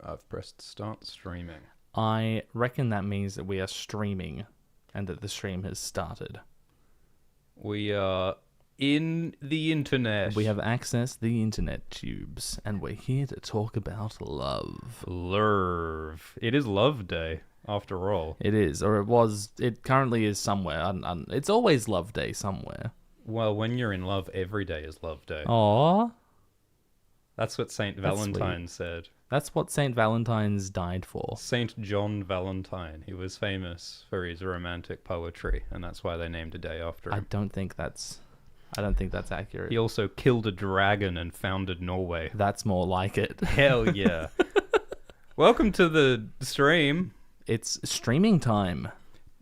I've pressed start streaming. I reckon that means that we are streaming and that the stream has started. We are in the internet. We have accessed the internet tubes, and we're here to talk about love. Love. It is Love Day, after all. It is, or it was. It currently is somewhere. It's always Love Day somewhere. Well, when you're in love, every day is Love Day. Aww. That's what Saint Valentine said. That's what Saint Valentine's died for. Saint John Valentine. He was famous for his romantic poetry, and that's why they named a day after him. I don't think that's accurate. He also killed a dragon and founded Norway. That's more like it. Hell yeah. Welcome to the stream. It's streaming time.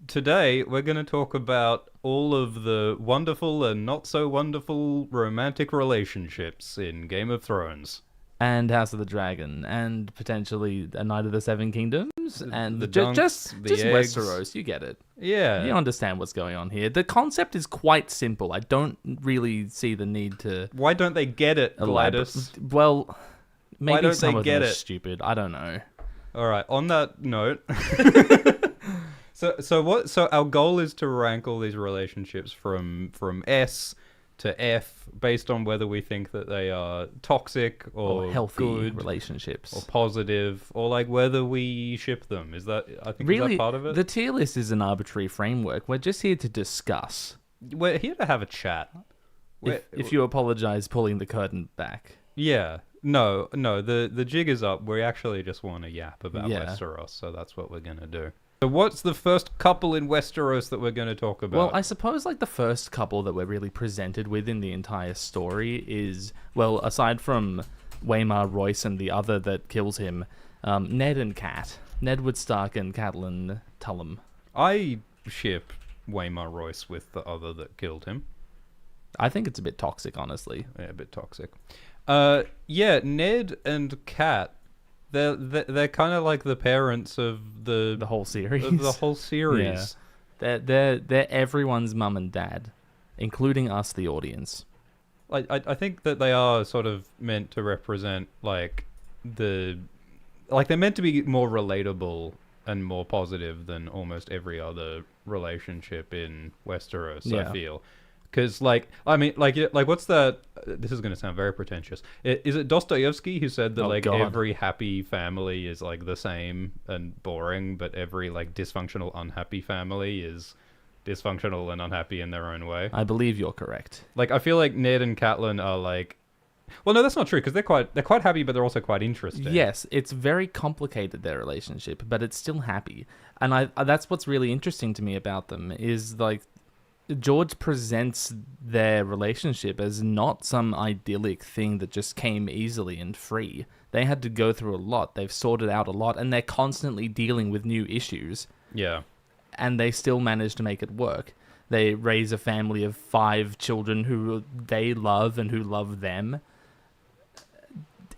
Today, we're going to talk about all of the wonderful and not so wonderful romantic relationships in Game of Thrones. And House of the Dragon, and potentially A Knight of the Seven Kingdoms, and the just eggs. Westeros. You get it. Yeah. You understand what's going on here. The concept is quite simple. I don't really see the need to... Why don't they get it, Gladys? Well, maybe Why don't some they of get them are it? stupid. I don't know. All right. On that note, so our goal is to rank all these relationships from S to F based on whether we think that they are toxic or healthy good relationships or positive, or like whether we ship them. Is that is really that part of it? The tier list is an arbitrary framework. We're just here to discuss. We're here to have a chat. If you apologize, pulling the curtain back. Yeah. No, the jig is up. We actually just want to yap about Yeah. Westeros, so that's what we're going to do. So what's the first couple in Westeros that we're going to talk about? Well, I suppose like the first couple that we're really presented with in the entire story is, well, aside from Waymar Royce and the other that kills him, Ned and Cat. Nedward Stark and Catelyn Tullum. I ship Waymar Royce with the other that killed him. I think it's a bit toxic, honestly. Yeah, a bit toxic. Yeah, Ned and Cat, they're kind of like the parents of the whole series. Of the whole series. Yeah. They're everyone's mum and dad, including us, the audience. I think that they are sort of meant to represent they're meant to be more relatable and more positive than almost every other relationship in Westeros. Yeah. I feel. Because, what's that? This is going to sound very pretentious. Is it Dostoevsky who said that, every happy family is, the same and boring, but every, dysfunctional, unhappy family is dysfunctional and unhappy in their own way? I believe you're correct. I feel like Ned and Catelyn are, well, no, that's not true, because they're quite happy, but they're also quite interesting. Yes, it's very complicated, their relationship, but it's still happy. And that's what's really interesting to me about them, is, George presents their relationship as not some idyllic thing that just came easily and free. They had to go through a lot. They've sorted out a lot, and they're constantly dealing with new issues. Yeah. And they still manage to make it work. They raise a family of 5 children who they love and who love them.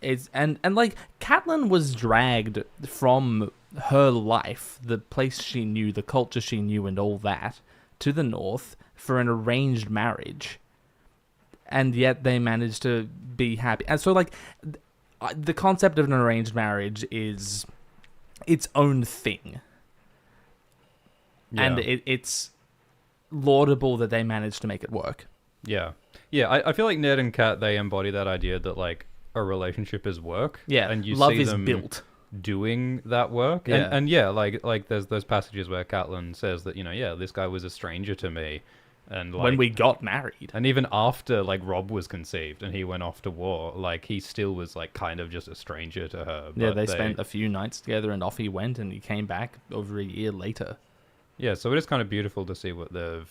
Catelyn was dragged from her life, the place she knew, the culture she knew, and all that, to the north for an arranged marriage, and yet they managed to be happy. And so, the concept of an arranged marriage is its own thing, and it's laudable that they managed to make it work. Yeah, I feel like Ned and Kat, they embody that idea that a relationship is work. Yeah, and you love see is them built. Doing that work. Yeah. And there's those passages where Catelyn says that, this guy was a stranger to me. And when we got married. And even after Robb was conceived and he went off to war, he still was kind of just a stranger to her. Yeah, they spent a few nights together and off he went, and he came back over a year later. Yeah, so it is kind of beautiful to see what they've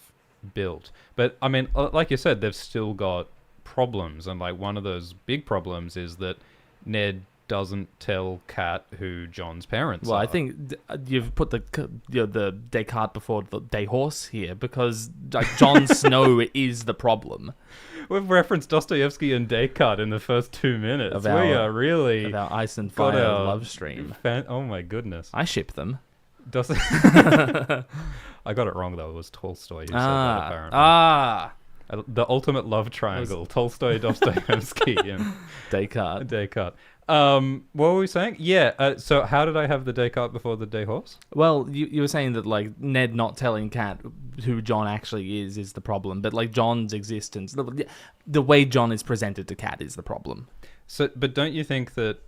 built. But I mean, like you said, they've still got problems, and one of those big problems is that Ned doesn't tell Kat who Jon's parents are. Well, I think you've put the Descartes before the Dayhorse here, because Jon Snow is the problem. We've referenced Dostoevsky and Descartes in the first 2 minutes. We are really... Of our Ice and Fire love stream. Oh my goodness. I ship them. I got it wrong, though. It was Tolstoy who said that, apparently. The ultimate love triangle, Tolstoy, Dostoevsky, and Descartes. What were we saying? Yeah. So how did I have the day cart before the day horse? Well, you were saying that like Ned not telling Cat who Jon actually is the problem, but like Jon's existence, the way Jon is presented to Cat is the problem. So, but don't you think that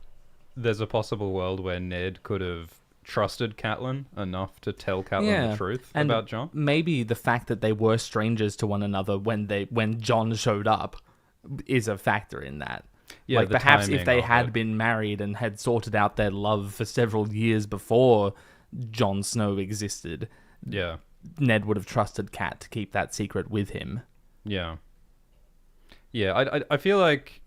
there's a possible world where Ned could have trusted Catelyn enough to tell Catelyn the truth about Jon? Maybe the fact that they were strangers to one another when Jon showed up is a factor in that. Yeah, like perhaps if they had been married and had sorted out their love for several years before Jon Snow existed, Ned would have trusted Cat to keep that secret with him. Yeah. Yeah, I feel like...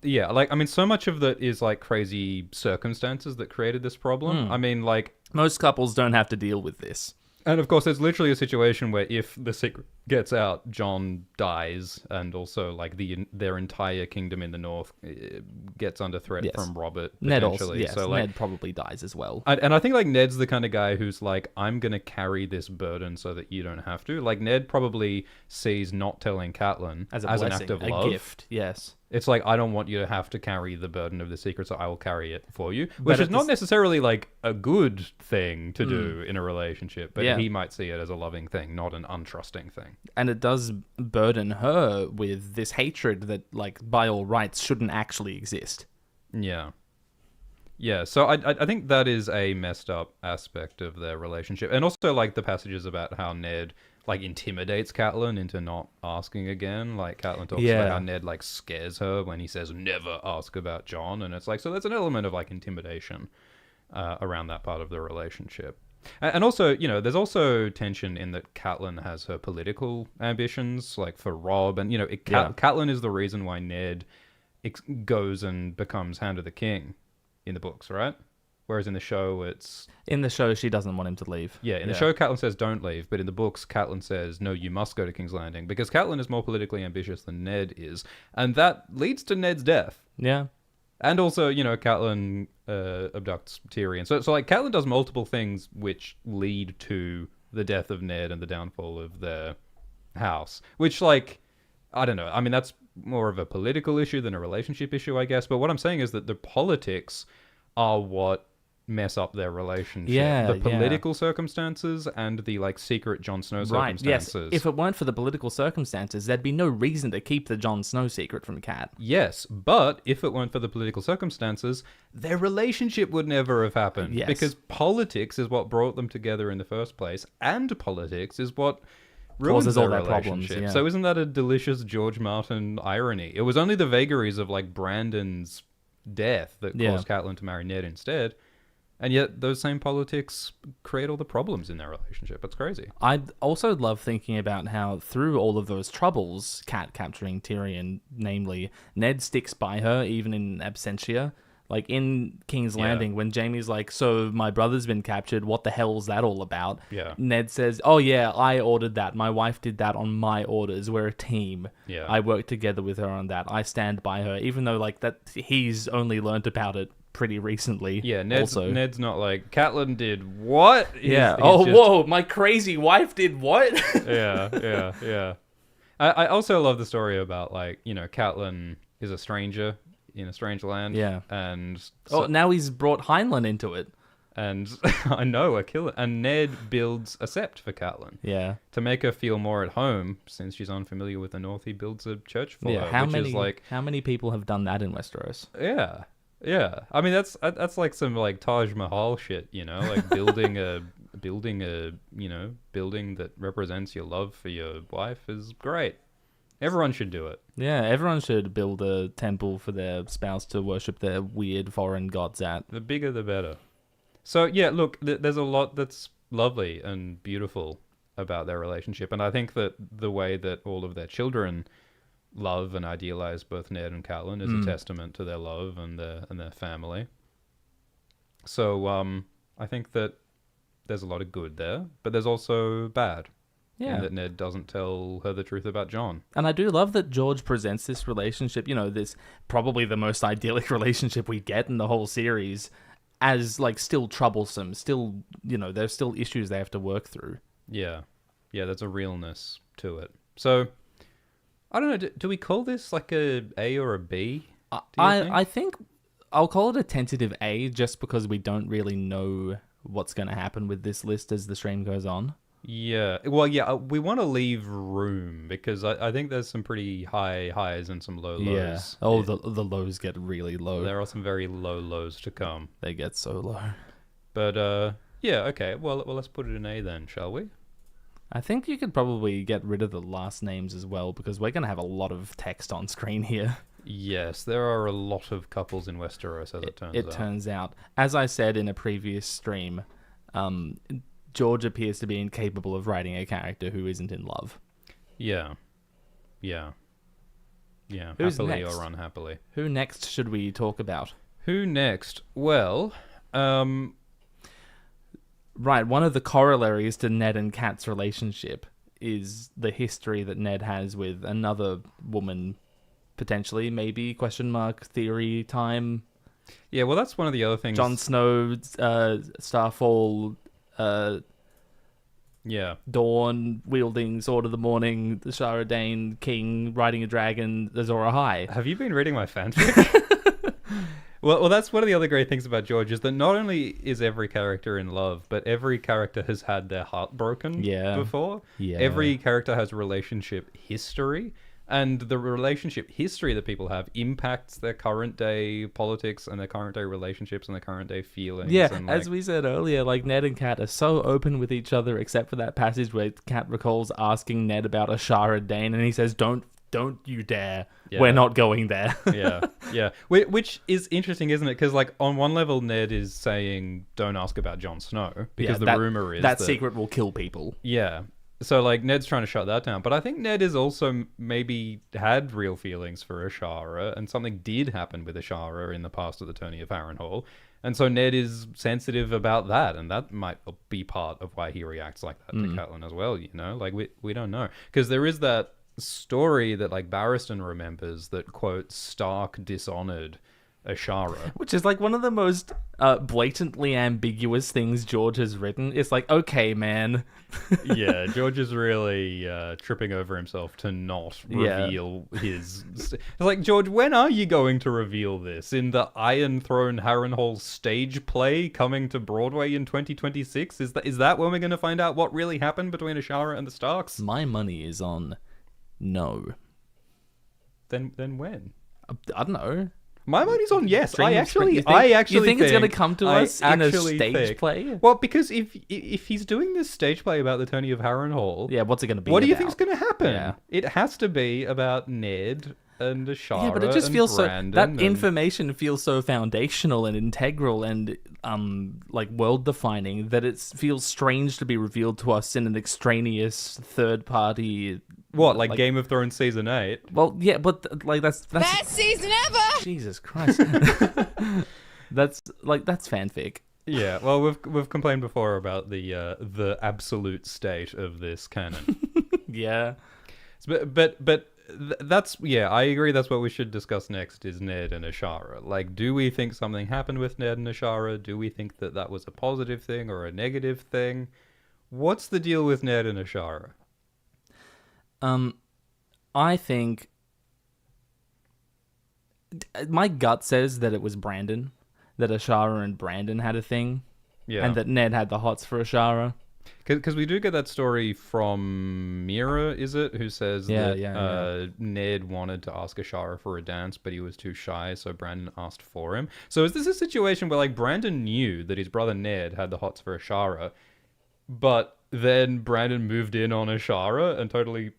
Yeah, like, I mean, so much of that is, like, crazy circumstances that created this problem. I mean, like... Most couples don't have to deal with this. And, of course, there's literally a situation where if the secret gets out, Jon dies, and also, like, their entire kingdom in the north gets under threat from Robert, Ned also, so, like, Ned probably dies as well. And I think, like, Ned's the kind of guy who's like, I'm going to carry this burden so that you don't have to. Like, Ned probably sees not telling Catelyn as an act of love. A gift, yes. It's like, I don't want you to have to carry the burden of the secret, so I will carry it for you. Which is not necessarily, like, a good thing to do in a relationship, but he might see it as a loving thing, not an untrusting thing. And it does burden her with this hatred that, like, by all rights, shouldn't actually exist. Yeah. Yeah, so I think that is a messed up aspect of their relationship. And also, like, the passages about how Ned... like, intimidates Catelyn into not asking again. Like, Catelyn talks about how Ned, like, scares her when he says, never ask about Jon. And it's like, so there's an element of, like, intimidation around that part of the relationship. And also, you know, there's also tension in that Catelyn has her political ambitions, like, for Robb. And, you know, Catelyn is the reason why Ned goes and becomes Hand of the King in the books, right? Whereas in the show, it's... In the show, she doesn't want him to leave. Yeah, in the show, Catelyn says, don't leave. But in the books, Catelyn says, no, you must go to King's Landing. Because Catelyn is more politically ambitious than Ned is. And that leads to Ned's death. Yeah. And also, you know, Catelyn abducts Tyrion. So, like, Catelyn does multiple things which lead to the death of Ned and the downfall of their house. Which, like, I don't know. I mean, that's more of a political issue than a relationship issue, I guess. But what I'm saying is that the politics are what mess up their relationship. Yeah, the political circumstances and the, like, secret Jon Snow circumstances. Yes. If it weren't for the political circumstances, there'd be no reason to keep the Jon Snow secret from Cat. Yes, but if it weren't for the political circumstances, their relationship would never have happened. Yes. Because politics is what brought them together in the first place, and politics is what ruins all their relationship. Problems, yeah. So isn't that a delicious George Martin irony? It was only the vagaries of, like, Brandon's death that caused Catelyn to marry Ned instead. And yet those same politics create all the problems in their relationship. It's crazy. I also love thinking about how through all of those troubles, Cat capturing Tyrion, namely, Ned sticks by her even in absentia. Like in King's Landing, when Jaime's like, so my brother's been captured, what the hell's that all about? Yeah. Ned says, oh yeah, I ordered that. My wife did that on my orders. We're a team. Yeah. I worked together with her on that. I stand by her, even though like that he's only learned about it pretty recently. Yeah, Ned's not like, Catelyn did what? He's whoa, my crazy wife did what? yeah. I also love the story about, like, you know, Catelyn is a stranger in a strange land. Yeah. And... now he's brought Heinlein into it. And I know, a killer. And Ned builds a sept for Catelyn. Yeah. To make her feel more at home, since she's unfamiliar with the North, he builds a church for her. How many people have done that in Westeros? Yeah. I mean, that's like some, like, Taj Mahal shit, you know, like building a building that represents your love for your wife is great. Everyone should do it. Yeah, everyone should build a temple for their spouse to worship their weird foreign gods at. The bigger, the better. So, yeah, look, there's a lot that's lovely and beautiful about their relationship. And I think that the way that all of their children love and idealize both Ned and Catelyn is a testament to their love and their family. So, I think that there's a lot of good there, but there's also bad. Yeah. And that Ned doesn't tell her the truth about Jon. And I do love that George presents this relationship, you know, this probably the most idyllic relationship we get in the whole series, as, like, still troublesome. Still, you know, there's still issues they have to work through. Yeah. Yeah, there's a realness to it. So, I don't know, do we call this like a A or a B? I think I'll call it a tentative A, just because we don't really know what's going to happen with this list as the stream goes on. Yeah. Well, yeah, we want to leave room because I think there's some pretty high highs and some low lows. Yeah. Oh, the lows get really low. There are some very low lows to come. They get so low. But yeah, okay. Well, let's put it in A then, shall we? I think you could probably get rid of the last names as well, because we're going to have a lot of text on screen here. Yes, there are a lot of couples in Westeros, as it turns out. As I said in a previous stream, George appears to be incapable of writing a character who isn't in love. Yeah. Who's happily next? or unhappily. Who next should we talk about? Who next? Well, right, one of the corollaries to Ned and Kat's relationship is the history that Ned has with another woman, potentially, maybe, theory time. Yeah, well, that's one of the other things. Jon Snow, Starfall, Dawn, wielding Sword of the Morning, the Ashara Dane, King, riding a dragon, Azor Ahai. Have you been reading my fanfic? Well, that's one of the other great things about George, is that not only is every character in love, but every character has had their heart broken before. Yeah. Every character has relationship history, and the relationship history that people have impacts their current day politics and their current day relationships and their current day feelings. Yeah, and as we said earlier, like Ned and Kat are so open with each other, except for that passage where Kat recalls asking Ned about Ashara Dane, and he says, Don't you dare. Yeah. We're not going there. Yeah. Which is interesting, isn't it? Because, like, on one level, Ned is saying, don't ask about Jon Snow, because the rumor is that secret will kill people. Yeah. So, like, Ned's trying to shut that down. But I think Ned has also maybe had real feelings for Ashara, and something did happen with Ashara in the past at the tourney of Harrenhal. And so Ned is sensitive about that, and that might be part of why he reacts like that to Catelyn as well, you know? Like, we don't know. Because there is that story that, like, Barristan remembers that, quote, Stark dishonored Ashara, which is like one of the most blatantly ambiguous things George has written. It's like, okay, man. Yeah, George is really tripping over himself to not reveal his it's like, George, when are you going to reveal this? In the Iron Throne Harrenhal stage play coming to Broadway in 2026? Is that when we're going to find out what really happened between Ashara and the Starks? My money is on no. Then when? I don't know. My money's on yes. I actually you think it's going to come to us in a stage play? Well, because if he's doing this stage play about the tourney of Harrenhal, what's it going to be? What do you think's going to happen? Yeah. It has to be about Ned and Ashara. Yeah, but it just feels Brandon information feels so foundational and integral and like world defining that it feels strange to be revealed to us in an extraneous third party. What, like Game of Thrones season 8? Well, yeah, but like that's best season ever. Jesus Christ. that's fanfic. Yeah, well, we've complained before about the absolute state of this canon. Yeah. But that's, yeah, I agree, that's what we should discuss next, is Ned and Ashara. Like, do we think something happened with Ned and Ashara? Do we think that was a positive thing or a negative thing? What's the deal with Ned and Ashara? I think my gut says that it was Brandon, that Ashara and Brandon had a thing, and that Ned had the hots for Ashara. Because we do get that story from Mira, is it? Who says that Ned wanted to ask Ashara for a dance, but he was too shy, so Brandon asked for him. So is this a situation where, like, Brandon knew that his brother Ned had the hots for Ashara, but then Brandon moved in on Ashara and totally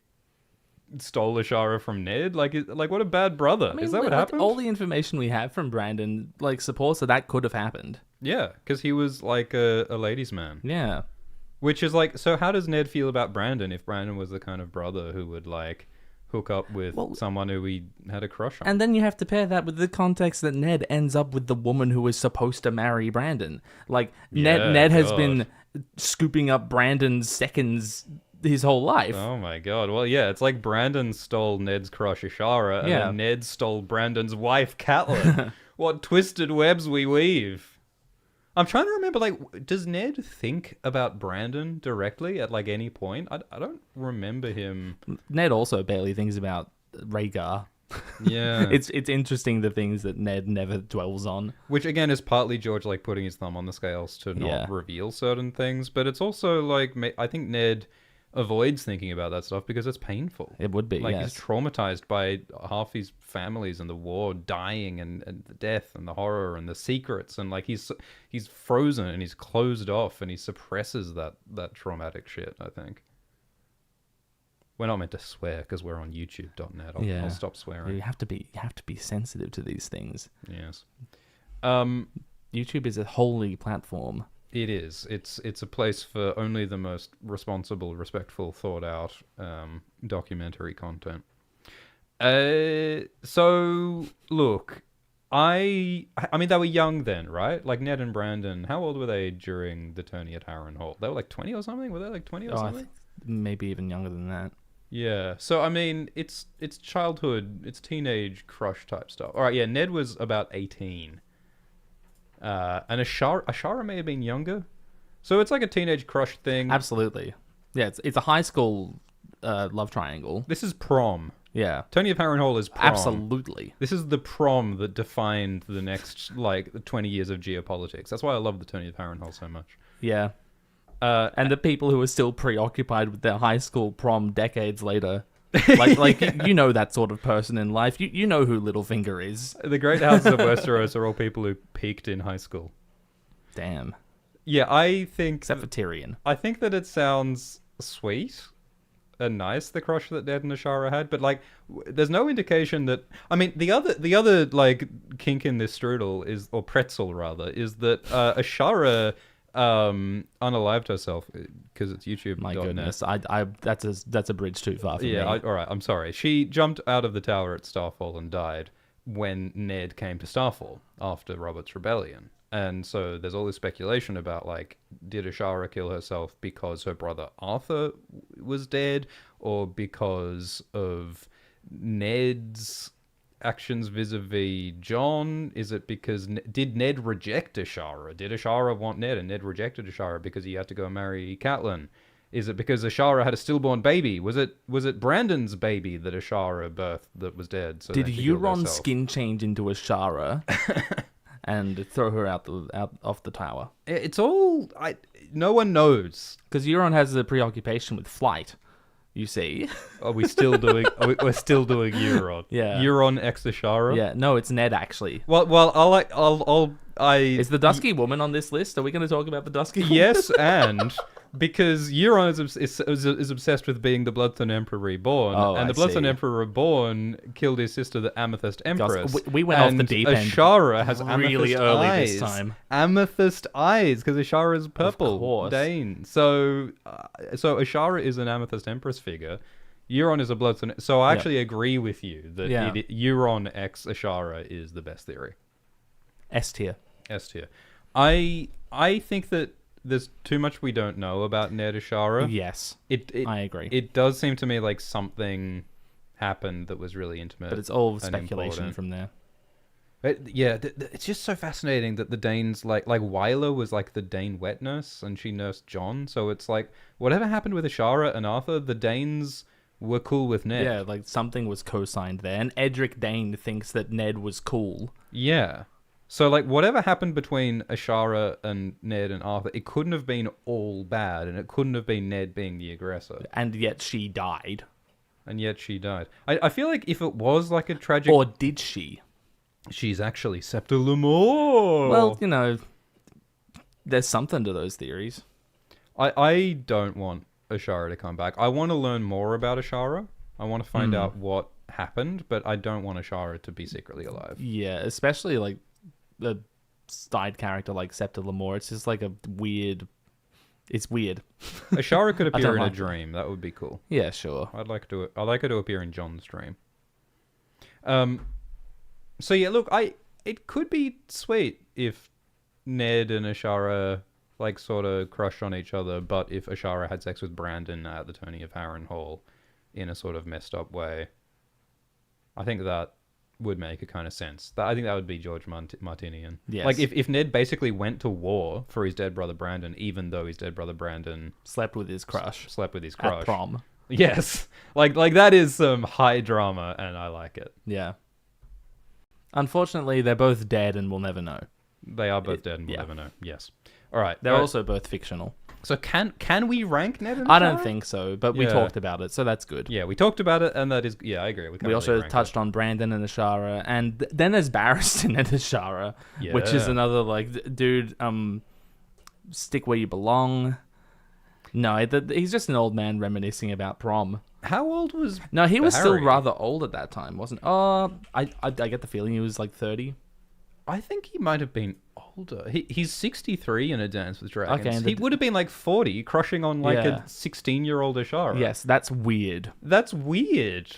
stole Ashara from Ned? Like what a bad brother. I mean, is that what happened? All the information we have from Brandon, like, supports that could have happened. Yeah, because he was, like, a ladies' man. Yeah. Which is, like, so how does Ned feel about Brandon if Brandon was the kind of brother who would, like, hook up with someone who he had a crush on? And then you have to pair that with the context that Ned ends up with the woman who was supposed to marry Brandon. Like, Ned has been scooping up Brandon's seconds his whole life. Oh my god. Well, yeah, it's like Brandon stole Ned's crush Ashara, and then Ned stole Brandon's wife Catelyn. What twisted webs we weave. I'm trying to remember, like, does Ned think about Brandon directly at, like, any point? I don't remember him. Ned also barely thinks about Rhaegar. Yeah. It's interesting the things that Ned never dwells on. Which again is partly George like putting his thumb on the scales to not reveal certain things, but it's also like I think Ned avoids thinking about that stuff because it's painful. It would be, like yes. he's traumatized by half his families and the war dying and the death and the horror and the secrets, and like he's frozen and he's closed off and he suppresses that traumatic shit, I think. We're not meant to swear because we're on YouTube.net. I'll stop swearing. You have to be sensitive to these things. Yes. YouTube is a holy platform. It is. It's a place for only the most responsible, respectful, thought out documentary content. So look, I mean they were young then, right? Like Ned and Brandon. How old were they during the tourney at Harrenhal? They were like 20 or something. Were they like 20 or something? Maybe even younger than that. Yeah. So I mean, it's childhood, it's teenage crush type stuff. All right. Yeah. Ned was about 18. And Ashara may have been younger. So it's like a teenage crush thing. Absolutely. Yeah, it's a high school love triangle. This is prom. Yeah. Tourney of Harrenhal is prom. Absolutely. This is the prom that defined the next, 20 years of geopolitics. That's why I love the Tourney of Harrenhal so much. Yeah. And the people who are still preoccupied with their high school prom decades later. like you know that sort of person in life. You know who Littlefinger is. The great houses of Westeros are all people who peaked in high school. Damn. Yeah, I think... Except for Tyrion. I think that it sounds sweet and nice, the crush that Ned and Ashara had, but there's no indication that... I mean, the other kink in this strudel is, or pretzel rather, is that Ashara unalived herself because it's YouTube. My goodness, that's a bridge too far for me. All right, I'm sorry. She jumped out of the tower at Starfall and died when Ned came to Starfall after Robert's rebellion. And so there's all this speculation about, did Ashara kill herself because her brother Arthur was dead, or because of Ned's actions vis-a-vis Jon? Is it because... Did Ned reject Ashara? Did Ashara want Ned and Ned rejected Ashara because he had to go marry Catelyn? Is it because Ashara had a stillborn baby? Was it Brandon's baby that Ashara birthed that was dead? So did Euron skin change into Ashara and throw her out off the tower? It's all... no one knows. Because Euron has a preoccupation with flight. You see. Are we still doing... we're still doing Euron. Yeah. Euron ex Ashara? Yeah. No, it's Ned, actually. Well, Is the Dusky Woman on this list? Are we going to talk about the Dusky Woman? Yes, and... Because Euron is obsessed with being the Bloodstone Emperor Reborn, and the Bloodstone Emperor Reborn killed his sister, the Amethyst Empress. We went off the deep end. Ashara has really amethyst early eyes. this time. Amethyst eyes, because Ashara is purple. Of course. Dane. So Ashara is an Amethyst Empress figure. Euron is a Bloodstone. So I actually agree with you that Euron x Ashara is the best theory. S tier. S tier. I think that there's too much we don't know about Ned Ashara. Yes, I agree. It does seem to me like something happened that was really intimate. But it's all speculation from there. It's just so fascinating that the Danes, like Wyla was like the Dane wet nurse and she nursed Jon. So it's like, whatever happened with Ashara and Arthur, the Danes were cool with Ned. Yeah, something was co-signed there. And Edric Dane thinks that Ned was cool. Yeah. So, whatever happened between Ashara and Ned and Arthur, it couldn't have been all bad, and it couldn't have been Ned being the aggressor. And yet she died. I feel like if it was a tragic... Or did she? She's actually Septa Lemore! Well, there's something to those theories. I don't want Ashara to come back. I want to learn more about Ashara. I want to find out what happened, but I don't want Ashara to be secretly alive. Yeah, especially, a side character like Septa Lemore. It's just a weird... It's weird. Ashara could appear in a dream. That would be cool. Yeah, sure. I'd like her to appear in Jon's dream. So yeah, look, it could be sweet if Ned and Ashara sort of crush on each other, but if Ashara had sex with Brandon at the Tourney of Harrenhal in a sort of messed up way, I think that would make a kind of sense. I think that would be George Martinian. Yes. If Ned basically went to war for his dead brother Brandon, even though his dead brother Brandon slept with his crush at prom, Yes. Like that is some high drama, and I like it. Yeah. Unfortunately, they're both dead and we'll never know. They are both dead and we'll never know. Yes. All right. They're also both fictional. So can we rank Ned and I don't Ashara? think so, but we talked about it, so that's good. Yeah, we talked about it, and that is... Yeah, I agree. We also touched on Brandon and Ashara, and then there's Barristan and Ashara, which is another, like, dude, stick where you belong. No, he's just an old man reminiscing about prom. How old was No, he was Barry? still rather old at that time, wasn't... I get the feeling he was, like, 30. I think he might have been older. He's 63 in A Dance with Dragons. Okay, he would have been like 40, crushing on like a 16-year-old Ashara. Yes, that's weird. That's weird.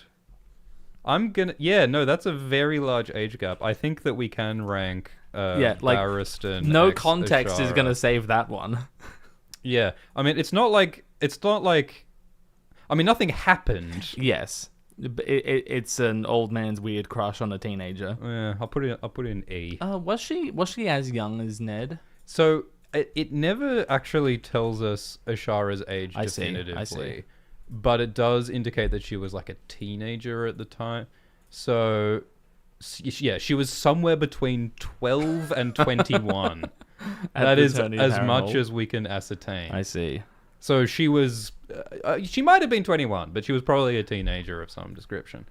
No, that's a very large age gap. I think that we can rank Barristan. No context Ashara. is going to save that one. Yeah. I mean, it's not like I mean, nothing happened. Yes. It's an old man's weird crush on a teenager. Yeah, I'll put it in E. Was she as young as Ned? So it never actually tells us Ashara's age definitively. I see. But it does indicate that she was like a teenager at the time. So yeah, she was somewhere between 12 and 21. That is as much as we can ascertain. I see. So she was... she might have been 21, but she was probably a teenager of some description.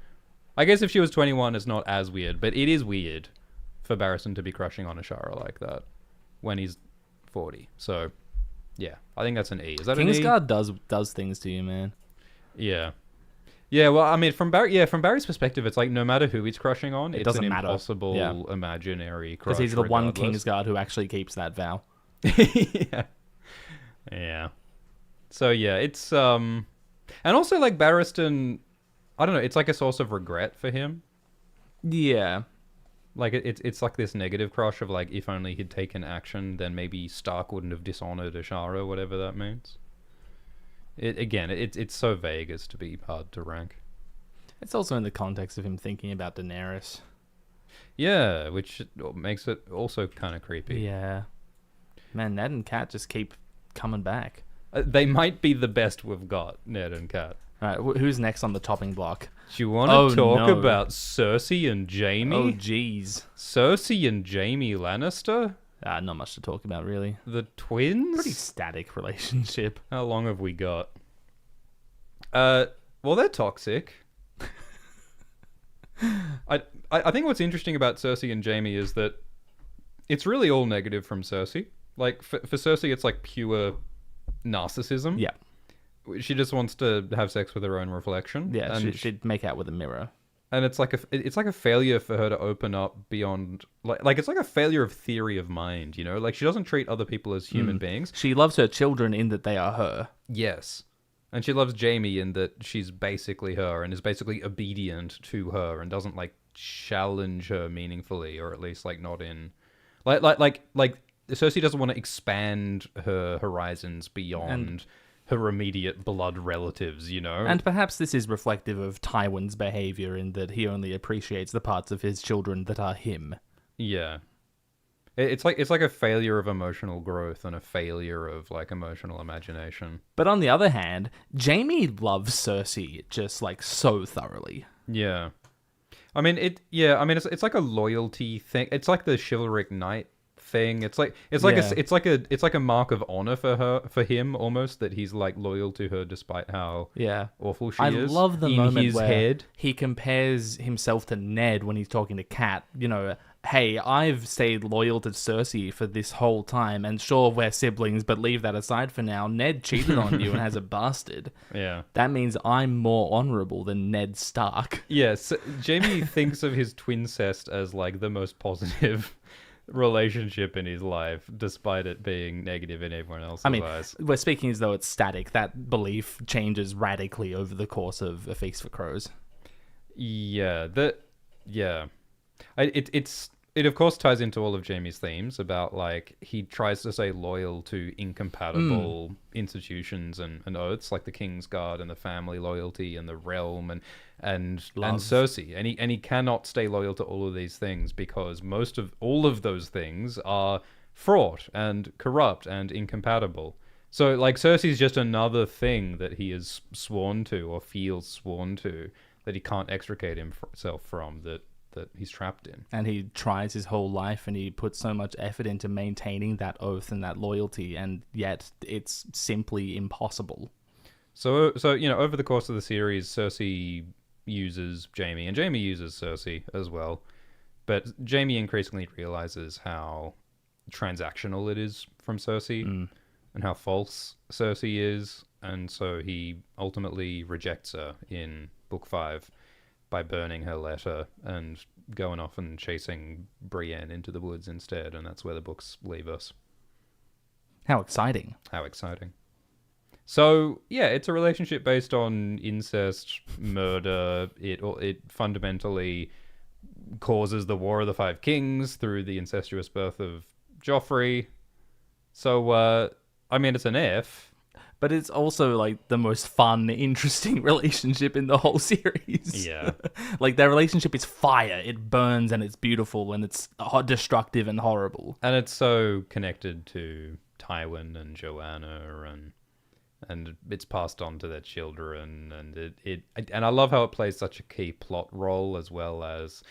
I guess if she was 21, it's not as weird, but it is weird for Barristan to be crushing on Ashara like that when he's 40. So, yeah, I think that's an E. Is that an E? Kingsguard does things to you, man. Yeah. Yeah, well, I mean, from Barry's perspective, it's like no matter who he's crushing on, it's doesn't an matter. impossible imaginary crush. Because he's the one regardless. Kingsguard who actually keeps that vow. Yeah. Yeah. So yeah, it's and also like Barristan, I don't know, it's like a source of regret for him. Yeah. Like it's like this negative crush of like if only he'd taken action, then maybe Stark wouldn't have dishonored Ashara, whatever that means. It's so vague as to be hard to rank. It's also in the context of him thinking about Daenerys. Yeah, which makes it also kind of creepy. Yeah. Man, Ned and Cat just keep coming back. They might be the best we've got, Ned and Cat. All right, who's next on the topping block? Do you want to talk about Cersei and Jaime? Oh, jeez. Cersei and Jaime Lannister? Not much to talk about, really. The twins? Pretty static relationship. How long have we got? Well, they're toxic. I think what's interesting about Cersei and Jaime is that it's really all negative from Cersei. Like, for Cersei, it's like pure narcissism. Yeah. She just wants to have sex with her own reflection. Yeah, and she'd make out with a mirror. And it's like a failure for her to open up beyond like it's like a failure of theory of mind, you know? Like she doesn't treat other people as human beings. She loves her children in that they are her. Yes. And she loves Jaime in that she's basically her and is basically obedient to her and doesn't like challenge her meaningfully, or at least like not in like Cersei doesn't want to expand her horizons beyond her immediate blood relatives, you know? And perhaps this is reflective of Tywin's behavior in that he only appreciates the parts of his children that are him. Yeah. It's like a failure of emotional growth and a failure of like emotional imagination. But on the other hand, Jaime loves Cersei just like so thoroughly. Yeah. I mean it's like a loyalty thing. It's like the chivalric knight thing. It's like a mark of honor for him almost, that he's like loyal to her despite how awful she is. I love the in moment his where head. he compares himself to Ned when he's talking to Cat. You know, hey, I've stayed loyal to Cersei for this whole time, and sure, we're siblings, but leave that aside for now. Ned cheated on you and has a bastard. Yeah. That means I'm more honorable than Ned Stark. Yes, Jaime thinks of his twincest as like the most positive relationship in his life, despite it being negative in everyone else's eyes. We're speaking as though it's static. That belief changes radically over the course of A Feast for Crows. It of course ties into all of Jaime's themes about like he tries to stay loyal to incompatible institutions and oaths, like the Kingsguard and the family loyalty and the realm and Cersei, and he cannot stay loyal to all of these things because most of all of those things are fraught and corrupt and incompatible. So, like, Cersei's just another thing that he is sworn to or feels sworn to that he can't extricate himself from, that he's trapped in. And he tries his whole life, and he puts so much effort into maintaining that oath and that loyalty, and yet it's simply impossible. So over the course of the series, Cersei uses Jaime, and Jaime uses Cersei as well. But Jaime increasingly realizes how transactional it is from Cersei and how false Cersei is. And so he ultimately rejects her in Book 5 by burning her letter and going off and chasing Brienne into the woods instead. And that's where the books leave us. How exciting. How exciting. So, yeah, it's a relationship based on incest, murder. It fundamentally causes the War of the Five Kings through the incestuous birth of Joffrey. So, I mean, it's an F. But it's also, like, the most fun, interesting relationship in the whole series. Yeah. Like, their relationship is fire. It burns, and it's beautiful, and it's destructive and horrible. And it's so connected to Tywin and Joanna, and it's passed on to their children, and I love how it plays such a key plot role, as well as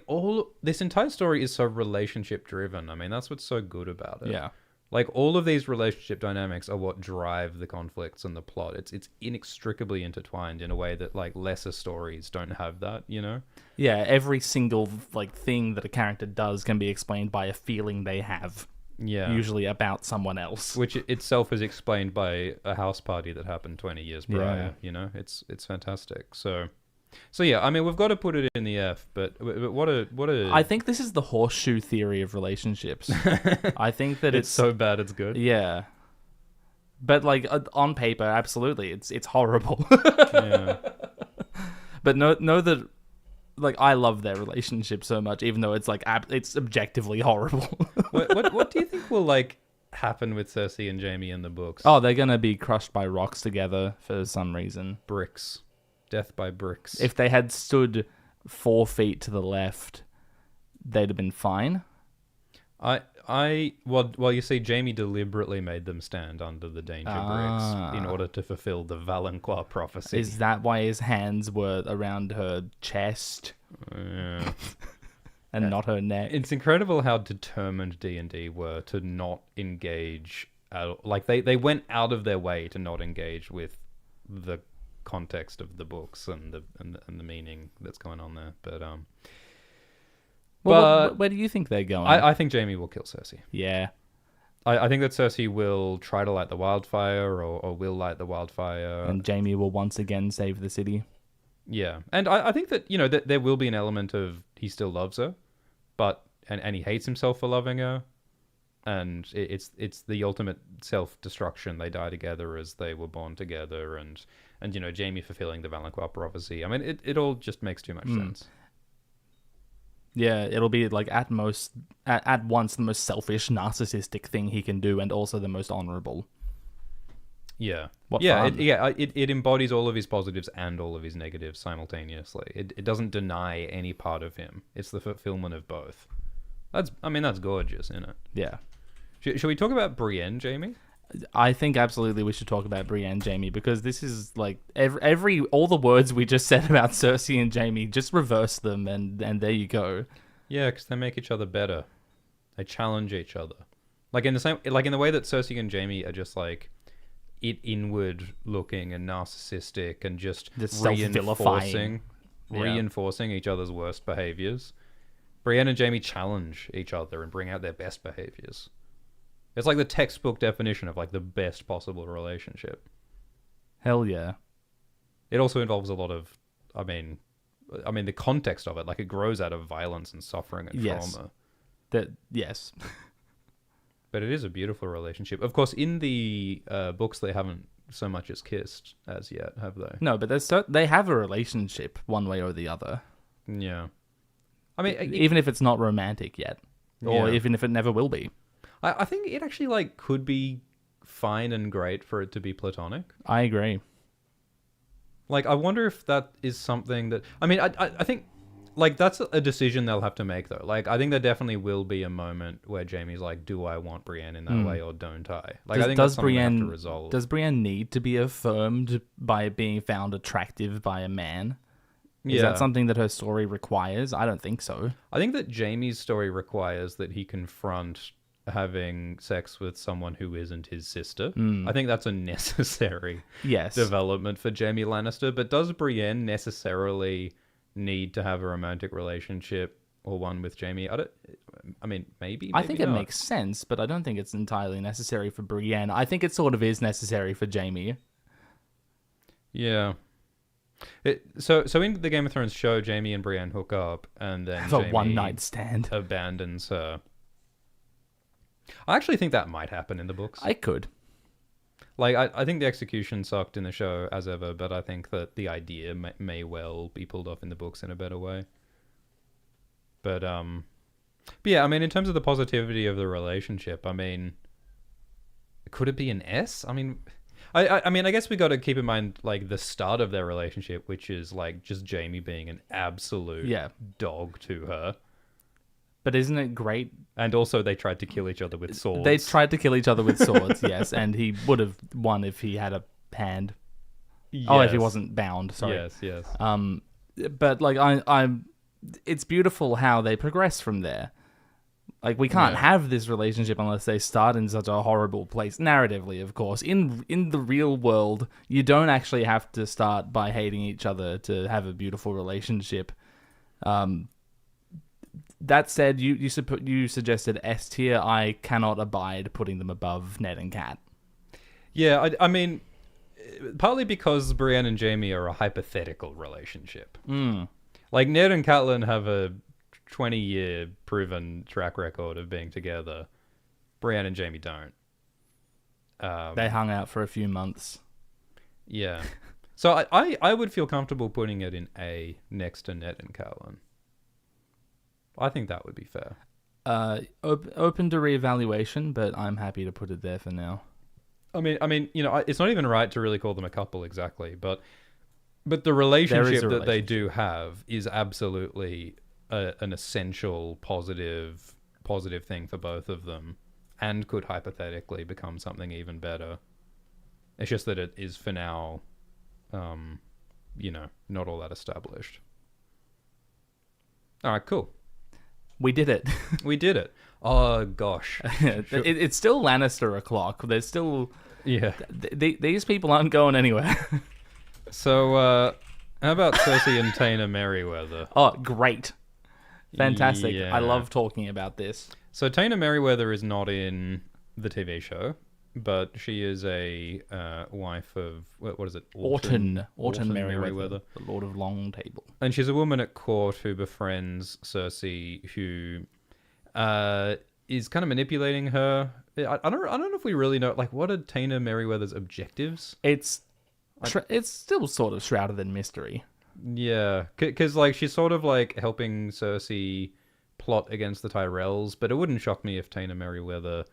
all this entire story is so relationship driven. I mean, that's what's so good about it. Yeah. Like, all of these relationship dynamics are what drive the conflicts and the plot. It's inextricably intertwined in a way that, like, lesser stories don't have that, you know? Yeah, every single, like, thing that a character does can be explained by a feeling they have. Yeah. Usually about someone else. Which itself is explained by a house party that happened 20 years prior, you know? It's fantastic. So yeah, I mean, we've got to put it in the F, but what a... I think this is the horseshoe theory of relationships. I think that it's so bad it's good. Yeah. But, like, on paper, absolutely, it's horrible. Yeah. But know that, like, I love their relationship so much, even though it's, like, it's objectively horrible. What do you think will, like, happen with Cersei and Jaime in the books? Oh, they're gonna be crushed by rocks together for some reason. Bricks. Death by bricks. If they had stood 4 feet to the left, they'd have been fine. Well, you see, Jaime deliberately made them stand under the danger bricks in order to fulfill the Valancourt prophecy. Is that why his hands were around her chest? Yeah. And not her neck? It's incredible how determined D&D were to not engage. Like, they went out of their way to not engage with the context of the books and the meaning that's going on there. But where do you think they're going? I think Jaime will kill Cersei. Yeah. I think that Cersei will try to light the wildfire or will light the wildfire. And Jaime will once again save the city. Yeah. And I think that, you know, that there will be an element of he still loves her, but and he hates himself for loving her. And it's the ultimate self-destruction. They die together as they were born together, and you know, Jaime fulfilling the Valancourt prophecy. I mean, it all just makes too much sense. Yeah, it'll be, like, at once the most selfish, narcissistic thing he can do, and also the most honorable. Yeah. What yeah, fun. it embodies all of his positives and all of his negatives simultaneously. It doesn't deny any part of him. It's the fulfillment of both. That's gorgeous, isn't it? Yeah. Should we talk about Brienne, Jaime? I think absolutely we should talk about Brienne, Jaime, because this is, like, all the words we just said about Cersei and Jaime, just reverse them, and there you go. Yeah, because they make each other better. They challenge each other. Like, in the way that Cersei and Jaime are just, like, inward looking and narcissistic and just reinforcing each other's worst behaviors. Brienne and Jaime challenge each other and bring out their best behaviors. It's like the textbook definition of, like, the best possible relationship. Hell yeah. It also involves a lot of, I mean, the context of it, like, it grows out of violence and suffering and trauma. Yes. But it is a beautiful relationship. Of course, in the books, they haven't so much as kissed as yet, have they? No, but they have a relationship one way or the other. Yeah. I mean, even if it's not romantic yet, or even if it never will be. I think it actually, like, could be fine and great for it to be platonic. I agree. Like, I wonder if that is something that... I mean, I think like that's a decision they'll have to make though. Like I think there definitely will be a moment where Jaime's like, do I want Brienne in that way or don't I? Like I think that's something they have to resolve. Does Brienne need to be affirmed by being found attractive by a man? Is that something that her story requires? I don't think so. I think that Jaime's story requires that he confront having sex with someone who isn't his sister. I think that's a necessary development for Jaime Lannister. But does Brienne necessarily need to have a romantic relationship or one with Jaime? I mean, maybe I think not. It makes sense, but I don't think it's entirely necessary for Brienne. I think it sort of is necessary for Jaime. Yeah. So in the Game of Thrones show, Jaime and Brienne hook up, and then have Jaime a one-night stand. Abandons her. I actually think that might happen in the books. I could. Like, I think the execution sucked in the show as ever, but I think that the idea may well be pulled off in the books in a better way. But yeah, I mean, in terms of the positivity of the relationship, I mean, could it be an S? I mean, I mean, I guess we got to keep in mind, like, the start of their relationship, which is, like, just Jaime being an absolute dog to her. But isn't it great? And also they tried to kill each other with swords. They tried to kill each other with swords, yes. And he would have won if he had a hand. Yes. Oh, if he wasn't bound, sorry. Yes. But, like, it's beautiful how they progress from there. Like, we can't have this relationship unless they start in such a horrible place. Narratively, of course. In the real world, you don't actually have to start by hating each other to have a beautiful relationship. That said, you suggested S tier. I cannot abide putting them above Ned and Cat. Yeah, I mean, partly because Brienne and Jaime are a hypothetical relationship. Like, Ned and Catelyn have a 20-year proven track record of being together. Brienne and Jaime don't. They hung out for a few months. Yeah. So I would feel comfortable putting it in A next to Ned and Catelyn. I think that would be fair. Open to reevaluation, but I'm happy to put it there for now. I mean, you know, it's not even right to really call them a couple exactly, but the relationship that they do have is absolutely an essential positive thing for both of them, and could hypothetically become something even better. It's just that it is for now, you know, not all that established. All right, cool. We did it. We did it. Oh, gosh. It's still Lannister o'clock. There's still... Yeah. These people aren't going anywhere. So, how about Cersei and Taena Merryweather? Oh, great. Fantastic. Yeah. I love talking about this. So, Taena Merryweather is not in the TV show, but she is a wife of, what is it? Orton Merryweather, the Lord of Long Table. And she's a woman at court who befriends Cersei, who is kind of manipulating her. I don't know if we really know, like, what are Taena Merryweather's objectives? It's still sort of shrouded in mystery. Yeah, because, like, she's sort of, like, helping Cersei plot against the Tyrells, but it wouldn't shock me if Taena Merryweather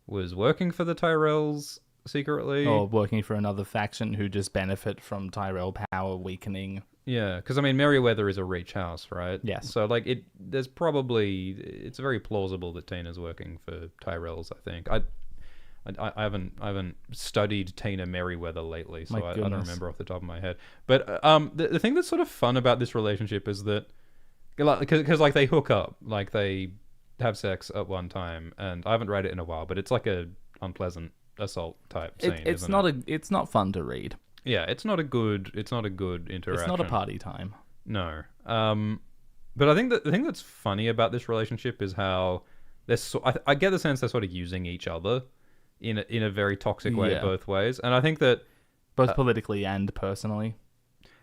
was working for the Tyrells secretly. Or working for another faction who just benefit from Tyrell power weakening. Yeah, because, I mean, Merryweather is a Reach house, right? Yes. So, like, it's very plausible that Taena's working for Tyrells, I think. I haven't studied Taena Merryweather lately, so I don't remember off the top of my head. But the thing that's sort of fun about this relationship is that, because like, they hook up, like, they have sex at one time, and I haven't read it in a while, but it's like a unpleasant assault type scene. It's not fun to read. Yeah, it's not a good interaction. It's not a party time. No. But I think that the thing that's funny about this relationship is how I get the sense they're sort of using each other in a very toxic way both ways, and I think that both politically and personally.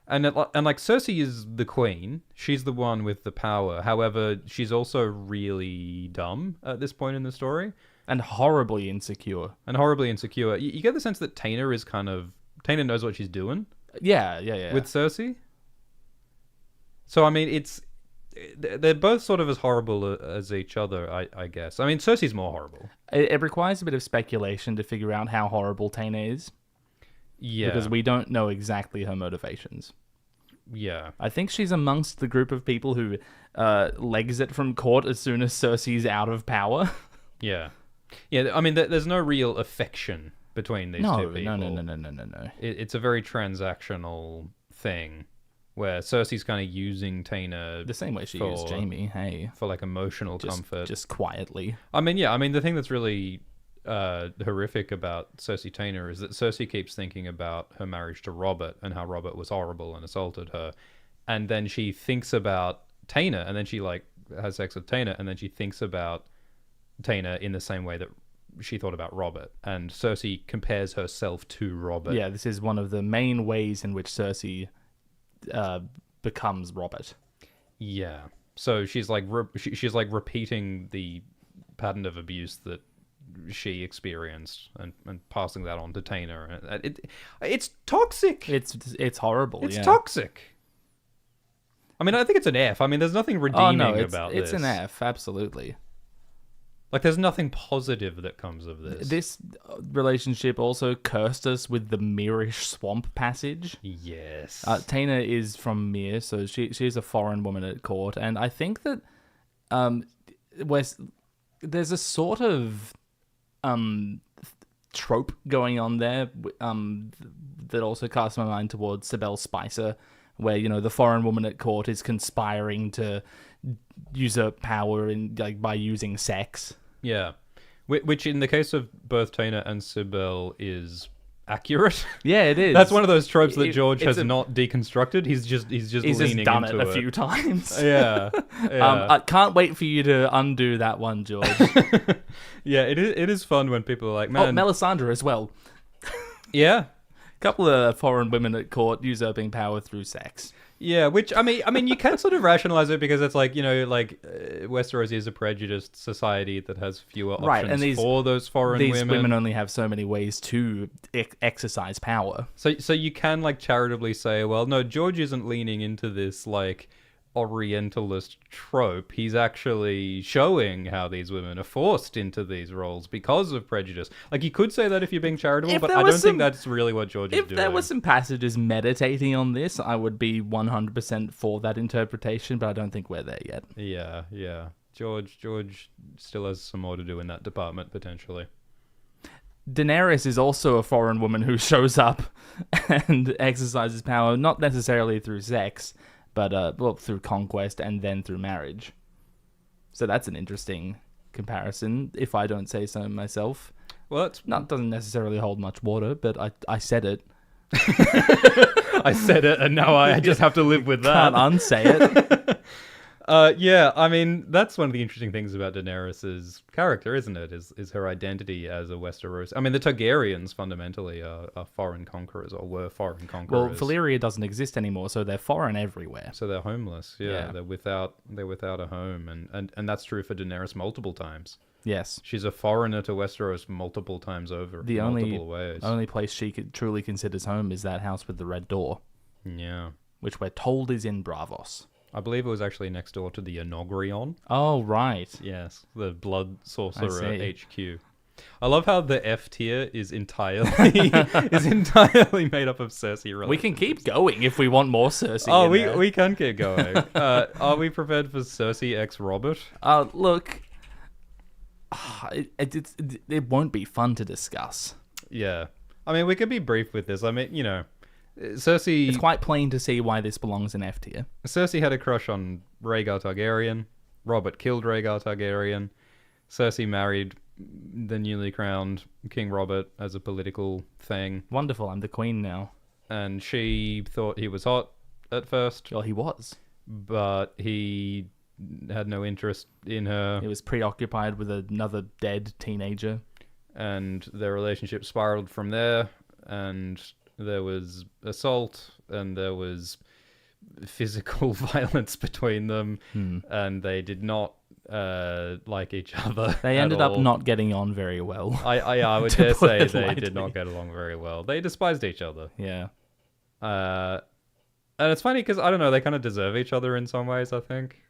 And like, Cersei is the queen. She's the one with the power. However, she's also really dumb at this point in the story. And horribly insecure. You get the sense that Taena knows what she's doing. Yeah. With Cersei. So, I mean, they're both sort of as horrible as each other, I guess. I mean, Cersei's more horrible. It requires a bit of speculation to figure out how horrible Taena is. Yeah. Because we don't know exactly her motivations. Yeah. I think she's amongst the group of people who legs it from court as soon as Cersei's out of power. Yeah. Yeah, I mean, there's no real affection between these two people. No. It's a very transactional thing where Cersei's kind of using Taena The same way she used Jaime, hey. for like emotional comfort. Just quietly. I mean, the thing that's really horrific about Cersei Taena is that Cersei keeps thinking about her marriage to Robert and how Robert was horrible and assaulted her, and then she thinks about Taena, and then she like has sex with Taena, and then she thinks about Taena in the same way that she thought about Robert, and Cersei compares herself to Robert. Yeah, this is one of the main ways in which Cersei becomes Robert. Yeah, so she's like she's like repeating the pattern of abuse that she experienced and passing that on to Taena. It's toxic. It's horrible. It's toxic. I mean, I think it's an F. I mean, there's nothing redeeming about this. It's an F, absolutely. Like, there's nothing positive that comes of this. This relationship also cursed us with the Myrish swamp passage. Yes. Taena is from Myr, so she's a foreign woman at court, and I think that there's a sort of trope going on there that also casts my mind towards Sibel Spicer, where, you know, the foreign woman at court is conspiring to usurp power by using sex. Yeah, which in the case of both Taena and Sibel is accurate. Yeah, it is. That's one of those tropes that George has not deconstructed. He's just leaning done into it a few times. Yeah. I can't wait for you to undo that one, George. Yeah, it is fun when people are like, man. Melisandre as well. Yeah. Couple of foreign women at court usurping power through sex. Yeah, which I mean, you can sort of rationalize it because it's like, you know, like Westeros is a prejudiced society that has fewer options for those foreign women. These women only have so many ways to exercise power. So you can like charitably say, well, no, George isn't leaning into this like Orientalist trope. He's actually showing how these women are forced into these roles because of prejudice. Like, you could say that if you're being charitable, but I don't think that's really what George is doing. If there were some passages meditating on this, I would be 100% for that interpretation, but I don't think we're there yet. Yeah. George still has some more to do in that department, potentially. Daenerys is also a foreign woman who shows up and exercises power, not necessarily through sex, but through conquest and then through marriage. So that's an interesting comparison, if I don't say so myself. Well, doesn't necessarily hold much water, but I said it. I said it, and now I just have to live with that. Can't unsay it. Yeah, I mean, that's one of the interesting things about Daenerys' character, isn't it? Is her identity as a Westeros. I mean, the Targaryens fundamentally are foreign conquerors, or were foreign conquerors. Well, Valyria doesn't exist anymore, so they're foreign everywhere. So they're homeless. Yeah. They're without a home, and that's true for Daenerys multiple times. Yes, she's a foreigner to Westeros multiple times over. Multiple ways. Only place she truly considers home is that house with the red door. Yeah, which we're told is in Braavos. I believe it was actually next door to the Inogrion. Oh, right. Yes, the Blood Sorcerer HQ. I love how the F tier is entirely made up of Cersei relations. We can keep going if we want more Cersei. Oh, we can keep going. Are we prepared for Cersei x Robert? Look, it won't be fun to discuss. Yeah, I mean, we could be brief with this. I mean, you know, Cersei... It's quite plain to see why this belongs in F tier. Cersei had a crush on Rhaegar Targaryen. Robert killed Rhaegar Targaryen. Cersei married the newly crowned King Robert as a political thing. Wonderful, I'm the queen now. And she thought he was hot at first. Well, he was. But he had no interest in her. He was preoccupied with another dead teenager. And their relationship spiraled from there, and there was assault, and there was physical violence between them, and they did not like each other. They ended up not getting on very well. I would dare say they did not get along very well. They despised each other. Yeah. And it's funny because, I don't know, they kind of deserve each other in some ways, I think.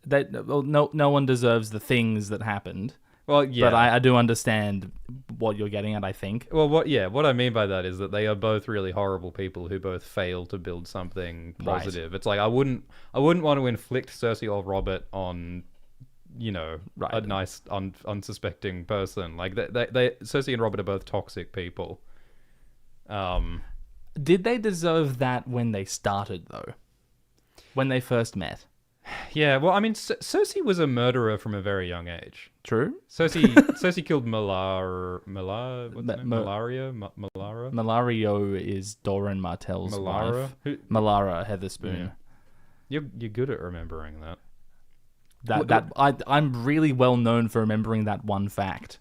No one deserves the things that happened. Well, yeah. But I do understand what you're getting at, I think. Well, what I mean by that is that they are both really horrible people who both fail to build something positive. Right. It's like I wouldn't want to inflict Cersei or Robert on, a nice unsuspecting person. Like they Cersei and Robert are both toxic people. Did they deserve that when they started though? When they first met? Yeah, well, I mean, Cersei was a murderer from a very young age. True. Cersei killed Malara. Malario is Doran Martell's wife. Malara Heatherspoon. Yeah. You're good at remembering that. I'm really well known for remembering that one fact.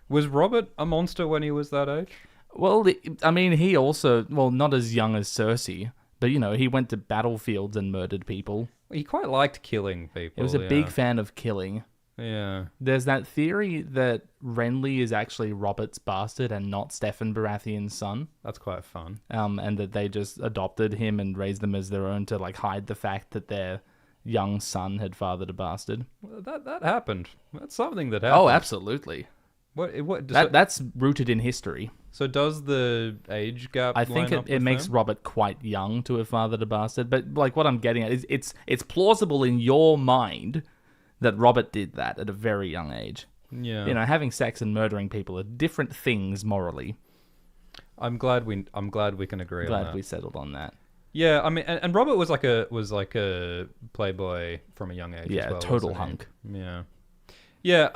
Was Robert a monster when he was that age? Well, I mean, he also, not as young as Cersei, but he went to battlefields and murdered people. He quite liked killing people. He was a big fan of killing. Yeah. There's that theory that Renly is actually Robert's bastard and not Steffon Baratheon's son. That's quite fun. And that they just adopted him and raised them as their own to hide the fact that their young son had fathered a bastard. Well, that happened. That's something that happened. Oh, absolutely. That's rooted in history. So does the age gap? I think it makes Robert quite young to have fathered a bastard. But what I'm getting at is it's plausible in your mind that Robert did that at a very young age. Yeah. Having sex and murdering people are different things morally. I'm glad we can agree on that. Glad we settled on that. Yeah, I mean, and Robert was like a playboy from a young age. Yeah, as well, total hunk. Yeah. Yeah.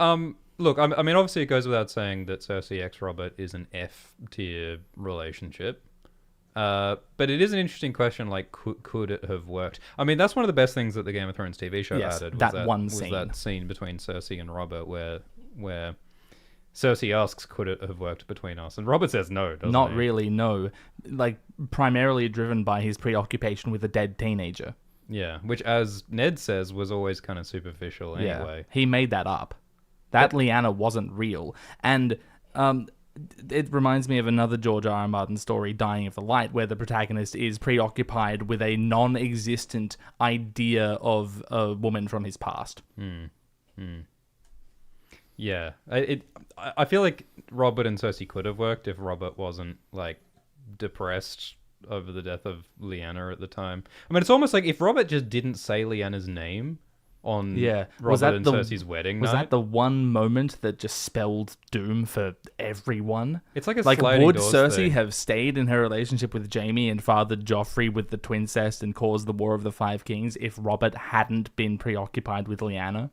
Look, I mean, obviously it goes without saying that Cersei x Robert is an F tier relationship. But it is an interesting question, could it have worked? I mean, that's one of the best things that the Game of Thrones TV show added. Was that scene between Cersei and Robert where Cersei asks, could it have worked between us? And Robert says no, doesn't he? Not really, no. Primarily driven by his preoccupation with a dead teenager. Yeah, which, as Ned says, was always kind of superficial anyway. Yeah, he made that up. That Lyanna wasn't real. And it reminds me of another George R. R. Martin story, Dying of the Light, where the protagonist is preoccupied with a non-existent idea of a woman from his past. Yeah. I feel like Robert and Cersei could have worked if Robert wasn't, depressed over the death of Lyanna at the time. I mean, it's almost like if Robert just didn't say Lyanna's name on Robert and Cersei's wedding night. Was that the one moment that just spelled doom for everyone? It's like a sliding would doors Cersei thing. have stayed in her relationship with Jaime and fathered Joffrey with the twincest and caused the War of the Five Kings if Robert hadn't been preoccupied with Lyanna?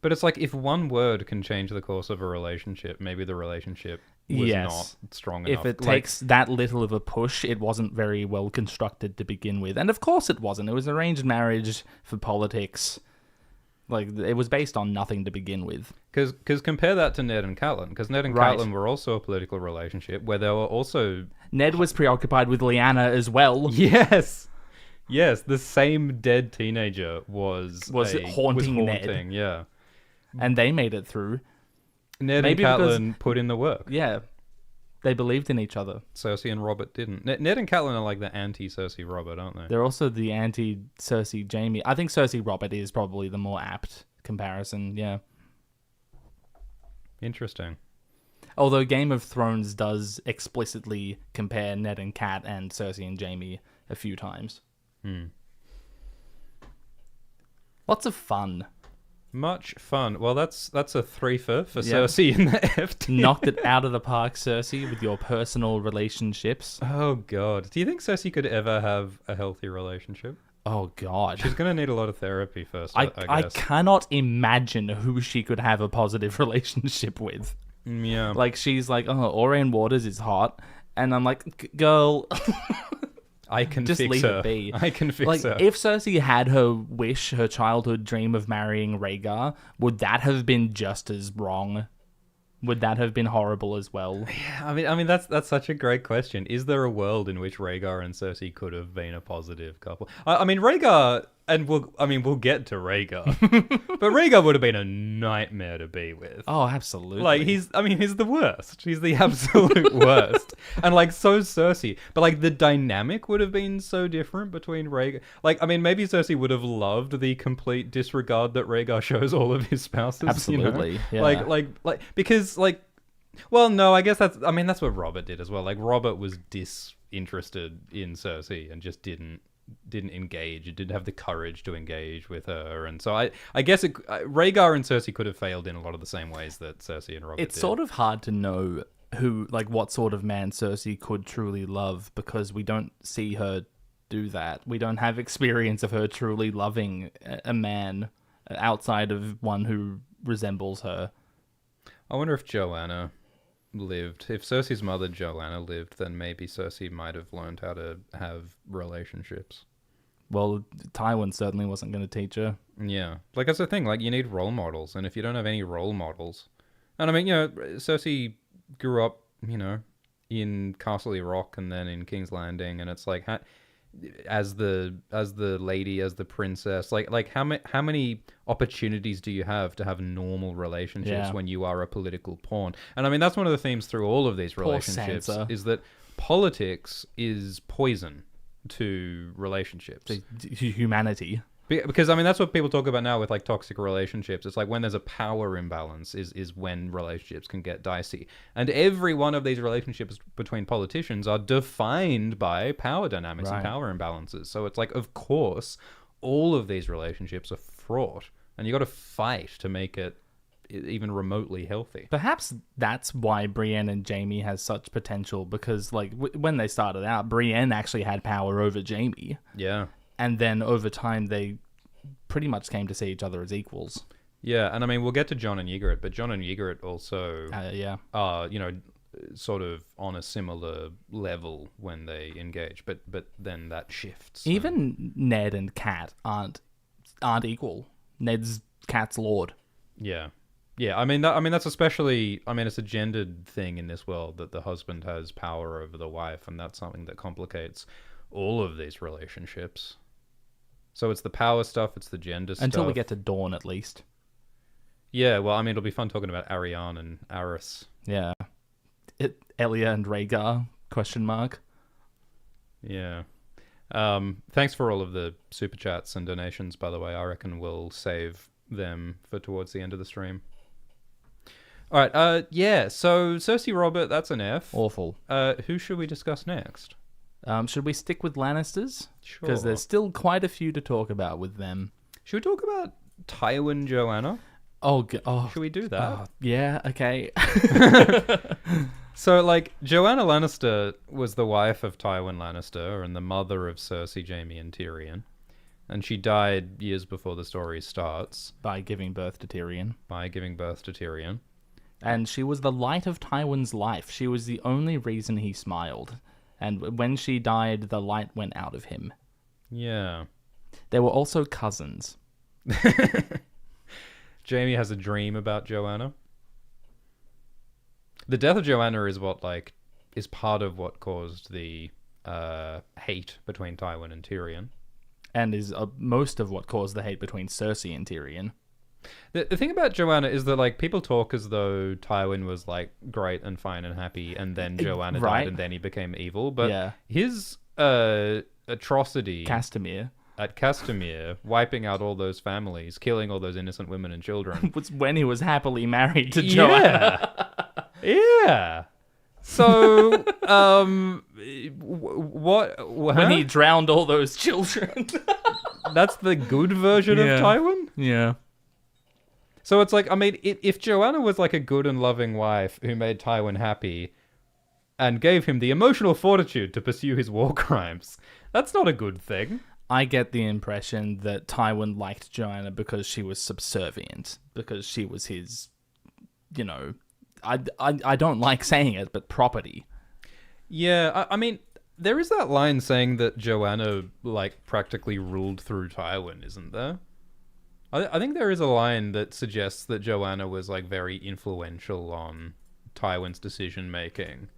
But it's like if one word can change the course of a relationship, maybe the relationship was not strong enough. If it takes that little of a push, it wasn't very well constructed to begin with. And of course it wasn't. It was arranged marriage for politics. It was based on nothing to begin with. Because compare that to Ned and Catelyn. Because Ned and Catelyn were also a political relationship where they were also... Ned was preoccupied with Lyanna as well. Yes. Yes, the same dead teenager was haunting Ned. Yeah. And they made it through. Ned and Catelyn put in the work. Yeah. They believed in each other. Cersei and Robert didn't. Ned and Catelyn are like the anti-Cersei Robert, aren't they? They're also the anti-Cersei Jaime. I think Cersei Robert is probably the more apt comparison, yeah. Interesting. Although Game of Thrones does explicitly compare Ned and Cat and Cersei and Jaime a few times. Lots of fun. Much fun. Well, that's a 3 for Cersei in the F tier. Knocked it out of the park, Cersei, with your personal relationships. Oh, God. Do you think Cersei could ever have a healthy relationship? Oh, God. She's going to need a lot of therapy first, I guess. I cannot imagine who she could have a positive relationship with. Yeah. She's like, Orion Waters is hot. And I'm like, girl... I can just fix leave her. It be. I can fix her. If Cersei had her wish, her childhood dream of marrying Rhaegar, would that have been just as wrong? Would that have been horrible as well? Yeah, I mean that's such a great question. Is there a world in which Rhaegar and Cersei could have been a positive couple? I mean, Rhaegar we'll get to Rhaegar, but Rhaegar would have been a nightmare to be with. Oh, absolutely. Like he's the worst. He's the absolute worst, and like so Cersei. But like the dynamic would have been so different between Rhaegar. Like I mean, maybe Cersei would have loved the complete disregard that Rhaegar shows all of his spouses. Absolutely, you know? yeah. Like because like, well, no, I guess that's what Robert did as well. Like Robert was disinterested in Cersei and just didn't engage. It didn't have the courage to engage with her, and so I guess Rhaegar and Cersei could have failed in a lot of the same ways that Cersei and Robert It's did. sort of hard to know what sort of man Cersei could truly love, because we don't see her do that. We don't have experience of her truly loving a man outside of one who resembles her. I wonder if Joanna lived. If Cersei's mother Joanna lived, then maybe Cersei might have learned how to have relationships. Well, Tywin certainly wasn't going to teach her. Yeah, like that's the thing. Like you need role models, and if you don't have any role models, and I mean, you know, Cersei grew up, you know, in Castle Rock and then in King's Landing, and it's like, as the lady, as the princess, like how many opportunities do you have to have normal relationships when you are a political pawn? And I mean that's one of the themes through all of these relationships is that politics is poison to relationships, to humanity. Because I mean that's what people talk about now with like toxic relationships. It's like when there's a power imbalance is when relationships can get dicey. And every one of these relationships between politicians are defined by power dynamics and power imbalances. So it's like, of course, all of these relationships are fraught, and you got to fight to make it even remotely healthy. Perhaps that's why Brienne and Jaime has such potential, because like when they started out, Brienne actually had power over Jaime. Yeah. And then over time, they pretty much came to see each other as equals. Yeah, and I mean, we'll get to Jon and Ygritte, but Jon and Ygritte also are, you know, sort of on a similar level when they engage, but then that shifts. Even Ned and Cat aren't equal. Ned's Cat's lord. Yeah. Yeah, I mean that's especially, I mean, it's a gendered thing in this world that the husband has power over the wife, and that's something that complicates all of these relationships. So it's the power stuff, it's the gender stuff. Until we get to Dawn, at least. Yeah, well, I mean, it'll be fun talking about Arianne and Aerys. Yeah. Elia and Rhaegar, question mark. Yeah. Thanks for all of the super chats and donations, by the way. I reckon we'll save them for towards the end of the stream. All right, yeah, so Cersei Robert, that's an F. Awful. Who should we discuss next? Should we stick with Lannisters? Sure. Because there's still quite a few to talk about with them. Should we talk about Tywin Joanna? Oh, should we do that? Yeah, okay. So, like, Joanna Lannister was the wife of Tywin Lannister and the mother of Cersei, Jaime, and Tyrion. And she died years before the story starts. By giving birth to Tyrion. And she was the light of Tywin's life. She was the only reason he smiled. And when she died, the light went out of him. Yeah. They were also cousins. Jaime has a dream about Joanna. The death of Joanna is is part of what caused the hate between Tywin and Tyrion. And is most of what caused the hate between Cersei and Tyrion. The thing about Joanna is that, like, people talk as though Tywin was, like, great and fine and happy, and then Joanna died, and then he became evil. But his atrocity at Castamere, wiping out all those families, killing all those innocent women and children, was when he was happily married to Joanna. Yeah. So, when he drowned all those children. That's the good version of Tywin? Yeah. So it's like, I mean, if Joanna was like a good and loving wife who made Tywin happy and gave him the emotional fortitude to pursue his war crimes, that's not a good thing. I get the impression that Tywin liked Joanna because she was subservient, because she was his, you know, I don't like saying it, but property. Yeah, I mean, there is that line saying that Joanna, like, practically ruled through Tywin, isn't there? I think there is a line that suggests that Joanna was, like, very influential on Tywin's decision-making.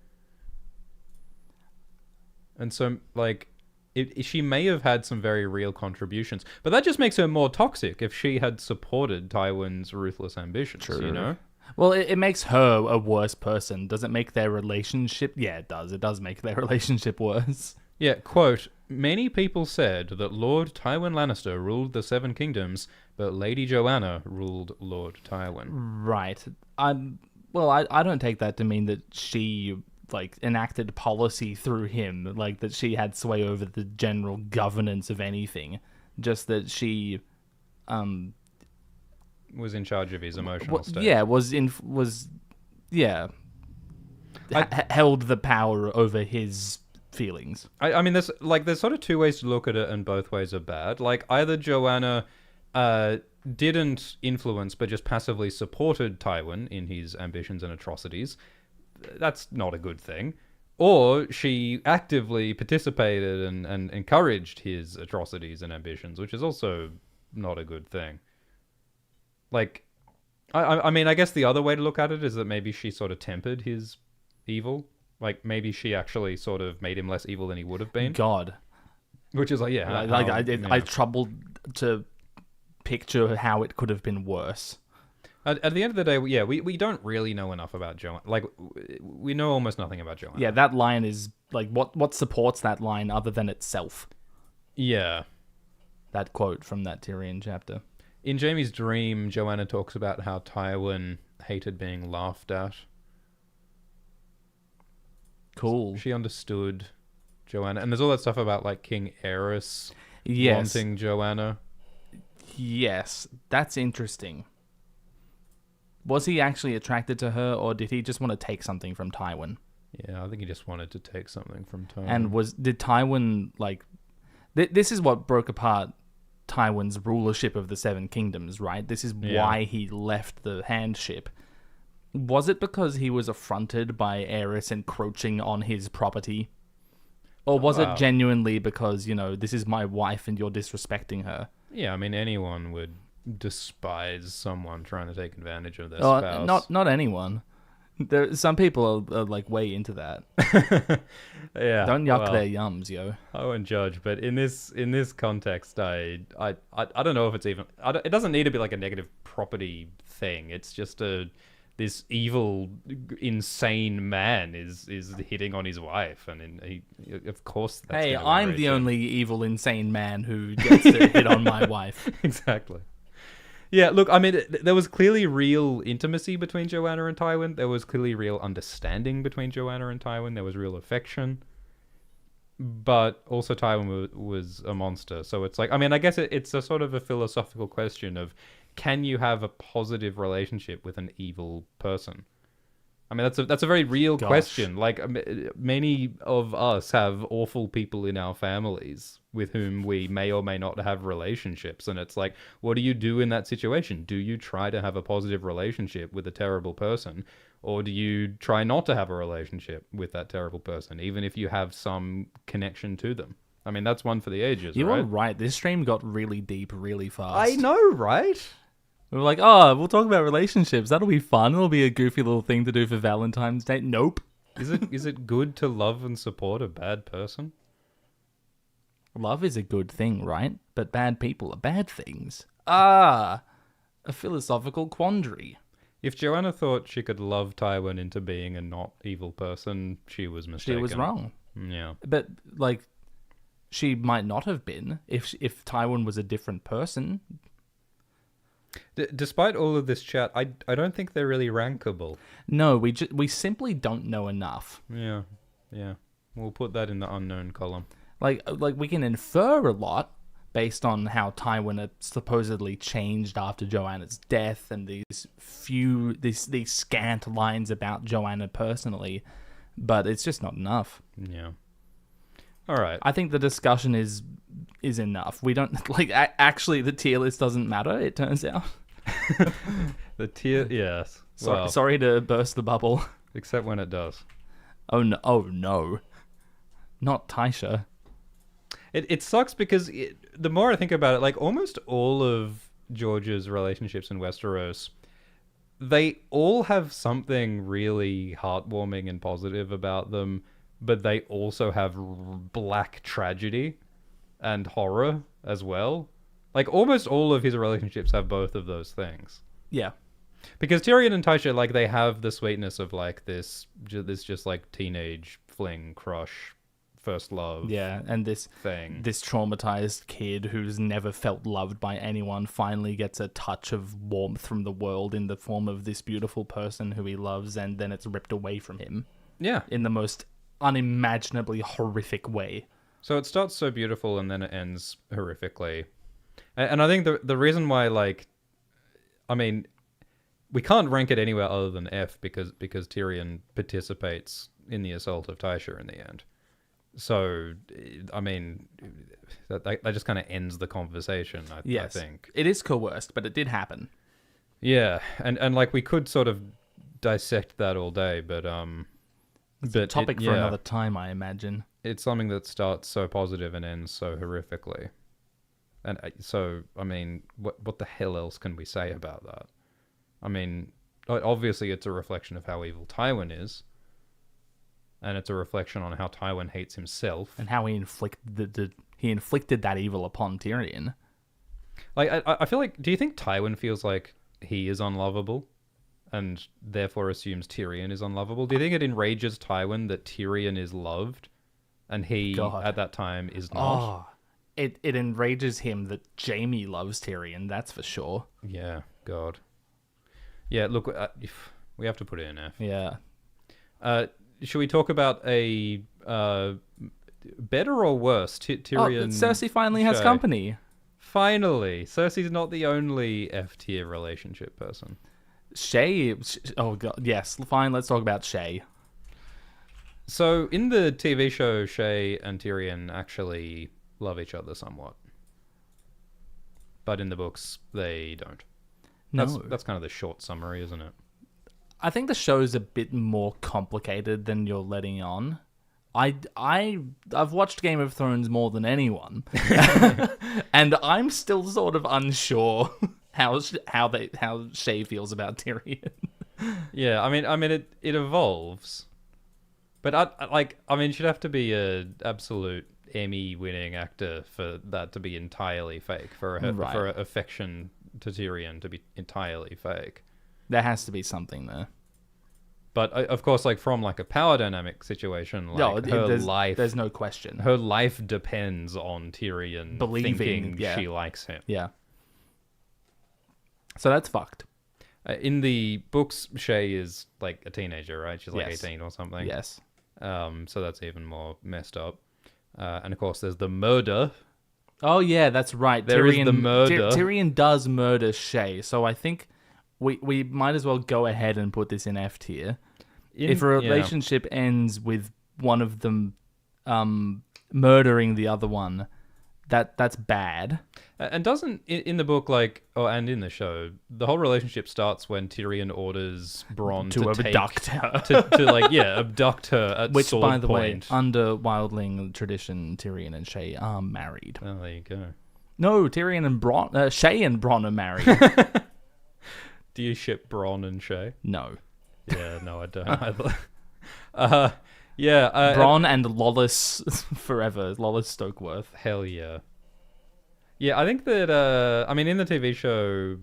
And so, like, she may have had some very real contributions, but that just makes her more toxic if she had supported Tywin's ruthless ambitions. True. You know. Well, it makes her a worse person. Does it make their relationship? Yeah, it does. It does make their relationship worse. Yeah, quote, many people said that Lord Tywin Lannister ruled the Seven Kingdoms, but Lady Joanna ruled Lord Tywin. Right. I don't take that to mean that she, like, enacted policy through him, like, that she had sway over the general governance of anything. Just that she, was in charge of his emotional state. Yeah, held the power over his feelings. I mean, there's sort of two ways to look at it, and both ways are bad. Like, either Joanna didn't influence, but just passively supported Tywin in his ambitions and atrocities. That's not a good thing. Or she actively participated and encouraged his atrocities and ambitions, which is also not a good thing. Like, I mean, I guess the other way to look at it is that maybe she sort of tempered his evil. Like, maybe she actually sort of made him less evil than he would have been. God. Which is like, yeah. I troubled to picture how it could have been worse. At the end of the day, yeah, we don't really know enough about Joanna. Like, we know almost nothing about Joanna. Yeah, that line is, like, what supports that line other than itself? Yeah. That quote from that Tyrion chapter. In Jaime's dream, Joanna talks about how Tywin hated being laughed at. Cool. She understood Joanna. And there's all that stuff about, like, King Aerys wanting Joanna. Yes, that's interesting. Was he actually attracted to her, or did he just want to take something from Tywin? Yeah, I think he just wanted to take something from Tywin. And did Tywin, like... this is what broke apart Tywin's rulership of the Seven Kingdoms, right? This is why he left the Handship. Was it because he was affronted by Aerys encroaching on his property? Or was it genuinely because, this is my wife and you're disrespecting her? Yeah, I mean, anyone would despise someone trying to take advantage of their spouse. Not anyone. Some people are like way into that. Yeah. Don't yuck their yums, yo. I won't judge, but in this context, I don't know if it's even. It doesn't need to be like a negative property thing. It's just this evil, insane man is hitting on his wife, and he, of course. That's I'm the only evil, insane man who gets to hit on my wife. Exactly. Yeah, look, I mean, there was clearly real intimacy between Joanna and Tywin. There was clearly real understanding between Joanna and Tywin. There was real affection. But also Tywin was a monster. So it's like, I mean, I guess it's a sort of a philosophical question of, can you have a positive relationship with an evil person? I mean, that's a very real question. Like, many of us have awful people in our families with whom we may or may not have relationships. And it's like, what do you do in that situation? Do you try to have a positive relationship with a terrible person? Or do you try not to have a relationship with that terrible person, even if you have some connection to them? I mean, that's one for the ages, You right? were right. This stream got really deep really fast. I know, right? We were like, we'll talk about relationships. That'll be fun. It'll be a goofy little thing to do for Valentine's Day. Nope. Is it good to love and support a bad person? Love is a good thing, right? But bad people are bad things. A philosophical quandary. If Joanna thought she could love Tywin into being a not evil person, she was mistaken. She was wrong. Yeah. But, like, she might not have been if Tywin was a different person. Despite all of this chat, I don't think they're really rankable. No, we simply don't know enough. Yeah. We'll put that in the unknown column. Like we can infer a lot based on how Tywin had supposedly changed after Joanna's death, and these scant lines about Joanna personally, but it's just not enough. Yeah. All right. I think the discussion is enough. We don't actually the tier list doesn't matter, it turns out. The tier, yes. Sorry to burst the bubble. Except when it does. Oh no. Not Tysha. It sucks because the more I think about it, like, almost all of George's relationships in Westeros, they all have something really heartwarming and positive about them, but they also have black tragedy. and horror as well. Like, almost all of his relationships have both of those things. Yeah. Because Tyrion and Tysha, like, they have the sweetness of, like, this just, like, teenage fling, crush, first love. Yeah, and this traumatized kid who's never felt loved by anyone finally gets a touch of warmth from the world in the form of this beautiful person who he loves, and then it's ripped away from him. Yeah. In the most unimaginably horrific way. So it starts so beautiful and then it ends horrifically. And I think the reason why, like, I mean, we can't rank it anywhere other than F because Tyrion participates in the assault of Tysha in the end. So, I mean, that just kind of ends the conversation, I think. It is coerced, but it did happen. Yeah, and like, we could sort of dissect that all day, but it's a topic for another time, I imagine. It's something that starts so positive and ends so horrifically. And so, I mean, what the hell else can we say about that? I mean, obviously it's a reflection of how evil Tywin is. And it's a reflection on how Tywin hates himself. And how he inflicted that evil upon Tyrion. Like, I feel like, do you think Tywin feels like he is unlovable? And therefore assumes Tyrion is unlovable? Do you think it enrages Tywin that Tyrion is loved? And he, at that time, is not? Oh, it enrages him that Jaime loves Tyrion, that's for sure. Yeah, God. Yeah, look, we have to put it in F. Yeah. Should we talk about a better or worse Tyrion? Cersei finally has company. Finally. Cersei's not the only F-tier relationship person. Shae, oh god, yes, fine, let's talk about Shae. So, in the TV show, Shae and Tyrion actually love each other somewhat. But in the books, they don't. That's kind of the short summary, isn't it? I think the show's a bit more complicated than you're letting on. I've watched Game of Thrones more than anyone, and I'm still sort of unsure how Shae feels about Tyrion. Yeah, I mean it evolves, but I mean she'd have to be a absolute Emmy-winning actor for that to be entirely fake, for her affection to Tyrion to be entirely fake. There has to be something there. But of course, like from like a power dynamic situation, like there's no question. Her life depends on Tyrion thinking she likes him. Yeah. So that's fucked. In the books, Shae is like a teenager, right? She's like 18 or something. Yes. So that's even more messed up. And of course, there's the murder. Oh yeah, that's right. There is the murder. Tyrion does murder Shae, so I think we might as well go ahead and put this in F tier. If a relationship ends with one of them murdering the other one, that's bad. And doesn't in the book, and in the show, the whole relationship starts when Tyrion orders Bronn to abduct her. to abduct her at Which, sword by the point. way, under wildling tradition, Tyrion and Shae are married. Oh, there you go. No, Tyrion and Bronn, Shae and Bronn are married. Do you ship Bronn and Shae? No. Yeah, no, I don't either. Bronn and Lawless forever. Lawless Stokeworth. Hell yeah. Yeah, I think that, I mean, in the TV show,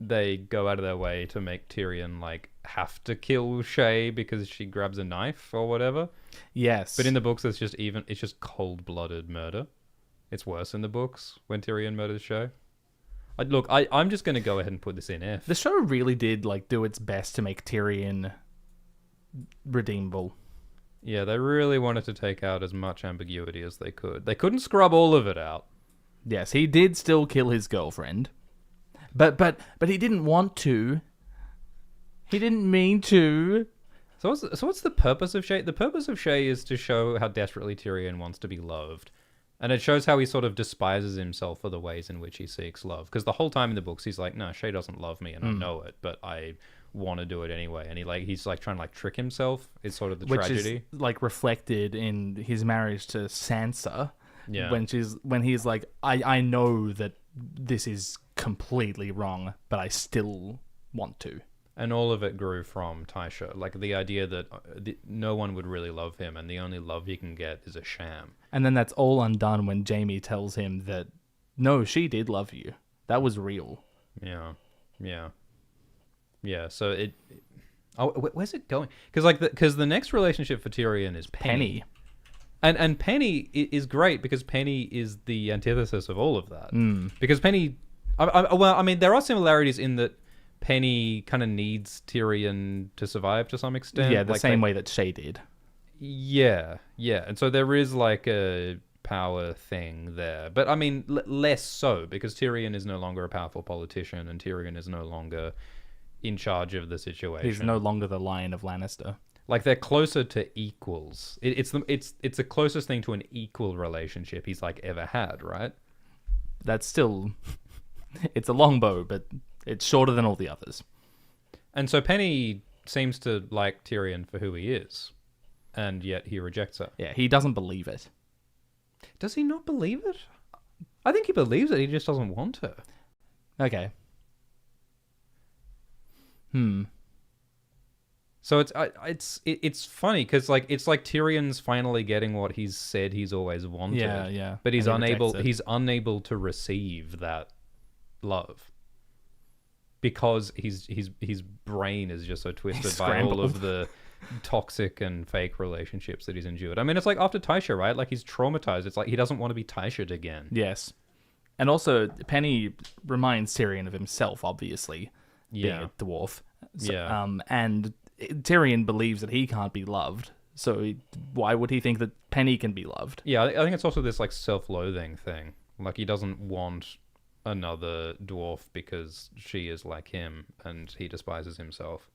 they go out of their way to make Tyrion, have to kill Shae because she grabs a knife or whatever. Yes. But in the books, it's just cold-blooded murder. It's worse in the books when Tyrion murders Shae. Look, I'm just going to go ahead and put this in F. The show really did do its best to make Tyrion redeemable. Yeah, they really wanted to take out as much ambiguity as they could. They couldn't scrub all of it out. Yes, he did still kill his girlfriend. But he didn't want to. He didn't mean to. So what's the purpose of Shae? The purpose of Shae is to show how desperately Tyrion wants to be loved. And it shows how he sort of despises himself for the ways in which he seeks love. Because the whole time in the books, he's like, no, Shae doesn't love me, and I know it, but I want to do it anyway. And he's trying to trick himself. It's sort of the tragedy. Which is reflected in his marriage to Sansa. Yeah. When he's like, I know that this is completely wrong, but I still want to. And all of it grew from Tysha. Like, the idea that no one would really love him, and the only love he can get is a sham. And then that's all undone when Jaime tells him that, no, she did love you. That was real. Yeah. So where's it going? Because the next relationship for Tyrion is Penny. And Penny is great because Penny is the antithesis of all of that. Because Penny, I mean, there are similarities in that Penny kind of needs Tyrion to survive to some extent. Yeah, the same way that Shae did. Yeah. And so there is like a power thing there. But I mean, less so, because Tyrion is no longer a powerful politician and Tyrion is no longer in charge of the situation. He's no longer the Lion of Lannister. Like, they're closer to equals. It's the closest thing to an equal relationship he's like ever had, right? That's still... It's a longbow, but it's shorter than all the others. And so Penny seems to like Tyrion for who he is, and yet he rejects her. Yeah, he doesn't believe it. Does he not believe it? I think he believes it, he just doesn't want her. Okay. So it's funny because it's like Tyrion's finally getting what he's said he's always wanted. Yeah. But he's unable to receive that love because his brain is just so twisted by all of the toxic and fake relationships that he's endured. I mean, it's like after Tysha, right? Like, he's traumatized. It's like he doesn't want to be Tysha again. Yes. And also, Penny reminds Tyrion of himself, obviously, being a dwarf. So, and Tyrion believes that he can't be loved, so why would he think that Penny can be loved? Yeah, I think it's also this like self-loathing thing. Like, he doesn't want another dwarf because she is like him, and he despises himself.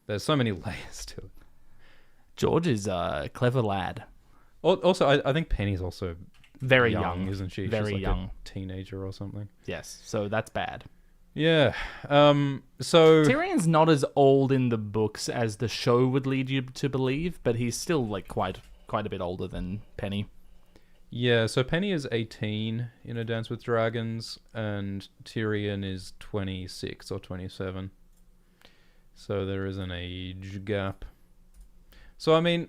There's so many layers to it. George is a clever lad. Also, I think Penny's also very young, isn't she? Very She's like young, a teenager or something. Yes, so that's bad. Yeah. So Tyrion's not as old in the books as the show would lead you to believe, but he's still like quite a bit older than Penny. Yeah, so Penny is 18 in A Dance with Dragons, and Tyrion is 26 or 27. So there is an age gap. So I mean,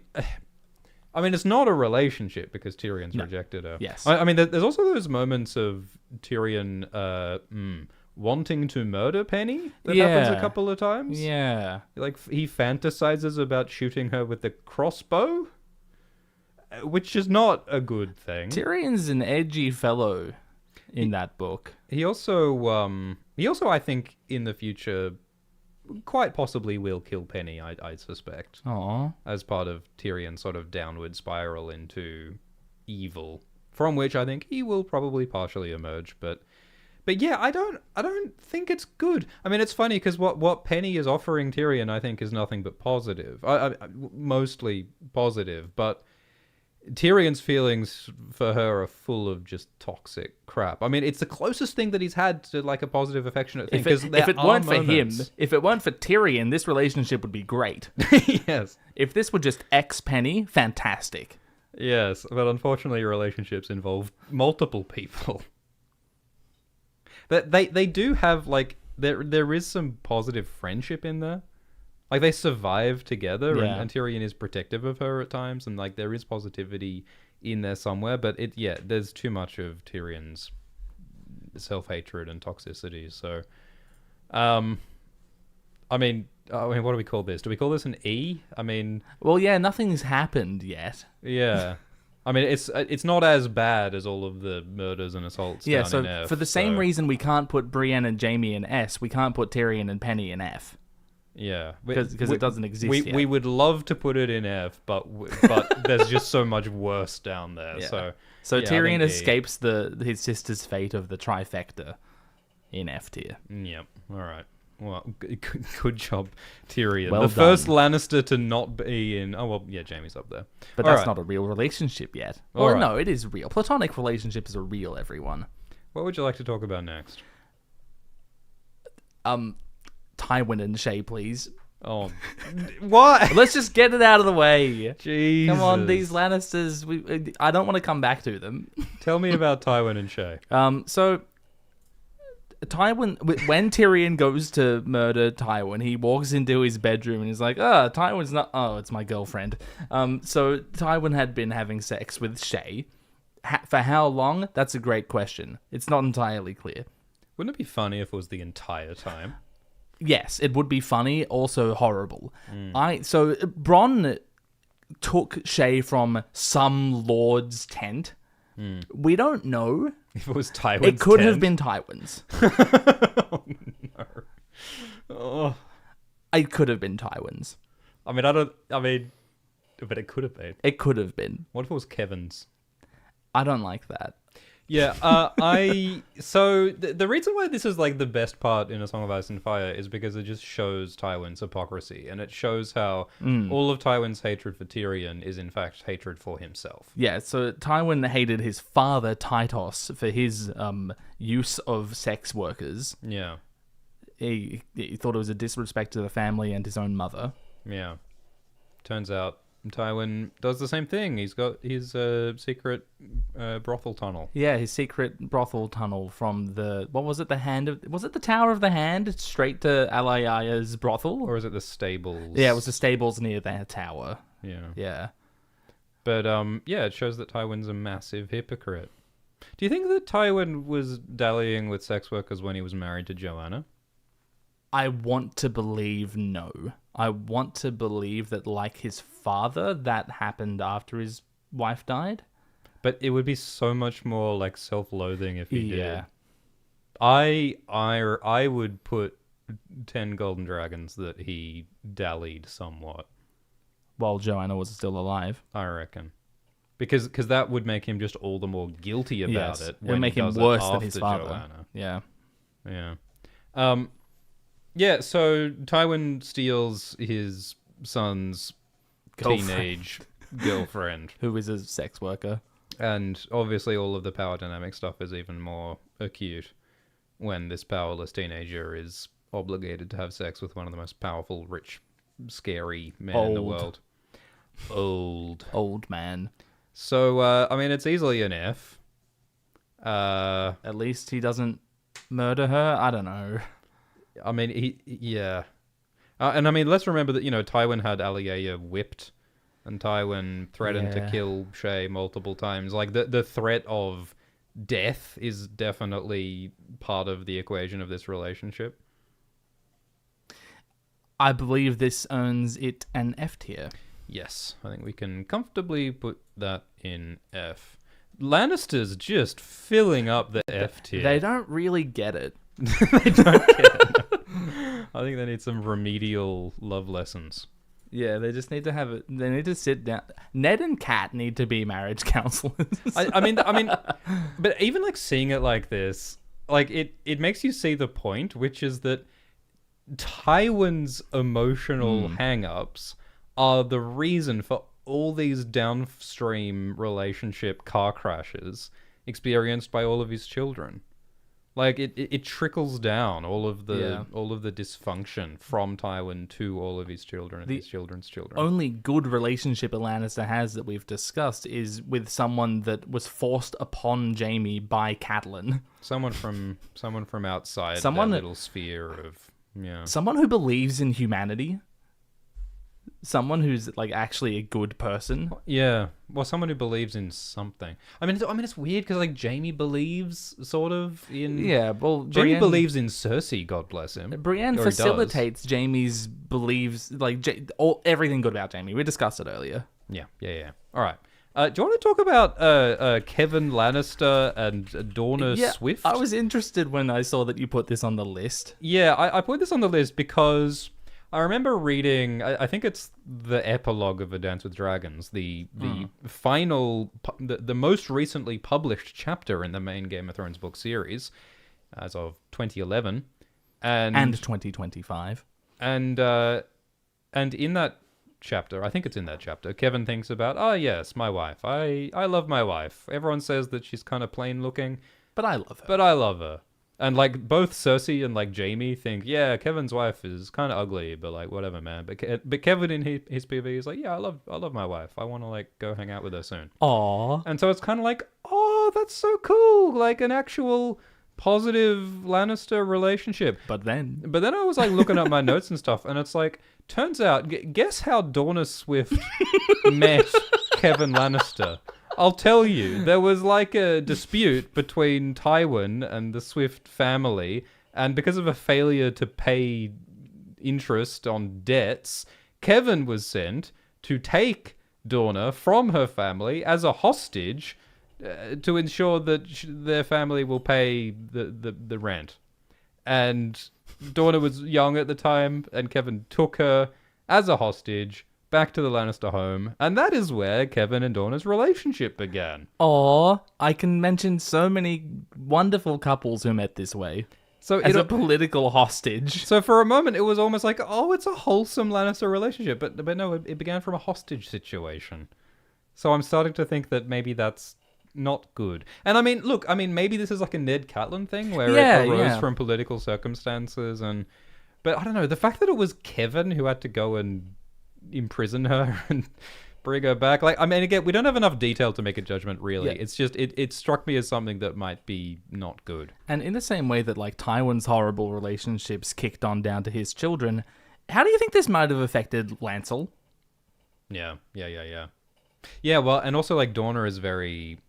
it's not a relationship because Tyrion's rejected her. Yes. I mean, there's also those moments of Tyrion wanting to murder Penny that happens a couple of times. Yeah. Like, he fantasizes about shooting her with the crossbow, which is not a good thing. Tyrion's an edgy fellow in that book. He also, I think, in the future, quite possibly will kill Penny, I suspect. Aww. As part of Tyrion's sort of downward spiral into evil, from which I think he will probably partially emerge, But yeah, I don't think it's good. I mean, it's funny because what Penny is offering Tyrion, I think, is nothing but positive. Mostly positive, but Tyrion's feelings for her are full of just toxic crap. I mean, it's the closest thing that he's had to like a positive, affectionate thing. If it weren't for him, if it weren't for Tyrion, this relationship would be great. Yes. If this were just Penny, fantastic. Yes, but unfortunately, relationships involve multiple people. They do have, like, there is some positive friendship in there. Like, they survive together, and Tyrion is protective of her at times, and, like, there is positivity in there somewhere, but there's too much of Tyrion's self-hatred and toxicity, so... I mean, what do we call this? Do we call this an E? I mean... Well, yeah, nothing's happened yet. Yeah. I mean, it's not as bad as all of the murders and assaults down in F. For the same reason we can't put Brienne and Jaime in S, we can't put Tyrion and Penny in F. Yeah. Because it doesn't exist yet. We would love to put it in F, but there's just so much worse down there. Yeah. So yeah, Tyrion escapes his sister's fate of the trifecta in F tier. Yep. All right. Well, good job, Tyrion. Well the first Lannister to not be in... Oh, well, yeah, Jaime's up there. But that's not a real relationship yet. All no, it is real. Platonic relationships are real, everyone. What would you like to talk about next? Tywin and Shae, please. Oh, what? Let's just get it out of the way. Jesus. Come on, these Lannisters. I don't want to come back to them. Tell me about Tywin and Shae. So... Tywin, when Tyrion goes to murder Tywin, he walks into his bedroom and he's like, Tywin's not, it's my girlfriend. So Tywin had been having sex with Shae. For how long? That's a great question. It's not entirely clear. Wouldn't it be funny if it was the entire time? Yes, it would be funny, also horrible. So Bronn took Shae from some lord's tent. We don't know. If it was Tywin's It could tent. have been Tywin's. Oh, no. Oh. It could have been Tywin's. But it could have been. It could have been. What if it was Kevin's? I don't like that. Yeah, So the reason why this is like the best part in A Song of Ice and Fire is because it just shows Tywin's hypocrisy, and it shows how all of Tywin's hatred for Tyrion is in fact hatred for himself. Yeah, so Tywin hated his father, Tytos, for his use of sex workers. Yeah. He thought it was a disrespect to the family and his own mother. Yeah. Turns out Tywin does the same thing. He's got his secret brothel tunnel. Yeah, his secret brothel tunnel from was it the Tower of the Hand straight to Alya's brothel? Or is it the stables? Yeah, it was the stables near the tower. Yeah. Yeah. But it shows that Tywin's a massive hypocrite. Do you think that Tywin was dallying with sex workers when he was married to Joanna? I want to believe no. I want to believe that, like his father, that happened after his wife died. But it would be so much more like self-loathing if he Yeah. did. I would put 10 golden dragons that he dallied somewhat. While Joanna was still alive. I reckon. Because that would make him just all the more guilty about it. It would make him worse than his father. Joanna. Yeah. Yeah. Yeah, so Tywin steals his son's teenage girlfriend. Who is a sex worker. And obviously all of the power dynamic stuff is even more acute when this powerless teenager is obligated to have sex with one of the most powerful, rich, scary men in the world. Old man. So, it's easily an F. At least he doesn't murder her? I don't know. Yeah. Let's remember that, Tywin had Elia whipped, and Tywin threatened to kill Shae multiple times. Like, the threat of death is definitely part of the equation of this relationship. I believe this earns it an F tier. Yes, I think we can comfortably put that in F. Lannisters just filling up the F tier. They don't really get it. They don't get it. I think they need some remedial love lessons. Yeah, they just need to have it. They need to sit down. Ned and Kat need to be marriage counselors. But even like seeing it like this, like it makes you see the point, which is that Tywin's emotional hang-ups are the reason for all these downstream relationship car crashes experienced by all of his children. Like it trickles down all of the dysfunction from Tywin to all of his children and his children's children. Only good relationship a Lannister has that we've discussed is with someone that was forced upon Jaime by Catelyn. Someone from outside that little sphere of someone who believes in humanity. Someone who's like actually a good person. Yeah, well, someone who believes in something. It's weird because like Jaime believes sort of in. Yeah, well, Jaime believes in Cersei. God bless him. Brienne facilitates Jaime's beliefs, like everything good about Jaime. We discussed it earlier. Yeah. All right. Do you want to talk about Kevan Lannister and Dorna Swift? I was interested when I saw that you put this on the list. Yeah, I put this on the list because I remember reading, I think it's the epilogue of A Dance with Dragons, the final, the most recently published chapter in the main Game of Thrones book series, as of 2011. And 2025. And in that chapter, I think it's in that chapter, Kevan thinks about, oh yes, my wife. I love my wife. Everyone says that she's kind of plain looking. But I love her. And like both Cersei and like Jaime think, yeah, Kevin's wife is kind of ugly, but like whatever, man. But Kevan in his PV is like, yeah, I love my wife. I want to like go hang out with her soon. Aww. And so it's kind of like, oh, that's so cool. Like an actual positive Lannister relationship. But then I was like looking up my notes and stuff, and it's like, turns out, guess how Dorna Swift met Kevan Lannister? I'll tell you, there was like a dispute between Tywin and the Swift family, and because of a failure to pay interest on debts, Kevan was sent to take Dorna from her family as a hostage to ensure that their family will pay the rent. And Dorna was young at the time, and Kevan took her as a hostage back to the Lannister home, and that is where Kevan and Dorna's relationship began. Or I can mention so many wonderful couples who met this way. So as a political hostage. So for a moment, it was almost like, oh, it's a wholesome Lannister relationship. But no, it began from a hostage situation. So I'm starting to think that maybe that's not good. And I mean, look, maybe this is like a Ned Catelyn thing where it arose from political circumstances. But I don't know, the fact that it was Kevan who had to go and imprison her and bring her back. Like, I mean, again, we don't have enough detail to make a judgment, really. Yeah. It's just, it struck me as something that might be not good. And in the same way that, like, Tywin's horrible relationships kicked on down to his children, how do you think this might have affected Lancel? Yeah, well, and also, like, Dorna is very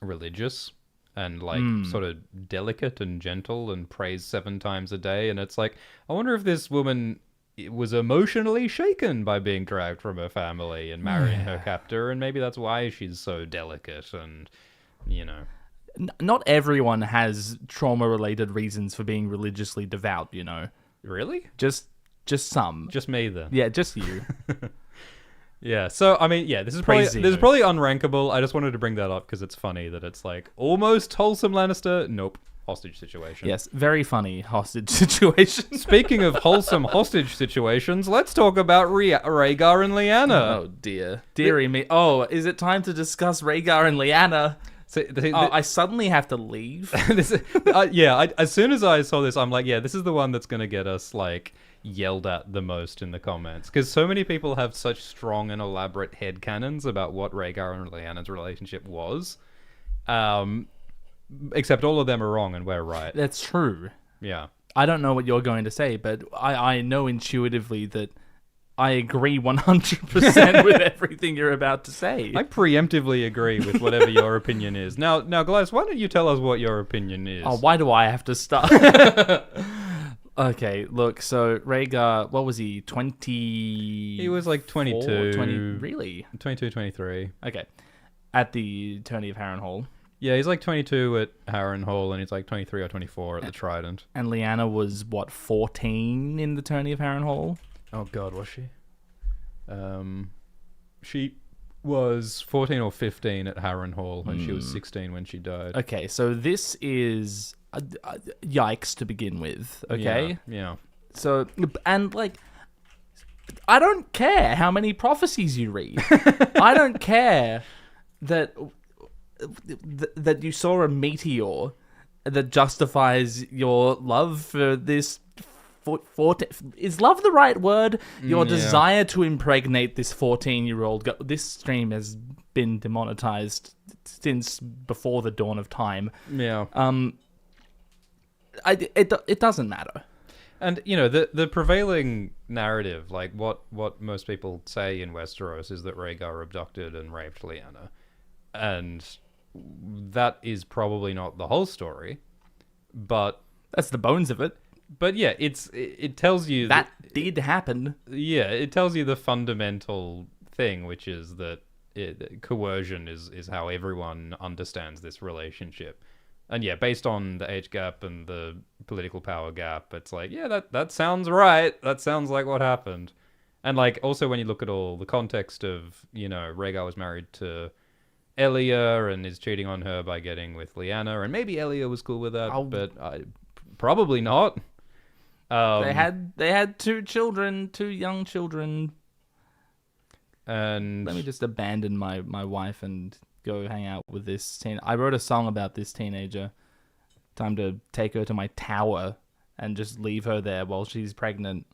religious and, like, sort of delicate and gentle and prays 7 times a day. And it's like, I wonder if this woman was emotionally shaken by being dragged from her family and marrying her captor, and maybe that's why she's so delicate and, you know. Not everyone has trauma-related reasons for being religiously devout, you know. Really? Just some. Just me, then. Yeah, just you. Yeah, so, I mean, yeah, this is probably unrankable. I just wanted to bring that up because it's funny that it's like, almost wholesome Lannister. Nope. Hostage situation. Yes, very funny hostage situation. Speaking of wholesome hostage situations, let's talk about Rhaegar and Lyanna. Oh, dear. Deary me. Oh, is it time to discuss Rhaegar and Lyanna? I suddenly have to leave. As soon as I saw this, I'm like, yeah, this is the one that's going to get us, like, yelled at the most in the comments. Because so many people have such strong and elaborate headcanons about what Rhaegar and Lyanna's relationship was. Except all of them are wrong and we're right. That's true. Yeah. I don't know what you're going to say, but I know intuitively that I agree 100% with everything you're about to say. I preemptively agree with whatever your opinion is. Now, Gladys, why don't you tell us what your opinion is? Oh, why do I have to start? Okay, look, so Rhaegar, what was he, 20? He was like 22. 20, really? 22, 23. Okay, at the tourney of Harrenhal. Yeah, he's like 22 at Harrenhal, and he's like 23 or 24 at the Trident. And Lyanna was, what, 14 in the tourney of Harrenhal? Oh, God, was she? She was 14 or 15 at Harrenhal, and she was 16 when she died. Okay, so this is yikes to begin with, okay? Yeah. So, and, like, I don't care how many prophecies you read. I don't care that you saw a meteor that justifies your love for this. Is love the right word? Your desire to impregnate this 14-year-old girl. This stream has been demonetized since before the dawn of time. Yeah. It doesn't matter. And, you know, the prevailing narrative, like what most people say in Westeros, is that Rhaegar abducted and raped Lyanna. And that is probably not the whole story, but that's the bones of it. But yeah, it tells you that did happen. Yeah, it tells you the fundamental thing, which is that coercion is how everyone understands this relationship. And yeah, based on the age gap and the political power gap, it's like, yeah, that sounds right. That sounds like what happened. And like, also when you look at all the context of, you know, Rhaegar was married to Elia and is cheating on her by getting with Lyanna, and maybe Elia was cool with that, but probably not. They had 2 children, 2 young children. And let me just abandon my wife and go hang out with this teen. I wrote a song about this teenager. Time to take her to my tower and just leave her there while she's pregnant.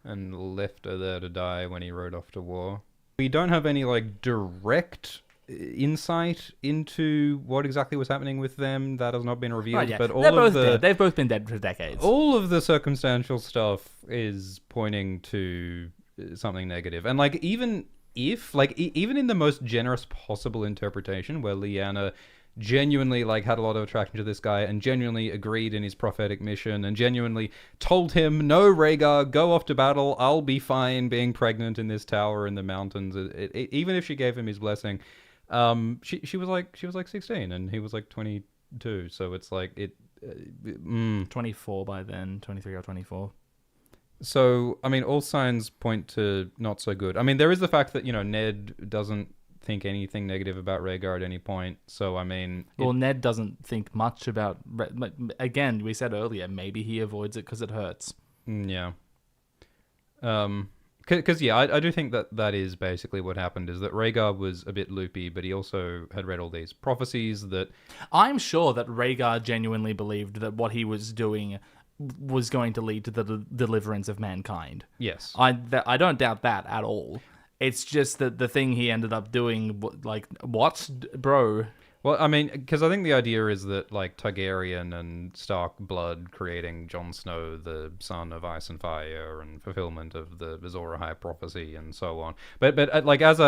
And left her there to die when he rode off to war. We don't have any, like, direct insight into what exactly was happening with them. That has not been revealed. Right, yeah. But They're both dead. They've both been dead for decades. All of the circumstantial stuff is pointing to something negative. And like even if even in the most generous possible interpretation, where Lyanna genuinely like had a lot of attraction to this guy and genuinely agreed in his prophetic mission and genuinely told him, no, Rhaegar, go off to battle, I'll be fine being pregnant in this tower in the mountains. Even if she gave him his blessing, she was like 16 and he was like 22, so it's like 24 by then, 23 or 24. So I mean, all signs point to not so good. I mean, there is the fact that Ned doesn't think anything negative about Rhaegar at any point. So I mean, Ned doesn't think much about. Again, we said earlier, maybe he avoids it because it hurts. Yeah. Because I do think that is basically what happened. Is that Rhaegar was a bit loopy, but he also had read all these prophecies that. I'm sure that Rhaegar genuinely believed that what he was doing was going to lead to the deliverance of mankind. Yes. I don't doubt that at all. It's just that the thing he ended up doing, like, what, bro? Well, I mean, because I think the idea is that, like, Targaryen and Stark blood creating Jon Snow, the son of ice and fire, and fulfillment of the Azor Ahai prophecy, and so on. But like, as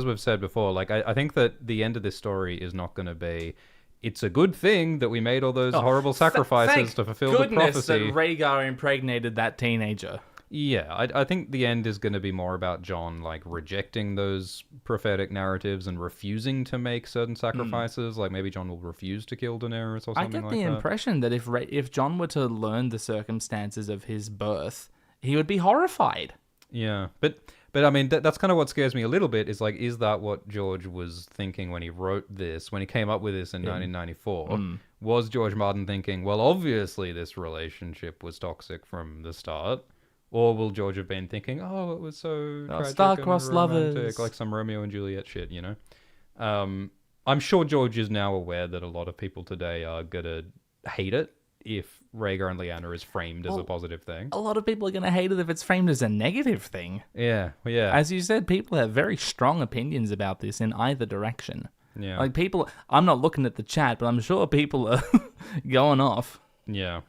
we've said before, like, I think that the end of this story is not going to be, it's a good thing that we made all those horrible sacrifices to fulfill the prophecy. Thank goodness that Rhaegar impregnated that teenager. Yeah, I think the end is going to be more about Jon, like, rejecting those prophetic narratives and refusing to make certain sacrifices. Like, maybe Jon will refuse to kill Daenerys or something like that. I get the impression that if Jon were to learn the circumstances of his birth, he would be horrified. Yeah, but I mean, that's kind of what scares me a little bit, is, like, is that what George was thinking when he wrote this, when he came up with this in 1994? Was George Martin thinking, well, obviously this relationship was toxic from the start? Or will George have been thinking, oh, it was so tragic star-crossed and romantic, lovers, like some Romeo and Juliet shit, I'm sure George is now aware that a lot of people today are gonna hate it if Rhaegar and Lyanna is framed as a positive thing. A lot of people are gonna hate it if it's framed as a negative thing. Yeah. As you said, people have very strong opinions about this in either direction. Yeah. Like, people, I'm not looking at the chat, but I'm sure people are going off. Yeah.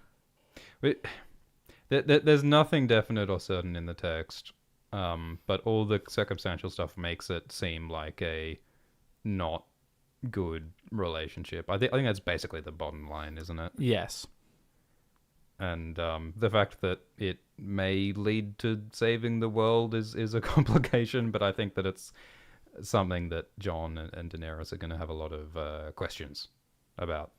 There's nothing definite or certain in the text, but all the circumstantial stuff makes it seem like a not good relationship. I think that's basically the bottom line, isn't it? Yes. And the fact that it may lead to saving the world is a complication, but I think that it's something that Jon and Daenerys are going to have a lot of questions about.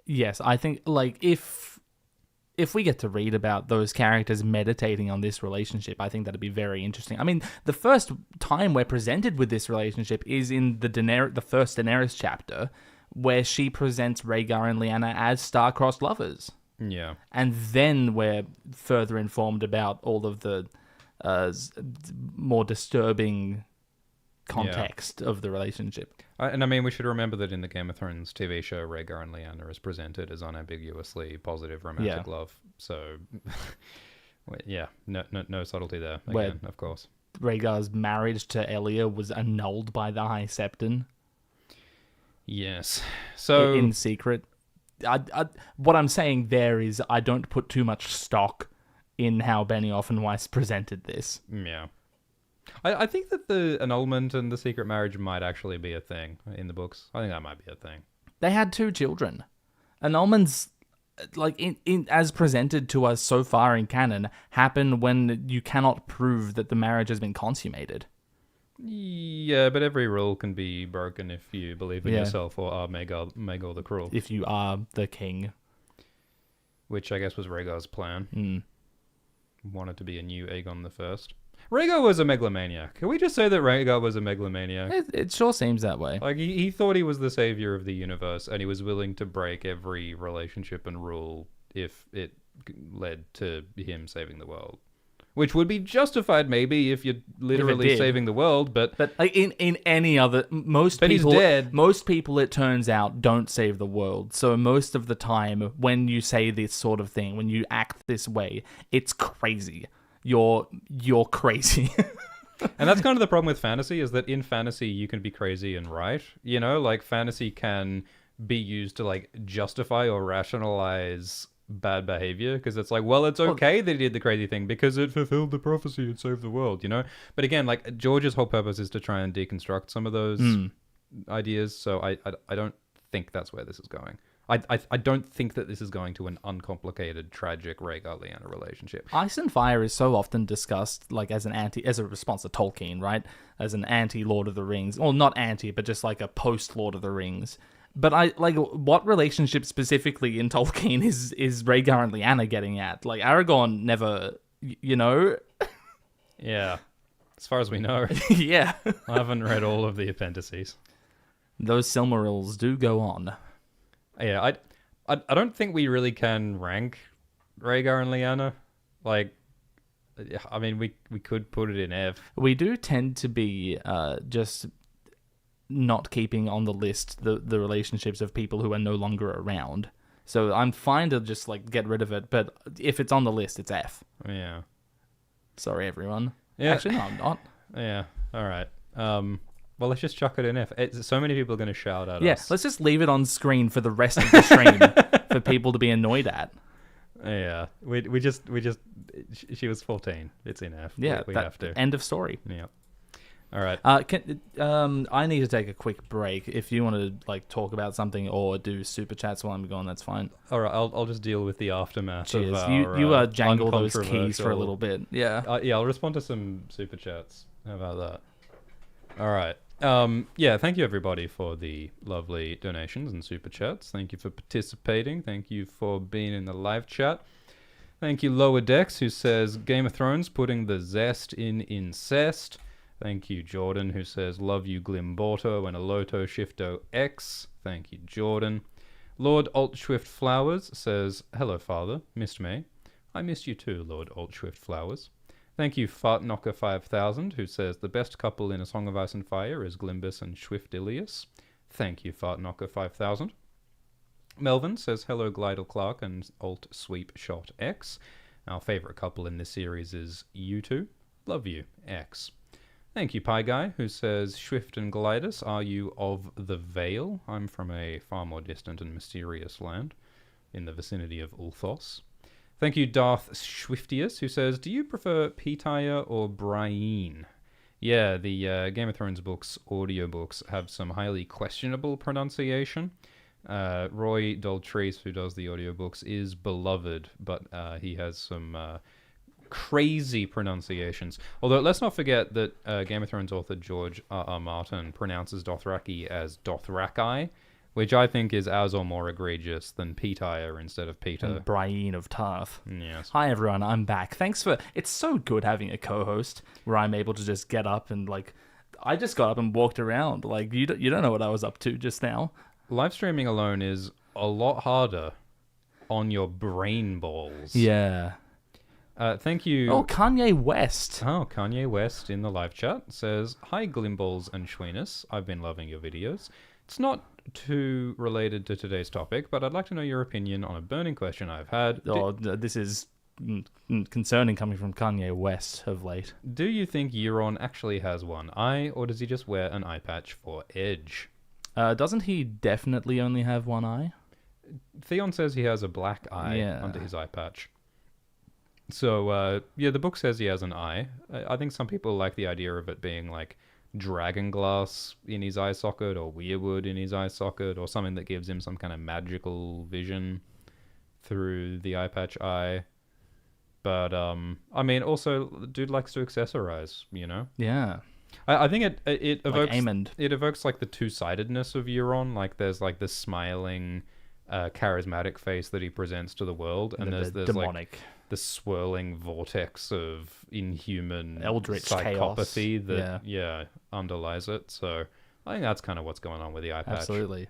Yes, I think, like, if we get to read about those characters meditating on this relationship, I think that'd be very interesting. I mean, the first time we're presented with this relationship is in the first Daenerys chapter, where she presents Rhaegar and Lyanna as star-crossed lovers. Yeah. And then we're further informed about all of the more disturbing context of the relationship. And I mean, we should remember that in the Game of Thrones TV show, Rhaegar and Lyanna is presented as unambiguously positive romantic love. So, yeah, no subtlety there. Again, of course. Rhaegar's marriage to Elia was annulled by the High Septon. Yes. So in secret. What I'm saying there is I don't put too much stock in how Benioff and Weiss presented this. Yeah. I think that the annulment and the secret marriage might actually be a thing in the books. I think that might be a thing. They had 2 children. Annulments, like, in as presented to us so far in canon, happen when you cannot prove that the marriage has been consummated. Yeah, but every rule can be broken if you believe in yourself or are Maegor the Cruel. If you are the king. Which I guess was Rhaegar's plan. Wanted to be a new Aegon the First. Rhaegar was a megalomaniac. Can we just say that Rhaegar was a megalomaniac? It sure seems that way. Like, he thought he was the savior of the universe, and he was willing to break every relationship and rule if it led to him saving the world. Which would be justified, maybe, if you're literally saving the world, but like in any other... Most people, he's dead. Most people, it turns out, don't save the world. So most of the time, when you say this sort of thing, when you act this way, it's crazy. You're crazy. And that's kind of the problem with fantasy, is that in fantasy you can be crazy and right. You know, like fantasy can be used to like justify or rationalize bad behavior, because it's like, well, it's okay that he did the crazy thing because it fulfilled the prophecy and saved the world, you know? But again, like George's whole purpose is to try and deconstruct some of those ideas. So I don't think that's where this is going. I don't think that this is going to an uncomplicated, tragic Rhaegar-Lyanna relationship. Ice and Fire is so often discussed like as a response to Tolkien, right? As an anti-Lord of the Rings. Well, not anti, but just like a post-Lord of the Rings. But I like, what relationship specifically in Tolkien is Rhaegar and Lyanna getting at? Like, Aragorn never, you know? Yeah. As far as we know. Yeah. I haven't read all of the appendices. Those Silmarils do go on. Yeah, I don't think we really can rank Rhaegar and Lyanna. Like, I mean, we could put it in F. We do tend to be just not keeping on the list the relationships of people who are no longer around. So I'm fine to just like get rid of it, but if it's on the list, it's F. Yeah. Sorry, everyone. Yeah. Actually, no, I'm not. Yeah. All right. Well, let's just chuck it in F. So many people are going to shout at us. Yeah, let's just leave it on screen for the rest of the stream for people to be annoyed at. Yeah. We just she was 14. It's in F. Yeah, we have to. End of story. Yeah. All right. I need to take a quick break. If you want to like talk about something or do super chats while I'm gone, that's fine. All right. I'll just deal with the aftermath. Cheers. Of you jangle those keys for a little bit. Yeah. Yeah. I'll respond to some super chats. How about that? All right. Yeah. Thank you everybody for the lovely donations and super chats. Thank you for participating. Thank you for being in the live chat. Thank you Lower Decks, who says Game of Thrones putting the zest in incest. Thank you, Jordan, who says, love you, Glimborto and Aloto Shifto X. Thank you, Jordan. Lord Altschwift Flowers says, hello, father. Missed me. I missed you too, Lord Altschwift Flowers. Thank you, Fartknocker 5000, who says, the best couple in A Song of Ice and Fire is Glimbus and Schwiftilius. Thank you, Fartknocker 5000. Melvin says, hello, Glidel Clark and Alt Sweep Shot X. Our favourite couple in this series is you two. Love you, X. Thank you, Pie Guy, who says, Schwift and Glidus, are you of the Vale? I'm from a far more distant and mysterious land in the vicinity of Ulthos. Thank you, Darth Schwiftius, who says, do you prefer Pitaya or Brienne? Yeah, the Game of Thrones books, audiobooks, have some highly questionable pronunciation. Roy Daltrece, who does the audiobooks, is beloved, but he has some crazy pronunciations. Although let's not forget that Game of Thrones author George R.R. Martin pronounces Dothraki as Dothraki, which I think is as or more egregious than Pitaya instead of Peter. And Brienne of Tarth. Yes. Hi everyone, I'm back. It's so good having a co-host where I'm able to just get up and like, I just got up and walked around. Like you don't know what I was up to just now. Live streaming alone is a lot harder on your brain balls. Yeah. Thank you. Oh, Kanye West. Oh, Kanye West in the live chat says, hi, Glimballs and Schweenus. I've been loving your videos. It's not too related to today's topic, but I'd like to know your opinion on a burning question I've had. This is concerning coming from Kanye West of late. Do you think Euron actually has one eye, or does he just wear an eye patch for edge? Doesn't he definitely only have one eye? Theon says he has a black eye under his eye patch. So, yeah, the book says he has an eye. I think some people like the idea of it being like dragon glass in his eye socket or weirwood in his eye socket or something that gives him some kind of magical vision through the eye patch eye. But, I mean, also, the dude likes to accessorize, you know? Yeah. I think it evokes like it evokes like the two-sidedness of Euron. Like there's like the smiling, charismatic face that he presents to the world, and there's demonic, like the swirling vortex of inhuman eldritch psychopathy chaos. that underlies it. So I think that's kind of what's going on with the eye patch. Absolutely.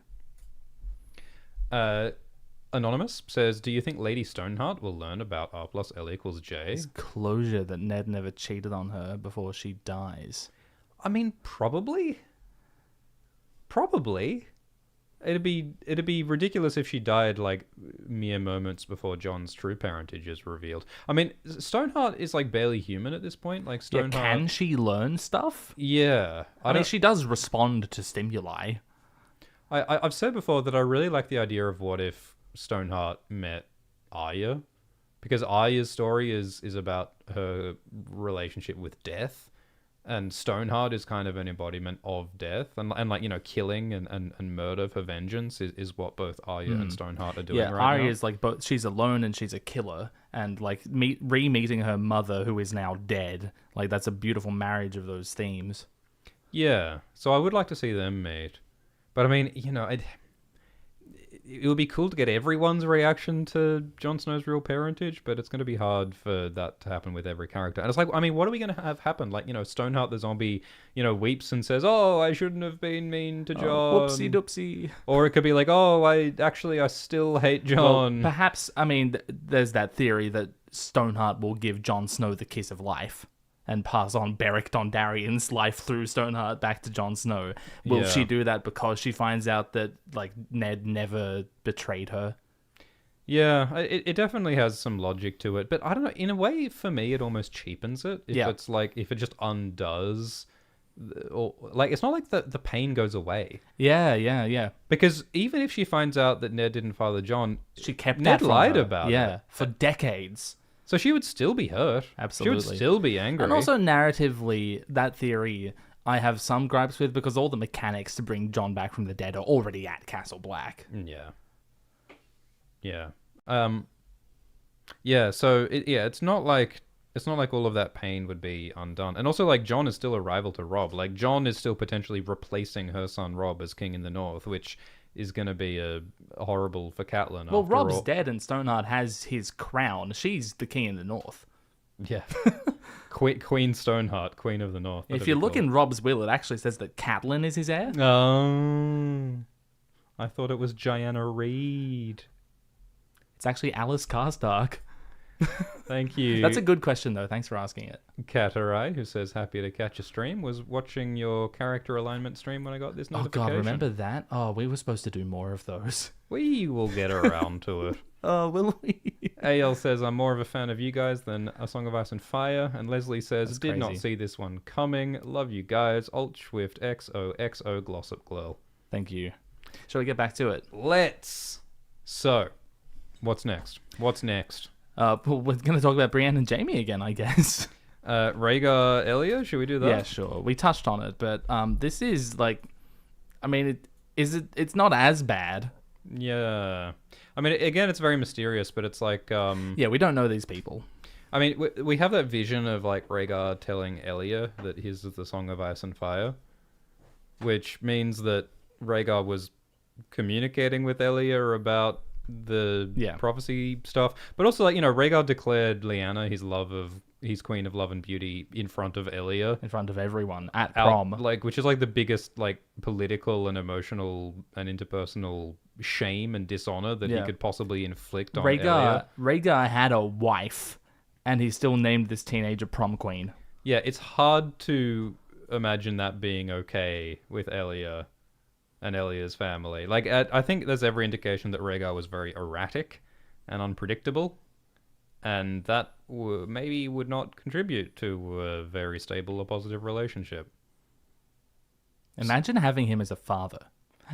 Anonymous says, do you think Lady Stoneheart will learn about R plus L equals J? It's closure that Ned never cheated on her before she dies. I mean, probably. It'd be ridiculous if she died like mere moments before Jon's true parentage is revealed. I mean, Stoneheart is like barely human at this point. Like Stoneheart, can she learn stuff? Yeah, I mean, she does respond to stimuli. I've said before that I really like the idea of what if Stoneheart met Arya, because Arya's story is about her relationship with death. And Stoneheart is kind of an embodiment of death, and like, you know, killing and murder for vengeance is what both Arya and Stoneheart are doing right now. Arya is like both. She's alone and she's a killer, and like re-meeting her mother, who is now dead. Like, that's a beautiful marriage of those themes. Yeah, so I would like to see them meet, but I mean, you know, it would be cool to get everyone's reaction to Jon Snow's real parentage, but it's going to be hard for that to happen with every character. And it's like, I mean, what are we going to have happen? Like, you know, Stoneheart the zombie, you know, weeps and says, "Oh, I shouldn't have been mean to Jon." Whoopsie doopsie. Or it could be like, "Oh, I still hate Jon." Well, perhaps, I mean, there's that theory that Stoneheart will give Jon Snow the kiss of life and pass on Beric Dondarrion's life through Stoneheart back to Jon Snow. Will she do that because she finds out that, like, Ned never betrayed her? Yeah, it definitely has some logic to it. But I don't know, in a way, for me, it almost cheapens it. It's like, if it just undoes... Or, like, it's not like the pain goes away. Yeah. Because even if she finds out that Ned didn't father Jon... She kept Ned that from lied her. about it. Yeah, for decades. So she would still be hurt. Absolutely. She would still be angry. And also, narratively, that theory I have some gripes with, because all the mechanics to bring Jon back from the dead are already at Castle Black. Yeah. So it's not like all of that pain would be undone. And also, like, Jon is still a rival to Robb. Like, Jon is still potentially replacing her son Robb as king in the North, which is going to be horrible for Catelyn. Well, Robb's dead and Stoneheart has his crown. She's the king in the North. Yeah. Queen Stoneheart, Queen of the North. If you look in Robb's will, it actually says that Catelyn is his heir. Oh. I thought it was Joanna Reed. It's actually Alys Karstark. Thank you. That's a good question, though. Thanks for asking it. Katarai, who says, "Happy to catch a stream," was watching your character alignment stream when I got this notification. Oh, God, remember that? Oh, we were supposed to do more of those. We will get around to it. Oh, will we? AL says, "I'm more of a fan of you guys than A Song of Ice and Fire." And Leslie says, That's "Did crazy. not see this one coming. Love you guys. Alt Swift XOXO Glossop Glow." Thank you. Shall we get back to it? Let's. So, what's next? Well, we're going to talk about Brienne and Jaime again, I guess. Rhaegar, Elia, should we do that? Yeah, sure. We touched on it, but this is like, I mean, it's not as bad. Yeah. I mean, again, it's very mysterious, but it's like... Yeah, we don't know these people. I mean, we have that vision of, like, Rhaegar telling Elia that his is the Song of Ice and Fire, which means that Rhaegar was communicating with Elia about the prophecy stuff. But also, like, you know, Rhaegar declared Lyanna his queen of love and beauty in front of Elia. In front of everyone at prom. Like, which is, like, the biggest, like, political and emotional and interpersonal shame and dishonor that he could possibly inflict on Elia. Rhaegar had a wife, and he still named this teenager prom queen. Yeah, it's hard to imagine that being okay with Elia and Elia's family. Like, I think there's every indication that Rhaegar was very erratic and unpredictable, and that maybe would not contribute to a very stable or positive relationship. Imagine having him as a father.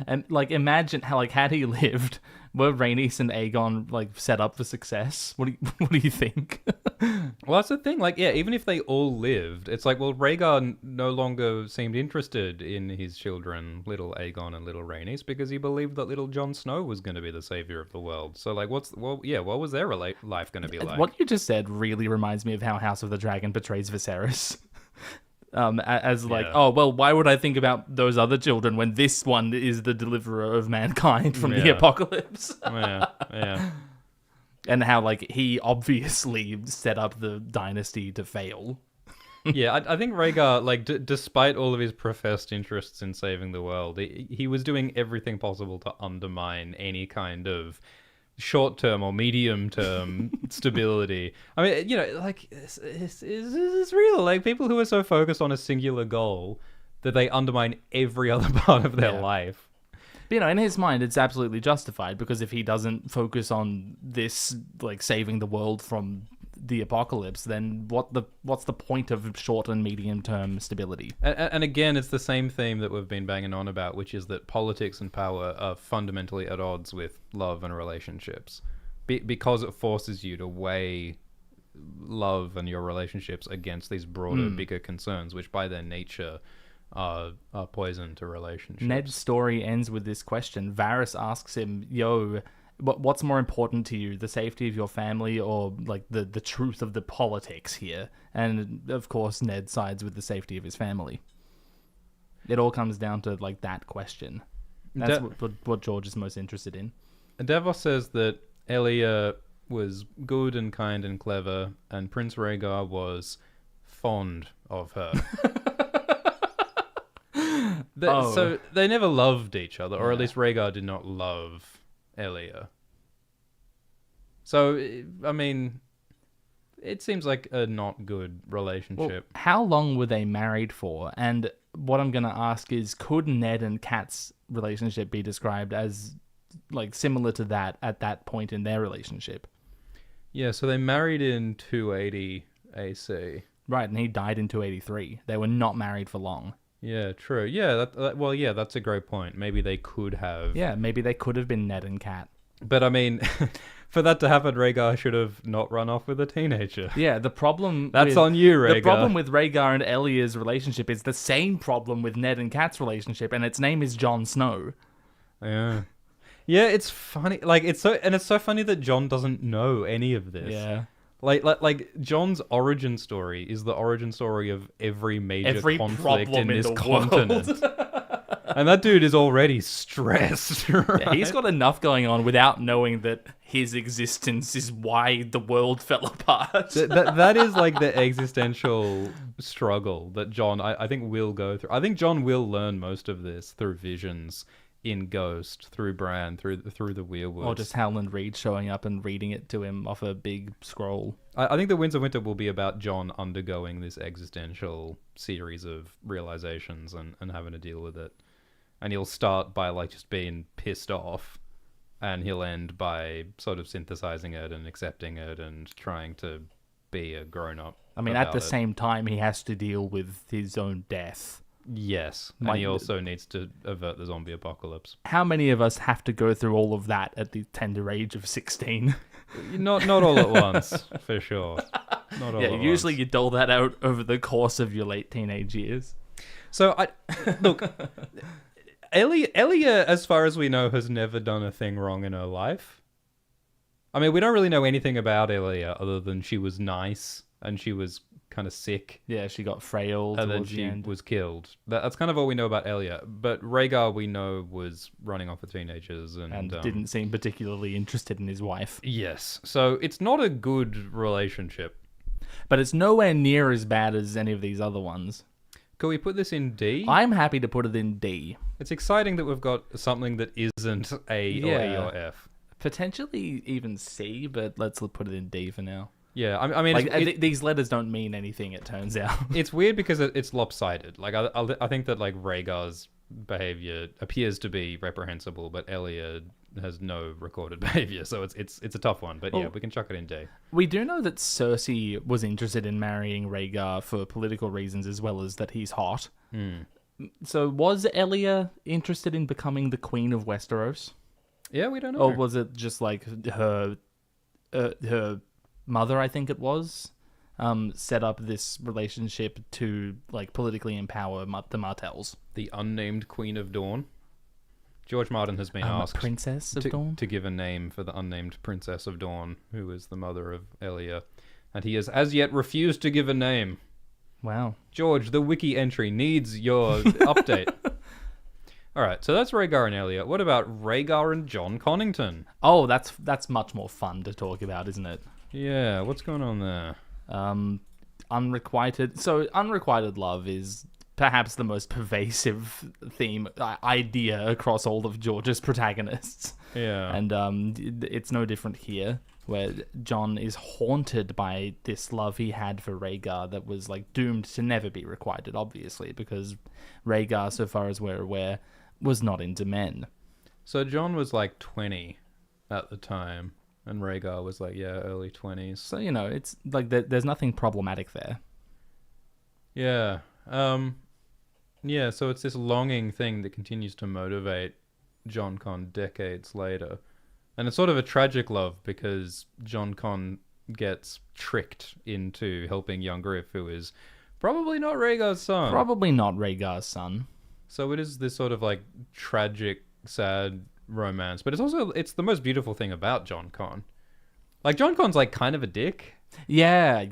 And, like, imagine how, like, had he lived, were Rhaenys and Aegon, like, set up for success? What do you think? Well, that's the thing. Like, yeah, even if they all lived, it's like, well, Rhaegar no longer seemed interested in his children, little Aegon and little Rhaenys, because he believed that little Jon Snow was going to be the savior of the world. So, like, what was their life going to be like? What you just said really reminds me of how House of the Dragon portrays Viserys. Oh, well, why would I think about those other children when this one is the deliverer of mankind from the apocalypse? Yeah. And how, like, he obviously set up the dynasty to fail. Yeah, I think Rhaegar, like, despite all of his professed interests in saving the world, he was doing everything possible to undermine any kind of short-term or medium-term stability. I mean, you know, like, it's real. Like, people who are so focused on a singular goal that they undermine every other part of their life. But, in his mind, it's absolutely justified, because if he doesn't focus on this, like, saving the world from the apocalypse, then what's the point of short and medium term stability? And again, it's the same theme that we've been banging on about, which is that politics and power are fundamentally at odds with love and relationships, because it forces you to weigh love and your relationships against these broader, bigger concerns, which by their nature are poison to relationships. Ned's story ends with this question. Varys asks him, what's more important to you, the safety of your family or like the truth of the politics here? And of course, Ned sides with the safety of his family. It all comes down to like that question. That's what George is most interested in. Davos says that Elia was good and kind and clever, and Prince Rhaegar was fond of her. So they never loved each other, or at least Rhaegar did not love Elia. So, I mean, it seems like a not good relationship. Well, how long were they married for? And what I'm going to ask is, could Ned and Kat's relationship be described as like similar to that at that point in their relationship? Yeah, so they married in 280 AC. Right, and he died in 283. They were not married for long. Yeah, true. Yeah, that's a great point. Maybe they could have. Yeah, maybe they could have been Ned and Kat. But I mean, for that to happen, Rhaegar should have not run off with a teenager. Yeah, the problem... That's on you, Rhaegar. The problem with Rhaegar and Elia's relationship is the same problem with Ned and Kat's relationship, and its name is Jon Snow. Yeah. Yeah, it's funny. Like, it's so funny that Jon doesn't know any of this. Yeah. Like Jon's origin story is the origin story of every major conflict in this continent. And that dude is already stressed, right? Yeah, he's got enough going on without knowing that his existence is why the world fell apart. That is like the existential struggle that Jon, I think, will go through. I think Jon will learn most of this through visions in Ghost, through Bran, through the Weirwoods. Or just Howland Reed showing up and reading it to him off a big scroll. I think the Winds of Winter will be about Jon undergoing this existential series of realizations and having to deal with it. And he'll start by like just being pissed off, and he'll end by sort of synthesizing it and accepting it and trying to be a grown-up. I mean, at the same time, he has to deal with his own death. Yes, and he also needs to avert the zombie apocalypse. How many of us have to go through all of that at the tender age of 16? Not all at once, for sure. Not all at usually once. you dole that out over the course of your late teenage years. So, look, Elia, as far as we know, has never done a thing wrong in her life. I mean, we don't really know anything about Elia other than she was nice and she was kind of sick. Yeah, she got frail and then she was killed. That's kind of all we know about Elia. But Rhaegar, we know, was running off with teenagers and didn't seem particularly interested in his wife. Yes, so it's not a good relationship. But it's nowhere near as bad as any of these other ones. Can we put this in D? I'm happy to put it in D. It's exciting that we've got something that isn't A or E or F. Potentially even C, but let's put it in D for now. Yeah, I mean, like, these letters don't mean anything, it turns out. It's weird because it's lopsided. Like, I think that like Rhaegar's behavior appears to be reprehensible, but Elia has no recorded behavior, so it's a tough one. But yeah, we can chuck it in D. We do know that Cersei was interested in marrying Rhaegar for political reasons, as well as that he's hot. So was Elia interested in becoming the Queen of Westeros? Yeah, we don't know. Or was it just like her mother, I think it was, set up this relationship to like politically empower the Martells? The unnamed Queen of Dawn. George Martin has been asked Princess of Dawn? to give a name for the unnamed Princess of Dawn, who is the mother of Elia, and he has as yet refused to give a name. Wow. George, the wiki entry needs your update. All right, so that's Rhaegar and Elia. What about Rhaegar and Jon Connington? Oh, that's much more fun to talk about, isn't it? Yeah, what's going on there? Unrequited love is perhaps the most pervasive idea across all of George's protagonists. Yeah. And it's no different here, where Jon is haunted by this love he had for Rhaegar that was like doomed to never be requited, obviously, because Rhaegar, so far as we're aware, was not into men. So Jon was like 20 at the time, and Rhaegar was like, early 20s. So, it's like there's nothing problematic there. Yeah. Yeah, so it's this longing thing that continues to motivate Jon Con decades later. And it's sort of a tragic love because Jon Con gets tricked into helping young Griff, who is probably not Rhaegar's son. Probably not Rhaegar's son. So it is this sort of like tragic, sad romance, but it's the most beautiful thing about Jon Con. Like, Jon Con's like kind of a dick. Yeah.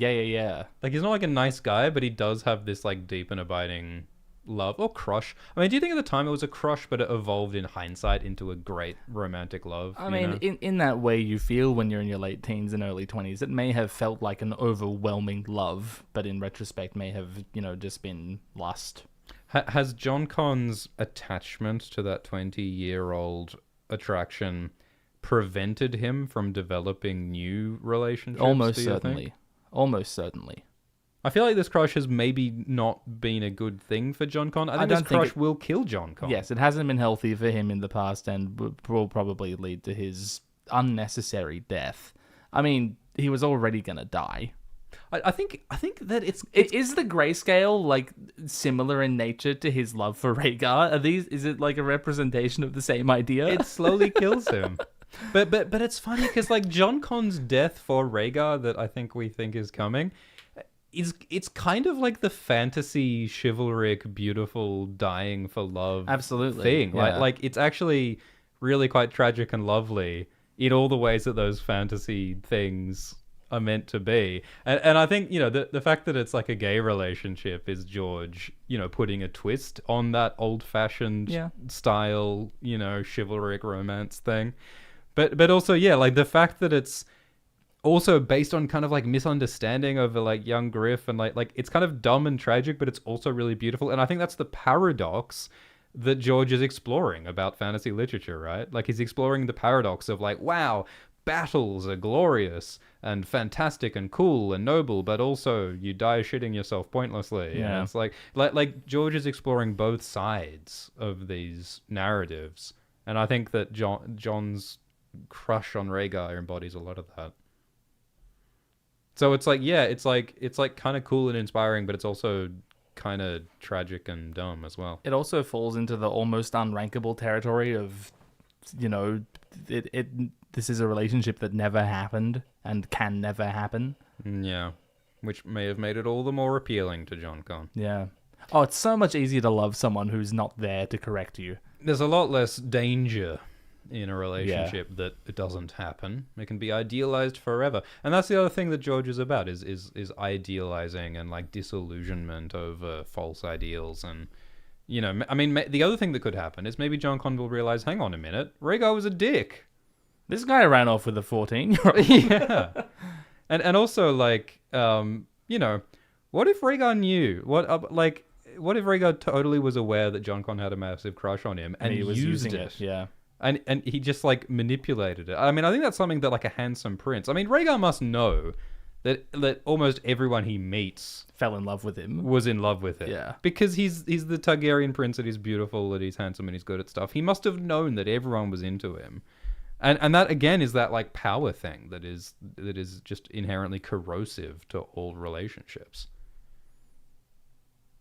Like, he's not like a nice guy, but he does have this like deep and abiding love or crush. I mean, do you think at the time it was a crush, but it evolved in hindsight into a great romantic love? I mean, in that way you feel when you're in your late teens and early 20s, it may have felt like an overwhelming love, but in retrospect may have, just been lust. Has Jon Con's attachment to that 20-year-old attraction prevented him from developing new relationships? Almost certainly. I feel like this crush has maybe not been a good thing for Jon Con. I think this crush will kill Jon Con. Yes, it hasn't been healthy for him in the past and will probably lead to his unnecessary death. I mean, he was already going to die. I think that it's is the grayscale like similar in nature to his love for Rhaegar? Is it like a representation of the same idea? It slowly kills him. But it's funny because like Jon Con's death for Rhaegar that I think we think is coming, it's kind of like the fantasy chivalric beautiful dying for love thing. Yeah. Like it's actually really quite tragic and lovely in all the ways that those fantasy things are meant to be. And I think, the fact that it's like a gay relationship is George, putting a twist on that old-fashioned style, chivalric romance thing. But also, like the fact that it's also based on kind of like misunderstanding over like young Griff and like it's kind of dumb and tragic, but it's also really beautiful. And I think that's the paradox that George is exploring about fantasy literature, right? Like he's exploring the paradox of like, wow, battles are glorious and fantastic and cool and noble, but also you die shitting yourself pointlessly. Yeah. And it's like George is exploring both sides of these narratives. And I think that Jon's crush on Rhaegar embodies a lot of that. So it's like, it's like kind of cool and inspiring, but it's also kind of tragic and dumb as well. It also falls into the almost unrankable territory of, this is a relationship that never happened and can never happen. Yeah, which may have made it all the more appealing to Jon Con. Yeah. Oh, it's so much easier to love someone who's not there to correct you. There's a lot less danger in a relationship that it doesn't happen. It can be idealized forever. And that's the other thing that George is about, is idealizing and like disillusionment over false ideals. And, I mean, the other thing that could happen is maybe Jon Con will realize, hang on a minute, Rhaegar was a dick. This guy ran off with a 14-year-old. Yeah. And also, like, what if Rhaegar knew? What if Rhaegar totally was aware that Jon Con had a massive crush on him and he was using it? Yeah. And he just, like, manipulated it. I mean, I think that's something that, like, a handsome prince... I mean, Rhaegar must know that almost everyone he meets... fell in love with him. Was in love with it. Yeah. Because he's the Targaryen prince that he's beautiful, that he's handsome, and he's good at stuff. He must have known that everyone was into him. And that, again, is that, like, power thing that is just inherently corrosive to all relationships.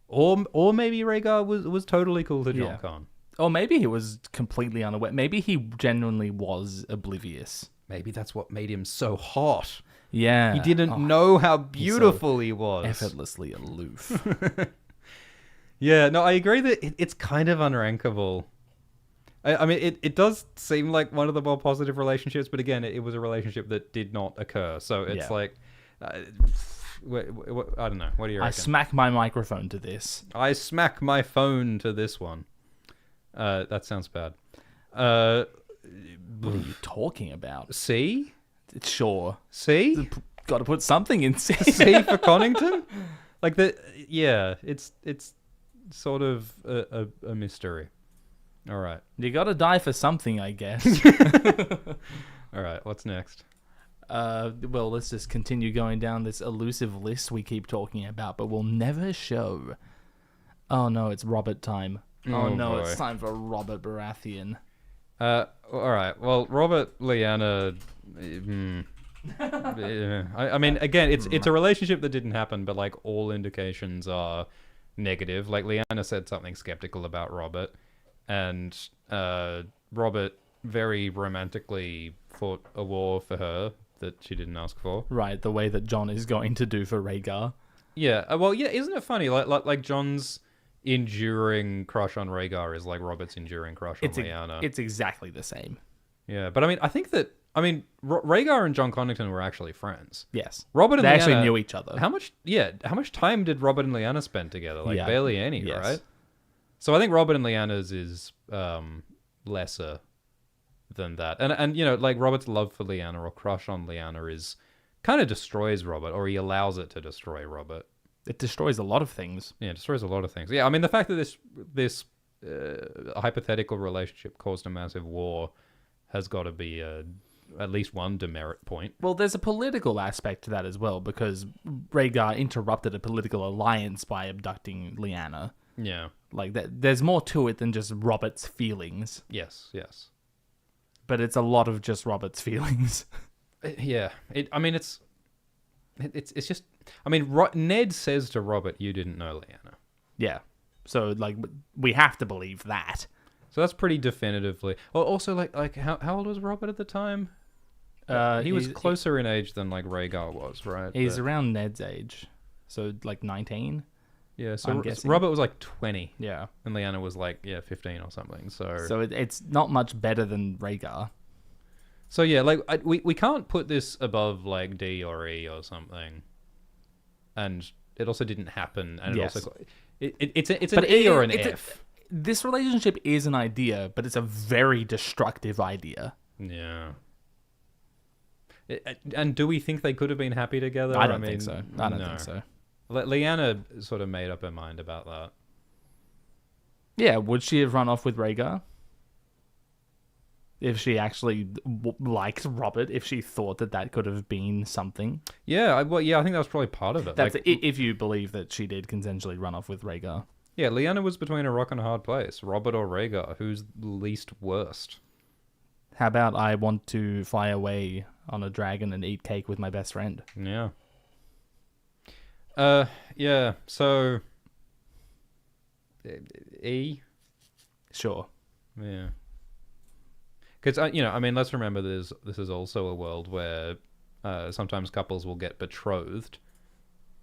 Or maybe Rhaegar was totally cool to Jon Con. Or maybe he was completely unaware. Maybe he genuinely was oblivious. Maybe that's what made him so hot. Yeah. He didn't know how beautiful he was. Effortlessly aloof. Yeah, no, I agree that it's kind of unrankable. I mean, it does seem like one of the more positive relationships, but again, it was a relationship that did not occur. So it's like... I don't know. What do you reckon? I smack my microphone to this. I smack my phone to this one. That sounds bad. What are you talking about? C? Sure. C? Got to put something in C. C for Connington? Like it's sort of a mystery. All right. You got to die for something, I guess. All right. What's next? Well, let's just continue going down this elusive list we keep talking about, but we'll never show. Oh no, it's Robert time. Oh no, boy. It's time for Robert Baratheon. All right. Well, Robert, Lyanna. Yeah. I mean, again, it's a relationship that didn't happen, but like all indications are negative. Like Lyanna said something skeptical about Robert, and Robert very romantically fought a war for her that she didn't ask for. Right, the way that Jon is going to do for Rhaegar. Yeah. Well, yeah. Isn't it funny? Like Jon's enduring crush on Rhaegar is like Robert's enduring crush on Lyanna. It's exactly the same. Yeah, but I mean, I think that Rhaegar and Jon Connington were actually friends. Yes, Robert and they Lyanna actually knew each other. How much time did Robert and Lyanna spend together? Like barely any, yes. right? So I think Robert and Lyanna's is lesser than that, and you know, like Robert's love for Lyanna or crush on Lyanna is kind of destroys Robert, or he allows it to destroy Robert. It destroys a lot of things. Yeah, it destroys a lot of things. Yeah, I mean, the fact that this hypothetical relationship caused a massive war has got to be at least one demerit point. Well, there's a political aspect to that as well, because Rhaegar interrupted a political alliance by abducting Lyanna. Yeah. Like, there's more to it than just Robert's feelings. Yes. But it's a lot of just Robert's feelings. Yeah. It's just... I mean, Ned says to Robert, "You didn't know Lyanna." Yeah. So, like, we have to believe that. So that's pretty definitively... Also, like how old was Robert at the time? He was closer in age than, like, Rhaegar was, right? He's around Ned's age. So, like, 19? Yeah, so Robert was, like, 20. Yeah. And Lyanna was, like, 15 or something, So it's not much better than Rhaegar. So, yeah, like, we can't put this above, like, D or E or something. And it also didn't happen, and yes. It's an E or an F. This relationship is an idea, but it's a very destructive idea. Yeah. And do we think they could have been happy together? I don't think so. I don't think so. Lyanna sort of made up her mind about that. Yeah, would she have run off with Rhaegar? If she actually liked Robert, if she thought that could have been something. Yeah, I think that was probably part of it. That's if you believe that she did consensually run off with Rhaegar. Yeah, Lyanna was between a rock and a hard place. Robert or Rhaegar, who's least worst? How about I want to fly away on a dragon and eat cake with my best friend? Yeah. Yeah, so... E? Sure. Yeah. Because, you know, I mean, let's remember this is also a world where sometimes couples will get betrothed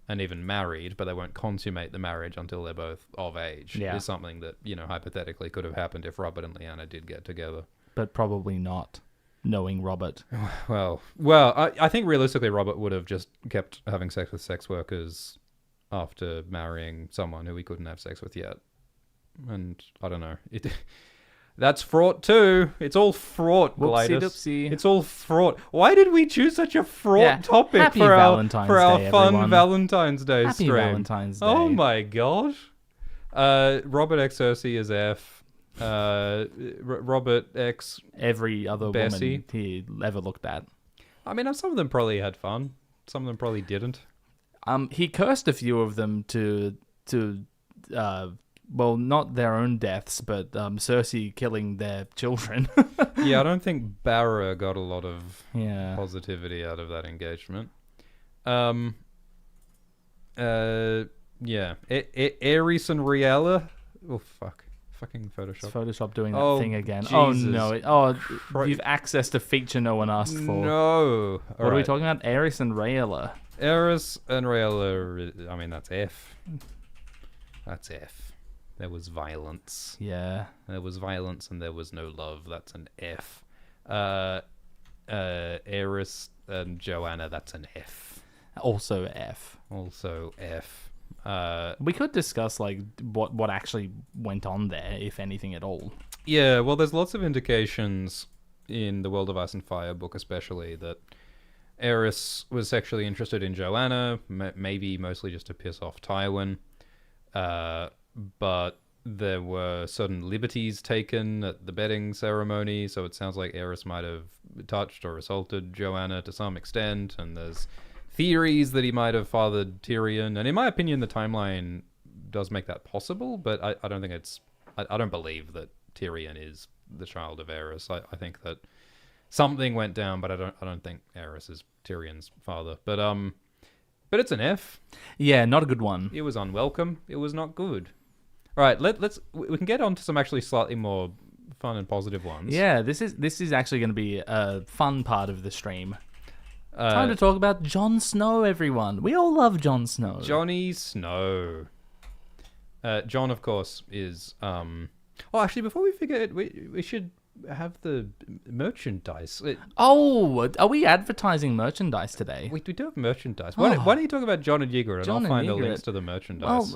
and even married, but they won't consummate the marriage until they're both of age. Yeah. Is something that, you know, hypothetically could have happened if Robert and Lyanna did get together. But probably not, knowing Robert. Well, I think realistically Robert would have just kept having sex with sex workers after marrying someone who he couldn't have sex with yet. And I don't know. That's fraught too. It's all fraught, Glidus. It's all fraught. Why did we choose such a fraught topic for our fun Valentine's Day Happy stream? Valentine's Day. Oh my god. Robert X Cersei is F. Robert X every other Bessie. woman he ever looked at. I mean, some of them probably had fun. Some of them probably didn't. He cursed a few of them to well, not their own deaths, but Cersei killing their children. Yeah, I don't think Barra got a lot of positivity out of that engagement. Yeah. Aerys and Rhaella. Oh, fuck. Fucking Photoshop. It's Photoshop doing that thing again. Jesus. Oh, no. You've accessed a feature no one asked for. No. What are we talking about? Aerys and Rhaella. Aerys and Rhaella, I mean, that's F. That's F. There was violence. Yeah. There was violence and there was no love. That's an F. Aerys and Joanna, that's an F. Also F. Also F. We could discuss like what actually went on there, if anything at all. Yeah, well, there's lots of indications in the World of Ice and Fire book especially that Aerys was sexually interested in Joanna, maybe mostly just to piss off Tywin. But there were certain liberties taken at the bedding ceremony, so it sounds like Aerys might have touched or assaulted Joanna to some extent, and there's theories that he might have fathered Tyrion, and in my opinion the timeline does make that possible, but I don't think it's... I don't believe that Tyrion is the child of Aerys. I think that something went down, but I don't think Aerys is Tyrion's father. But it's an F. Yeah, not a good one. It was unwelcome. It was not good. All right, we can get on to some actually slightly more fun and positive ones. Yeah, this is actually going to be a fun part of the stream. Time to talk about Jon Snow, everyone. We all love Jon Snow. Johnny Snow. Jon, of course, is... Oh, actually, before we forget, we should have the merchandise. Are we advertising merchandise today? We do have merchandise. Why don't you talk about Jon and Ygritte, and I'll find the links to the merchandise.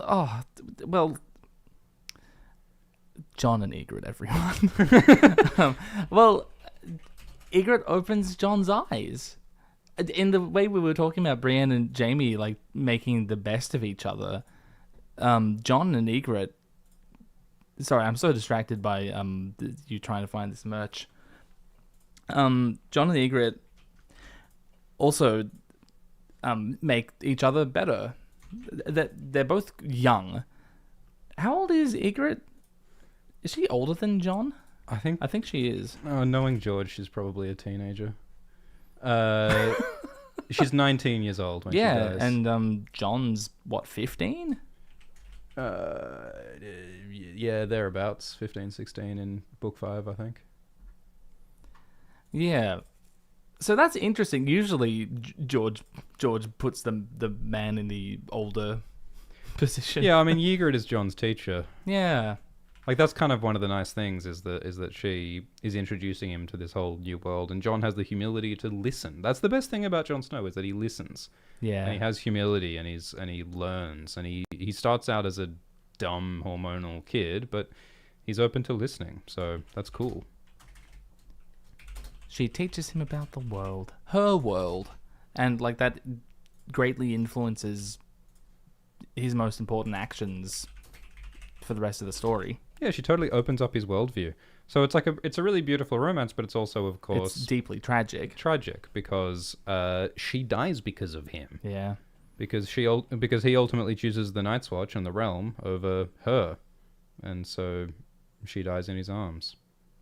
Well, Jon and Ygritte, everyone. Ygritte opens Jon's eyes. In the way we were talking about Brienne and Jaime, like, making the best of each other, Jon and Ygritte... Sorry, I'm so distracted by you trying to find this merch. Jon and Ygritte also make each other better. They're both young. How old is Ygritte? Is she older than Jon? I think she is. Knowing George, she's probably a teenager. She's 19 years old when she dies. Yeah, and Jon's, what, 15? Yeah, thereabouts. 15, 16 in book 5, I think. Yeah. So that's interesting. Usually George puts the man in the older position. Yeah, I mean, Ygritte is Jon's teacher. Yeah. Like, that's kind of one of the nice things is that she is introducing him to this whole new world, and Jon has the humility to listen. That's the best thing about Jon Snow, is that he listens. Yeah. And he has humility, and he learns, and he starts out as a dumb hormonal kid, but he's open to listening. So that's cool. She teaches him about the world, her world, and like that greatly influences his most important actions for the rest of the story. Yeah, she totally opens up his worldview. So it's a really beautiful romance, but it's also, of course, it's deeply tragic. Tragic because she dies because of him. Yeah. Because he ultimately chooses the Night's Watch and the realm over her, and so she dies in his arms.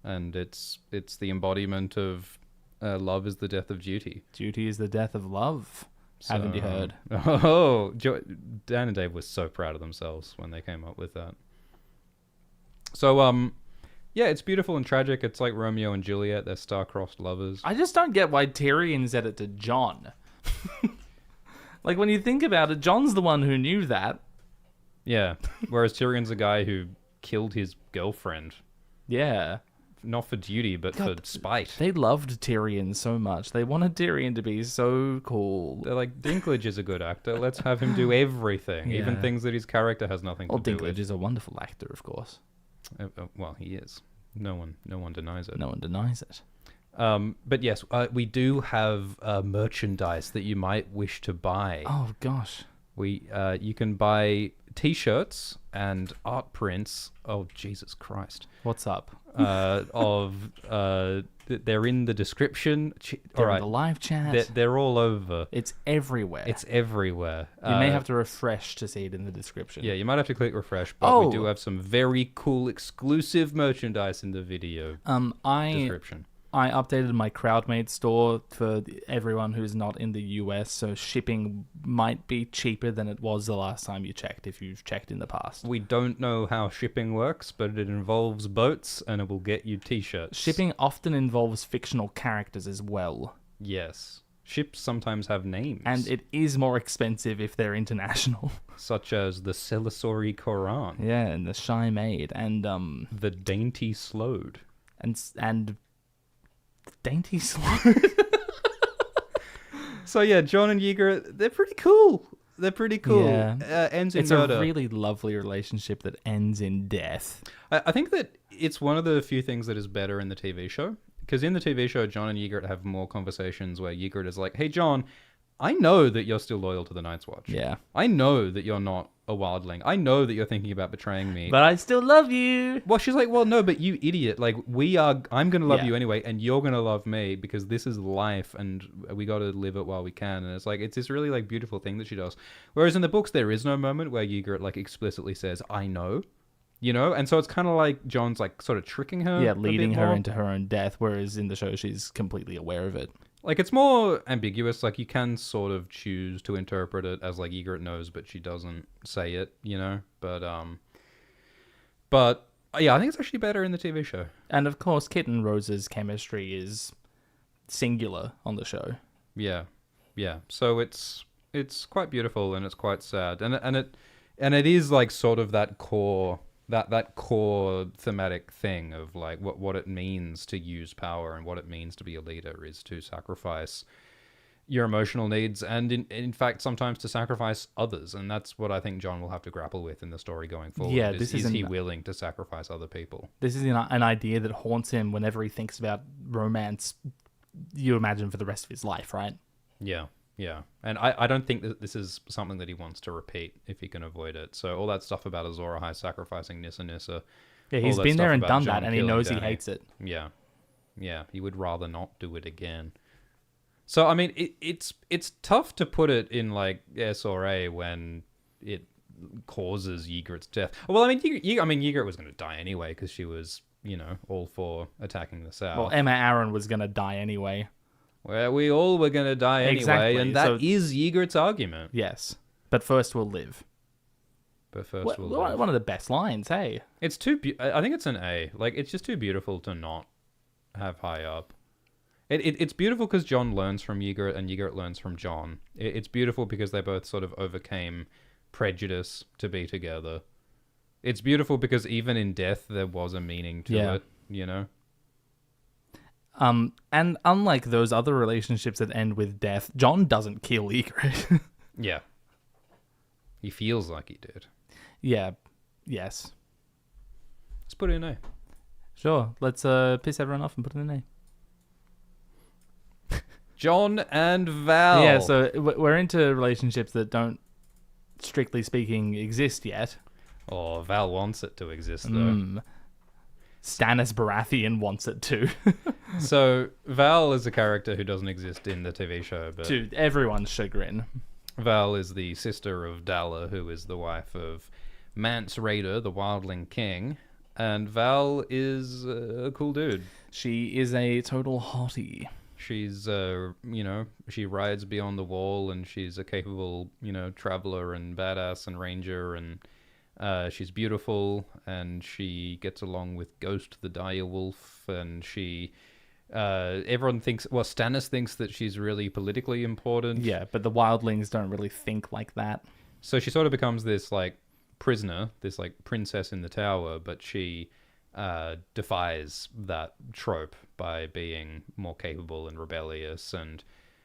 And it's the embodiment of love is the death of duty. Duty is the death of love. So, haven't you heard? Oh, Dan and Dave were so proud of themselves when they came up with that. So, yeah, it's beautiful and tragic. It's like Romeo and Juliet. They're star-crossed lovers. I just don't get why Tyrion said it to Jon. Like, when you think about it, Jon's the one who knew that. Yeah, whereas Tyrion's the guy who killed his girlfriend. Yeah. Not for duty, but for spite. They loved Tyrion so much. They wanted Tyrion to be so cool. They're like, Dinklage is a good actor. Let's have him do everything, even things that his character has nothing to do with. Dinklage is a wonderful actor, of course. Well, he is. No one denies it. No one denies it. But yes, we do have merchandise that you might wish to buy. Oh gosh. You can buy T-shirts and art prints. Oh Jesus Christ! What's up? They're in the description. They're in the live chat. They're all over. It's everywhere. It's everywhere. You may have to refresh to see it in the description. Yeah, you might have to click refresh, but we do have some very cool exclusive merchandise in the video description. I updated my Crowdmate store for everyone who's not in the US, so shipping might be cheaper than it was the last time you checked, if you've checked in the past. We don't know how shipping works, but it involves boats, and it will get you T-shirts. Shipping often involves fictional characters as well. Yes. Ships sometimes have names. And it is more expensive if they're international. Such as the Celisori Koran. Yeah, and the Shy Maid, and the Dainty Slode. And Dainty Slode. So yeah, Jon and Ygritte, they're pretty cool. Yeah. Ends in murder. It's a really lovely relationship that ends in death. I think that it's one of the few things that is better in the TV show. Because in the TV show, Jon and Ygritte have more conversations where Ygritte is like, hey, Jon, I know that you're still loyal to the Night's Watch. Yeah. I know that you're not a wildling. I know that you're thinking about betraying me. But I still love you. Well, she's like, well, no, but you idiot. Like, I'm going to love you anyway, and you're going to love me because this is life, and we got to live it while we can. And it's like, it's this really, like, beautiful thing that she does. Whereas in the books, there is no moment where Ygritte, like, explicitly says, I know. you know? And so it's kind of like Jon's like sort of tricking her. Yeah, leading her more. into her own death, whereas in the show she's completely aware of it. Like, it's more ambiguous. Like, you can sort of choose to interpret it as like Ygritte knows, but she doesn't say it, you know? But yeah, I think it's actually better in the TV show. And of course, Kit and Rose's chemistry is singular on the show. Yeah. So it's quite beautiful and it's quite sad, and it is like sort of that core thematic thing of like what it means to use power and what it means to be a leader is to sacrifice your emotional needs and in fact sometimes to sacrifice others, and that's what I think Jon will have to grapple with in the story going forward. Yeah, is he willing to sacrifice other people? This is an idea that haunts him whenever he thinks about romance. You imagine for the rest of his life, right? Yeah. And I don't think that this is something that he wants to repeat if he can avoid it. So all that stuff about Azor Ahai sacrificing Nissa. Yeah, he's been there and done that, and he knows Dany. he hates it. Yeah, he would rather not do it again. So, I mean, it's tough to put it in, like, S or A when it causes Ygritte's death. Well, I mean, Ygritte was going to die anyway because she was, you know, all for attacking the South. Well, Emma Arryn was going to die anyway. Well, we all were going to die anyway, Exactly. and that is Ygritte's argument. Yes, but first we'll live. We'll live. One of the best lines, hey? It's I think it's an A. Like, it's just too beautiful to not have high up. It's beautiful because Jon learns from Ygritte and Ygritte learns from Jon. It's beautiful because they both sort of overcame prejudice to be together. It's beautiful because even in death there was a meaning to it, you know? And unlike those other relationships that end with death, Jon doesn't kill Ygritte. Yeah. He feels like he did. Yeah. Yes. Let's put it in A. Sure. Let's piss everyone off and put it in A. Jon and Val. Yeah, so we're into relationships that don't, strictly speaking, exist yet. Oh, Val wants it to exist, though. Stannis Baratheon wants it too. So, Val is a character who doesn't exist in the TV show, but... To everyone's chagrin. Val is the sister of Dalla, who is the wife of Mance Rayder, the Wildling King. And Val is a cool dude. She is a total hottie. She's, she rides beyond the wall, and she's a capable, traveler and badass and ranger, and she's beautiful, and she gets along with Ghost the dire wolf, and she... everyone thinks... Well, Stannis thinks that she's really politically important. Yeah, but the wildlings don't really think like that. So she sort of becomes this, prisoner, this, princess in the tower, but she... defies that trope by being more capable and rebellious, and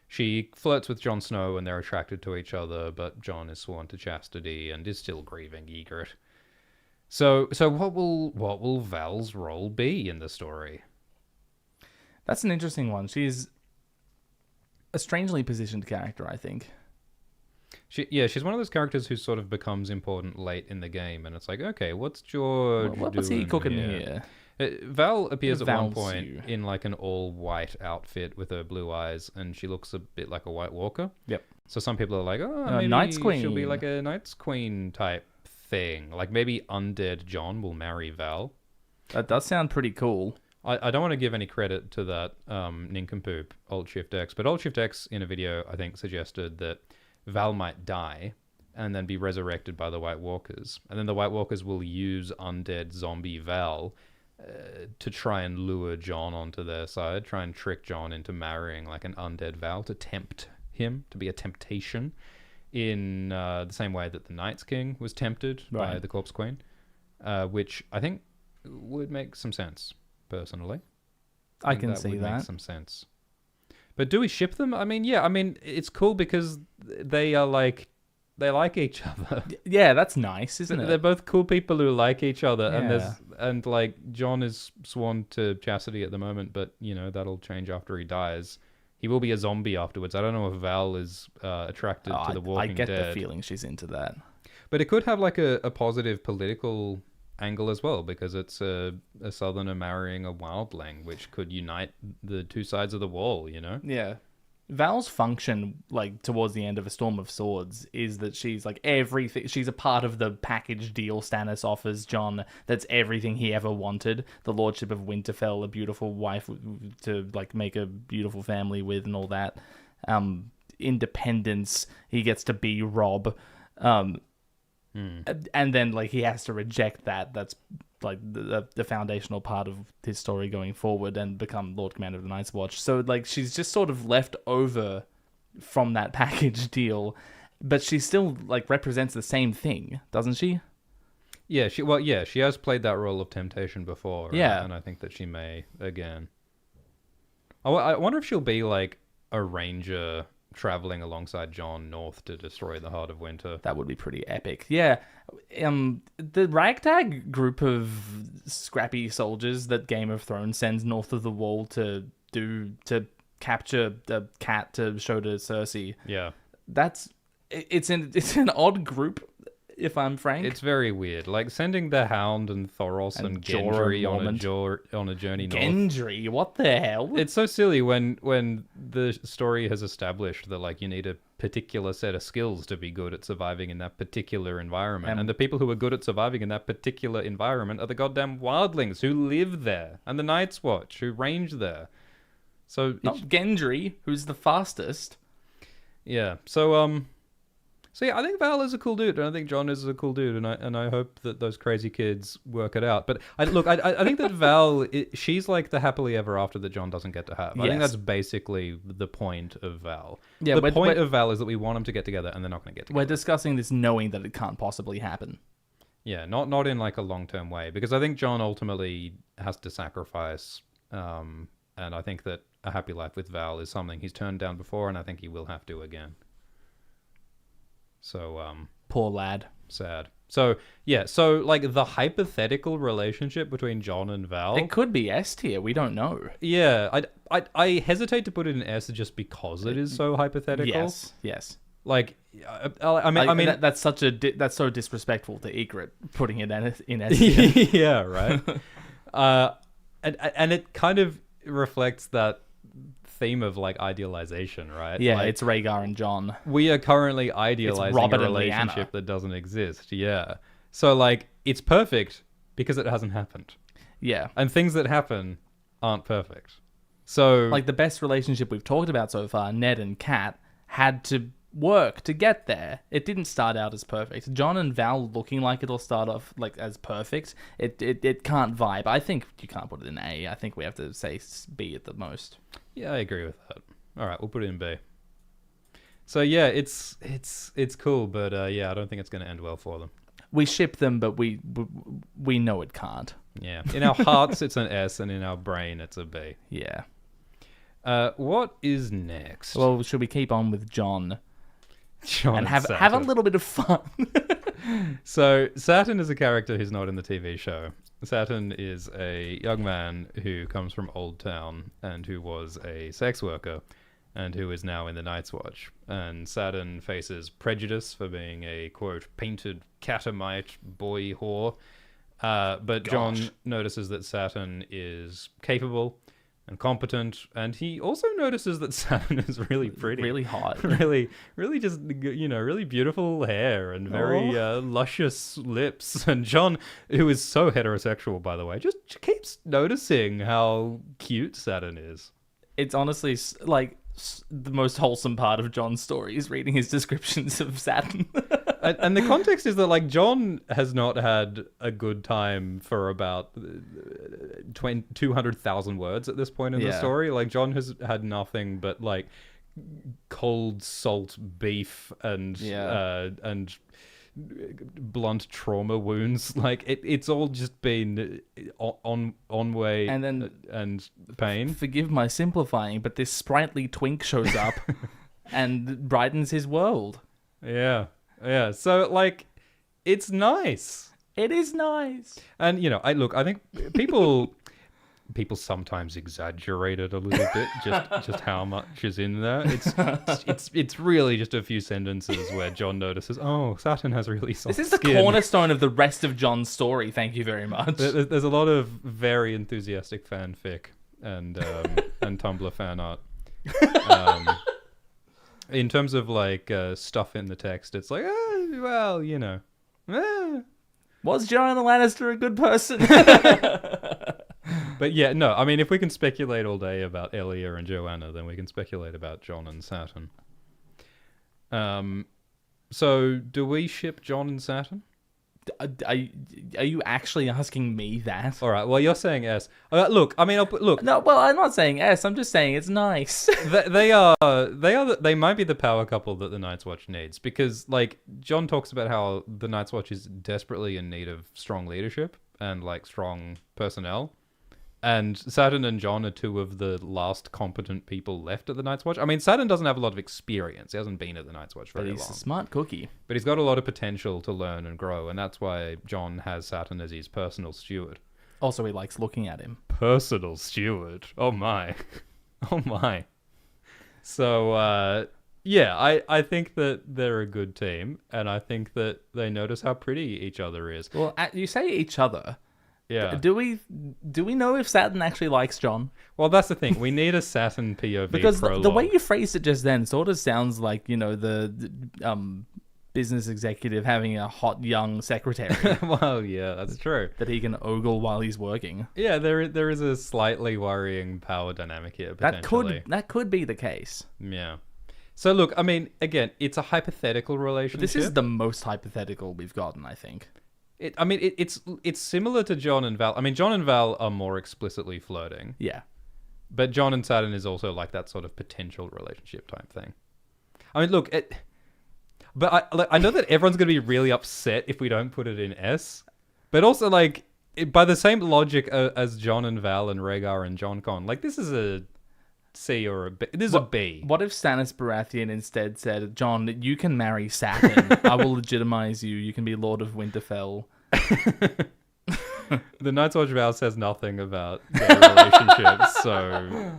she flirts with Jon Snow and they're attracted to each other, but Jon is sworn to chastity and is still grieving Ygritte. So what will Val's role be in the story? That's an interesting one. She's a strangely positioned character, I think. She's one of those characters who sort of becomes important late in the game, and it's like, okay, what's George what's he cooking here? Val appears at one point in an all-white outfit with her blue eyes, and she looks a bit like a White Walker. Yep. So some people are like, maybe Night's Queen. She'll be like a Night's Queen type thing. Like maybe undead Jon will marry Val. That does sound pretty cool. I don't want to give any credit to that nincompoop Alt Shift X, but Alt Shift X in a video I think suggested that Val might die and then be resurrected by the White Walkers. And then the White Walkers will use undead zombie Val to try and lure Jon onto their side, try and trick Jon into marrying an undead Val to tempt him, to be a temptation in the same way that the Night's King was tempted by the Corpse Queen, which I think would make some sense, personally. I can see that. Make some sense. But do we ship them? I mean, yeah. I mean, it's cool because they are they like each other. Yeah, that's nice, isn't it? They're both cool people who like each other, Yeah. and Jon is sworn to chastity at the moment, but that'll change after he dies. He will be a zombie afterwards. I don't know if Val is attracted to the Walking Dead. I get the feeling she's into that. But it could have a positive political angle as well, because it's a southerner marrying a wildling, which could unite the two sides of the wall, Yeah. Val's function, like, towards the end of A Storm of Swords, is that she's, like, everything. She's a part of the package deal Stannis offers Jon. That's everything he ever wanted. The Lordship of Winterfell, a beautiful wife to, like, make a beautiful family with and all that. Independence, he gets to be Robb. And then, like, he has to reject that. That's, like, the foundational part of his story going forward and become Lord Commander of the Night's Watch. So, like, she's just sort of left over from that package deal, but she still, like, represents the same thing, doesn't she? Yeah, she has played that role of temptation before. Right? Yeah. And I think that she may again. I wonder if she'll be, like, a ranger traveling alongside Jon north to destroy the Heart of Winter. That would be pretty epic. Yeah. The ragtag group of scrappy soldiers that Game of Thrones sends north of the Wall to capture the cat to show to Cersei. Yeah. It's an odd group, if I'm frank. It's very weird. Like, sending the Hound and Thoros and Gendry on a journey north. Gendry, what the hell? It's so silly when the story has established that, like, you need a particular set of skills to be good at surviving in that particular environment. And the people who are good at surviving in that particular environment are the goddamn wildlings who live there and the Night's Watch who range there. So not Gendry, who's the fastest. Yeah. So yeah, I think Val is a cool dude, and I think Jon is a cool dude, and I hope that those crazy kids work it out. But I think that Val, she's like the happily ever after that Jon doesn't get to have. I think that's basically the point of Val. Yeah, the point of Val is that we want them to get together, and they're not going to get together. We're discussing this knowing that it can't possibly happen. Yeah, not in, like, a long-term way, because I think Jon ultimately has to sacrifice, and I think that a happy life with Val is something he's turned down before, and I think he will have to again. So, poor lad. Sad. So, yeah, like, the hypothetical relationship between Jon and Val... It could be S tier, we don't know. Yeah, I hesitate to put it in S just because it is so hypothetical. Yes. Like, I mean... That's so disrespectful to Ygritte, putting it in S tier. Yeah, right? And it kind of reflects that theme of, like, idealization, right? Yeah, like, it's Rhaegar and Jon. We are currently idealizing a relationship that doesn't exist. Yeah. So, like, it's perfect because it hasn't happened. Yeah. And things that happen aren't perfect. So, like, the best relationship we've talked about so far, Ned and Kat, had to work to get there. It didn't start out as perfect. Jon and Val looking like it'll start off, like, as perfect. It can't vibe. I think you can't put it in A. I think we have to say B at the most. Yeah, I agree with that. All right, we'll put it in B. So yeah, it's cool, but yeah, I don't think it's going to end well for them. We ship them, but we know it can't. Yeah, in our hearts it's an S, and in our brain it's a B. Yeah. What is next? Well, should we keep on with Jon and have a little bit of fun? So Satin is a character who's not in the TV show. Satin is a young man who comes from Old Town and who was a sex worker and who is now in the Night's Watch. And Satin faces prejudice for being a, quote, painted catamite boy whore. But Jon notices that Satin is capable and competent, and he also notices that Satin is really pretty. Really hot. really just, really beautiful hair and very luscious lips. And Jon, who is so heterosexual, by the way, just keeps noticing how cute Satin is. It's honestly, like, the most wholesome part of Jon's story is reading his descriptions of Satin. And the context is that, like, Jon has not had a good time for about 200,000 words at this point in the story. Like, Jon has had nothing but, like, cold salt beef and blunt trauma wounds. Like, it's all just been on way and pain. Forgive my simplifying, but this sprightly twink shows up and brightens his world. Yeah. So, like, it's nice. It is nice. And, I think people sometimes exaggerate it a little bit, just how much is in there. It's really just a few sentences where Jon notices, oh, Satin has really soft This is the skin. cornerstone of the rest of Jon's story. Thank you very much. There's a lot of very enthusiastic fanfic and Tumblr fan art. In terms of like stuff in the text, it's like, well, Was Joanna Lannister a good person? But yeah, no, I mean, if we can speculate all day about Elia and Joanna, then we can speculate about Jon and Satin. So do we ship Jon and Satin? Are you actually asking me that? All right. Well, you're saying S. Look, I mean, look. No, well, I'm not saying S. I'm just saying it's nice. They might be the power couple that the Night's Watch needs, because, like, Jon talks about how the Night's Watch is desperately in need of strong leadership and like strong personnel. And Satin and Jon are two of the last competent people left at the Night's Watch. I mean, Satin doesn't have a lot of experience. He hasn't been at the Night's Watch very long. But he's a smart cookie. But he's got a lot of potential to learn and grow, and that's why Jon has Satin as his personal steward. Also, he likes looking at him. Personal steward. Oh, my. Oh, my. So, yeah, I think that they're a good team, and I think that they notice how pretty each other is. Well, you say each other. Yeah. Do we know if Satin actually likes Jon? Well, that's the thing. We need a Satin POV because prologue. The way you phrased it just then sort of sounds like, the business executive having a hot young secretary. Well, yeah, that's true. That he can ogle while he's working. Yeah, there is a slightly worrying power dynamic here, potentially. That could be the case. Yeah. So look, I mean, again, it's a hypothetical relationship. This is the most hypothetical we've gotten, I think. It's similar to Jon and Val. I mean, Jon and Val are more explicitly flirting. Yeah. But Jon and Satin is also like that sort of potential relationship type thing. I mean, look, but I know that everyone's going to be really upset if we don't put it in S. But also, like, by the same logic as Jon and Val and Rhaegar and Jon Con, like, this is a C or a B. This is a B. What if Stannis Baratheon instead said, Jon, you can marry Satin. I will legitimize you. You can be Lord of Winterfell. The Night's Watch vow says nothing about their relationships, so...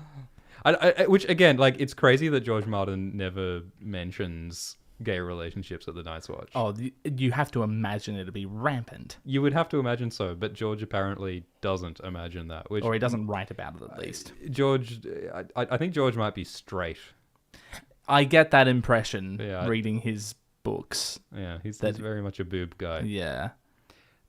which, again, like, it's crazy that George Martin never mentions gay relationships at the Night's Watch. Oh, you have to imagine it'd be rampant. You would have to imagine so, but George apparently doesn't imagine that. Or he doesn't write about it, at least. I think George might be straight. I get that impression reading his books. Yeah, he's very much a boob guy. Yeah.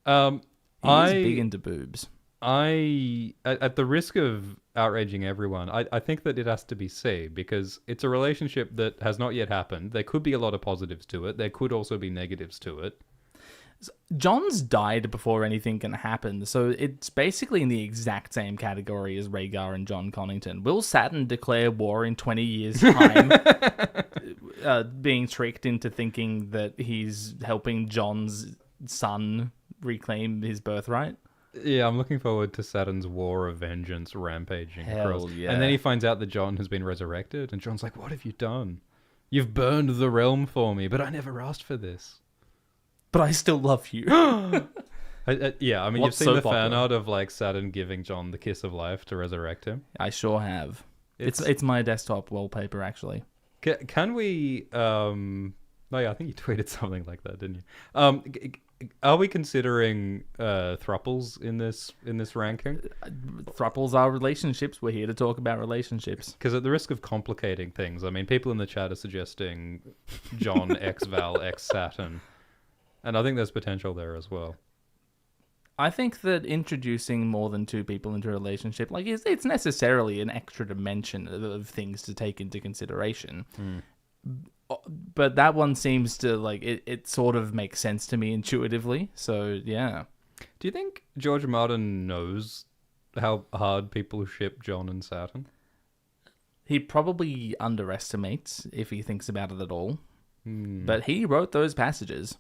He's big into boobs. At the risk of outraging everyone, I think that it has to be C, because it's a relationship that has not yet happened. There could be a lot of positives to it. There could also be negatives to it. Jon's died before anything can happen, so it's basically in the exact same category as Rhaegar and Jon Connington. Will Satin declare war in 20 years' time, being tricked into thinking that he's helping Jon's son reclaim his birthright? Yeah, I'm looking forward to Satin's war of vengeance rampaging across. Yeah. And then he finds out that Jon has been resurrected, and Jon's like, what have you done? You've burned the realm for me, but I never asked for this. But I still love you. Yeah, I mean, you've seen the fan art of, like, Satin giving Jon the kiss of life to resurrect him. I sure have. It's my desktop wallpaper, actually. Can we... Oh, yeah, I think you tweeted something like that, didn't you? Are we considering thruples in this ranking? Thruples are relationships. We're here to talk about relationships. Because at the risk of complicating things, I mean, people in the chat are suggesting Jon x Val x Satin, and I think there's potential there as well. I think that introducing more than two people into a relationship, like, it's necessarily an extra dimension of things to take into consideration. But that one seems to, like, it sort of makes sense to me intuitively. So, yeah. Do you think George Martin knows how hard people ship Jon and Satin? He probably underestimates if he thinks about it at all. But he wrote those passages.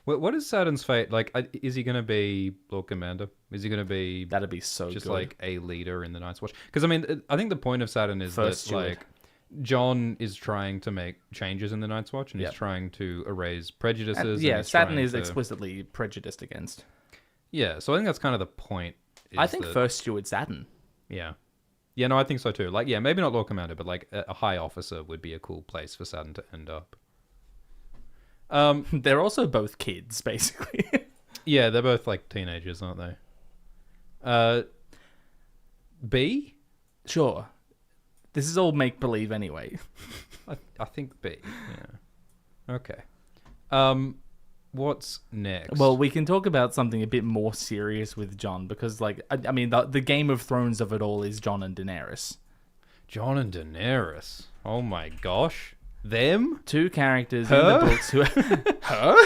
What is Satin's fate? Like, is he going to be Lord Commander? Is he going to be... That'd be so just good. like a leader in the Night's Watch? Because, I mean, I think the point of Satin is First that, like... Jon is trying to make changes in the Night's Watch, and he's trying to erase prejudices. Satin is explicitly prejudiced against. Yeah, so I think that's kind of the point. I think first steward Satin. Yeah. Yeah, no, I think so too. Like, yeah, maybe not Lord Commander, but like a high officer would be a cool place for Satin to end up. They're also both kids, basically. Yeah, they're both like teenagers, aren't they? B? Sure. This is all make-believe anyway. I think B. Yeah. Okay. What's next? Well, we can talk about something a bit more serious with Jon, because, like, I mean, the Game of Thrones of it all is Jon and Daenerys. Jon and Daenerys. Oh my gosh. Them? Two characters in the books who... Her?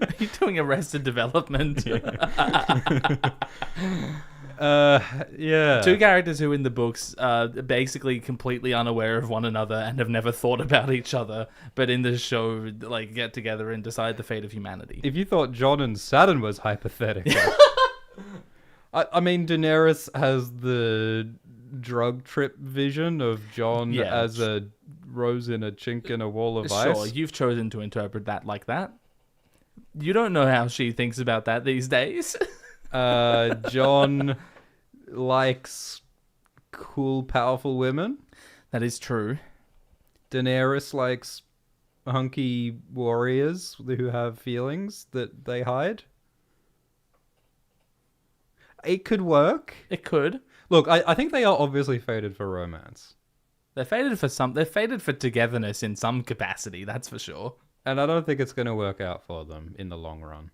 Are you doing Arrested Development? Yeah. Two characters who in the books are basically completely unaware of one another and have never thought about each other, but in the show, like, get together and decide the fate of humanity. If you thought Jon and Satin was hypothetical... I mean, Daenerys has the drug trip vision of Jon as a rose in a chink in a wall of ice. Sure, you've chosen to interpret that like that. You don't know how she thinks about that these days. Jon likes cool, powerful women. That is true. Daenerys likes hunky warriors who have feelings that they hide. It could work. It could. Look, I think they are obviously fated for romance. They're fated for togetherness in some capacity, that's for sure. And I don't think it's going to work out for them in the long run.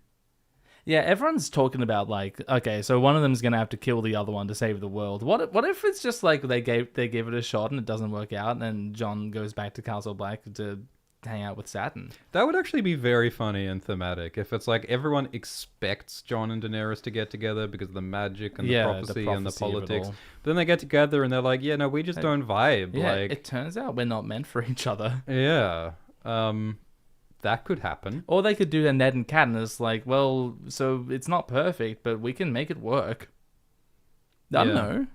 Yeah, everyone's talking about, like, okay, so one of them's going to have to kill the other one to save the world. What if it's just like they give it a shot and it doesn't work out, and then Jon goes back to Castle Black to hang out with Satin? That would actually be very funny and thematic if it's like everyone expects Jon and Daenerys to get together because of the magic and the prophecy and the politics. But then they get together and they're like, yeah, no, we just don't vibe. Yeah, like, it turns out we're not meant for each other. Yeah. That could happen. Or they could do a Ned and Katniss, like, well, so it's not perfect, but we can make it work. I don't know.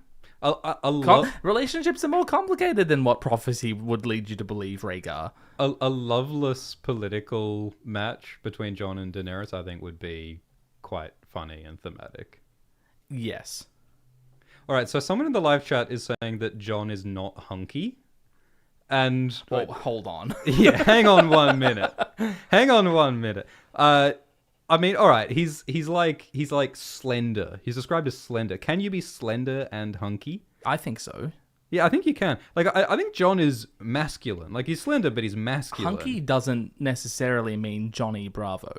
Relationships are more complicated than what prophecy would lead you to believe, Rhaegar. A loveless political match between Jon and Daenerys, I think, would be quite funny and thematic. Yes. All right, so someone in the live chat is saying that Jon is not hunky. And... Well, hold on. Yeah, hang on 1 minute. Hang on 1 minute. I mean, all right, he's like slender. He's described as slender. Can you be slender and hunky? I think so. Yeah, I think you can. Like, I think Jon is masculine. Like, he's slender, but he's masculine. Hunky doesn't necessarily mean Johnny Bravo.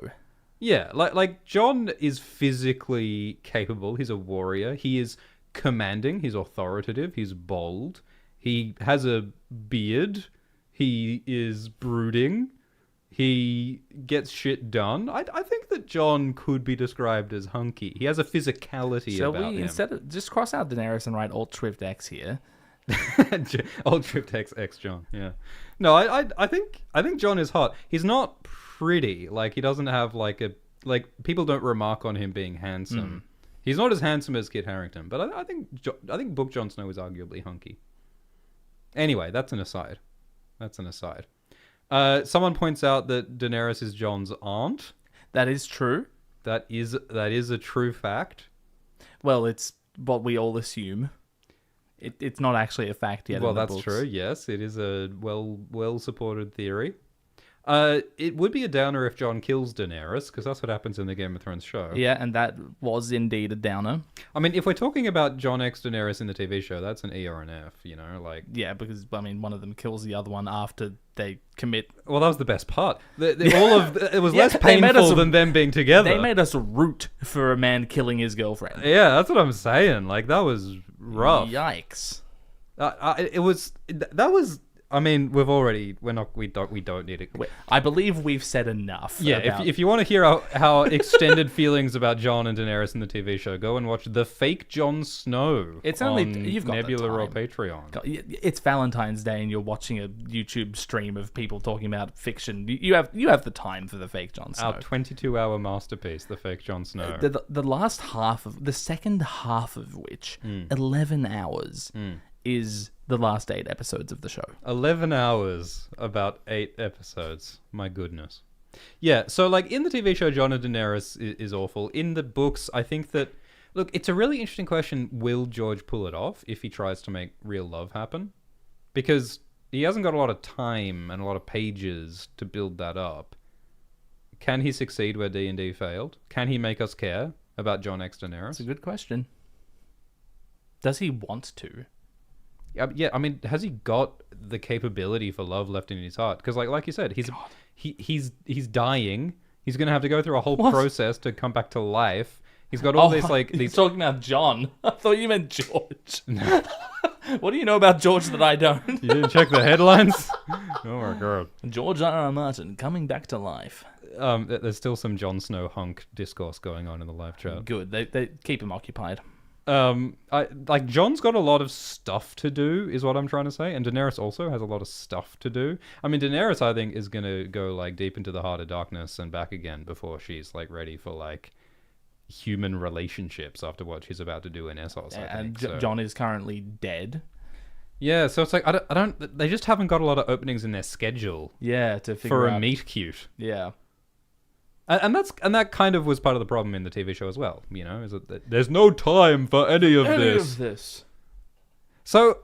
Yeah, like Jon is physically capable. He's a warrior. He is commanding. He's authoritative. He's bold. He has a beard. He is brooding. He gets shit done. I think that Jon could be described as hunky. He has a physicality Shall about we, him. instead of just cross out Daenerys and write Alt-Shift X here? Alt-Shift X Jon, yeah. No, I think Jon is hot. He's not pretty. Like, he doesn't have people don't remark on him being handsome. He's not as handsome as Kit Harington, but I think Book Jon Snow is arguably hunky. Anyway, that's an aside. Someone points out that Daenerys is Jon's aunt. That is true. That is a true fact. Well, it's what we all assume. It's not actually a fact yet. Well, in the that's books. true. Yes, it is a well supported theory. It would be a downer if Jon kills Daenerys, because that's what happens in the Game of Thrones show. Yeah, and that was indeed a downer. I mean, if we're talking about Jon X Daenerys in the TV show, that's an E or an F, you know? Like, yeah, because, I mean, one of them kills the other one after they commit. Well, that was the best part. It was less painful than them being together. They made us root for a man killing his girlfriend. Yeah, that's what I'm saying. Like, that was rough. Yikes. That was... I mean, we don't need it. I believe we've said enough. Yeah, if you want to hear how extended feelings about Jon and Daenerys in the TV show, go and watch The Fake Jon Snow. It's only on you've got Nebula the time. or Patreon. It's Valentine's Day and you're watching a YouTube stream of people talking about fiction. You have the time for The Fake Jon Snow. Our 22-hour masterpiece, The Fake Jon Snow. The last half of the second half of which 11 hours is the last 8 episodes of the show. 11 hours, about 8 episodes. My goodness. Yeah, so like in the TV show, Jon and Daenerys is awful. In the books, I think that... Look, it's a really interesting question. Will George pull it off if he tries to make real love happen? Because he hasn't got a lot of time and a lot of pages to build that up. Can he succeed where D&D failed? Can he make us care about Jon X Daenerys? That's a good question. Does he want to? Yeah, I mean, has he got the capability for love left in his heart? Because like you said, he's dying. He's gonna have to go through a whole process to come back to life. He's got all these He's talking about Jon. I thought you meant George. What do you know about George that I don't? You didn't check the headlines? Oh my god. George R.R. Martin coming back to life. There's still some Jon Snow hunk discourse going on in the live chat. Good. They keep him occupied. Jon's got a lot of stuff to do, is what I'm trying to say, and Daenerys also has a lot of stuff to do. I mean, Daenerys, I think, is gonna go like deep into the heart of darkness and back again before she's like ready for like human relationships after what she's about to do in Essos. And Jon is currently dead. Yeah, so it's like I don't. They just haven't got a lot of openings in their schedule. Yeah, to figure for out a meet cute. Yeah. And that kind of was part of the problem in the TV show as well, you know, is that there's no time for any of this. So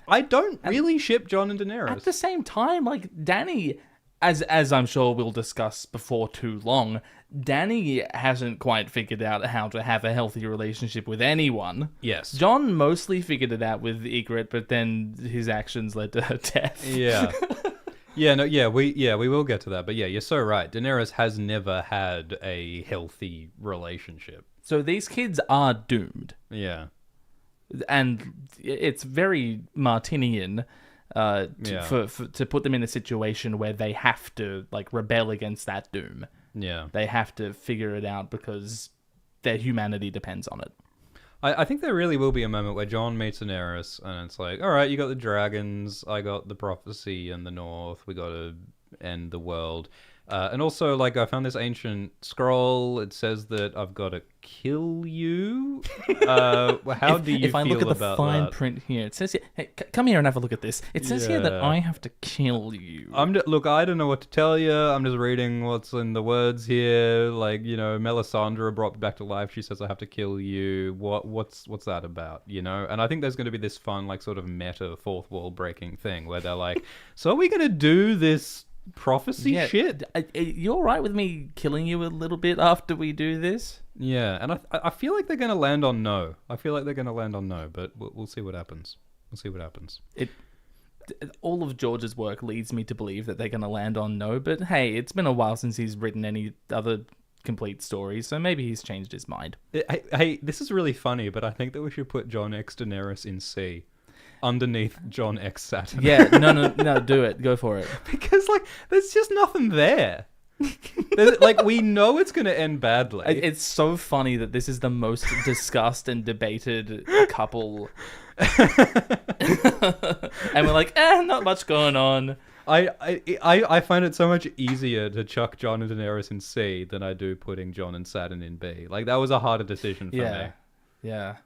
I don't really ship Jon and Daenerys. At the same time, like Dany, as I'm sure we'll discuss before too long, Dany hasn't quite figured out how to have a healthy relationship with anyone. Yes. Jon mostly figured it out with Ygritte, but then his actions led to her death. Yeah. We will get to that, but yeah, you're so right. Daenerys has never had a healthy relationship. So these kids are doomed. Yeah. And it's very Martinian to put them in a situation where they have to like rebel against that doom. Yeah. They have to figure it out because their humanity depends on it. I think there really will be a moment where Jon meets Daenerys, and it's like, all right, you got the dragons, I got the prophecy in the north, we got to end the world. And also, like, I found this ancient scroll. It says that I've got to kill you. How do you feel about that? If I look at the fine print here, it says here, hey, come here and have a look at this. It says here that I have to kill you. Look, I don't know what to tell you. I'm just reading what's in the words here. Like, you know, Melisandre brought me back to life. She says I have to kill you. What's that about? You know? And I think there's going to be this fun, like, sort of meta fourth wall breaking thing where they're like, so are we going to do this prophecy shit? You all right with me killing you a little bit after we do this? Yeah, and I feel like they're going to land on no. But we'll see what happens. All of George's work leads me to believe that they're going to land on no, but hey, it's been a while since he's written any other complete story, so maybe he's changed his mind. Hey, this is really funny, but I think that we should put Jon X Daenerys in C. Underneath Jon X Satin. Yeah, no, do it. Go for it. Because, like, there's just nothing there. Like, we know it's going to end badly. It's so funny that this is the most discussed and debated couple. And we're like, not much going on. I find it so much easier to chuck Jon and Daenerys in C than I do putting Jon and Satin in B. Like, that was a harder decision for me. Yeah.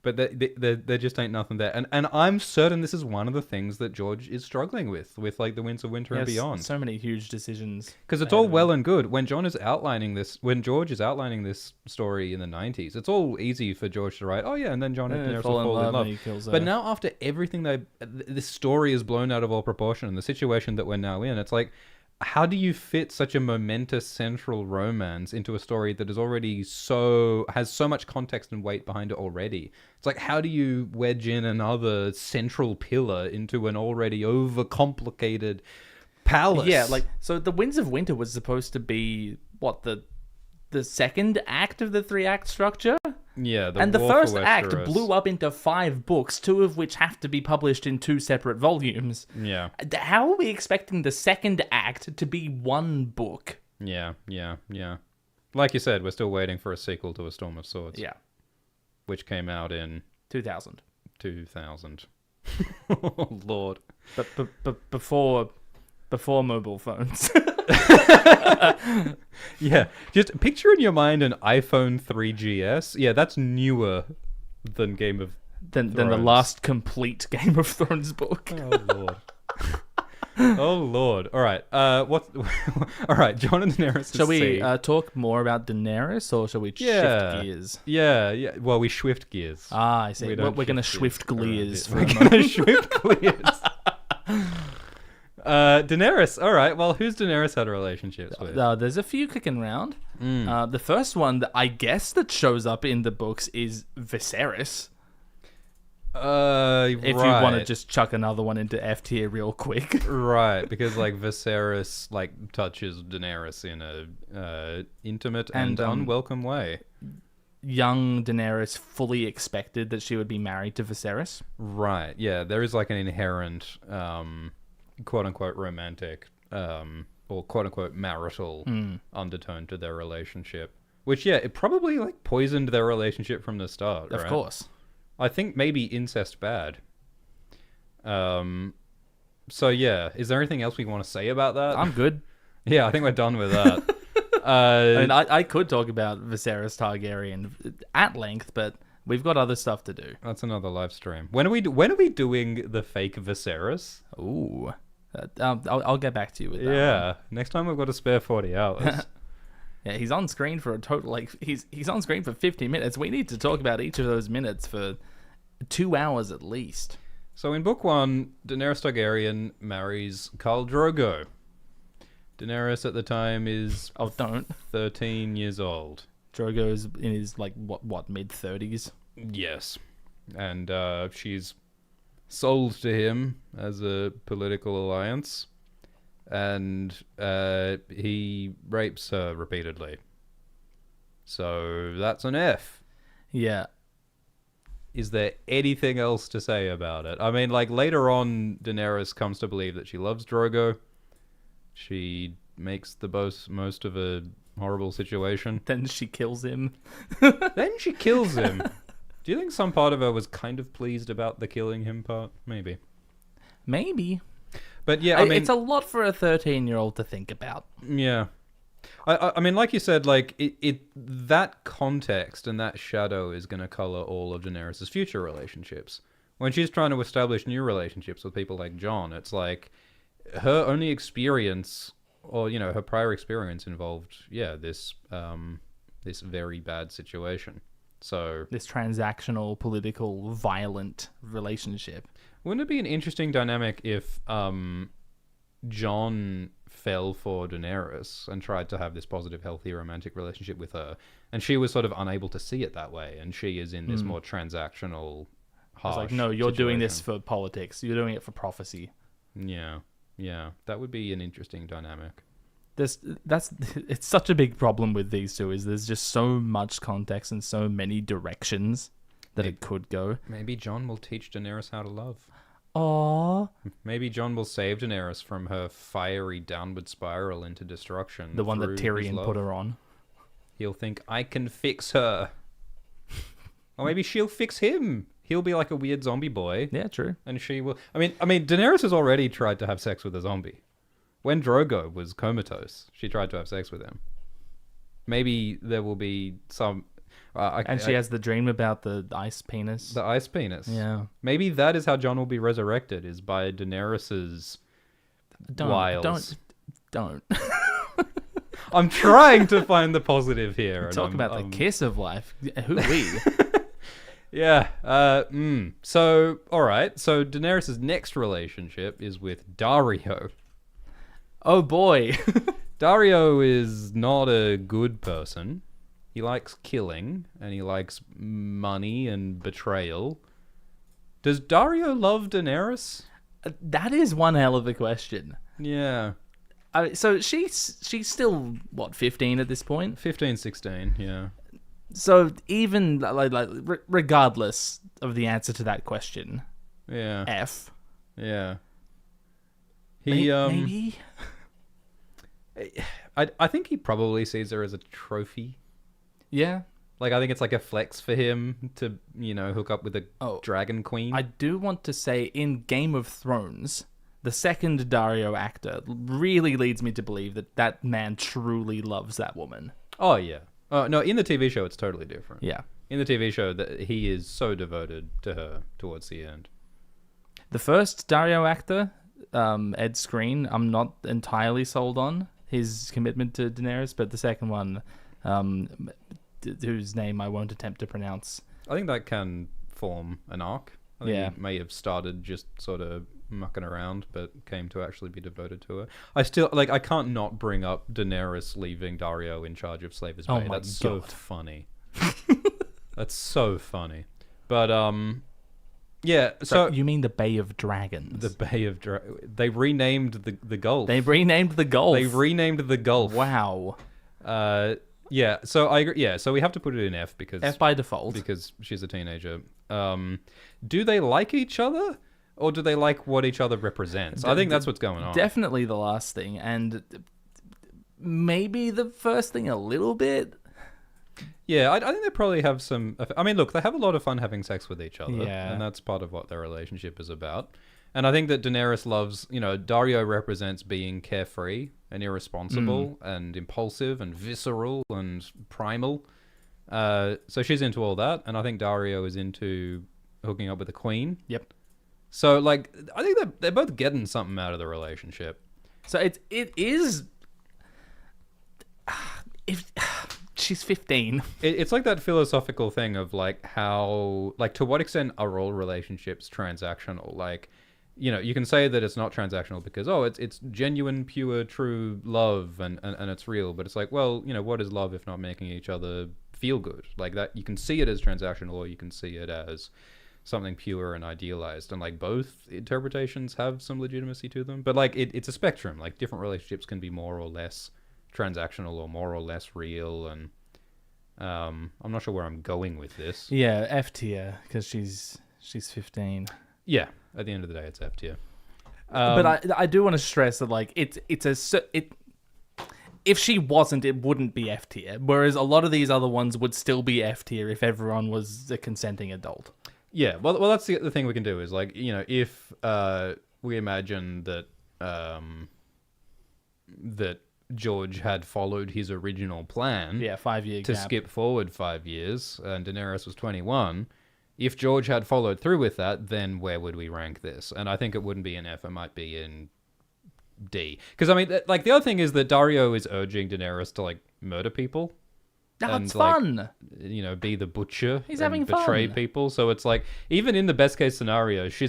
But there just ain't nothing there. And I'm certain this is one of the things that George is struggling with like the Winds of Winter and beyond. So many huge decisions. Because it's all well and good. When George is outlining this story in the 90s, it's all easy for George to write, oh yeah, and then Jon and Daenerys will fall in love. And he kills her. But now after everything this story is blown out of all proportion, and the situation that we're now in, it's like, how do you fit such a momentous central romance into a story that is already has so much context and weight behind it already? It's like, how do you wedge in another central pillar into an already overcomplicated palace? Yeah, like, so the Winds of Winter was supposed to be what, the second act of the 3-act structure? Yeah, and the first act blew up into 5 books, 2 of which have to be published in 2 separate volumes. Yeah. How are we expecting the second act to be 1 book? Yeah. Like you said, we're still waiting for a sequel to A Storm of Swords. Yeah. Which came out in 2000. Oh, Lord. But before mobile phones. Yeah, just picture in your mind an iPhone 3GS. Yeah, that's newer than Game of than the last complete Game of Thrones book. Oh Lord. Oh Lord. All right. All right. Jon and Daenerys. Shall we talk more about Daenerys, or shall we shift gears? Yeah. Well, we shift gears. I see. We're going to shift gears. We're going to shift gears. Daenerys. All right. Well, who's Daenerys had relationships with? There's a few kicking around. The first one that I guess that shows up in the books is Viserys. If you want to just chuck another one into F tier real quick. Right, because like Viserys like touches Daenerys in a intimate and unwelcome way. Young Daenerys fully expected that she would be married to Viserys. Right, yeah, there is like an inherent quote-unquote romantic or quote-unquote marital undertone to their relationship. Which, yeah, it probably like poisoned their relationship from the start, right? Of course. I think maybe incest bad. So yeah, is there anything else we want to say about that? I'm good. Yeah, I think we're done with that. I mean, I could talk about Viserys Targaryen at length, but we've got other stuff to do. That's another live stream. When are we doing the fake Viserys? Ooh, I'll get back to you with that. Yeah, one. Next time we've got a spare 40 hours. Yeah, he's on screen for a total he's on screen for 50 minutes. We need to talk about each of those minutes for 2 hours at least. So in book 1, Daenerys Targaryen marries Khal Drogo. Daenerys at the time is 13 years old. Drogo is in his like what mid-30s. Yes, and she's sold to him as a political alliance. And he rapes her repeatedly. So that's an F. Yeah. Is there anything else to say about it? I mean, like, later on, Daenerys comes to believe that she loves Drogo. She makes the most of a horrible situation. Then she kills him. Do you think some part of her was kind of pleased about the killing him part? Maybe. But yeah, I mean, it's a lot for a 13-year-old to think about. Yeah. I mean, like you said, like it that context and that shadow is going to color all of Daenerys' future relationships. When she's trying to establish new relationships with people like Jon, it's like her only experience, or her prior experience involved, this very bad situation. So this transactional, political, violent relationship. Wouldn't it be an interesting dynamic if Jon fell for Daenerys and tried to have this positive, healthy, romantic relationship with her, and she was sort of unable to see it that way, and she is in this more transactional, harsh It's like, no, you're situation. doing this for politics. You're doing it for prophecy. Yeah, that would be an interesting dynamic. It's such a big problem with these two, is there's just so much context and so many directions that it could go. Maybe Jon will teach Daenerys how to love. Aww. Maybe Jon will save Daenerys from her fiery downward spiral into destruction. The one that Tyrion put her on. He'll think, I can fix her. Or maybe she'll fix him. He'll be like a weird zombie boy. Yeah, true. And she will... I mean, Daenerys has already tried to have sex with a zombie. When Drogo was comatose, she tried to have sex with him. Maybe there will be some... she has the dream about the ice penis. The ice penis. Yeah. Maybe that is how Jon will be resurrected, is by Daenerys's wiles. Don't. I'm trying to find the positive here. Talk about the kiss of life. Who we? Yeah. So, all right. So Daenerys' next relationship is with Daario. Oh boy. Daario is not a good person. He likes killing, and he likes money and betrayal. Does Daario love Daenerys? That is one hell of a question. Yeah. So she's still, 15 at this point? 15, 16, yeah. So even, regardless of the answer to that question, yeah, F. Yeah. Maybe? I think he probably sees her as a trophy. Yeah. Like, I think it's like a flex for him to, hook up with a dragon queen. I do want to say, in Game of Thrones, the second Daario actor really leads me to believe that man truly loves that woman. Oh, yeah. No, in the TV show, it's totally different. Yeah. In the TV show, that he is so devoted to her towards the end. The first Daario actor, Ed Skrein, I'm not entirely sold on his commitment to Daenerys, but the second one... whose name I won't attempt to pronounce. I think that can form an arc. I think he may have started just sort of mucking around, but came to actually be devoted to her. I still, I can't not bring up Daenerys leaving Daario in charge of Slavers Bay. Oh That's God. so funny. That's so funny. But, Yeah, so you mean the Bay of Dragons? The Bay of They renamed the Gulf. They renamed the Gulf. They renamed the Gulf. Wow. Yeah, so I agree. Yeah, so we have to put it in F because F by default. Because she's a teenager. Do they like each other? Or do they like what each other represents? I think that's what's going on. Definitely the last thing, and maybe the first thing a little bit. Yeah, I think they probably have some... I mean, look, they have a lot of fun having sex with each other. Yeah. And that's part of what their relationship is about. And I think that Daenerys loves... Daario represents being carefree and irresponsible and impulsive and visceral and primal. So she's into all that. And I think Daario is into hooking up with the queen. Yep. So, I think they're both getting something out of the relationship. So it is... If... She's 15. It's like that philosophical thing of how to what extent are all relationships transactional? You can say that it's not transactional because it's genuine, pure, true love and it's real. But it's what is love if not making each other feel good? Like that, you can see it as transactional or you can see it as something pure and idealized. And both interpretations have some legitimacy to them. But it's a spectrum. Different relationships can be more or less transactional or more or less real, and I'm not sure where I'm going with this. Yeah, F tier because she's 15. Yeah, at the end of the day, it's F tier. But I do want to stress that if she wasn't, it wouldn't be F tier. Whereas a lot of these other ones would still be F tier if everyone was a consenting adult. Yeah, well, that's the thing we can do is if we imagine that that George had followed his original plan. Yeah, 5-year to gap. skip forward 5 years, and Daenerys was 21. If George had followed through with that, then where would we rank this? And I think it wouldn't be in F, it might be in D. Because, I mean, the other thing is that Daario is urging Daenerys to, murder people. That's fun! Be the butcher. He's and having betray fun. People. So it's even in the best case scenario, he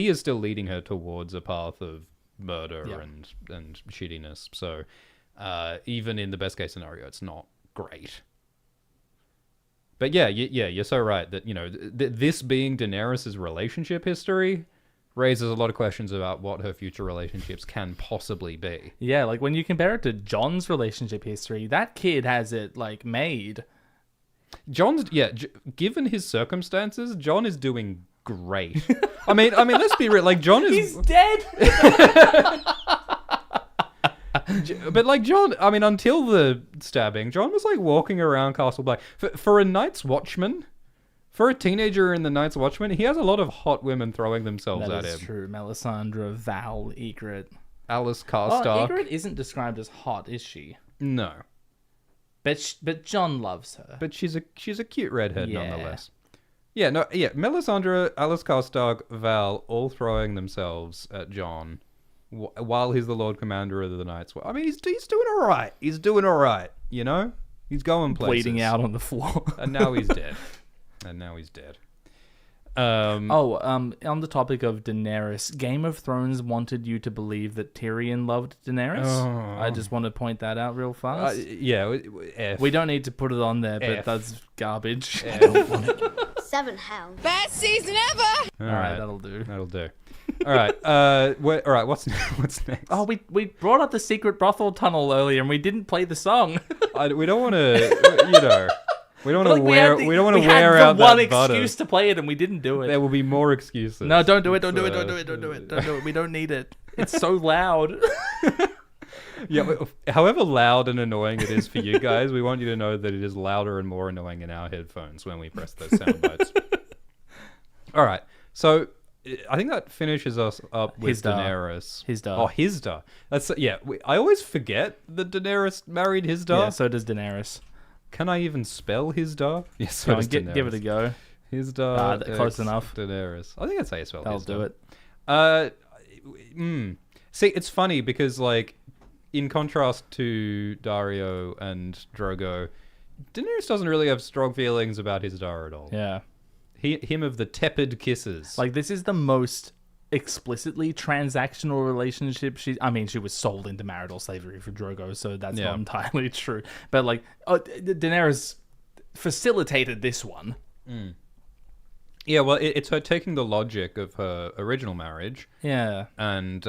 is still leading her towards a path of murder and shittiness. So... even in the best case scenario, it's not great. But yeah, you're so right that this being Daenerys' relationship history raises a lot of questions about what her future relationships can possibly be. Yeah, when you compare it to Jon's relationship history, that kid has it made. Given his circumstances, Jon is doing great. I mean, let's be real. Jon is. He's dead. But Jon, I mean, until the stabbing, Jon was walking around Castle Black. For a Night's Watchman, for a teenager in the Night's Watchman, he has a lot of hot women throwing themselves at him. That is true. Melisandre, Val, Ygritte. Alys Karstark. Ygritte isn't described as hot, is she? No. But Jon loves her. But she's a cute redhead nonetheless. Yeah, Melisandre, Alys Karstark, Val, all throwing themselves at Jon. While he's the Lord Commander of the Knights. I mean, he's doing all right. He's doing all right, He's going places. Bleeding out on the floor. And now he's dead. On the topic of Daenerys, Game of Thrones wanted you to believe that Tyrion loved Daenerys. Oh. I just want to point that out real fast. F. We don't need to put it on there, but F. that's garbage. 7 hell. Best season ever! All right, that'll do. That'll do. All right. All right. What's next? Oh, we brought up the secret brothel tunnel earlier, and we didn't play the song. We don't want to. We don't want to wear. We don't want to wear out that one butter. excuse to play it, and we didn't do it. There will be more excuses. No, don't do it. Don't do it. Don't do it. Don't do it. Don't do it. We don't need it. It's so loud. Yeah. However loud and annoying it is for you guys, we want you to know that it is louder and more annoying in our headphones when we press those sound bites. All right. So. I think that finishes us up with Daenerys. Hizdahr. Oh, Hizdahr. I always forget that Daenerys married Hizdahr. Yeah, so does Daenerys. Can I even spell Hizdahr? Yes, so does Daenerys. Give it a go. Hizdahr. Close enough. Daenerys. I think that's how you spell That'll Hizdahr. do it. See, it's funny because, in contrast to Daario and Drogo, Daenerys doesn't really have strong feelings about Hizdahr at all. Yeah. Him of the tepid kisses. This is the most explicitly transactional relationship. She was sold into marital slavery for Drogo, so that's not entirely true. But Daenerys facilitated this one. Yeah, well, it's her taking the logic of her original marriage Yeah. and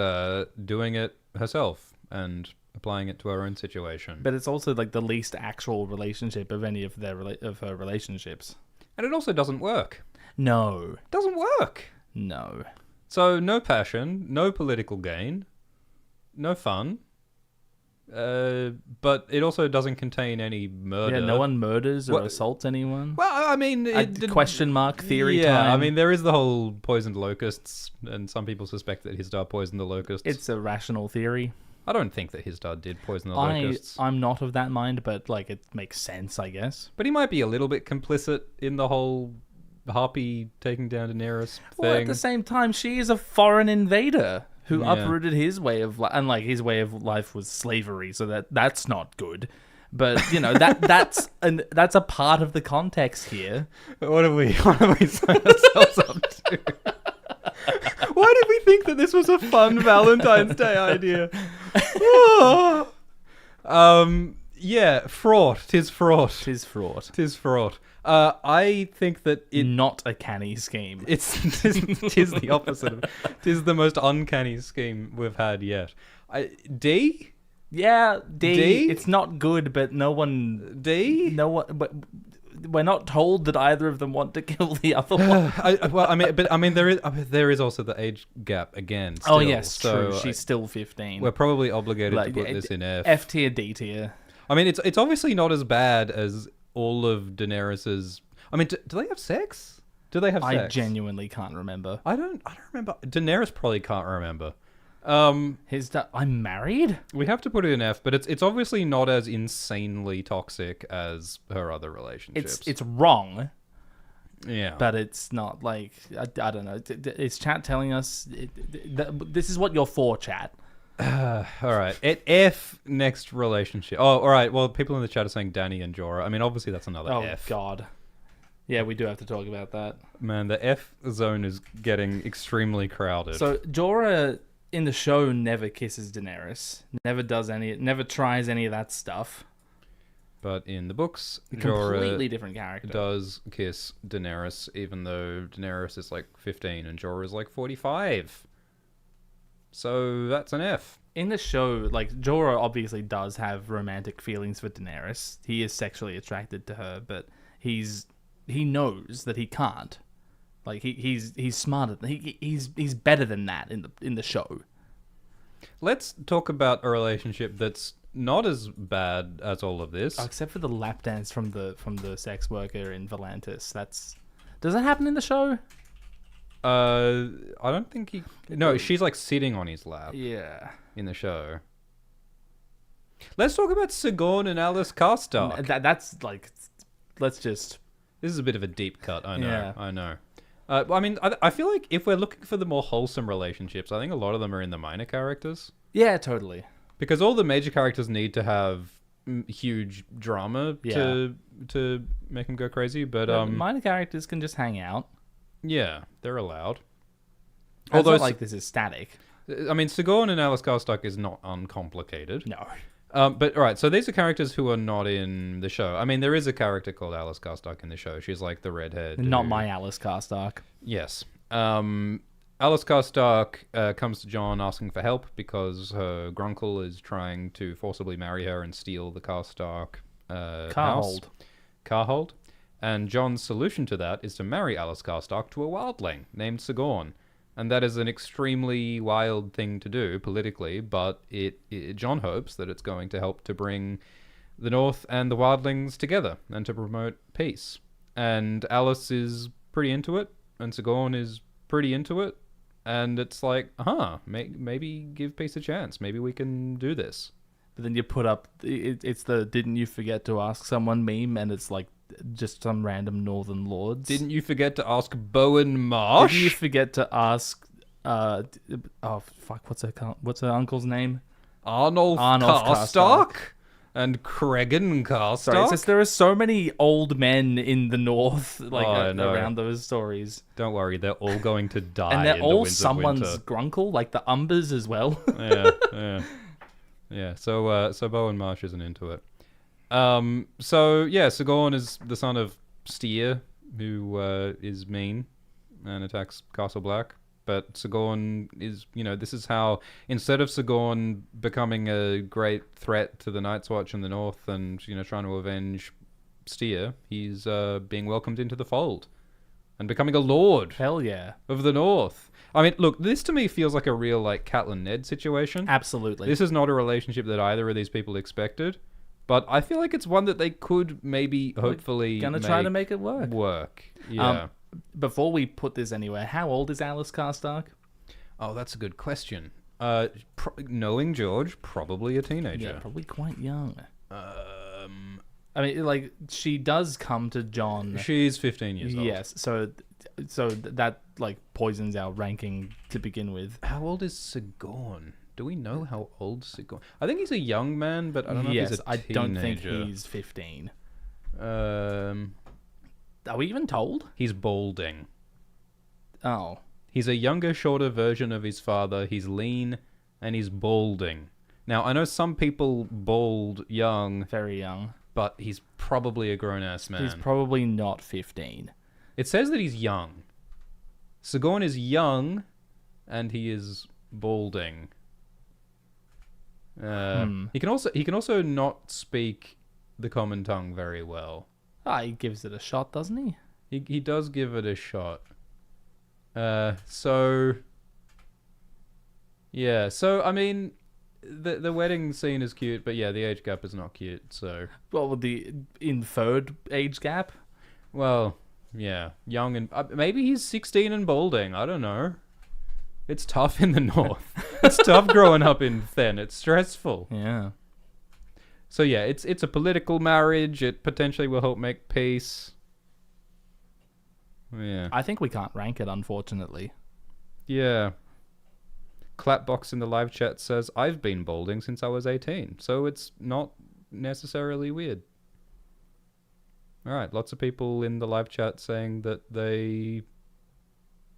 doing it herself and applying it to her own situation. But it's also like the least actual relationship of any of of her relationships. And it also doesn't work. No. It doesn't work. No. So no passion, no political gain, no fun. But it also doesn't contain any murder. Yeah, no one murders or assaults anyone. Well, I mean... Question mark theory yeah, time. I mean, there is the whole poisoned locusts, and some people suspect that Hizdahr poisoned the locusts. It's a rational theory. I don't think that Hizdahr did poison the locusts. I'm not of that mind, but like it makes sense, I guess. But he might be a little bit complicit in the whole Harpy taking down Daenerys thing. Well, at the same time, she is a foreign invader who uprooted his way of life, and like his way of life was slavery, so that's not good. But you know that's a part of the context here. What have we signed ourselves up to? Why did we think that this was a fun Valentine's Day idea? Yeah, fraught. Tis fraught. Tis fraught. Tis fraught. I think that not a canny scheme. Tis the opposite of. Tis the most uncanny scheme we've had yet. D. Yeah, D. It's not good, but no one. D. No one. But we're not told that either of them want to kill the other one. There is also the age gap again. Still, oh yes, true. She's still 15. We're probably obligated to put this in F. F tier, D tier. I mean, it's obviously not as bad as all of Daenerys's. I mean, do they have sex? Do they have sex? I genuinely can't remember. I don't remember. Daenerys probably can't remember. I'm married? We have to put it in F, but it's obviously not as insanely toxic as her other relationships. It's wrong. Yeah. But it's not like, I don't know. Is chat telling us, this is what you're for, chat? All right. At F, next relationship. Oh, all right. Well, people in the chat are saying Dany and Jorah. I mean, obviously that's another F. Oh, God. Yeah, we do have to talk about that. Man, the F zone is getting extremely crowded. So, Jorah in the show never kisses Daenerys. Never tries any of that stuff. But in the books, completely Jorah different character does kiss Daenerys, even though Daenerys is like 15 and Jorah is like 45. So that's an F. In the show, like, Jorah obviously does have romantic feelings for Daenerys. He is sexually attracted to her, but he knows that he can't. Like, he's smarter. He's better than that in the show. Let's talk about a relationship that's not as bad as all of this. Except for the lap dance from the sex worker in Volantis. Does that happen in the show? I don't think he... No, she's like sitting on his lap. Yeah. In the show. Let's talk about Sigorn and Alys Karstark. That's like... Let's just... This is a bit of a deep cut, I know. Yeah. I know. I mean, I feel like if we're looking for the more wholesome relationships, I think a lot of them are in the minor characters. Yeah, totally. Because all the major characters need to have huge drama to make them go crazy, but minor characters can just hang out. Yeah, they're allowed. Although it's not like this is static. I mean, Sigorn and Alys Karstark is not uncomplicated. No. But all right, so these are characters who are not in the show. I mean, there is a character called Alys Karstark in the show. She's like the redhead. Not my Alys Karstark. Yes. Alys Karstark comes to Jon asking for help because her grunkle is trying to forcibly marry her and steal the Karstark house. Carhold. And Jon's solution to that is to marry Alys Karstark to a wildling named Sigorn. And that is an extremely wild thing to do politically, but Jon hopes that it's going to help to bring the North and the wildlings together and to promote peace. And Alys is pretty into it, and Sigorn is pretty into it, and it's like, maybe give peace a chance. Maybe we can do this. But then you put up, it's the "didn't you forget to ask someone" meme, and it's like just some random northern lords. Didn't you forget to ask Bowen Marsh? Didn't you forget to ask, what's her uncle's name? Arnulf Karstark? And Cregan Karstark? Sorry, it's just there are so many old men in the north, around those stories. Don't worry, they're all going to die. And they're in all the someone's grunkle, like the Umbers as well. Yeah. So Bowen Marsh isn't into it. Sigorn is the son of Styr, who is mean and attacks Castle Black. But Sigorn is, this is how, instead of Sigorn becoming a great threat to the Night's Watch in the north and, trying to avenge Styr, he's being welcomed into the fold and becoming a lord. Hell yeah. Of the north. I mean, look, this to me feels like a real, Catelyn Ned situation. Absolutely. This is not a relationship that either of these people expected, but I feel like it's one that they could maybe, hopefully, try to make it work. Yeah. Before we put this anywhere, how old is Alys Karstark? Oh, that's a good question. Knowing George, probably a teenager. Yeah, probably quite young. I mean, she does come to Jon. She's 15 years old. Yes, so that poisons our ranking to begin with. How old is Sigorn? Do we know how old Sigorn? I think he's a young man, but I don't know if he's a teenager. I don't think he's 15. Are we even told? He's balding. Oh. He's a younger, shorter version of his father. He's lean, and he's balding. Now, I know some people bald young. Very young. But he's probably a grown-ass man. He's probably not 15. It says that he's young. Sigorn is young, and he is balding. He can also not speak the common tongue very well. He gives it a shot, doesn't he? He does give it a shot. So I mean, the wedding scene is cute, but yeah, the age gap is not cute. So with the inferred age gap? Well, yeah, young and maybe he's 16 and balding. I don't know. It's tough in the north. It's tough growing up in Fen. It's stressful. Yeah. So yeah, it's a political marriage. It potentially will help make peace. Yeah. I think we can't rank it, unfortunately. Yeah. Clapbox in the live chat says, I've been balding since I was 18, so it's not necessarily weird. Alright, lots of people in the live chat saying that they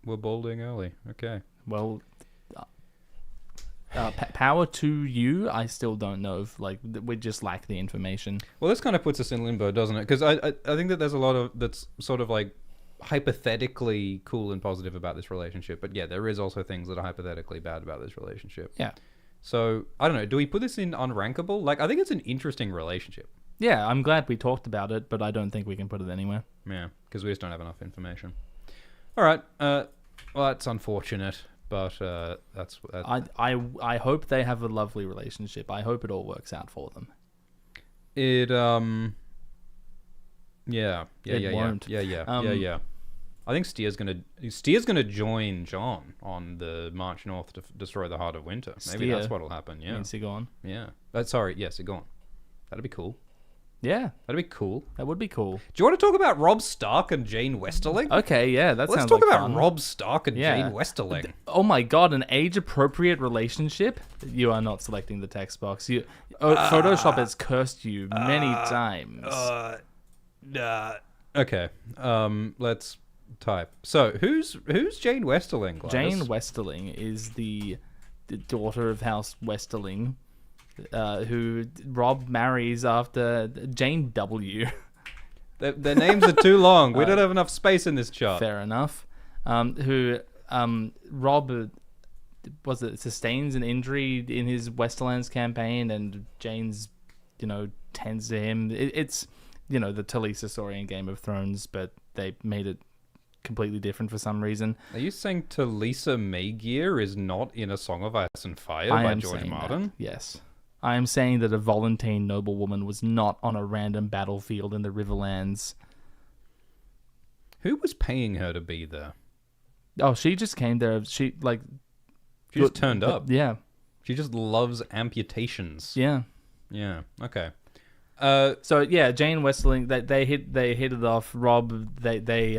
were balding early. Okay. Well, power to you. I still don't know if we just lack the information. Well, this kind of puts us in limbo, doesn't it? Because I think that there's a lot of that's sort of hypothetically cool and positive about this relationship, but yeah, there is also things that are hypothetically bad about this relationship. Yeah. So I don't know. Do we put this in unrankable? I think it's an interesting relationship. Yeah, I'm glad we talked about it, but I don't think we can put it anywhere. Yeah, because we just don't have enough information. All right. Well, that's unfortunate. But that's I hope they have a lovely relationship. I hope it all works out for them. It won't. Yeah. I think Styr's gonna join Jon on the march north to destroy the Heart of Winter. Maybe that's what'll happen. Yeah. Sigorn. Yeah. Sigorn. That'd be cool. Yeah. That'd be cool. That would be cool. Do you want to talk about Robb Stark and Jeyne Westerling? Okay, yeah, Let's talk about Robb Stark and Jeyne Westerling. Oh my god, an age-appropriate relationship? You are not selecting the text box. Photoshop has cursed you many times. Okay, let's type. So, who's Jeyne Westerling, Gladys? Jeyne Westerling is the daughter of House Westerling, who Robb marries after Jane W. Their names are too long. We don't have enough space in this chart. Fair enough. Who Robb sustains an injury in his Westerlands campaign, and Jane's tends to him. It's the Talisa story in Game of Thrones, but they made it completely different for some reason. Are you saying Talisa Maygear is not in A Song of Ice and Fire by George Martin? That. Yes. I am saying that a Volantene noblewoman was not on a random battlefield in the Riverlands. Who was paying her to be there? Oh, she just came there. She just turned up. Yeah. She just loves amputations. Yeah. Yeah. Okay. So yeah, Jeyne Westerling. They hit it off. Robb. They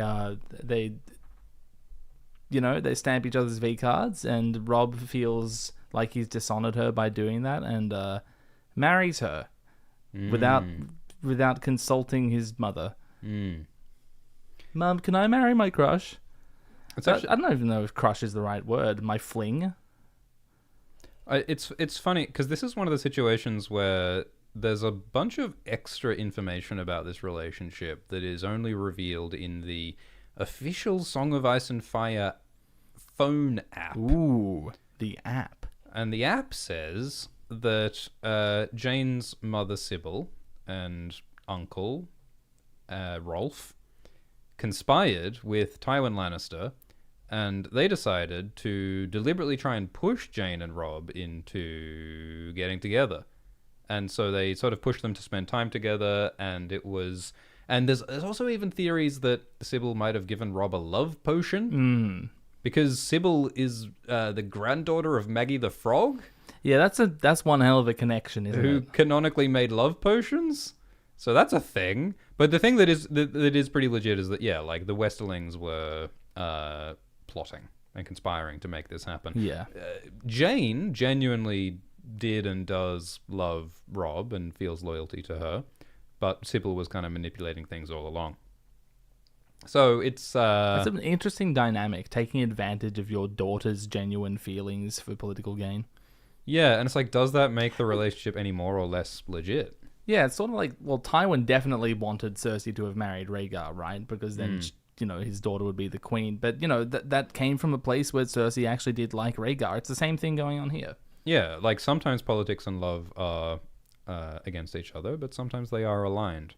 stamp each other's V cards, and Robb feels like he's dishonored her by doing that, and marries her without consulting his mother. Mum, can I marry my crush? I don't even know if crush is the right word. My fling. It's funny because this is one of the situations where there's a bunch of extra information about this relationship that is only revealed in the official Song of Ice and Fire phone app. Ooh, the app. And the app says that Jeyne's mother Sybil and uncle Rolf conspired with Tywin Lannister, and they decided to deliberately try and push Jeyne and Robb into getting together. And so they sort of pushed them to spend time together, and there's also even theories that Sybil might have given Robb a love potion. Because Sybil is the granddaughter of Maggie the Frog. Yeah, that's one hell of a connection, isn't it? Who canonically made love potions. So that's a thing. But the thing that is pretty legit is that, yeah, like the Westerlings were plotting and conspiring to make this happen. Yeah. Jeyne genuinely did and does love Robb and feels loyalty to her. But Sybil was kind of manipulating things all along. So it's an interesting dynamic, taking advantage of your daughter's genuine feelings for political gain. Yeah, and it's like, does that make the relationship any more or less legit? Yeah, it's sort of like, well, Tywin definitely wanted Cersei to have married Rhaegar, right? Because then, his daughter would be the queen. But, that came from a place where Cersei actually did like Rhaegar. It's the same thing going on here. Yeah, like sometimes politics and love are against each other, but sometimes they are aligned.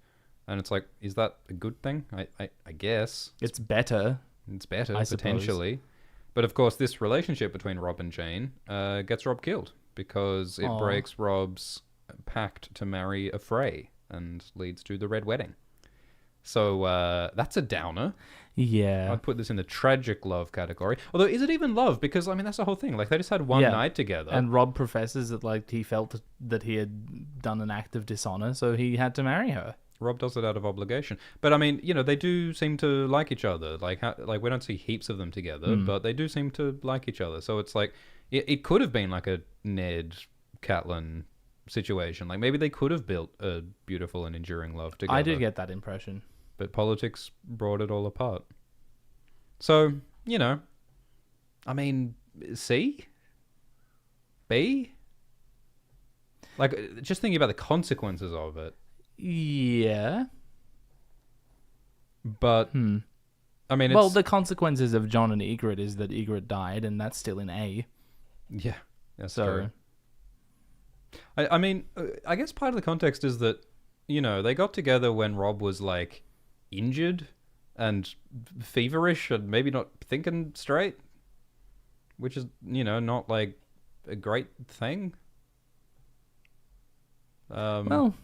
And it's like, is that a good thing? I guess. It's better. It's better, I potentially. suppose. But of course, this relationship between Robb and Jeyne gets Robb killed because it breaks Robb's pact to marry a Frey and leads to the Red Wedding. So that's a downer. Yeah. I'd put this in the tragic love category. Although, is it even love? Because, I mean, that's the whole thing. Like, they just had one night together. And Robb professes that, like, he felt that he had done an act of dishonor, so he had to marry her. Robb does it out of obligation. But, I mean, they do seem to like each other. Like, we don't see heaps of them together, but they do seem to like each other. So it's like, it could have been like a Ned, Catelyn situation. Like, maybe they could have built a beautiful and enduring love together. I did get that impression. But politics brought it all apart. So, I mean, C? B? Like, just thinking about the consequences of it. Yeah. But, I mean, it's... Well, the consequences of Jon and Ygritte is that Ygritte died, and that's still in A. Yeah, that's true. I mean, I guess part of the context is that, they got together when Robb was, like, injured and feverish and maybe not thinking straight, which is, not, like, a great thing. Well...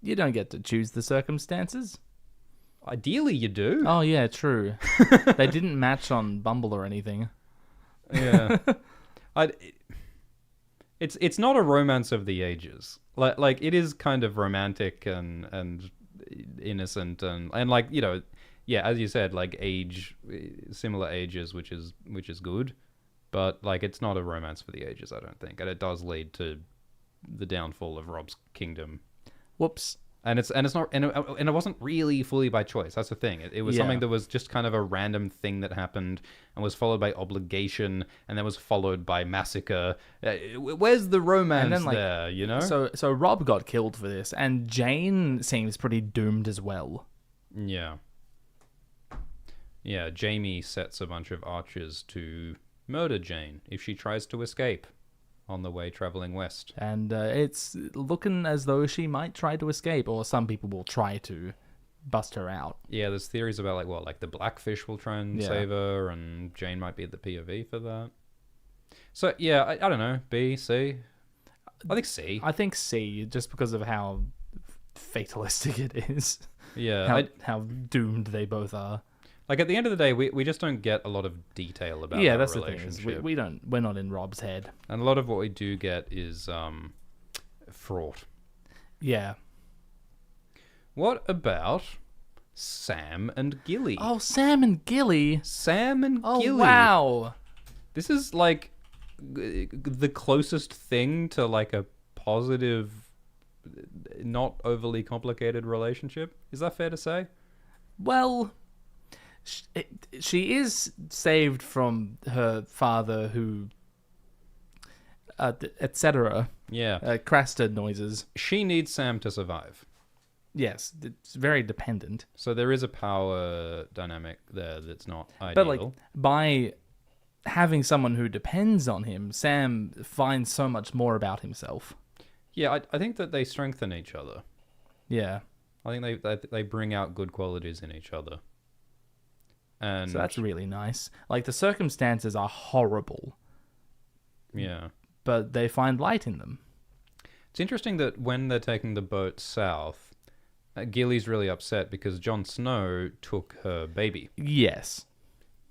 You don't get to choose the circumstances. Ideally, you do. Oh, yeah, true. They didn't match on Bumble or anything. Yeah. It's not a romance of the ages. Like it is kind of romantic and innocent and like, yeah, as you said, like similar ages, which is good. But like it's not a romance for the ages, I don't think. And it does lead to the downfall of Robb's kingdom. Whoops. And it's not and it wasn't really fully by choice. That's the thing. It was something that was just kind of a random thing that happened and was followed by obligation and then was followed by massacre. Where's the romance and then, there? So Robb got killed for this, and Jeyne seems pretty doomed as well. Yeah. Yeah. Jaime sets a bunch of archers to murder Jeyne if she tries to escape on the way traveling west. And it's looking as though she might try to escape, or some people will try to bust her out. Yeah, there's theories about like the Blackfish will try and save her, and Jeyne might be the POV for that. So yeah, I don't know, B, C. I think C. I think C, just because of how fatalistic it is. Yeah. How doomed they both are. Like at the end of the day, we just don't get a lot of detail about that that's relationship. The thing is, we're not in Robb's head, and a lot of what we do get is fraught. Yeah. What about Sam and Gilly? Oh, Sam and Gilly. Gilly. Wow. This is like the closest thing to like a positive, not overly complicated relationship. Is that fair to say? Well, she is saved from her father who, etc. Yeah. Craster noises. She needs Sam to survive. Yes, it's very dependent. So there is a power dynamic there that's not ideal. But like by having someone who depends on him, Sam finds so much more about himself. Yeah, I think that they strengthen each other. Yeah. I think they bring out good qualities in each other. And So that's really nice. Like the circumstances are horrible. Yeah. But they find light in them. It's interesting that when they're taking the boat south, Gilly's really upset because Jon Snow took her baby. Yes.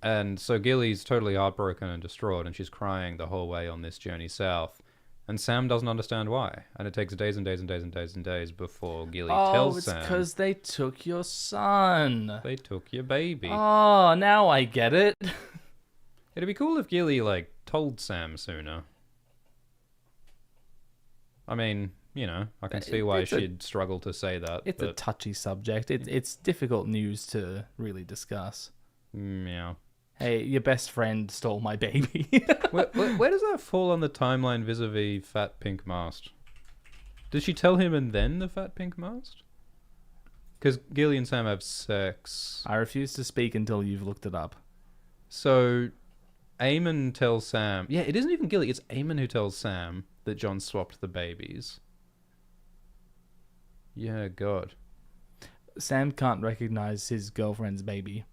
And so Gilly's totally heartbroken and distraught, and she's crying the whole way on this journey south. And Sam doesn't understand why. And it takes days and days and days and days and days before Gilly tells Sam. Oh, it's because they took your son. They took your baby. Oh, now I get it. It'd be cool if Gilly, like, told Sam sooner. I mean, you know, I can see why she'd struggle to say that. It's a touchy subject. It's difficult news to really discuss. Yeah. Hey, your best friend stole my baby. where does that fall on the timeline vis-a-vis Fat Pink Mast? Did she tell him and then the Fat Pink Mast? Because Gilly and Sam have sex. I refuse to speak until you've looked it up. So, Aemon tells Sam... Yeah, it isn't even Gilly, it's Aemon who tells Sam that Jon swapped the babies. Yeah, God. Sam can't recognize his girlfriend's baby.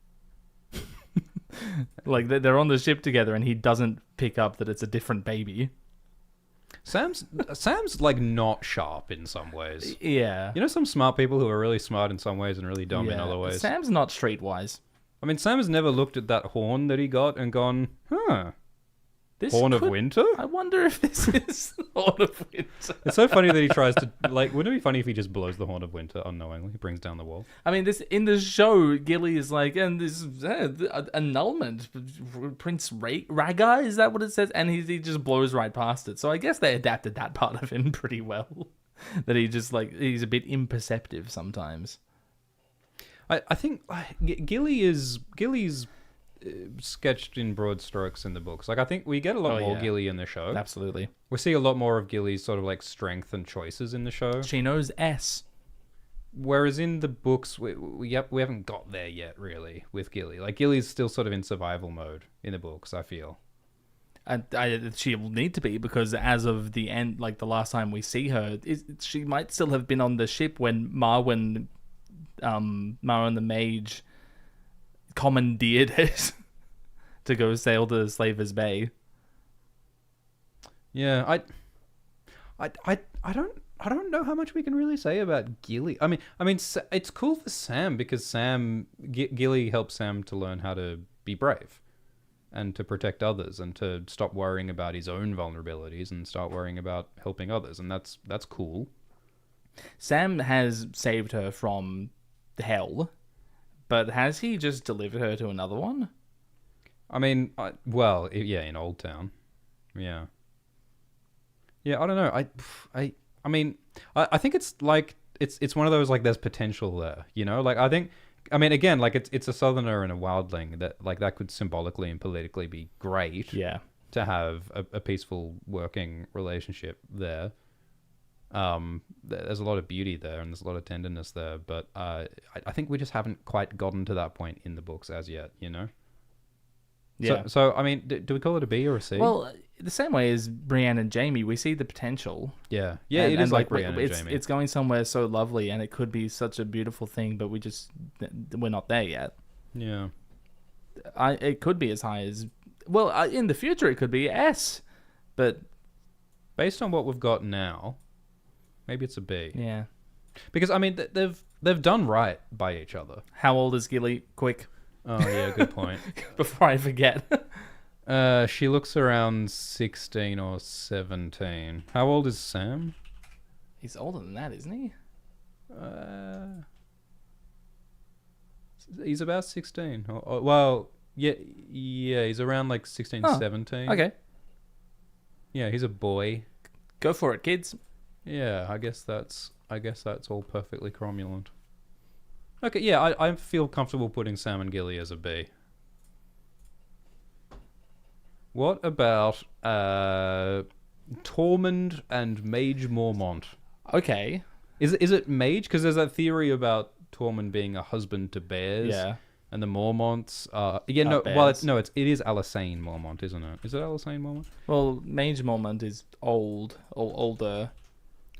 Like, they're on the ship together and he doesn't pick up that it's a different baby. Sam's like not sharp in some ways. Yeah. You know some smart people who are really smart in some ways and really dumb in other ways? Sam's not streetwise. I mean, Sam has never looked at that horn that he got and gone, Horn of Winter? I wonder if this is Horn of Winter. It's so funny that he tries to, like, wouldn't it be funny if he just blows the Horn of Winter unknowingly? He brings down the wall. I mean, this in the show, Gilly is like, and this annulment, Prince Rhaegar, is that what it says? And he just blows right past it. So I guess they adapted that part of him pretty well. That he just, like, he's a bit imperceptive sometimes. I think Gilly's sketched in broad strokes in the books. Like, I think we get a lot more Gilly in the show. Absolutely. We see a lot more of Gilly's sort of like strength and choices in the show. She knows S. Whereas in the books, we haven't got there yet, really, with Gilly. Like, Gilly's still sort of in survival mode in the books, I feel. And she will need to be, because as of the end, like the last time we see her, she might still have been on the ship when Marwyn the Mage commandeered it to go sail to Slaver's Bay. Yeah, I don't know how much we can really say about Gilly. I mean, it's cool for Sam because Gilly helps Sam to learn how to be brave and to protect others and to stop worrying about his own vulnerabilities and start worrying about helping others, and that's cool. Sam has saved her from hell, but has he just delivered her to another one? I mean, in Old Town. Yeah. Yeah, I don't know. I mean, I think it's like it's one of those, like, there's potential there, you know? Like, again, like, it's a southerner and a wildling that could symbolically and politically be great. Yeah. To have a peaceful working relationship there. There's a lot of beauty there and there's a lot of tenderness there, but I think we just haven't quite gotten to that point in the books as yet, you know? Yeah. So I mean, do we call it a B or a C? Well, the same way as Brienne and Jaime, we see the potential. Yeah. Yeah, it is like Brienne and Jaime. It's going somewhere so lovely, and it could be such a beautiful thing, but we're not there yet. Yeah. It could be as high as... Well, in the future, it could be S, but... Based on what we've got now, maybe it's a B. Yeah. Because, I mean, they've done right by each other. How old is Gilly? Quick. Oh, yeah, good point. Before I forget. She looks around 16 or 17. How old is Sam? He's older than that, isn't he? He's about 16. Well, yeah, he's around like 16, 17. Okay. Yeah, he's a boy. Go for it, kids. Yeah, I guess that's all perfectly cromulent. Okay, yeah, I feel comfortable putting Sam and Gilly as a B. What about Tormund and Mage Mormont? Okay. Is it mage? Because there's that theory about Tormund being a husband to bears. Yeah. And the Mormonts are... Yeah, no, bears. well, it is Alyssane Mormont, isn't it? Is it Alyssane Mormont? Well, Mage Mormont is old or older.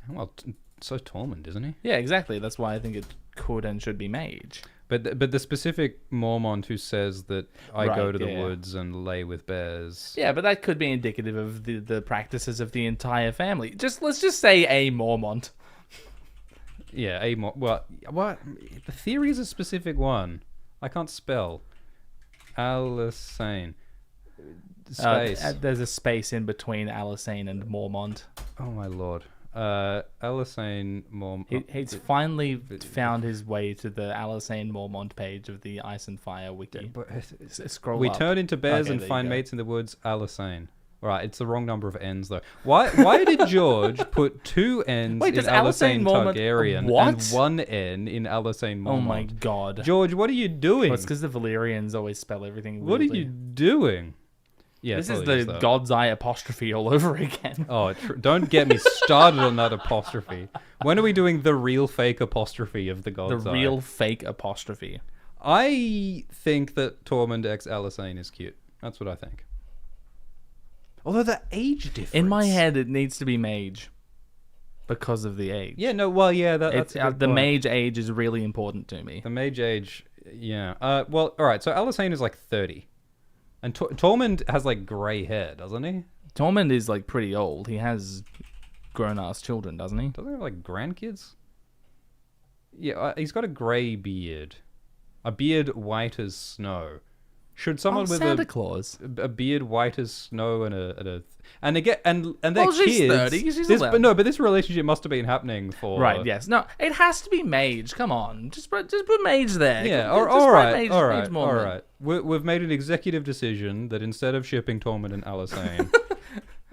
Well, so Tormund, isn't he? Yeah, exactly. That's why I think it could and should be Mage. But the specific Mormont who says that I go to the yeah. woods and lay with bears... Yeah, but that could be indicative of the practices of the entire family. Let's just say a Mormont. Yeah, well, what? The theory is a specific one. I can't spell. Alyssane. Space. There's a space in between Alyssane and Mormont. Oh my lord. Alyssane Mormont. He's finally found his way to the Alyssane Mormont page of the Ice and Fire wiki. Scroll we up. turn into bears Okay, and there you find go. mates in the woods. Alyssane. Right, it's the wrong number of N's though. Why did George put 2 N's Wait, in does Alyssane Alyssane Mormont- Targaryen What? and 1 N in Alyssane Mormont? Oh my god. George, what are you doing? Well, it's because the Valyrians always spell everything What are weirdly. you doing? Yeah, This is probably the that. God's Eye apostrophe all over again. Oh, don't get me started on that apostrophe. When are we doing the real fake apostrophe of the God's The Eye? real fake apostrophe. I think that Tormund x Alyssane is cute. That's what I think. Although the age difference... In my head, it needs to be Mage. Because of the age. Yeah, no, well, yeah, that's a good the point. Mage age is really important to me. The mage age, yeah. Well, all right, so Alyssane is like 30. And Tormund has like grey hair, doesn't he? Tormund is like pretty old. He has grown-ass children, doesn't he? Doesn't he have like grandkids? Yeah, he's got a grey beard. A beard white as snow. Should someone with Santa Claus. a beard white as snow and they're Well, she's kids. 30, she's This, allowed. but no, but this relationship must have been happening for Right, yes. No, it has to be Mage. Come on. Just put Mage there. Yeah, Just all write right, Mage, all Mage right, Mormont. all right. We've made an executive decision that instead of shipping Tormund and Alyssane,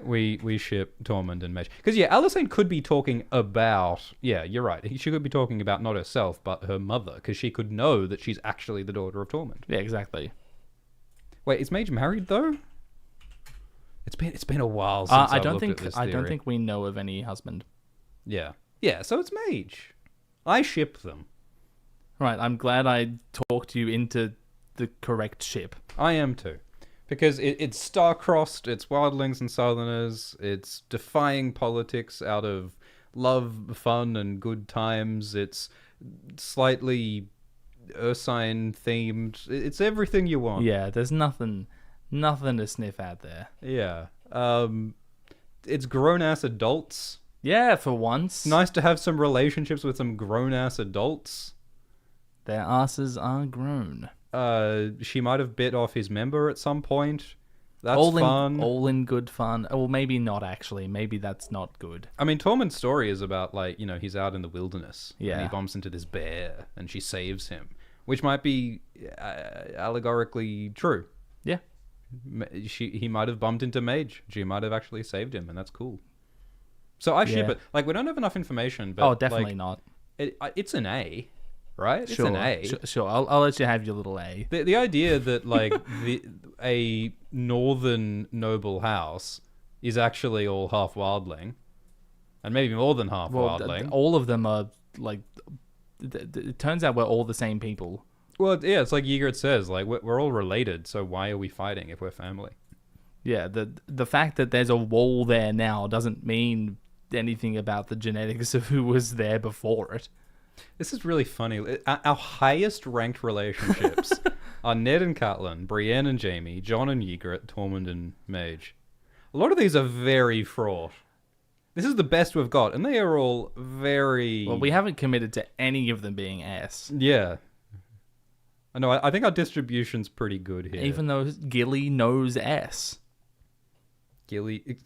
we ship Tormund and Mage. Because yeah, Alyssane could be talking about. Yeah, you're right. She could be talking about not herself but her mother, because she could know that she's actually the daughter of Tormund. Yeah, exactly. Wait, is Mage married though? It's been a while since I I've don't looked think at this I don't theory. think we know of any husband. Yeah, so it's Mage. I ship them. Right, I'm glad I talked you into the correct ship. I am too. Because it's star-crossed, it's wildlings and southerners, it's defying politics out of love, fun, and good times, it's slightly Ursine-themed, it's everything you want. Yeah, there's nothing to sniff at there. Yeah. It's grown-ass adults. Yeah, for once. It's nice to have some relationships with some grown-ass adults. Their asses are grown. She might have bit off his member at some point. That's all fun. All in good fun. Or maybe not, actually. Maybe that's not good. I mean, Tormund's story is about, like, you know, he's out in the wilderness. Yeah. And he bumps into this bear, and she saves him. Which might be allegorically true. Yeah. He might have bumped into Mage. She might have actually saved him, and that's cool. So I ship Yeah. it. Like, we don't have enough information, but... Oh, definitely like, not. It's an A, right? Sure. It's an A. Sure. I'll let you have your little A. The idea that, like, a northern noble house is actually all half wildling, and maybe more than half wildling. All of them are, like... it turns out we're all the same people. Well, yeah, it's like Ygritte says, like, we're all related, so why are we fighting if we're family? Yeah, the fact that there's a wall there now doesn't mean anything about the genetics of who was there before it. This is really funny. Our highest ranked relationships are Ned and Catelyn, Brienne and Jaime, Jon and Ygritte, Tormund and Mage. A lot of these are very fraught. This is the best we've got, and they are all very... Well, we haven't committed to any of them being S. Yeah. I know, I think our distribution's pretty good here. Even though Gilly knows S. Gilly...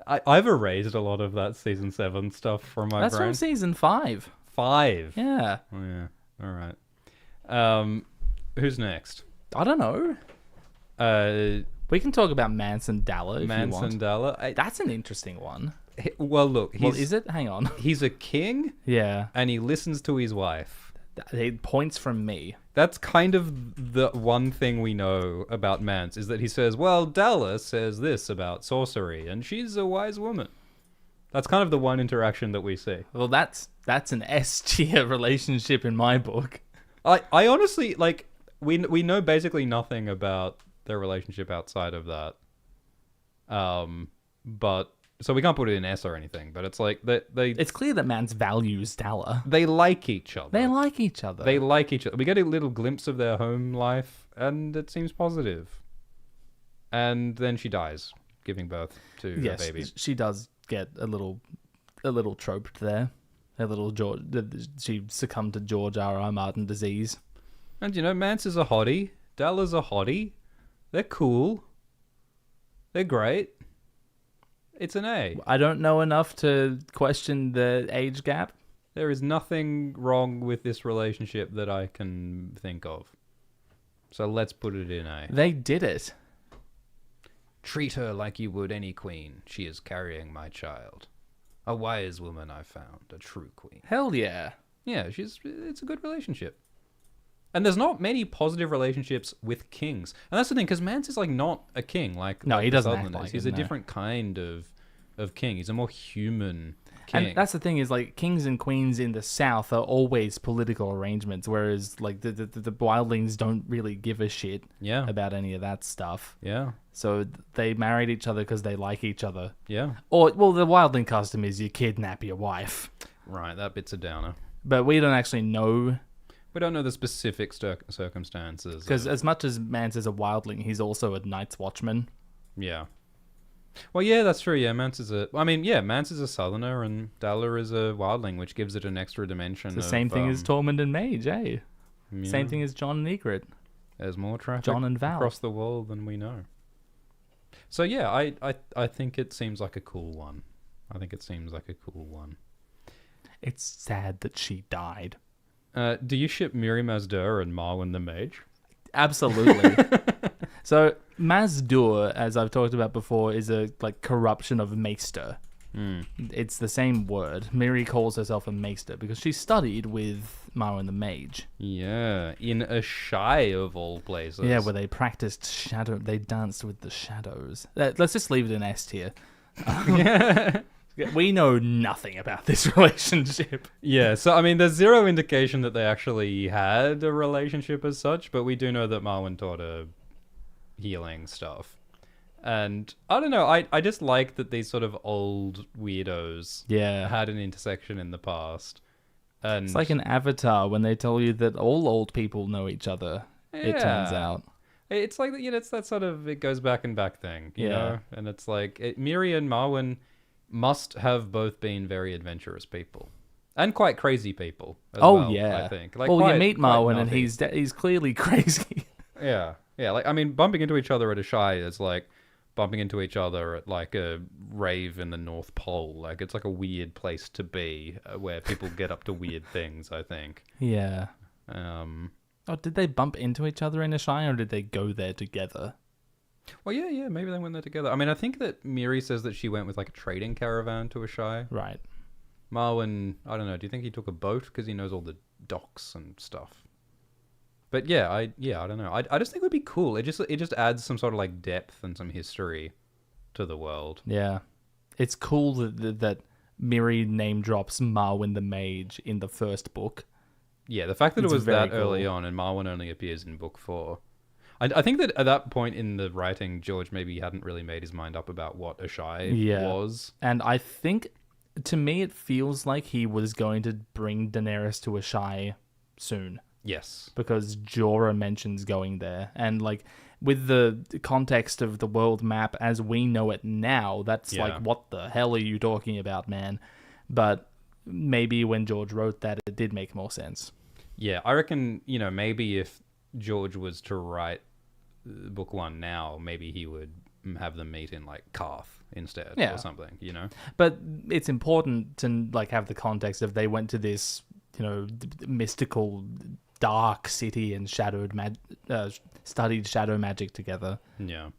I've erased a lot of that Season 7 stuff from my That's brain. from Season 5. 5? Yeah. Oh, yeah. All right. Who's next? I don't know. We can talk about Manson Dalla if you want. Manson Dalla. That's an interesting one. Well, look. Is it? Hang on. He's a king, Yeah. and he listens to his wife. Points from me. That's kind of the one thing we know about Mance, is that he says, well, Dalla says this about sorcery, and she's a wise woman. That's kind of the one interaction that we see. Well, that's an S tier relationship in my book. I honestly, like, we know basically nothing about their relationship outside of that. But so we can't put it in S or anything, but it's like they It's clear that Mance values Dalla. they like each other. They like each other. They like each other. We get a little glimpse of their home life, and it seems positive. And then she dies, giving birth to a baby. She does get a little troped there. A little she succumbed to George R.R. Martin disease. And you know, Mance is a hottie. Dalla's a hottie. They're cool. They're great. It's an A. I don't know enough to question the age gap. There is nothing wrong with this relationship that I can think of. So let's put it in A. They did it. Treat her like you would any queen. She is carrying my child. A wise woman I found, a true queen. Hell yeah. Yeah, it's a good relationship. And there's not many positive relationships with kings. And that's the thing, because Mance is like not a king. No, he doesn't act Sutherland like He's it, a different kind of king. He's a more human king. And that's the thing is, like, kings and queens in the South are always political arrangements, whereas, like, the wildlings don't really give a shit about any of that stuff. Yeah. So they married each other because they like each other. Yeah. Or, well, the wildling custom is you kidnap your wife. Right, that bit's a downer. But we don't actually know. We don't know the specific circumstances. Because as much as Mance is a wildling, he's also a Night's Watchman. Yeah. Well, yeah, that's true. Yeah, Mance is a Southerner and Dalla is a wildling, which gives it an extra dimension. It's the same thing as Tormund and Mage, eh? Yeah. Same thing as Jon and Ygritte. There's more traffic Jon and Val. across the world than we know. So yeah, I think it seems like a cool one. It's sad that she died. Do you ship Miri Mazdur and Marwyn the Mage? Absolutely. So Mazdur, as I've talked about before, is a corruption of Maester. It's the same word. Miri calls herself a Maester because she studied with Marwyn the Mage. Yeah, in a Shae of all places. Yeah, where they practiced they danced with the shadows. Let's just leave it in S tier. We know nothing about this relationship. Yeah, so I mean, there's zero indication that they actually had a relationship as such, but we do know that Marwyn taught her healing stuff. And I don't know, I just like that these sort of old weirdos had an intersection in the past. And it's like an Avatar when they tell you that all old people know each other, it turns out. It's like, it's that sort of, it goes back and back thing, you know? And it's like, Miri and Marwyn must have both been very adventurous people. And quite crazy people as well, I think. Like, well, you meet Marwyn and he's clearly crazy. Yeah. Like, I mean, bumping into each other at a Shae is like bumping into each other at like a rave in the North Pole. Like, it's like a weird place to be where people get up to weird things, I think. Yeah. Did they bump into each other in a Shae or did they go there together? Well, yeah, maybe they went there together. I mean, I think that Miri says that she went with like a trading caravan to a Shae. Right. Marwyn, I don't know. Do you think he took a boat because he knows all the docks and stuff? But yeah, I don't know. I just think it would be cool. It just adds some sort of like depth and some history to the world. Yeah, it's cool that Miri name drops Marwyn the Mage in the first book. Yeah, the fact that it was that early on and Marwyn only appears in book 4. I think that at that point in the writing, George maybe hadn't really made his mind up about what a Shae was. And I think, to me, it feels like he was going to bring Daenerys to a Shae soon. Yes. Because Jorah mentions going there. And, like, with the context of the world map as we know it now, that's like, what the hell are you talking about, man? But maybe when George wrote that, it did make more sense. Yeah, I reckon, maybe if George was to write book 1 now, maybe he would have them meet in like Karth instead or something, But it's important to like have the context of they went to this, mystical dark city and studied shadow magic together. Yeah.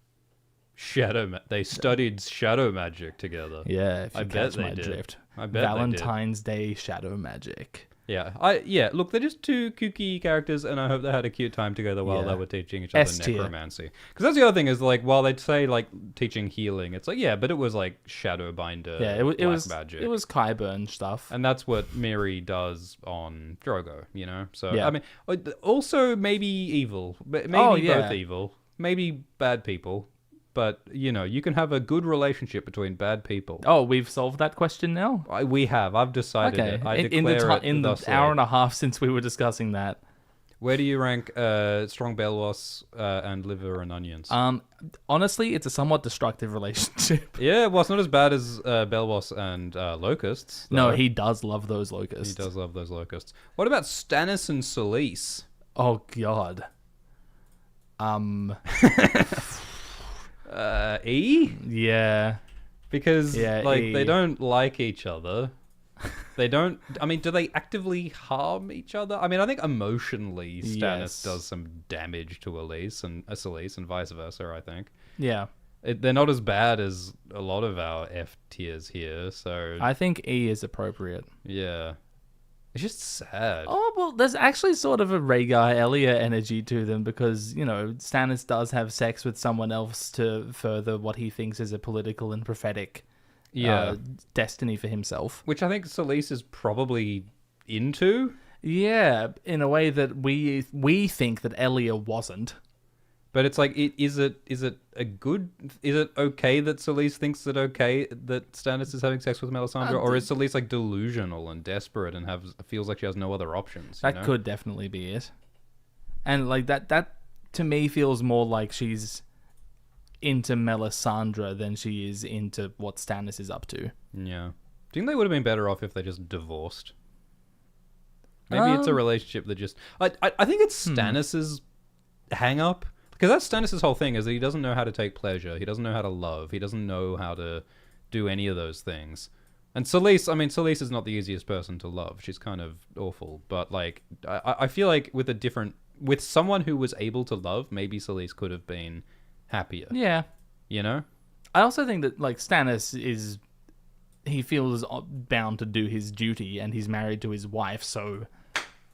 They studied shadow magic together. Yeah, if you I catch bet my they did. drift. I bet Valentine's Day shadow magic. Yeah. Look, they're just two kooky characters, and I hope they had a cute time together while they were teaching each other necromancy. Because that's the other thing is like, while they'd say like teaching healing, it's like but it was like Shadowbinder. Yeah, it was magic. It was Qyburn stuff, and that's what Miri does on Drogo. You know, so I mean, also maybe evil, but maybe both evil, maybe bad people. But, you know, you can have a good relationship between bad people. Oh, we've solved that question now? We have. I've decided it. I declare it in the hour and a half since we were discussing that. Where do you rank strong Belwas and liver and onions? Honestly, it's a somewhat destructive relationship. Yeah, well, it's not as bad as Belwas and locusts. Though. No, he does love those locusts. He does love those locusts. What about Stannis and Selyse? Oh, God. E? Yeah. Because, they don't like each other. They don't... I mean, do they actively harm each other? I mean, I think emotionally Stannis does some damage to Selyse and vice versa, I think. Yeah. They're not as bad as a lot of our F tiers here, so... I think E is appropriate. Yeah. It's just sad. Oh, well, there's actually sort of a Rhaegar Elia energy to them because, you know, Stannis does have sex with someone else to further what he thinks is a political and prophetic destiny for himself. Which I think Selyse is probably into. Yeah, in a way that we think that Elia wasn't. But it's like, is it okay that Selyse thinks that Stannis is having sex with Melisandre, or is Selyse like delusional and desperate and feels like she has no other options? That could definitely be it. And like that to me feels more like she's into Melisandre than she is into what Stannis is up to. Yeah. Do you think they would have been better off if they just divorced? Maybe it's a relationship that just... I think it's Stannis's hang up. Because that's Stannis' whole thing, is that he doesn't know how to take pleasure. He doesn't know how to love. He doesn't know how to do any of those things. And Selyse is not the easiest person to love. She's kind of awful. But, like, I feel like with someone who was able to love, maybe Selyse could have been happier. Yeah. You know? I also think that, like, Stannis he feels bound to do his duty, and he's married to his wife, so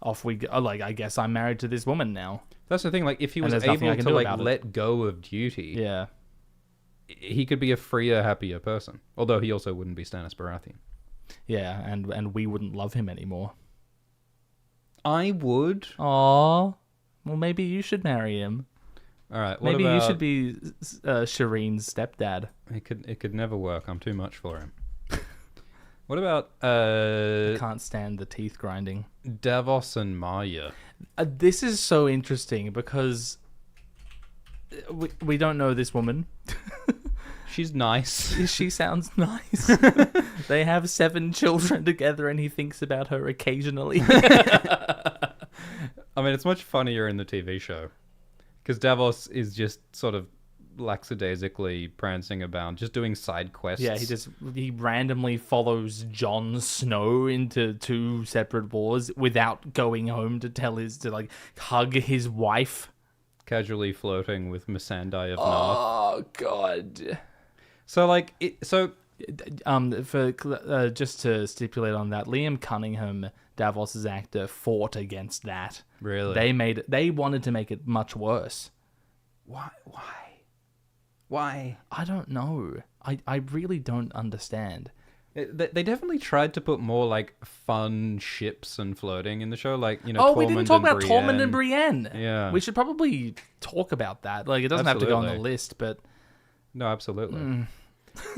off we go. Like, I guess I'm married to this woman now. That's the thing, like, if he was able to, like, let go of duty, he could be a freer, happier person. Although he also wouldn't be Stannis Baratheon. Yeah, and we wouldn't love him anymore. I would. Aww. Well, maybe you should marry him. All right. Maybe you should be Shireen's stepdad. It could never work. I'm too much for him. What about... I can't stand the teeth grinding. Davos and Maya. This is so interesting because we don't know this woman. She's nice. She sounds nice. They have 7 children together and he thinks about her occasionally. I mean, it's much funnier in the TV show. Because Davos is just sort of lackadaisically prancing about, just doing side quests. Yeah, he randomly follows Jon Snow into 2 separate wars without going home to hug his wife. Casually flirting with Missandei of North. Oh God. So just to stipulate on that, Liam Cunningham, Davos's actor, fought against that. Really? They wanted to make it much worse. Why? I don't know. I really don't understand. They definitely tried to put more, like, fun ships and flirting in the show, like, you know, we didn't talk about Tormund and Brienne. Yeah. We should probably talk about that. Like, it doesn't have to go on the list, but... No, absolutely.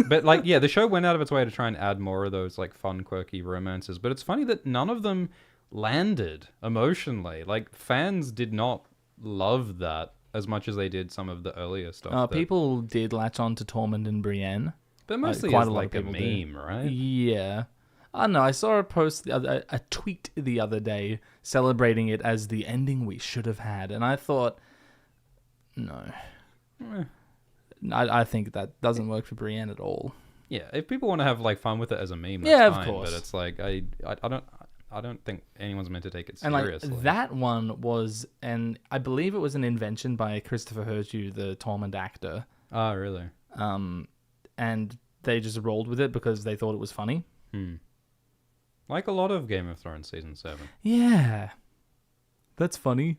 But, like, yeah, the show went out of its way to try and add more of those, like, fun, quirky romances. But it's funny that none of them landed emotionally. Like, fans did not love that as much as they did some of the earlier stuff. People did latch on to Tormund and Brienne. But mostly as like a meme, right? Yeah. I don't know. I saw a post, a tweet the other day celebrating it as the ending we should have had. And I thought, no. I think that doesn't work for Brienne at all. Yeah, if people want to have like fun with it as a meme, that's fine. Of course. But it's like, I don't think anyone's meant to take it seriously. And like, that one was, I believe it was an invention by Christopher Hertu, the Tormund actor. Oh, really? And they just rolled with it because they thought it was funny. Like a lot of Game of Thrones season 7. Yeah. That's funny.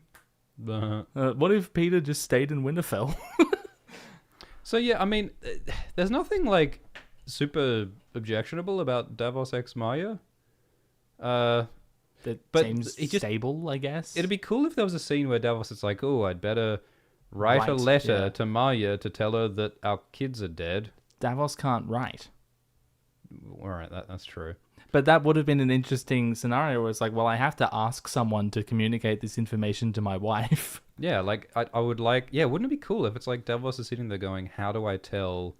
But What if Peter just stayed in Winterfell? so yeah, I mean, there's nothing like super objectionable about Davos X Maya. That But seems it just- stable, I guess. It'd be cool if there was a scene where Davos is like, "Oh, I'd better write a Right, letter yeah. to Maya to tell her that our kids are dead." Davos can't write. All right, that's true. But that would have been an interesting scenario where it's like, well, I have to ask someone to communicate this information to my wife. Yeah, like I would like. Yeah, wouldn't it be cool if it's like Davos is sitting there going, "How do I tell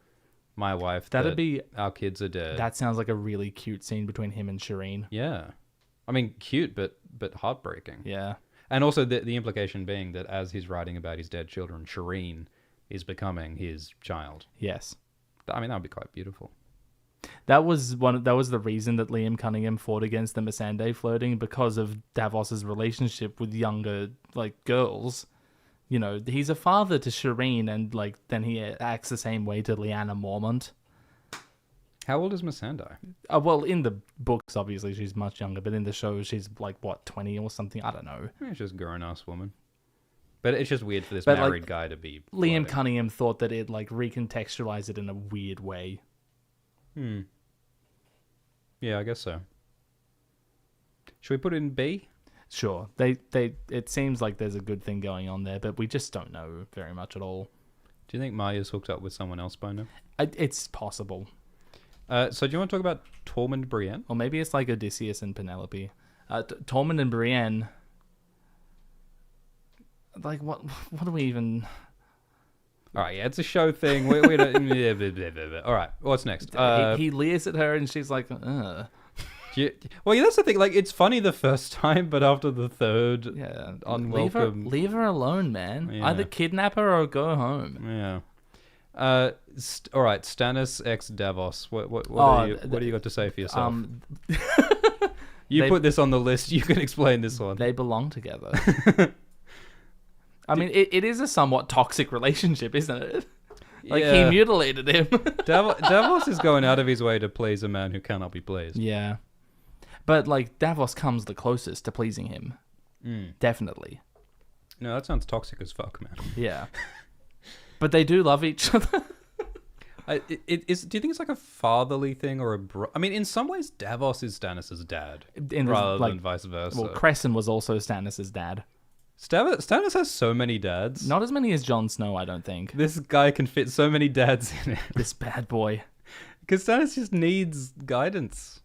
my wife That'd that be... our kids are dead?" That sounds like a really cute scene between him and Shireen. Yeah, I mean, cute, but heartbreaking. Yeah. And also the implication being that as he's writing about his dead children, Shireen is becoming his child. Yes. I mean, that would be quite beautiful. That was the reason that Liam Cunningham fought against the Missandei flirting, because of Davos's relationship with younger girls. You know, he's a father to Shireen, and then he acts the same way to Lyanna Mormont. How old is Missandei? Well, in the books, obviously she's much younger, but in the show she's 20 or something. I don't know. It's just a grown-ass woman. But it's just weird for this But, married guy to be Liam flirting. Cunningham thought that it recontextualized it in a weird way. Yeah, I guess so. Should we put it in B? Sure, it seems like there's a good thing going on there, but we just don't know very much at all. Do you think Maya's hooked up with someone else by now? It's possible. So do you want to talk about Tormund Brienne? Or maybe it's like Odysseus and Penelope. Tormund and Brienne. What do we even... All right, yeah, it's a show thing. We don't... All right, what's next? He leers at her and she's like, ugh. Well, yeah, that's the thing. Like, it's funny the first time, but after the third, Yeah, unwelcome. Leave her alone, man. Yeah. Either kidnap her or go home. Yeah. All right, Stannis x Davos. What do you got to say for yourself? You put this on the list. You can explain this one. They belong together. I mean, it is a somewhat toxic relationship, isn't it? He Yeah. mutilated him. Davos is going out of his way to please a man who cannot be pleased. Yeah. But, Davos comes the closest to pleasing him. Definitely. No, that sounds toxic as fuck, man. Yeah. But they do love each other. Do you think it's like a fatherly thing or I mean, in some ways, Davos is Stannis' dad, rather than vice versa. Well, Crescent was also Stannis' dad. Stannis has so many dads. Not as many as Jon Snow, I don't think. This guy can fit so many dads in it. This bad boy. Because Stannis just needs guidance.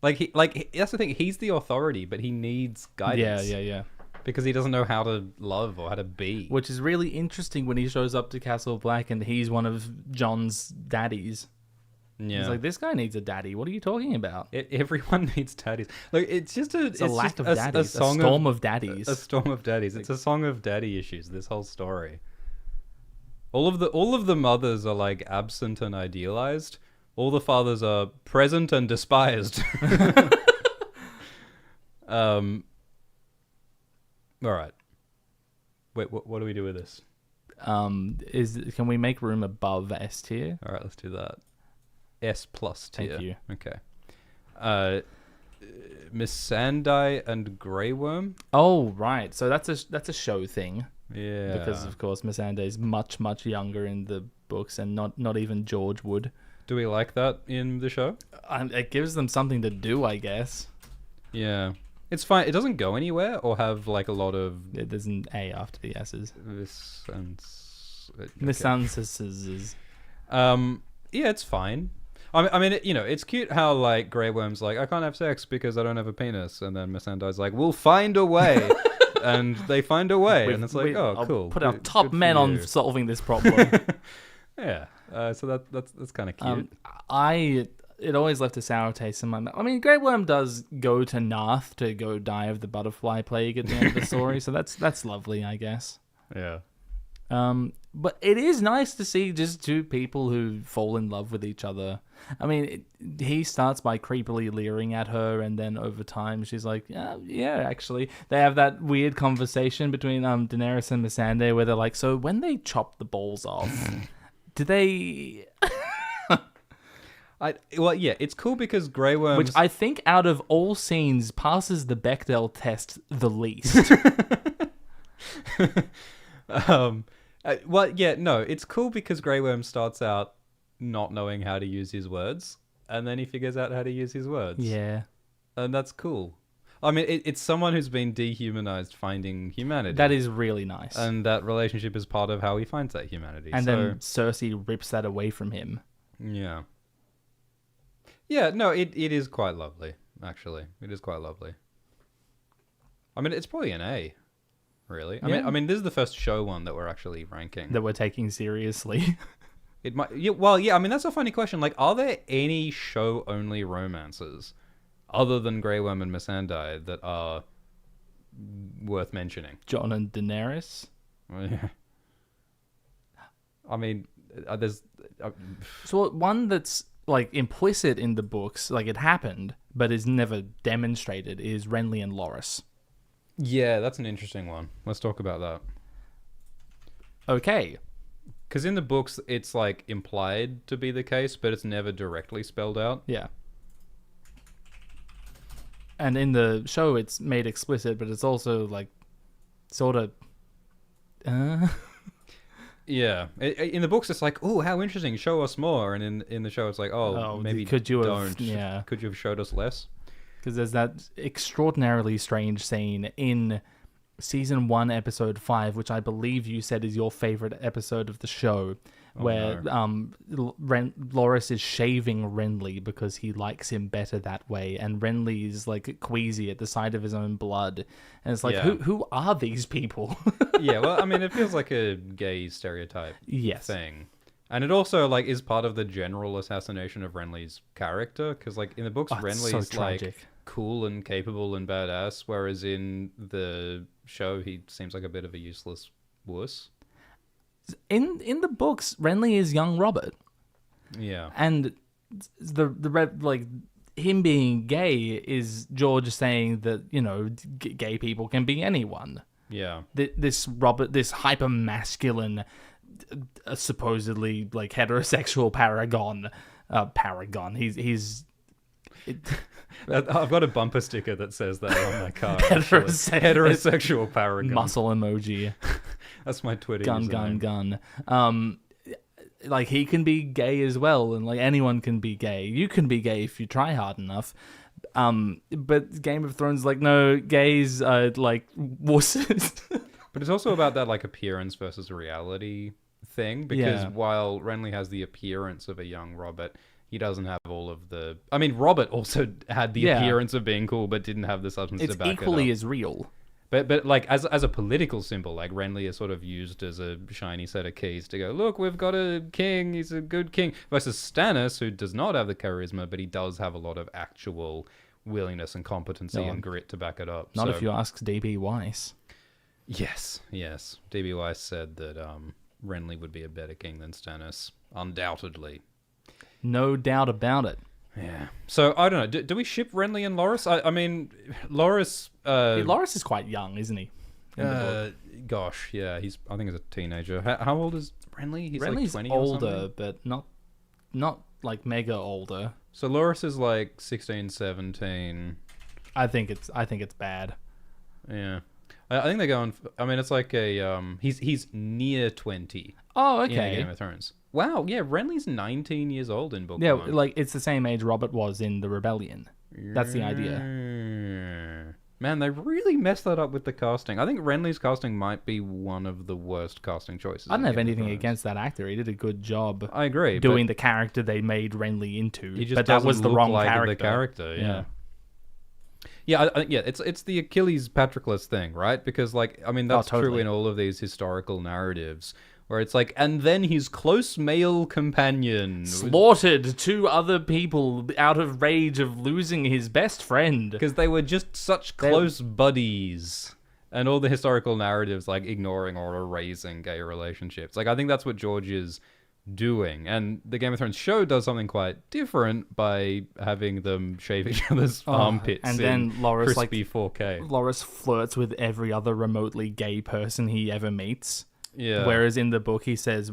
That's the thing. He's the authority, but he needs guidance. Yeah. Because he doesn't know how to love or how to be. Which is really interesting when he shows up to Castle Black and he's one of Jon's daddies. Yeah. He's like, this guy needs a daddy. What are you talking about? Everyone needs daddies. Like, it's just a lack of daddies. A song storm of daddies. A storm of daddies. It's a song of daddy issues. This whole story. All of the mothers are absent and idealized. All the fathers are present and despised. All right. Wait, what do we do with this? Can we make room above S tier? All right, let's do that. S+ tier. Thank you. Okay. Missandei and Grey Worm. Oh, right. So that's a show thing. Yeah. Because of course Missandei is much younger in the books, and not even George would. Do we like that in the show? It gives them something to do, I guess. Yeah. It's fine. It doesn't go anywhere or have a lot of There's an A after the S's. Missances. Yeah, it's fine. I mean, it's cute how Grey Worm's I can't have sex because I don't have a penis, and then Missandei's we'll find a way, and they find a way, and it's I'll cool. Put our Good top for men on you. solving this problem. Yeah. So that's kind of cute. It always left a sour taste in my mouth. I mean, Grey Worm does go to Narth to go die of the butterfly plague at the end of the story, so that's lovely, I guess. Yeah. But it is nice to see just two people who fall in love with each other. I mean, he starts by creepily leering at her, and then over time she's like, yeah, actually. They have that weird conversation between Daenerys and Missandei where they're like, so when they chop the balls off, do they... It's cool because Grey Worms... Which I think out of all scenes passes the Bechdel test the least. It's cool because Grey Worm starts out not knowing how to use his words, and then he figures out how to use his words. Yeah. And that's cool. I mean, it's someone who's been dehumanized finding humanity. That is really nice. And that relationship is part of how he finds that humanity. And then Cersei rips that away from him. Yeah. Yeah, no, it is quite lovely, actually. It is quite lovely. I mean, it's probably an A, really. I mean, this is the first show one that we're actually ranking. That we're taking seriously. It might... I mean, that's a funny question. Like, are there any show-only romances other than Grey Worm and Missandei that are worth mentioning? Jon and Daenerys? Yeah. I mean, there's... So one that's like implicit in the books, like it happened, but is never demonstrated, is Renly and Loras. Yeah, that's an interesting one. Let's talk about that. Okay. Because in the books, it's like implied to be the case, but it's never directly spelled out. Yeah. And in the show, it's made explicit, but it's also like sort of... Yeah. In the books, it's like, oh, how interesting, show us more. And in the show, it's like, maybe could you don't. Yeah. Could you have showed us less? Because there's that extraordinarily strange scene in season 1, episode 5, which I believe you said is your favorite episode of the show, where Loras is shaving Renly because he likes him better that way, and Renly is like queasy at the sight of his own blood, and it's like, who are these people? Yeah, well, I mean, it feels like a gay stereotype thing. And it also like is part of the general assassination of Renly's character, because like in the books, Renly's so like cool and capable and badass, whereas in the show he seems like a bit of a useless wuss. In the books, Renly is young Robert. Yeah. And the him being gay is George saying that, you know, gay people can be anyone. Yeah. This Robert, this hyper masculine, supposedly like heterosexual paragon. I've got a bumper sticker that says that on my car. Heterosexual paragon. Muscle emoji. That's my Twitter gun. Like, he can be gay as well, and like anyone can be gay. You can be gay if you try hard enough. But Game of Thrones, like, no, gays are like wusses. But it's also about that like appearance versus reality thing, because while Renly has the appearance of a young Robert, he doesn't have all of the... I mean, Robert also had the appearance of being cool, but didn't have the substance to back it up. It's equally as real. But like, as a political symbol, like, Renly is sort of used as a shiny set of keys to go, look, we've got a king, he's a good king. Versus Stannis, who does not have the charisma, but he does have a lot of actual willingness and competency and grit to back it up. Not if you ask D.B. Weiss. Yes. D.B. Weiss said that Renly would be a better king than Stannis, undoubtedly. No doubt about it. Yeah. So, I don't know. Do we ship Renly and Loras? I mean, Loras... Loras is quite young, isn't he? Gosh, yeah. I think he's a teenager. How old is Renly? He's Renly's like 20 older, or something? but not like mega older. So Loras is like 16, 17. I think it's bad. Yeah. I think they're going... I mean, it's like a... He's near 20. Oh, okay. In Game of Thrones. Wow, yeah, Renly's 19 years old in book 1. Yeah, like, it's the same age Robert was in the Rebellion. That's the idea. Man, they really messed that up with the casting. I think Renly's casting might be one of the worst casting choices. I don't have anything against that actor. He did a good job. I agree. Doing the character they made Renly into. He just but that was the wrong like character. The character, yeah. Yeah, it's the Achilles Patroclus thing, right? Because, like, I mean, that's true in all of these historical narratives, where it's like, and then his close male companion slaughtered 2 other people out of rage of losing his best friend. Because they were just such close buddies. And all the historical narratives, like, ignoring or erasing gay relationships. Like, I think that's what George is doing. And the Game of Thrones show does something quite different by having them shave each other's armpits and then Loras, crispy 4K. Loras flirts with every other remotely gay person he ever meets. Yeah. Whereas in the book he says,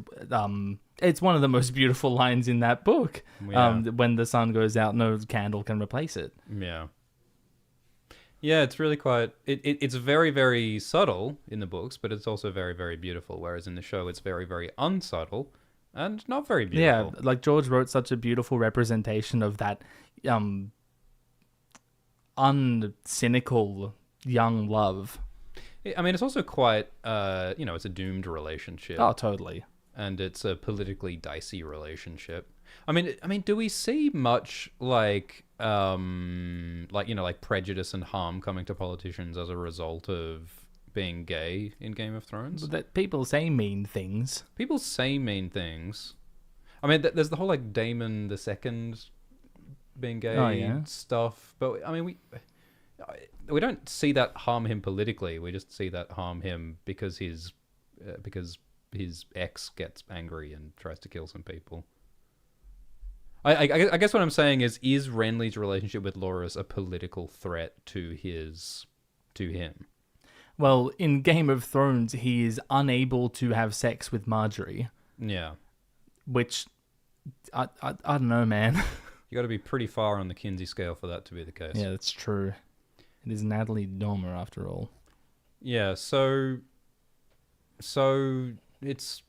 It's one of the most beautiful lines in that book. Yeah. When the sun goes out, no candle can replace it. Yeah. Yeah, it's really quite... It's very, very subtle in the books, but it's also very, very beautiful. Whereas in the show, it's very, very unsubtle and not very beautiful. Yeah, like George wrote such a beautiful representation of that uncynical young love. I mean, it's also quite, it's a doomed relationship. Oh, totally. And it's a politically dicey relationship. I mean, do we see much like prejudice and harm coming to politicians as a result of being gay in Game of Thrones? That people say mean things. People say mean things. I mean, there's the whole like Daemon II being gay stuff, but I mean, we don't see that harm him politically. We just see that harm him because his ex gets angry and tries to kill some people. I guess what I'm saying is Renly's relationship with Loras a political threat to him? Well, in Game of Thrones, he is unable to have sex with Marjorie. Yeah. Which, I don't know, man. You got to be pretty far on the Kinsey scale for that to be the case. Yeah, that's true. It is Natalie Dormer, after all. Yeah, so it's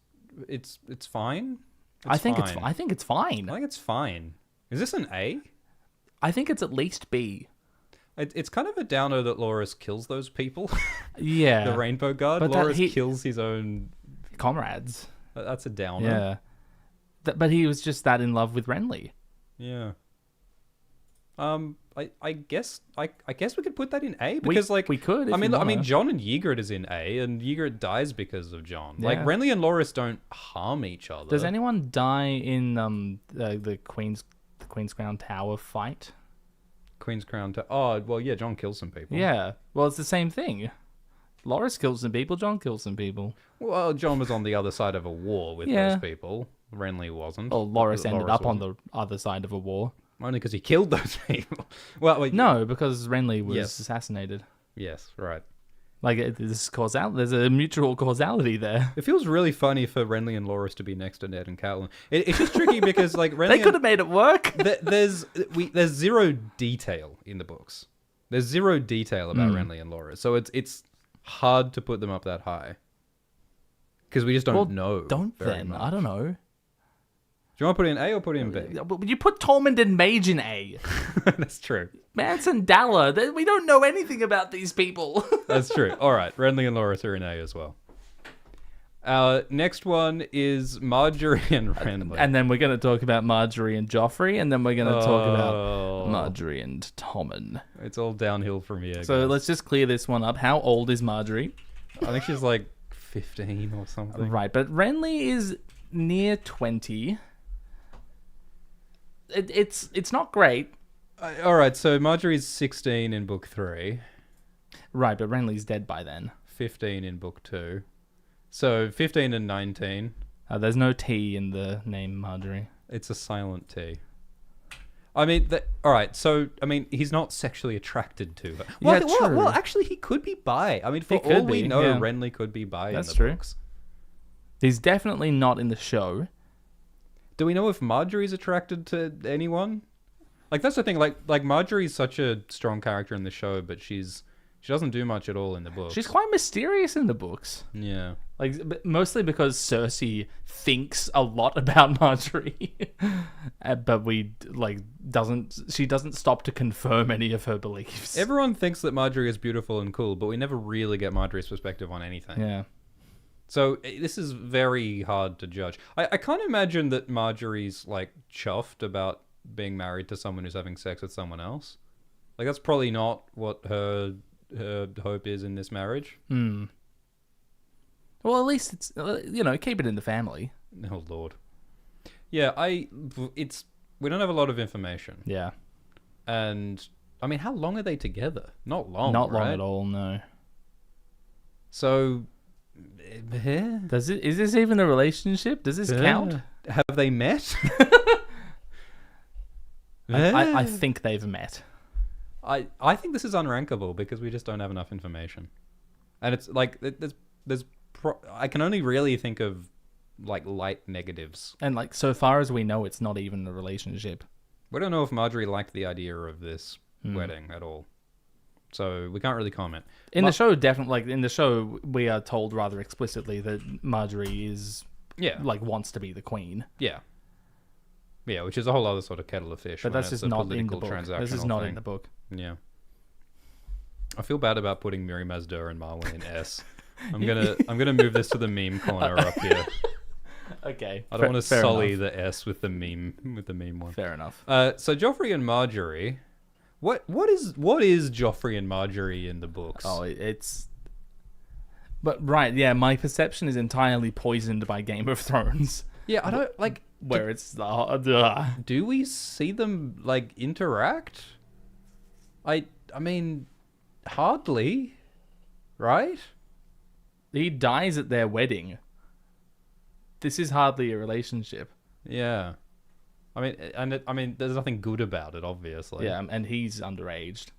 fine. I think it's fine. I think it's fine. Is this an A? I think it's at least B. It's kind of a downer that Loras kills those people. Yeah. The Rainbow Guard. But Loras kills his own comrades. That's a downer. Yeah. But he was just that in love with Renly. Yeah. I guess we could put that in A because we could. I mean, Jon and Ygritte is in A, and Ygritte dies because of Jon. Yeah. Like Renly and Loras don't harm each other. Does anyone die in the Queen's Crown Tower fight? Queen's Crown Tower. Oh well, yeah. Jon kills some people. Yeah. Well, it's the same thing. Loras kills some people. Jon kills some people. Well, Jon was on the other side of a war with those people. Renly wasn't. Well, Loras ended up on the other side of a war. Only because he killed those people. Well, no, because Renly was assassinated. Yes, right. Like, there's a mutual causality there. It feels really funny for Renly and Loras to be next to Ned and Catelyn. It's just tricky because, like, Renly... They could have made it work. There's zero detail in the books. There's zero detail about Renly and Loras. So it's hard to put them up that high. Because we just don't know. Don't then. Much. I don't know. Do you want to put it in A or put it in B? You put Tormund and Mage in A. That's true. Manson Dalla. We don't know anything about these people. That's true. All right. Renly and Loras are in A as well. Our next one is Marjorie and Renly. And then we're going to talk about Marjorie and Joffrey. And then we're going to talk about Marjorie and Tommen. It's all downhill from here. So guys. let's just clear this one up. How old is Marjorie? I think she's like 15 or something. Right. But Renly is near 20. It's not great. All right, so Marjorie's 16 in book 3. Right, but Renly's dead by then. 15 in book 2. So 15 and 19. There's no T in the name Marjorie. It's a silent T. I mean, all right, so, I mean, he's not sexually attracted to her. True. Well, actually, he could be bi. I mean, for all we know, Renly could be bi in the books. He's definitely not in the show. Do we know if Marjorie's attracted to anyone? Like, that's the thing. Like Marjorie's such a strong character in the show, but she doesn't do much at all in the books. She's quite mysterious in the books. Yeah. Like, mostly because Cersei thinks a lot about Marjorie, but she doesn't stop to confirm any of her beliefs. Everyone thinks that Marjorie is beautiful and cool, but we never really get Marjorie's perspective on anything. Yeah. So this is very hard to judge. I can't imagine that Marjorie's like chuffed about being married to someone who's having sex with someone else. Like that's probably not what her hope is in this marriage. Well, at least it's keep it in the family. Oh Lord. Yeah, we don't have a lot of information. Yeah. And I mean, how long are they together? Not long. Not long right? at all. No. So. Is this even a relationship? Does this count? Have they met? I think they've met. I think this is unrankable because we just don't have enough information, and it's like I can only really think of like light negatives. And like so far as we know, it's not even a relationship. We don't know if Marjorie liked the idea of this wedding at all, so we can't really comment. In the show, definitely, like in the show, we are told rather explicitly that Marjorie is like wants to be the queen. Yeah, which is a whole other sort of kettle of fish. But that's just not in the book. This is not in the book. Yeah. I feel bad about putting Miri Mazdur and Marwyn in S. I'm gonna move this to the meme corner up here. Okay. I don't want to sully the S with the meme one. Fair enough. So Joffrey and Marjorie, what is Joffrey and Marjorie in the books? Oh, it's. But right, yeah, my perception is entirely poisoned by Game of Thrones. Yeah, I don't like where it's. Do we see them like interact? I mean, hardly, right? He dies at their wedding. This is hardly a relationship. Yeah. I mean, there's nothing good about it, obviously. Yeah, and he's underaged.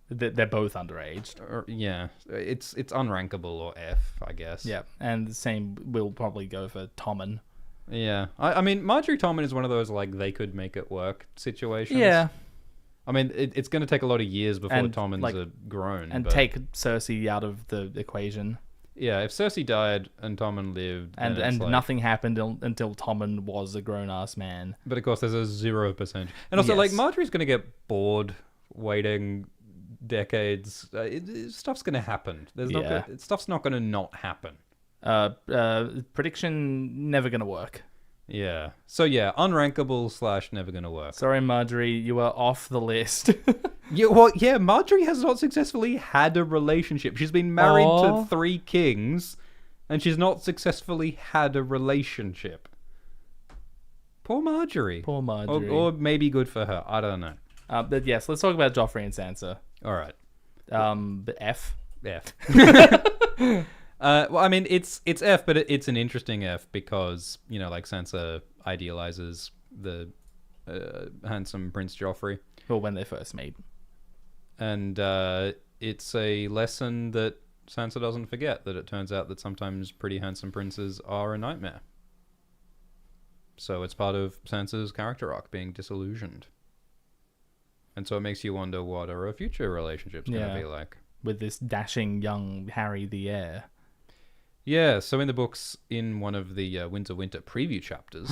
They're both underaged. Yeah, it's unrankable or F, I guess. Yeah, and the same will probably go for Tommen. Yeah, I mean, Marjorie Tommen is one of those like they could make it work situations. Yeah. I mean, it's going to take a lot of years before Tommens are grown. And take Cersei out of the equation. Yeah, if Cersei died and Tommen lived... And like, nothing happened until Tommen was a grown-ass man. But of course, there's a 0%. And also, like, Marjorie's going to get bored waiting decades. Stuff's going to happen. Stuff's not going to not happen. Prediction, never going to work. Yeah. So, yeah, unrankable / never going to work. Sorry, Marjorie, you are off the list. Yeah, Marjorie has not successfully had a relationship. She's been married to 3 kings, and she's not successfully had a relationship. Poor Marjorie. Poor Marjorie. Or maybe good for her. I don't know. But yes, let's talk about Joffrey and Sansa. All right. F. Well, I mean, it's F, but it's an interesting F because, you know, like Sansa idealizes the handsome Prince Joffrey. Well, when they first meet. And it's a lesson that Sansa doesn't forget, that it turns out that sometimes pretty handsome princes are a nightmare. So it's part of Sansa's character arc, being disillusioned. And so it makes you wonder what are her future relationships going to be like. With this dashing young Harry the Heir. Yeah, so in the books, in one of the Winter preview chapters...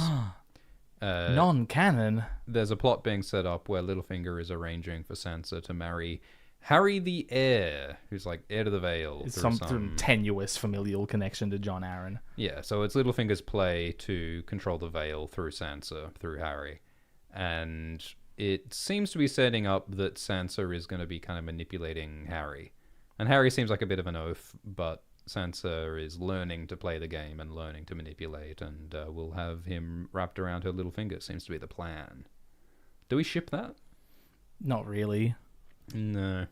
non-canon. There's a plot being set up where Littlefinger is arranging for Sansa to marry Harry the Heir, who's like heir to the Vale. It's some tenuous familial connection to Jon Arryn. Yeah, so it's Littlefinger's play to control the Vale through Sansa, through Harry. And it seems to be setting up that Sansa is going to be kind of manipulating Harry. And Harry seems like a bit of an oaf, but Sansa is learning to play the game and learning to manipulate, and we'll have him wrapped around her little finger. Seems to be the plan. Do we ship that? Not really. No.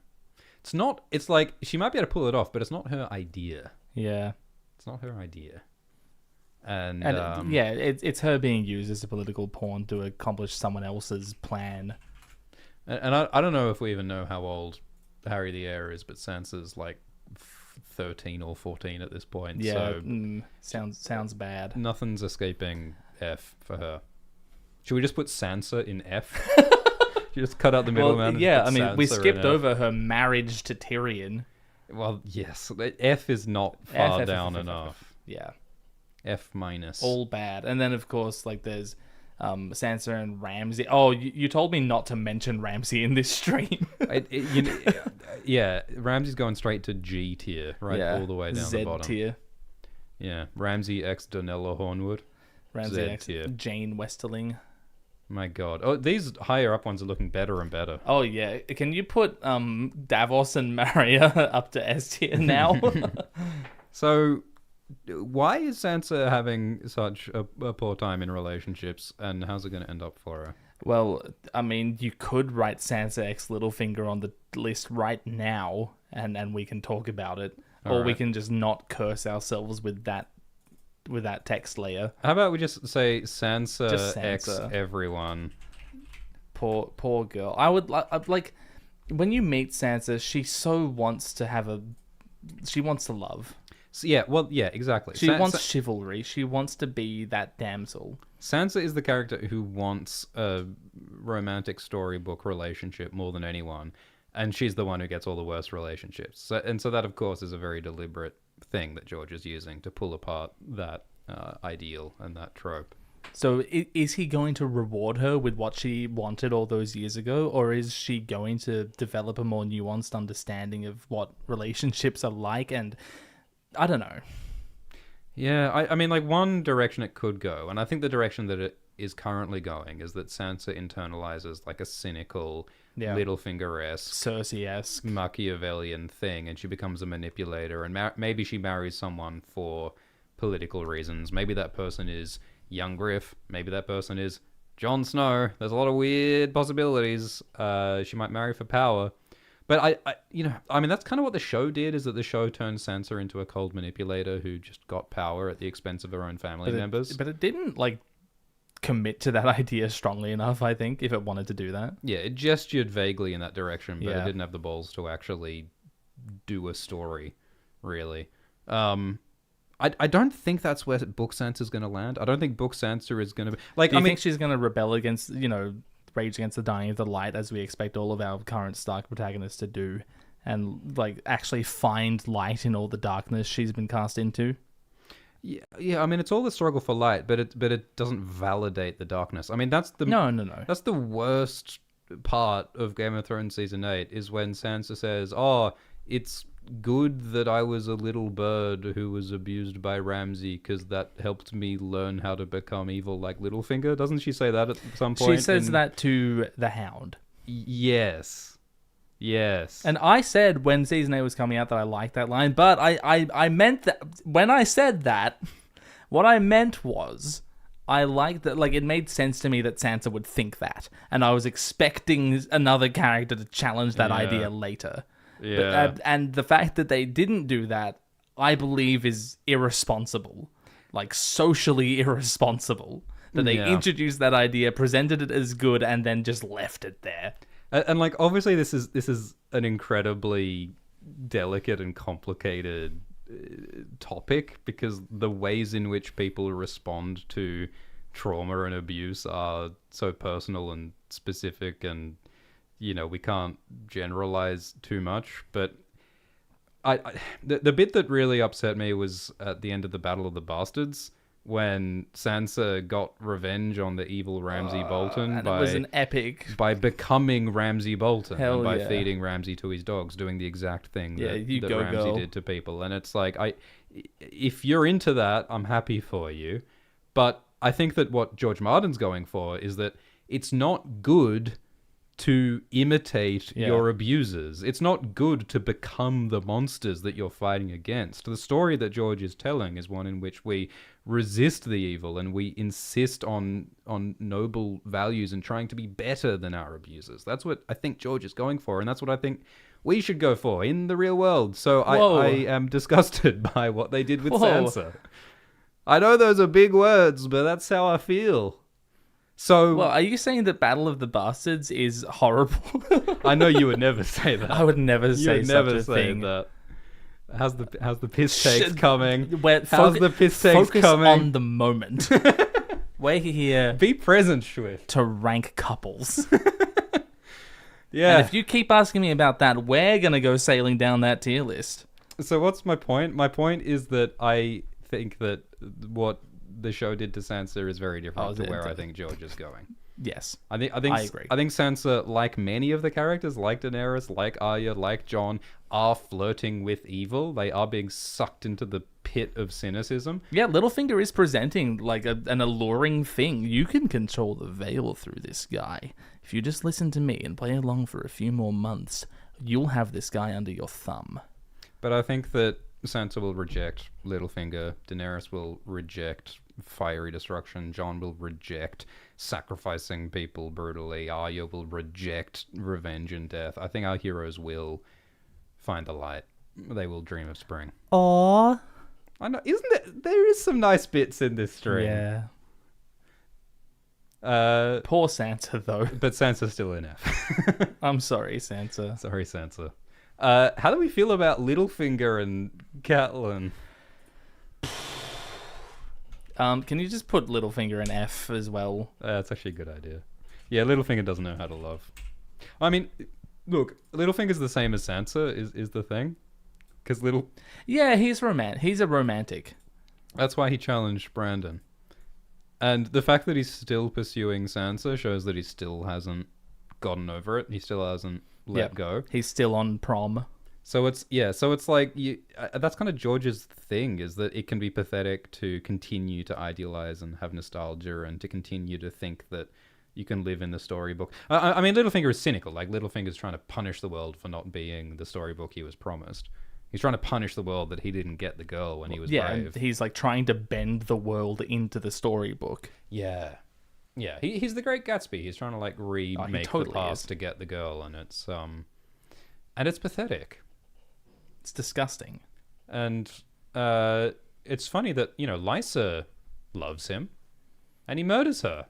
It's not... It's like, she might be able to pull it off, but it's not her idea. Yeah. It's not her idea. And it's her being used as a political pawn to accomplish someone else's plan. And I don't know if we even know how old Harry the Heir is, but Sansa's like 13 or 14 at this point. Yeah, so sounds bad. Nothing's escaping F for her. Should we just put Sansa in F? You just cut out the middleman. Yeah, I mean, we skipped over her marriage to Tyrion. Well, yes, F is not far down enough. Yeah, F minus. All bad. And then of course, like there's Sansa and Ramsay. Oh, you told me not to mention Ramsay in this stream. Yeah, Ramsay's going straight to G tier, right? Yeah, all the way down the bottom. Z tier. Yeah, Ramsay x Donella Hornwood. Ramsay x Jeyne Westerling. My God. Oh, these higher up ones are looking better and better. Oh, yeah. Can you put Davos and Maria up to S tier now? So, why is Sansa having such a poor time in relationships, and how's it going to end up for her? Well, I mean, you could write Sansa x Littlefinger on the list right now, and we can talk about it. Or we can just not curse ourselves with that text layer. How about we just say Sansa x everyone? Poor girl. I would like when you meet Sansa, she so wants to have she wants to love. So, yeah, exactly. She wants chivalry. She wants to be that damsel. Sansa is the character who wants a romantic storybook relationship more than anyone, and she's the one who gets all the worst relationships. So that, of course, is a very deliberate thing that George is using to pull apart that ideal and that trope. So is he going to reward her with what she wanted all those years ago, or is she going to develop a more nuanced understanding of what relationships are like? And I don't know. Yeah, I mean, like, one direction it could go, and I think the direction that it is currently going is that Sansa internalizes like a cynical, Littlefinger-esque, Cersei-esque, Machiavellian thing, and she becomes a manipulator, and maybe she marries someone for political reasons. Maybe that person is young Griff. Maybe that person is Jon Snow. There's a lot of weird possibilities. She might marry for power. But I mean, that's kind of what the show did, is that the show turned Sansa into a cold manipulator who just got power at the expense of her own family members. But it didn't, like, commit to that idea strongly enough, I think, if it wanted to do that. Yeah, it gestured vaguely in that direction, but it didn't have the balls to actually do a story, really. I don't think that's where book Sansa's going to land. I don't think book Sansa is going to be... Like, Do you think she's going to rebel against, rage against the dying of the light, as we expect all of our current Stark protagonists to do, and, like, actually find light in all the darkness she's been cast into? Yeah. I mean, it's all the struggle for light, but it doesn't validate the darkness. I mean, that's the... No. That's the worst part of Game of Thrones Season 8, is when Sansa says, "Oh, it's good that I was a little bird who was abused by Ramsay because that helped me learn how to become evil like Littlefinger." Doesn't she say that at some point? She says that to the Hound. Yes. And I said when Season 8 was coming out that I liked that line, but I meant that when I said that, what I meant was I liked that, like, it made sense to me that Sansa would think that, and I was expecting another character to challenge that idea later. Yeah. But, and the fact that they didn't do that, I believe, is irresponsible. Like, socially irresponsible. That they introduced that idea, presented it as good, and then just left it there. And like, obviously this is an incredibly delicate and complicated topic, because the ways in which people respond to trauma and abuse are so personal and specific, and we can't generalize too much. But the bit that really upset me was at the end of the Battle of the Bastards, when Sansa got revenge on the evil Ramsay Bolton and it was an epic by becoming Ramsay Bolton, and by yeah. feeding Ramsay to his dogs, doing the exact thing that Ramsay girl. did to people. And it's like, if you're into that, I'm happy for you. But I think that what George Martin's going for is that it's not good to imitate your abusers. It's not good to become the monsters that you're fighting against. The story that George is telling is one in which we resist the evil and we insist on noble values and trying to be better than our abusers. That's what I think George is going for, and that's what I think we should go for in the real world. So I am disgusted by what they did with Sansa. I know those are big words, but that's how I feel. So, well, are you saying that Battle of the Bastards is horrible? I know you would never say that. I would never say such a thing. That. How's the piss takes coming? How's the piss takes coming? Focus on the moment. We're here. Be present, Swift. To rank couples. Yeah. And if you keep asking me about that, we're gonna go sailing down that tier list. So what's my point? My point is that I think that what the show did to Sansa is very different to where I think George is going. Yes. I agree. I think Sansa, like many of the characters, like Daenerys, like Arya, like Jon, are flirting with evil. They are being sucked into the pit of cynicism. Yeah, Littlefinger is presenting like an alluring thing. You can control the veil through this guy. If you just listen to me and play along for a few more months, you'll have this guy under your thumb. But I think that Sansa will reject Littlefinger. Daenerys will reject fiery destruction. Jon will reject sacrificing people brutally. Arya will reject revenge and death. I think our heroes will find the light. They will dream of spring. Aww. I know, there is some nice bits in this stream. Yeah. Poor Sansa, though. But Sansa's still in F. I'm sorry, Sansa. Sorry, Sansa. How do we feel about Littlefinger and Catelyn? Can you just put Littlefinger in F as well? That's actually a good idea. Yeah, Littlefinger doesn't know how to love. I mean, look, Littlefinger's the same as Sansa is the thing. Because Yeah, he's a romantic. That's why he challenged Brandon. And the fact that he's still pursuing Sansa shows that he still hasn't gotten over it. He still hasn't let go. He's still on prom. So it's like that's kind of George's thing, is that it can be pathetic to continue to idealize and have nostalgia and to continue to think that you can live in the storybook. I mean, Littlefinger is cynical. Like, Littlefinger's trying to punish the world for not being the storybook he was promised. He's trying to punish the world that he didn't get the girl when he was brave. And he's like trying to bend the world into the storybook. Yeah. Yeah, he's the Great Gatsby. He's trying to like remake the past to get the girl, and it's pathetic. It's disgusting. And it's funny that, Lysa loves him, and he murders her.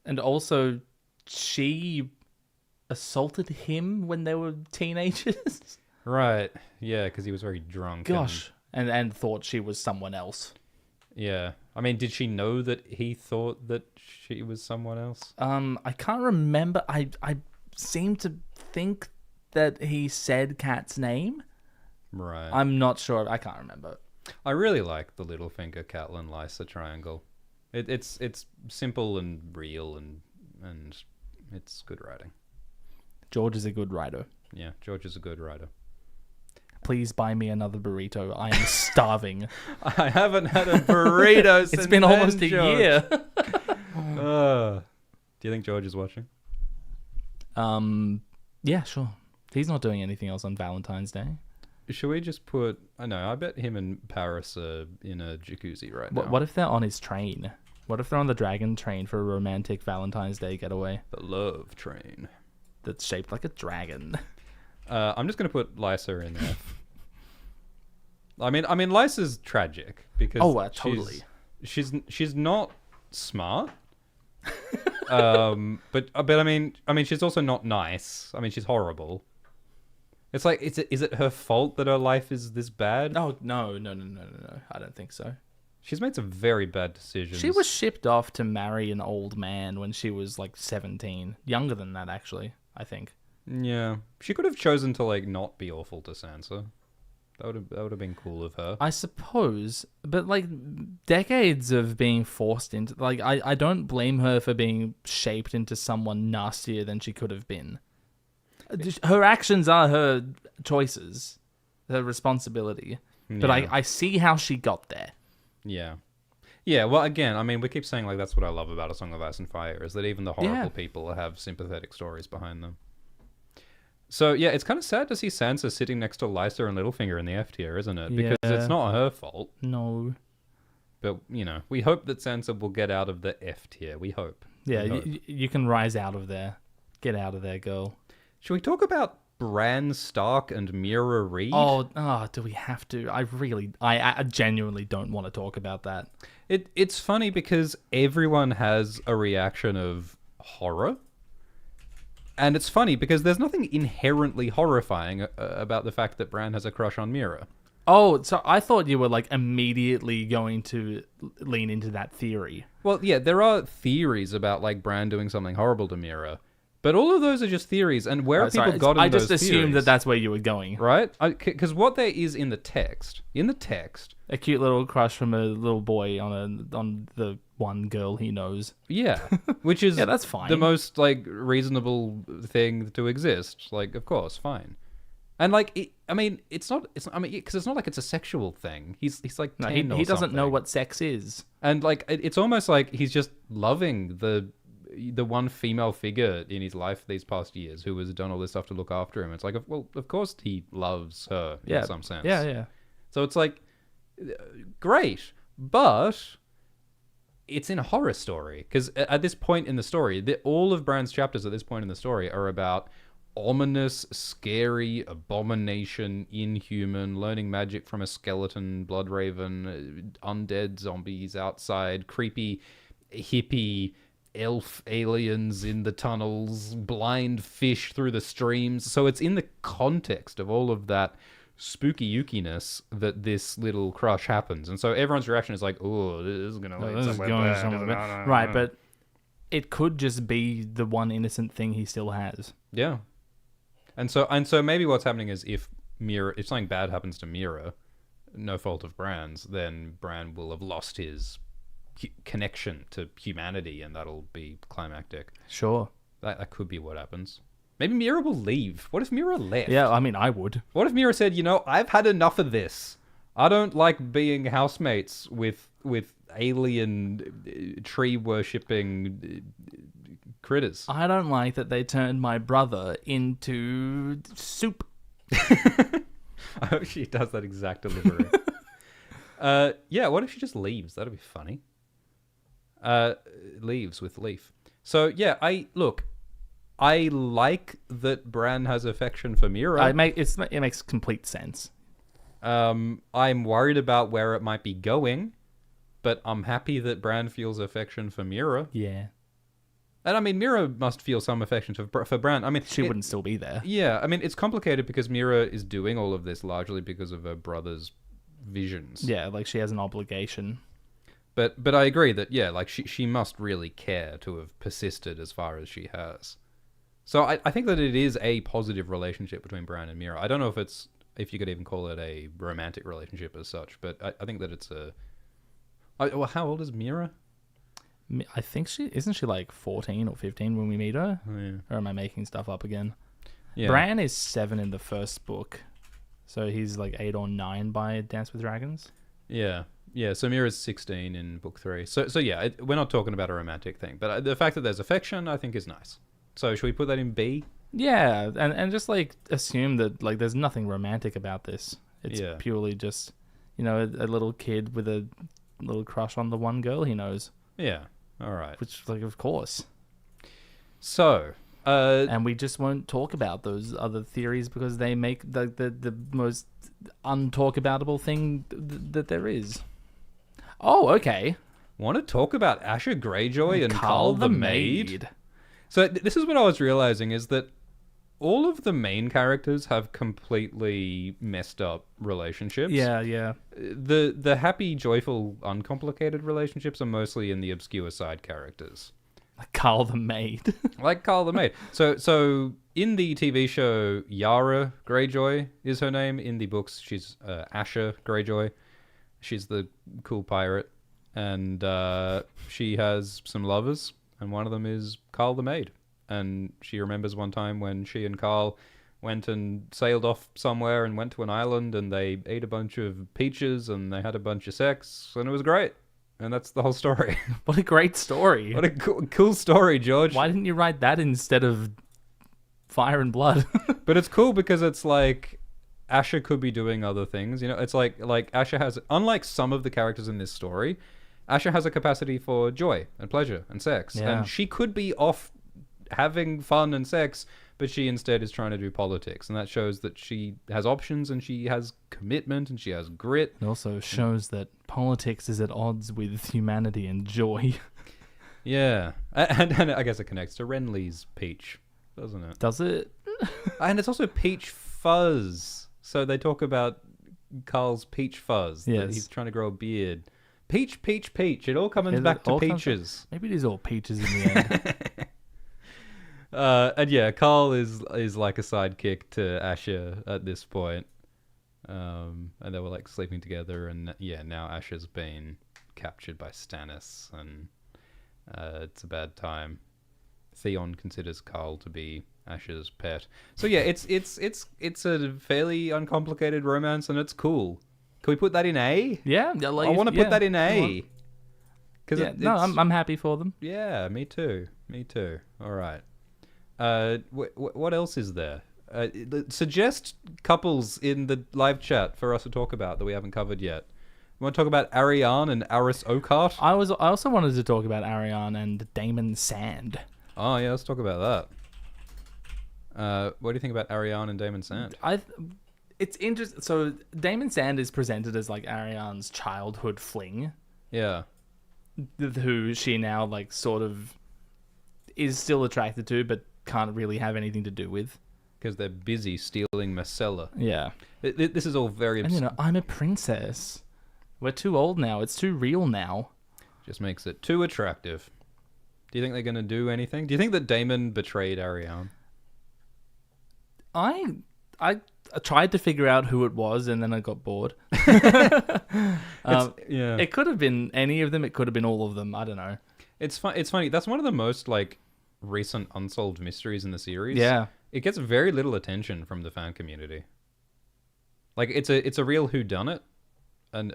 And also, she assaulted him when they were teenagers. Right. Yeah, because he was very drunk. Gosh. And thought she was someone else. Yeah. I mean, did she know that he thought that she was someone else? I can't remember. I seem to think that he said Kat's name. Right. I'm not sure. I can't remember. I really like the Littlefinger, Catelyn, Lysa triangle. It's simple and real, and it's good writing. George is a good writer. Yeah, George is a good writer. Please buy me another burrito. I am starving. I haven't had a burrito since It's been almost a George. year. Do you think George is watching? Yeah, sure. He's not doing anything else on Valentine's Day. Should we just put... I bet him and Paris are in a jacuzzi right now. What if they're on his train? What if they're on the dragon train for a romantic Valentine's Day getaway? The love train. That's shaped like a dragon. I'm just going to put Lysa in there. I mean, Lysa's tragic because totally. She's not smart. But I mean, she's also not nice. I mean, she's horrible. It's like, is it her fault that her life is this bad? Oh, no. I don't think so. She's made some very bad decisions. She was shipped off to marry an old man when she was like 17. Younger than that, actually, I think. Yeah. She could have chosen to like not be awful to Sansa. That would have been cool of her. I suppose, but like decades of being forced into, like, I don't blame her for being shaped into someone nastier than she could have been. Her actions are her choices, her responsibility. Yeah. But I see how she got there. Yeah. Yeah, well, again, I mean, we keep saying, like, that's what I love about A Song of Ice and Fire, is that even the horrible people have sympathetic stories behind them. So, yeah, it's kind of sad to see Sansa sitting next to Lysa and Littlefinger in the F tier, isn't it? Because it's not her fault. No. But, we hope that Sansa will get out of the F tier. We hope. Yeah, you can rise out of there. Get out of there, girl. Should we talk about Bran Stark and Mira Reed? Oh, do we have to? I genuinely don't want to talk about that. It's funny because everyone has a reaction of horror. And it's funny because there's nothing inherently horrifying about the fact that Bran has a crush on Mira. Oh, so I thought you were like immediately going to lean into that theory. Well, yeah, there are theories about like Bran doing something horrible to Mira. But all of those are just theories, and where have people gotten those theories? I just assumed that that's where you were going. Right? Because what there is in the text... A cute little crush from a little boy on the one girl he knows. Yeah. Which is that's fine. The most, like, reasonable thing to exist. Like, of course, fine. And, like, it's not like it's a sexual thing. He's like 10 or something. He doesn't know what sex is. And, like, it's almost like he's just loving the one female figure in his life these past years who has done all this stuff to look after him. It's like, well, of course he loves her in some sense. Yeah. So it's like, great, but it's in a horror story. Because at this point in the story, all of Bran's chapters at this point in the story are about ominous, scary, abomination, inhuman, learning magic from a skeleton, blood raven, undead zombies outside, creepy, hippie, elf aliens in the tunnels, blind fish through the streams. So it's in the context of all of that spooky yukiness that this little crush happens. And so everyone's reaction is like, oh, this is going to lead somewhere bad. Right, but it could just be the one innocent thing he still has. Yeah. And so maybe what's happening is if something bad happens to Mira, no fault of Bran's, then Bran will have lost his connection to humanity, and that'll be climactic. Sure. That could be what happens. Maybe Mira will leave. What if Mira left? Yeah, I mean, I would. What if Mira said, I've had enough of this. I don't like being housemates with alien tree-worshipping critters. I don't like that they turned my brother into soup. I hope she does that exact delivery. Yeah, what if she just leaves? That'd be funny. Leaves with Leaf. So, yeah, I like that Bran has affection for Mira. It makes complete sense. I'm worried about where it might be going, but I'm happy that Bran feels affection for Mira. Yeah. And I mean, Mira must feel some affection for Bran. I mean, she wouldn't still be there. Yeah, I mean, it's complicated because Mira is doing all of this largely because of her brother's visions. Yeah, like she has an obligation. But I agree that, yeah, like she must really care to have persisted as far as she has. So I think that it is a positive relationship between Bran and Mira. I don't know if you could even call it a romantic relationship as such, but I think that it's well, how old is Mira? I think isn't she like 14 or 15 when we meet her? Oh, yeah. Or am I making stuff up again? Yeah. Bran is 7 in the first book, so he's like 8 or 9 by Dance with Dragons. Yeah. Yeah, so Mira's 16 in book 3. So yeah, we're not talking about a romantic thing, but the fact that there's affection, I think, is nice. So should we put that in B? Yeah, and just like assume that like there's nothing romantic about this. It's purely just, a little kid with a little crush on the one girl he knows. Yeah, all right. Which, like, of course. So, and we just won't talk about those other theories because they make the most untalk-aboutable thing that there is. Oh, okay. Want to talk about Asher Greyjoy and Carl the Maid? So this is what I was realizing is that all of the main characters have completely messed up relationships. Yeah. The happy, joyful, uncomplicated relationships are mostly in the obscure side characters. Like Carl the Maid. Like Carl the Maid. So in the TV show, Yara Greyjoy is her name. In the books, she's Asher Greyjoy. She's the cool pirate. And she has some lovers. And one of them is Carl the Maid. And she remembers one time when she and Carl went and sailed off somewhere and went to an island and they ate a bunch of peaches and they had a bunch of sex and it was great. And that's the whole story. What a great story. What a cool story, George. Why didn't you write that instead of Fire and Blood? But it's cool because it's like Asher could be doing other things. It's like Asher has, unlike some of the characters in this story, Asher has a capacity for joy and pleasure and sex. Yeah. And she could be off having fun and sex, but she instead is trying to do politics. And that shows that she has options and she has commitment and she has grit. It also shows that politics is at odds with humanity and joy. Yeah. And I guess it connects to Renly's peach, doesn't it? Does it? And it's also peach fuzz. So they talk about Carl's peach fuzz. Yes. That he's trying to grow a beard. Peach. It all comes back to peaches. Maybe it is all peaches in the end. And yeah, Carl is like a sidekick to Asher at this point. And they were like sleeping together, and yeah, now Asher's been captured by Stannis, and it's a bad time. Theon considers Carl to be Asher's pet. So yeah, it's a fairly uncomplicated romance, and it's cool. Can we put that in A? Yeah, I want to put that in A. Because I'm happy for them. Yeah, me too. All right. What else is there? Suggest couples in the live chat for us to talk about that we haven't covered yet. You want to talk about Arianne and Aerys Oakheart? I also wanted to talk about Arianne and Daemon Sand. Oh yeah, let's talk about that. What do you think about Arianne and Daemon Sand? It's interesting. So Daemon Sand is presented as like Arianne's childhood fling. Yeah. Who she now like sort of is still attracted to, but can't really have anything to do with. Because they're busy stealing Marcella. Yeah. This is all very... And, I'm a princess. We're too old now. It's too real now. Just makes it too attractive. Do you think they're going to do anything? Do you think that Daemon betrayed Arianne? I tried to figure out who it was, and then I got bored. Yeah. It could have been any of them. It could have been all of them. I don't know. It's funny. That's one of the most recent unsolved mysteries in the series. Yeah. It gets very little attention from the fan community. It's a real whodunit, and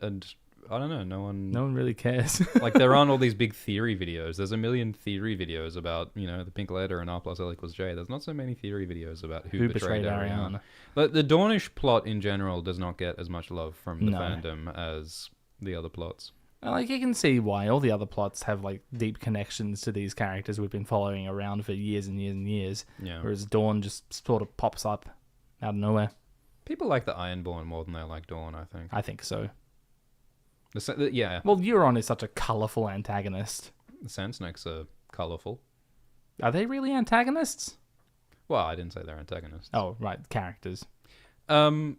I don't know, no one really cares. there aren't all these big theory videos. There's a million theory videos about the Pink Letter and R+L=J. There's not so many theory videos about who betrayed Arianne. But the Dornish plot in general does not get as much love from the fandom as the other plots. You can see why all the other plots have deep connections to these characters we've been following around for years and years and years. Yeah. Whereas Dawn just sort of pops up out of nowhere. People like the Ironborn more than they like Dawn, I think. I think so. Yeah. Well, Euron is such a colourful antagonist. The Sand Snakes are colourful. Are they really antagonists? Well, I didn't say they're antagonists. Oh, right, characters. No,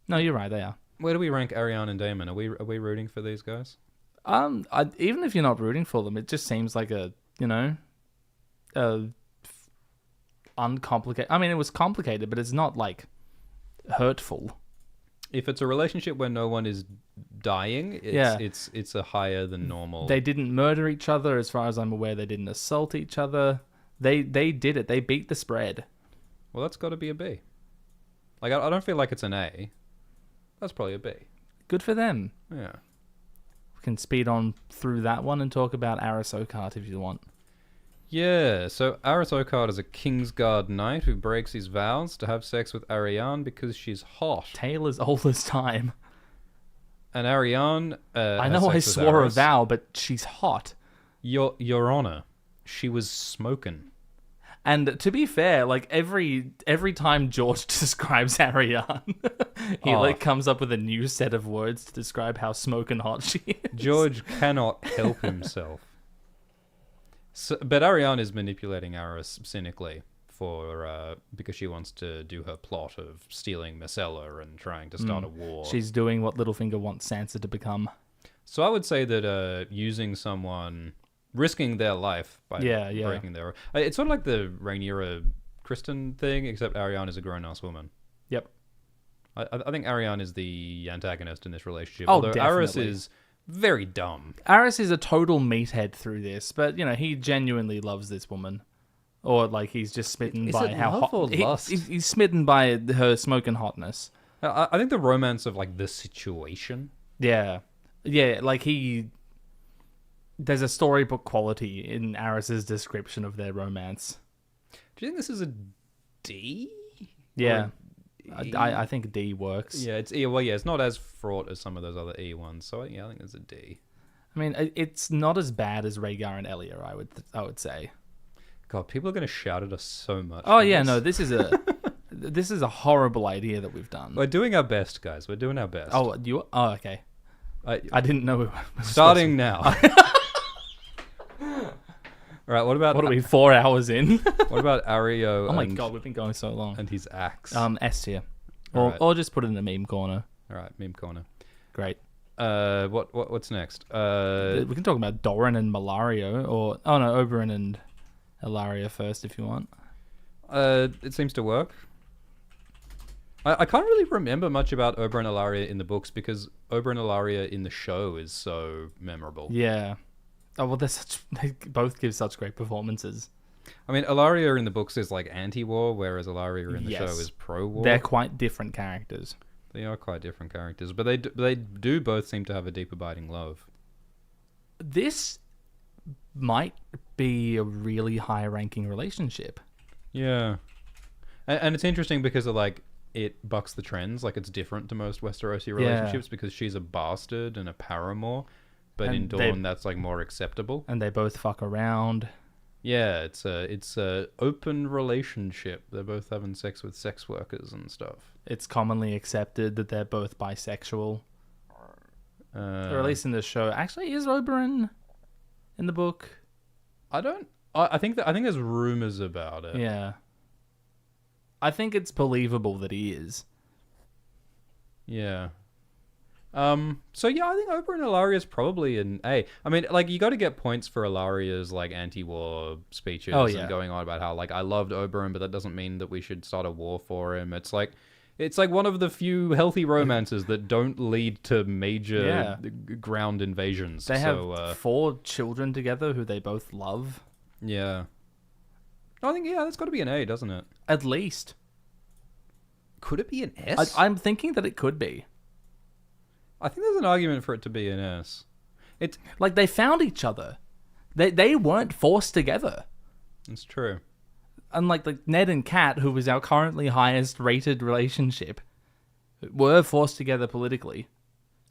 you're right, they are. Where do we rank Arianne and Daemon? Are we rooting for these guys? Even if you're not rooting for them, it just seems like uncomplicated. I mean, it was complicated, but it's not hurtful. If it's a relationship where no one is dying, it's a higher than normal. They didn't murder each other, as far as I'm aware. They didn't assault each other. They did it. They beat the spread. Well, that's got to be a B. I don't feel like it's an A. That's probably a B. Good for them. Yeah. We can speed on through that one and talk about Aerys II if you want. Yeah, so Aerys II is a Kingsguard knight who breaks his vows to have sex with Arianne because she's hot. Tale as old as time. And Arianne I know I swore a vow, but she's hot. Your Honor, she was smoking. And to be fair, every time George describes Arianne, he comes up with a new set of words to describe how smoking hot she is. George cannot help himself. But Arianne is manipulating Aerys cynically because she wants to do her plot of stealing Marcella and trying to start a war. She's doing what Littlefinger wants Sansa to become. So I would say that using someone, risking their life by breaking their... It's sort of like the Rhaenyra Kristen thing, except Arianne is a grown-ass woman. Yep. I think Arianne is the antagonist in this relationship. Oh, although definitely. Aerys is very dumb. Aerys is a total meathead through this, but he genuinely loves this woman, or he's just smitten by how hot. Or lust? He's smitten by her smoking hotness. I think the romance of the situation. Yeah. There's a storybook quality in Aerys's description of their romance. Do you think this is a D? Yeah. I think D works. Yeah, it's E. Well, yeah, it's not as fraught as some of those other E ones. So yeah, I think it's a D. I mean, it's not as bad as Rhaegar and Elia, I would say. God, people are going to shout at us so much. Oh yeah, no, this is a horrible idea that we've done. We're doing our best, guys. We're doing our best. Oh, okay. I didn't know. Starting now. All right, what are we, 4 hours in? What about Daario? Oh my god, we've been going so long. And his axe. S tier. Or just put it in the meme corner. All right, meme corner. Great. What's next? We can talk about Doran and Malario, Oberyn and Ilaria first if you want. It seems to work. I can't really remember much about Oberyn and Ilaria in the books because Oberyn and Ilaria in the show is so memorable. Yeah. Oh well, they both give such great performances. I mean, Ilaria in the books is anti-war, whereas Ilaria in the show is pro-war. They're quite different characters. They are quite different characters, but they do both seem to have a deep abiding love. This might be a really high-ranking relationship. Yeah, and it's interesting because of it bucks the trends. It's different to most Westerosi relationships because she's a bastard and a paramour, but in Dawn that's more acceptable. And they both fuck around. Yeah, it's a open relationship. They're both having sex with sex workers and stuff. It's commonly accepted that they're both bisexual. Or at least in the show. Actually, is Oberyn in the book? I think there's rumors about it. Yeah. I think it's believable that he is. Yeah. So yeah, I think Oberyn and Ilaria is probably an A. I mean, like, you got to get points for Ilaria's like anti-war speeches and going on about how like I loved Oberyn, but that doesn't mean that we should start a war for him. It's like one of the few healthy romances that don't lead to major ground invasions. They have 4 children together who they both love. Yeah. I think that's got to be an A, doesn't it? At least. Could it be an S? I'm thinking that it could be. I think there's an argument for it to be an S. It's like they found each other. They weren't forced together. It's true. Unlike like Ned and Kat, who was our currently highest rated relationship, were forced together politically.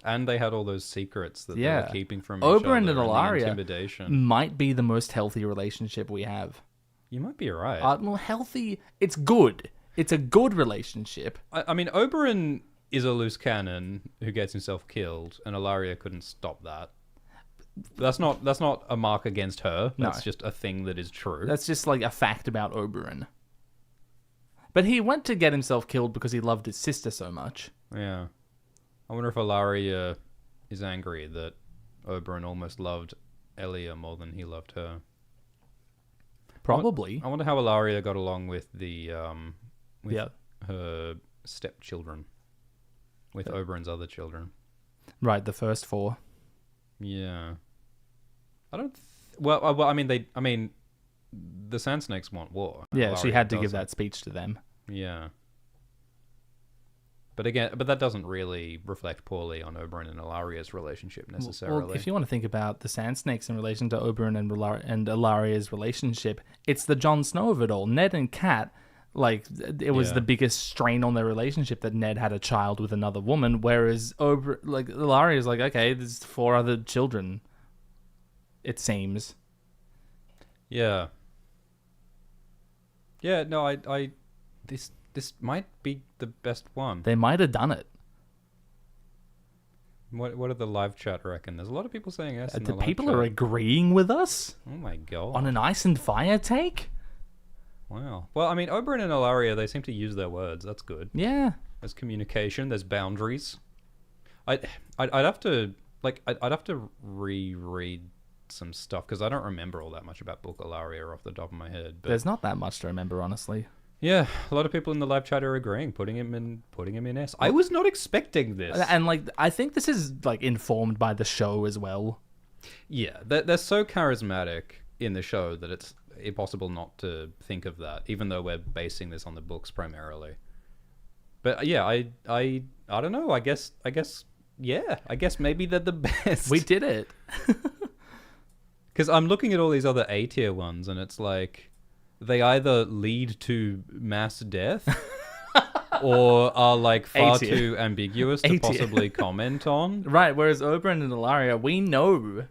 And they had all those secrets that they were keeping from each Oberyn other. And Ilaria intimidation might be the most healthy relationship we have. You might be right. Well, healthy. It's good. It's a good relationship. I mean, Oberyn is a loose cannon who gets himself killed, and Ilaria couldn't stop that. That's not a mark against her. That's just a thing that is true. That's just like a fact about Oberyn. But he went to get himself killed because he loved his sister so much. Yeah. I wonder if Ilaria is angry that Oberyn almost loved Elia more than he loved her. Probably. I wonder how Ilaria got along with her stepchildren, with Oberyn's other children. Right, the first 4. Yeah. I don't. Well, I mean, the Sand Snakes want war. Yeah, she had to give doesn't. that speech to them. Yeah. But that doesn't really reflect poorly on Oberyn and Ilaria's relationship necessarily. Well, if you want to think about the Sand Snakes in relation to Oberyn and Ilaria's relationship, it's the Jon Snow of it all. Ned and Kat, like, it was the biggest strain on their relationship that Ned had a child with another woman, whereas Ilaria's like, okay, there's 4 other children, it seems. Yeah. Yeah, no, this might be the best one. They might have done it. What did the live chat reckon? There's a lot of people saying yes. The people are agreeing with us? Oh my god. On an Ice and Fire take? Wow. Well, I mean, Oberyn and Ilaria, they seem to use their words. That's good. Yeah. There's communication. There's boundaries. I'd have to reread some stuff because I don't remember all that much about Book Ilaria off the top of my head. But there's not that much to remember, honestly. Yeah, a lot of people in the live chat are agreeing, putting him in S. I was not expecting this. And like, I think this is like informed by the show as well. Yeah, they're so charismatic in the show that it's impossible not to think of that, even though we're basing this on the books primarily. But yeah, I don't know. I guess maybe they're the best. We did it. Because I'm looking at all these other A tier ones, and it's like they either lead to mass death or are like far too ambiguous to possibly comment on. Right, whereas Oberyn and Ilaria, we know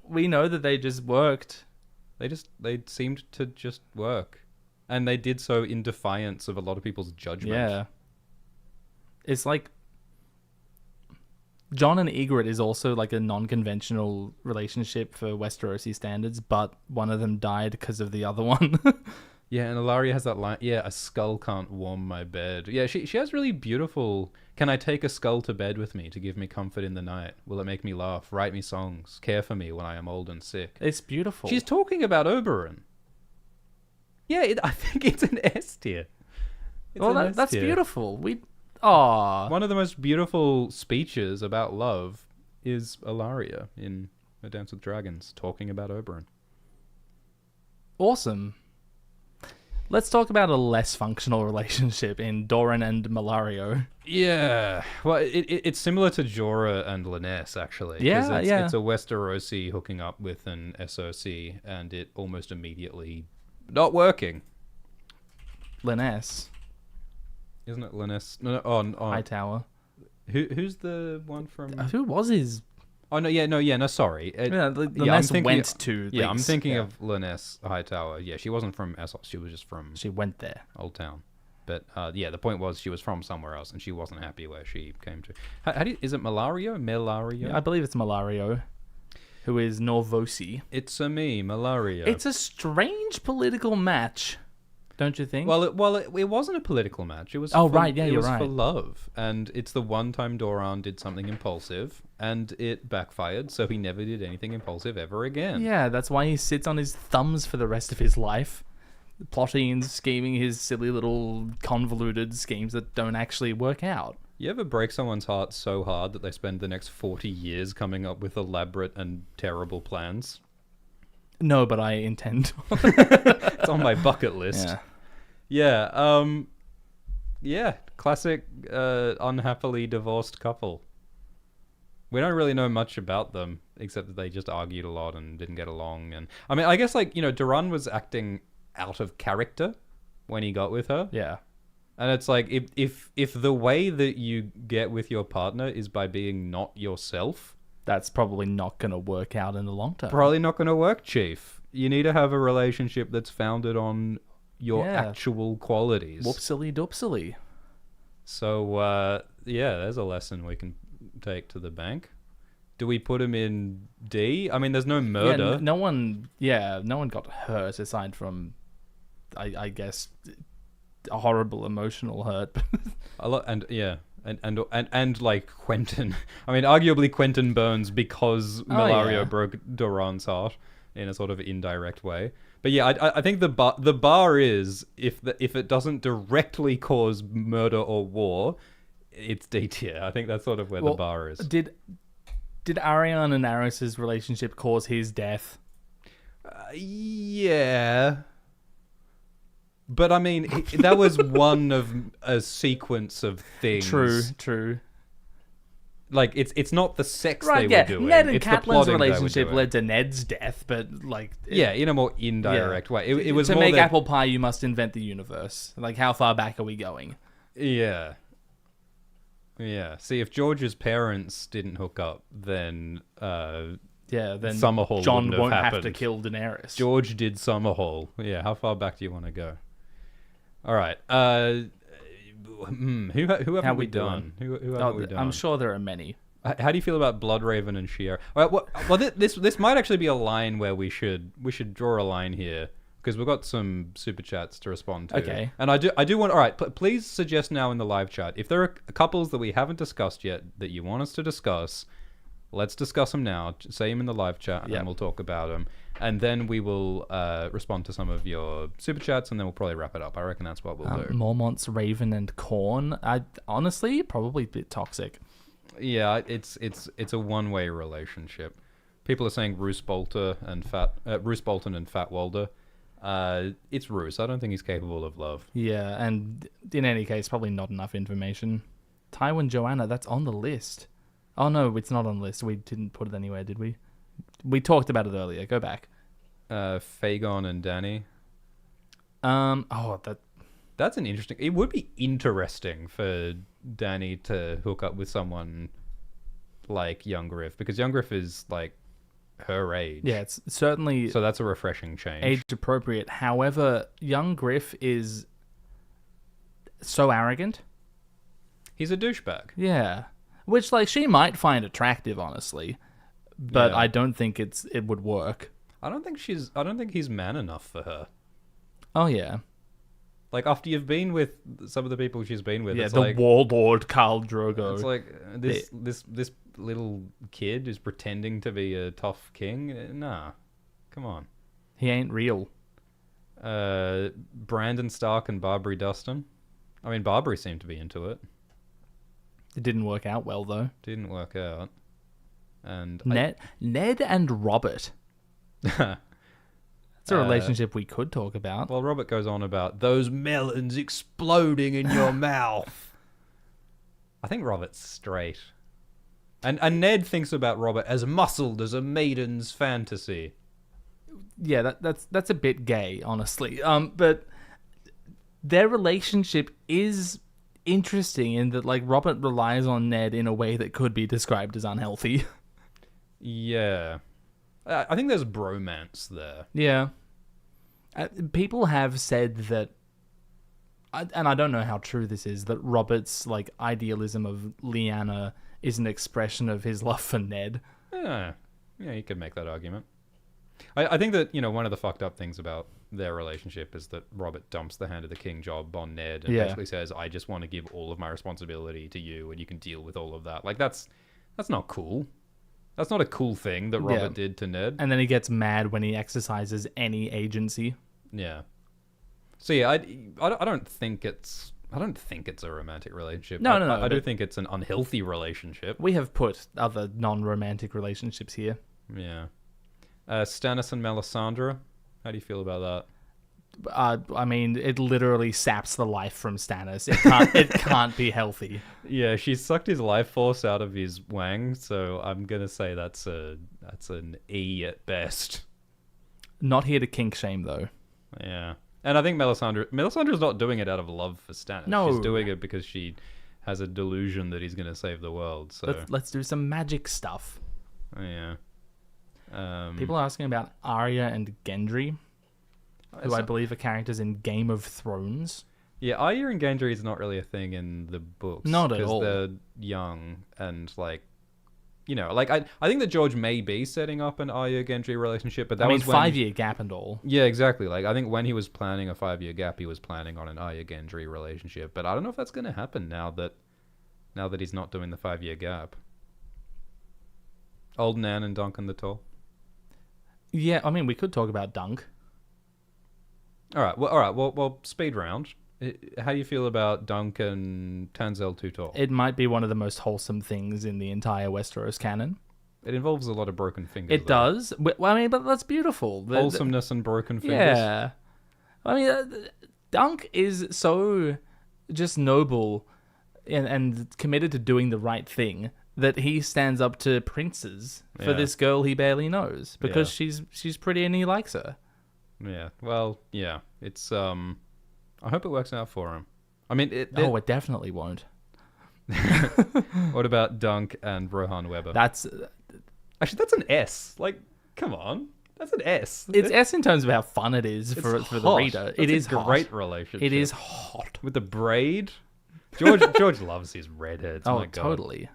that they just worked. They seemed to just work. And they did so in defiance of a lot of people's judgment. Yeah. It's like Jon and Ygritte is also like a non-conventional relationship for Westerosi standards, but one of them died because of the other one. Yeah, and Ilaria has that line, a skull can't warm my bed. Yeah, she has really beautiful, can I take a skull to bed with me to give me comfort in the night? Will it make me laugh, write me songs, care for me when I am old and sick? It's beautiful. She's talking about Oberyn. Yeah, I think it's an S tier. That's beautiful. One of the most beautiful speeches about love is Ilaria in A Dance with Dragons, talking about Oberyn. Awesome. Let's talk about a less functional relationship in Doran and Malario. Yeah. Well, it's similar to Jorah and Lynesse, actually. Yeah, It's a Westerosi hooking up with an SOC, and it almost immediately not working. Lynesse. Isn't it Lynesse? No. Hightower. Who's the one from... Who was his... Oh, no, sorry. Lynesse went to... Yeah, I'm thinking of Lynesse Hightower. Yeah, she wasn't from Essos. She was just from... She went there. Old Town. But, the point was she was from somewhere else, and she wasn't happy where she came to. Is it Malario? Melario? Yeah, I believe it's Malario, who is Norvosi. It's me, Malario. It's a strange political match. don't you think? Well, it wasn't a political match. It was. Right, yeah, it you're was right. for love, and it's the one time Doran did something impulsive, and it backfired. So he never did anything impulsive ever again. Yeah, that's why he sits on his thumbs for the rest of his life, plotting and scheming his silly little convoluted schemes that don't actually work out. You ever break someone's heart so hard that they spend the next 40 years coming up with elaborate and terrible plans? No, but I intend. It's on my bucket list. Yeah, classic unhappily divorced couple. We don't really know much about them, except that they just argued a lot and didn't get along. And I mean, I guess, like, you know, Doran was acting out of character when he got with her. Yeah. And it's like, if the way that you get with your partner is by being not yourself, that's probably not going to work out in the long term. Probably not going to work, Chief. You need to have a relationship that's founded on your actual qualities. Whoopsily doopsily. So, there's a lesson we can take to the bank. Do we put him in D? I mean, there's no murder. No one got hurt aside from, I guess, a horrible emotional hurt. And like Quentin. I mean, arguably Quentin burns because Malario broke Doran's heart in a sort of indirect way. But yeah, I think the bar is if it doesn't directly cause murder or war, it's D tier. I think that's sort of where the bar is. Did Arianne and Aerys' relationship cause his death? Yeah. But I mean, that was one of a sequence of things. True. Like, it's not the sex right, they were doing. Ned and it's Catelyn's relationship led to Ned's death, but like... in a more indirect way. It was to more make apple pie, you must invent the universe. Like, how far back are we going? Yeah. See, if George's parents didn't hook up, then... then Summerhall Jon wouldn't won't have have to kill Daenerys. George did Summerhall. Yeah, how far back do you want to go? All right. Who have we done? Who have we done? I'm sure there are many. How do you feel about Bloodraven and Sheer? All right, well, this might actually be a line where we should draw a line here because we've got some super chats to respond to. Okay. And I do want. All right, please suggest now in the live chat if there are couples that we haven't discussed yet that you want us to discuss. Let's discuss them now. Say them in the live chat, and then we'll talk about them. And then we will respond to some of your super chats, and then we'll probably wrap it up. I reckon that's what we'll do. Mormont's Raven and Corn. Honestly, probably a bit toxic. Yeah, it's a one-way relationship. People are saying Roose Bolton and Fat Walder. It's Roose. I don't think he's capable of love. Yeah, and in any case, probably not enough information. Tywin, Joanna, that's on the list. Oh no, it's not on the list. We didn't put it anywhere, did we? We talked about it earlier. Go back. Fagon and Dany. That's an interesting... It would be interesting for Dany to hook up with someone like Young Griff, because Young Griff is like her age. Yeah, it's certainly... So that's a refreshing change. Age appropriate. However, Young Griff is so arrogant. He's a douchebag. Yeah. Which, like, she might find attractive, honestly. But I don't think it would work. I don't think he's man enough for her. Oh, yeah. Like, after you've been with some of the people she's been with, it's the like... warlord Khal Drogo. It's like, this little kid is pretending to be a tough king? Nah. Come on. He ain't real. Brandon Stark and Barbary Dustin. I mean, Barbary seemed to be into it. It didn't work out well, though. Didn't work out. And Ned and Robert. It's a relationship we could talk about. Well, Robert goes on about those melons exploding in your mouth. I think Robert's straight. And Ned thinks about Robert as muscled as a maiden's fantasy. Yeah, that's a bit gay, honestly. But their relationship is interesting in that, like, Robert relies on Ned in a way that could be described as unhealthy. Yeah. I think there's bromance there. Yeah. People have said that, and I don't know how true this is, that Robert's, like, idealism of Lyanna is an expression of his love for Ned. Yeah, you could make that argument. I think that, one of the fucked up things about their relationship is that Robert dumps the Hand of the King job on Ned and basically says, I just want to give all of my responsibility to you and you can deal with all of that. Like, that's not cool. That's not a cool thing that Robert did to Ned. And then he gets mad when he exercises any agency. Yeah. So yeah, I don't think it's a romantic relationship. No. I do think it's an unhealthy relationship. We have put other non-romantic relationships here. Yeah. Stannis and Melisandre. How do you feel about that? I mean, it literally saps the life from Stannis. It can't be healthy. Yeah, she sucked his life force out of his wang, so I'm gonna say that's an E at best. Not here to kink shame though. Yeah, and I think Melisandre's not doing it out of love for Stannis. No, she's doing it because she has a delusion that he's gonna save the world. So let's do some magic stuff. Yeah. People are asking about Arya and Gendry, who I believe are characters in Game of Thrones. Yeah, Arya and Gendry is not really a thing in the books. Not at all. Because they're young and, I think that George may be setting up an Arya-Gendry relationship, but that was when... 5-year gap and all. Yeah, exactly. I think when he was planning a 5-year gap, he was planning on an Arya-Gendry relationship, but I don't know if that's going to happen now that he's not doing the 5-year gap. Old Nan and Duncan the Tall. Yeah, I mean, we could talk about Dunk. All right. Well, speed round. How do you feel about Dunk and Tanzel Too Tall? It might be one of the most wholesome things in the entire Westeros canon. It involves a lot of broken fingers. It does. Well, I mean, but that's beautiful. Wholesomeness and broken fingers. Yeah. I mean, Dunk is so just noble and committed to doing the right thing that he stands up to princes for this girl he barely knows because she's pretty and he likes her. Yeah. Well, yeah. It's I hope it works out for him. I mean, it definitely won't. What about Dunk and Rohan Weber? That's an S. Come on. That's an S. It's S in terms of how fun it is for the reader. It is a great relationship. It is hot. With the braid. George loves his redheads. Oh my God. Totally.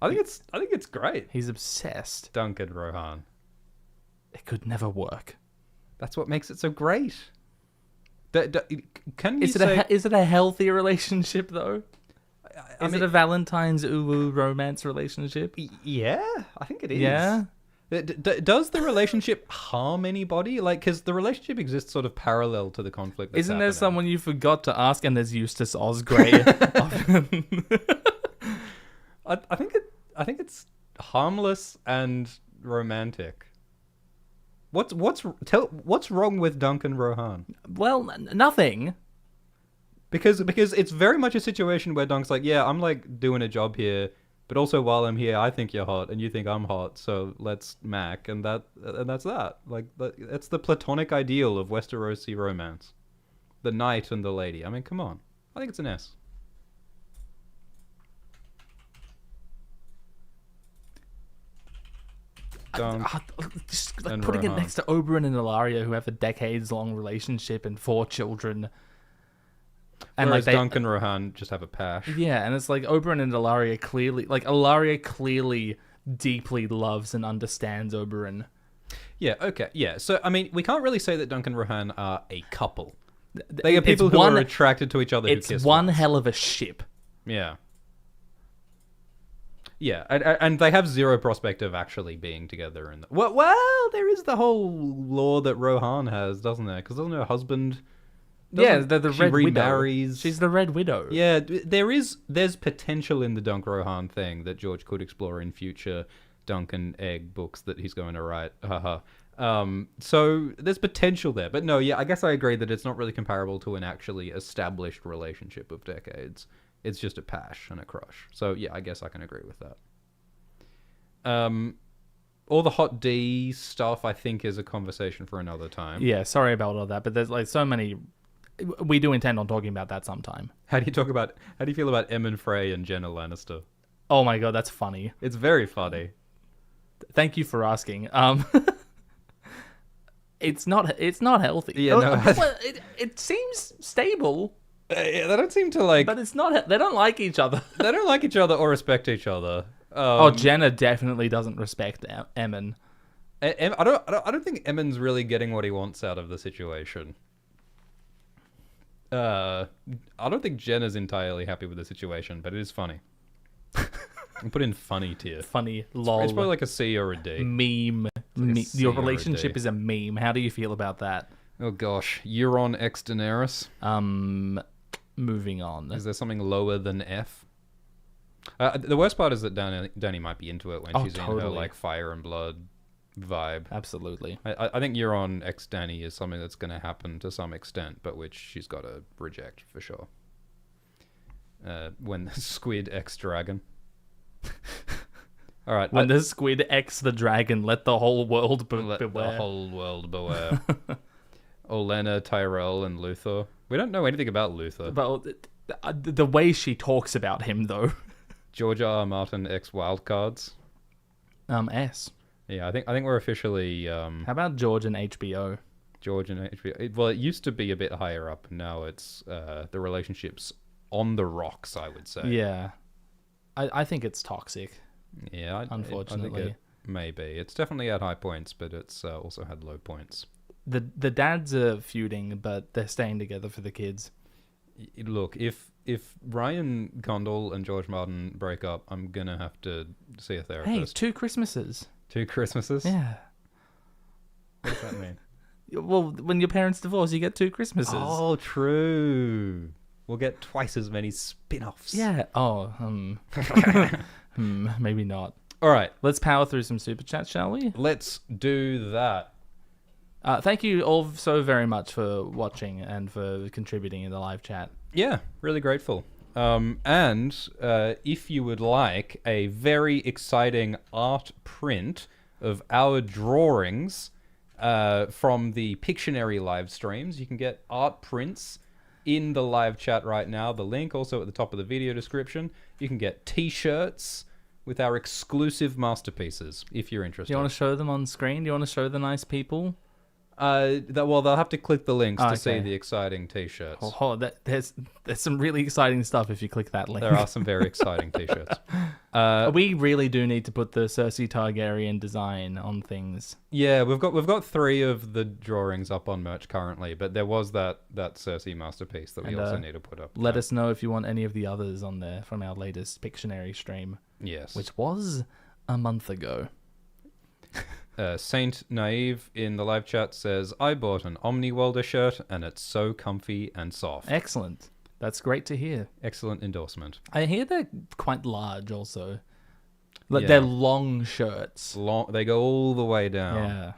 I think it's great. He's obsessed. Dunk and Rohan. It could never work. That's what makes it so great. Is it a healthy relationship though? Is it a Valentine's uwu romance relationship? Yeah, I think it is. Yeah. Does the relationship harm anybody? Because the relationship exists sort of parallel to the conflict. Isn't there someone you forgot to ask? And there's Eustace Osgrey. I think it's harmless and romantic. What's wrong with Duncan Rohan? Well, nothing. Because it's very much a situation where Dunk's like, yeah, I'm doing a job here, but also while I'm here, I think you're hot and you think I'm hot, so let's mac, and that's that. That's the platonic ideal of Westerosi romance, the knight and the lady. I mean, come on, I think it's an S. Just putting it next to Oberyn and Ilaria, who have a decades-long relationship and 4 children. And whereas Dunk and Rohan just have a pash. Yeah, and it's Oberyn and Ilaria clearly... Ilaria clearly deeply loves and understands Oberyn. Yeah, okay, yeah. So, I mean, we can't really say that Dunk and Rohan are a couple. They are people who are attracted to each other who kiss It's one hell of a ship. Yeah. Yeah, and they have zero prospect of actually being together. Well, there is the whole law that Rohan has, doesn't there? Because doesn't her husband... Yeah, the Red remarries. Widow. She's the Red Widow. Yeah, there's potential in the Dunk Rohan thing that George could explore in future Dunk and Egg books that he's going to write. So there's potential there. But no, yeah, I guess I agree that it's not really comparable to an actually established relationship of decades. It's just a pash and a crush. So yeah, I guess I can agree with that. All the Hot D stuff, I think, is a conversation for another time. Yeah, sorry about all that, but there's so many... We do intend on talking about that sometime. How do you feel about Emmon Frey and Jenna Lannister? Oh my God, that's funny. It's very funny. Thank you for asking. It's not healthy. Yeah, no. It seems stable. Yeah, they don't seem to But it's not. They don't like each other. They don't like each other or respect each other. Jenna definitely doesn't respect Emmon. I don't think Emmond's really getting what he wants out of the situation. I don't think Jen is entirely happy with the situation, but it is funny. I put in funny tier. Funny, lol. It's probably like a C or a D. Meme. Like a Your C or a relationship D. is a meme. How do you feel about that? Oh gosh, Euron x Daenerys. Moving on. Is there something lower than F? The worst part is that Dany might be into it when she's in her like fire and blood vibe. Absolutely. I think Euron x Dany is something that's going to happen to some extent, but which she's got to reject for sure. When the squid x dragon. All right. When the squid X the dragon, let the whole world beware. The whole world beware. Olenna, Tyrell, and Luthor. We don't know anything about Luthor. But the way she talks about him, though. George R. R. Martin x Wildcards. S. Yeah, I think we're officially. How about George and HBO? George and HBO. Well, it used to be a bit higher up. Now it's the relationships on the rocks, I would say. Yeah. I think it's toxic. Yeah, unfortunately. I think it may be. It's definitely at high points, but it's also had low points. The dads are feuding, but they're staying together for the kids. Look, if Ryan Condal and George Martin break up, I'm gonna have to see a therapist. Hey, 2 Christmases. 2 Christmases? Yeah. What does that mean? Well, when your parents divorce, you get 2 Christmases. Oh, true. We'll get twice as many spin-offs. Yeah. Oh, maybe not. All right. Let's power through some super chats, shall we? Let's do that. Thank you all so very much for watching and for contributing in the live chat. Yeah, really grateful. And if you would like a very exciting art print of our drawings from the Pictionary live streams, you can get art prints in the live chat right now. The link also at the top of the video description. You can get t-shirts with our exclusive masterpieces if you're interested. Do you want to show them on screen? Do you want to show the nice people? They'll have to click the links to see okay. the exciting t-shirts. There's some really exciting stuff if you click that link. There are some very exciting t-shirts. We really do need to put the Cersei Targaryen design on things. Yeah, we've got 3 of the drawings up on merch currently, but there was that Cersei masterpiece that we also need to put up. Let us know if you want any of the others on there from our latest Pictionary stream. Yes. Which was a month ago. Saint Naive in the live chat says, I bought an Omni Welder shirt and it's so comfy and soft. Excellent. That's great to hear. Excellent endorsement. I hear they're quite large also. Like Yeah. they're long shirts. They go all the way down. Yeah.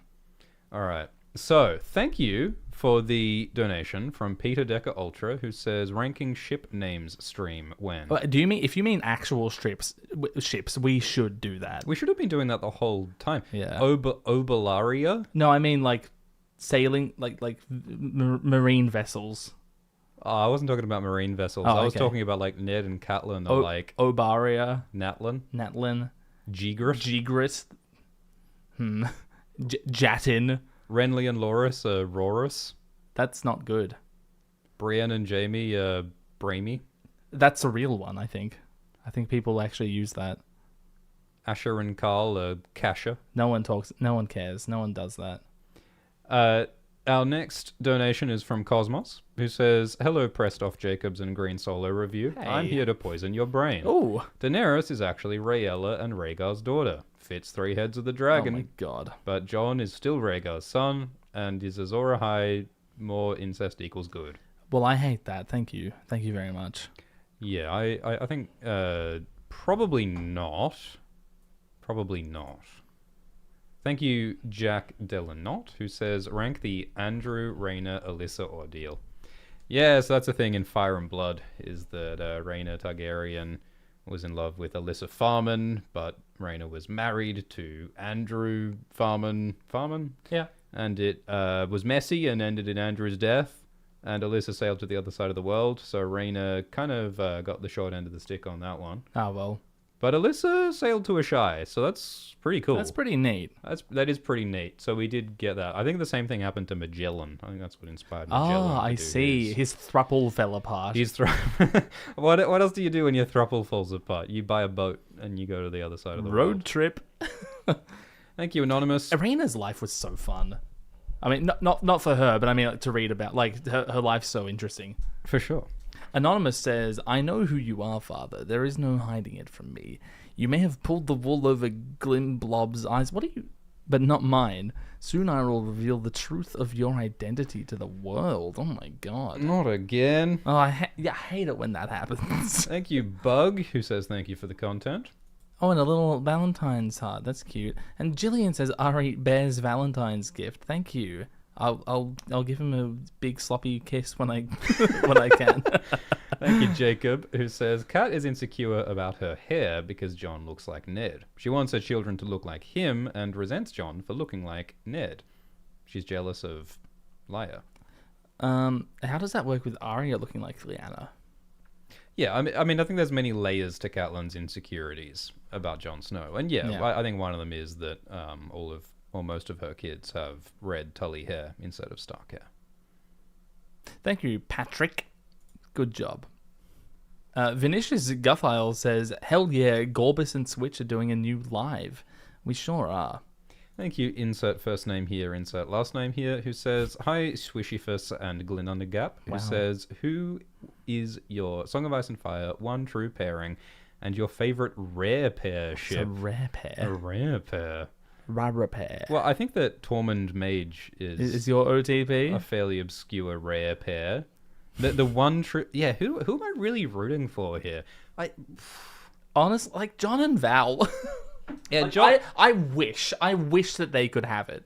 All right. So, thank you for the donation from Peter Decker Ultra, who says, ranking ship names stream when? Do you mean, if you mean actual ships, we should do that. We should have been doing that the whole time. Yeah. Obalaria? No, I mean like sailing, like marine vessels. Oh, I wasn't talking about marine vessels. Oh, I was okay. talking about like Ned and Catelyn or like Obaria, Natlin, Ygritte, Jatin. Renly and Loras are Rorus. That's not good. Brienne and Jaime are Bramey. That's a real one, I think. I think people actually use that. Asher and Carl are Kasha. No one cares. No one does that. Our next donation is from Cosmos, who says, hello, Prestoff Jacobs and Green Solo Review. Hey. I'm here to poison your brain. Oh. Daenerys is actually Rhaella and Rhaegar's daughter. Fits 3 heads of the dragon. Oh my god. But Jon is still Rhaegar's son, and is Azor Ahai more incest equals good. Well, I hate that. Thank you. Thank you very much. Yeah, I think probably not. Probably not. Thank you, Jack Delanot, who says, rank the Andrew, Rhaena, Alyssa ordeal. Yeah, so that's the thing in Fire and Blood, is that Rhaena Targaryen was in love with Alyssa Farman, but Rhaena was married to Andrew Farman. Yeah. And it was messy and ended in Andrew's death, and Alyssa sailed to the other side of the world, so Rhaena kind of got the short end of the stick on that one. Oh, well. But Alyssa sailed to a Shae, so that's pretty cool. That's pretty neat. That is pretty neat. So we did get that. I think the same thing happened to Magellan. I think that's what inspired Magellan. Oh, I see. His thruple fell apart. What else do you do when your thruple falls apart? You buy a boat and you go to the other side of the world. Road trip. Thank you, Anonymous. Irina's life was so fun. I mean, not for her, but I mean, like, to read about. Like, her life's so interesting. For sure. Anonymous says, I know who you are, Father. There is no hiding it from me. You may have pulled the wool over Glimblob's eyes. What are you... But not mine. Soon I will reveal the truth of your identity to the world. Oh my god. Not again. Oh, I hate it when that happens. Thank you, Bug, who says thank you for the content. Oh, and a little Valentine's heart. That's cute. And Jillian says, Ari bears Valentine's gift. Thank you. I'll give him a big sloppy kiss when I when I can. Thank you, Jacob, who says Kat is insecure about her hair because Jon looks like Ned. She wants her children to look like him and resents Jon for looking like Ned. She's jealous of Lya. How does that work with Arya looking like Lyanna? Yeah, I mean, I think there's many layers to Catelyn's insecurities about Jon Snow, and I think one of them is that most of her kids have red tully hair instead of Stark hair. Thank you, Patrick. Good job. Vinicius Guthiel says, hell yeah, Gorbis and Switch are doing a new live. We sure are. Thank you, insert first name here, insert last name here, who says, hi, Swishyfus and Glyn Undergap, who says, who is your Song of Ice and Fire one true pairing and your favorite rare pair ship? It's a rare pair. A rare pair. Rare pair. Well, I think that Tormund Mage is your OTP? A fairly obscure rare pair. The one true... Yeah, who am I really rooting for here? Honestly, like Jon and Val. Yeah, like, Jon... I wish that they could have it.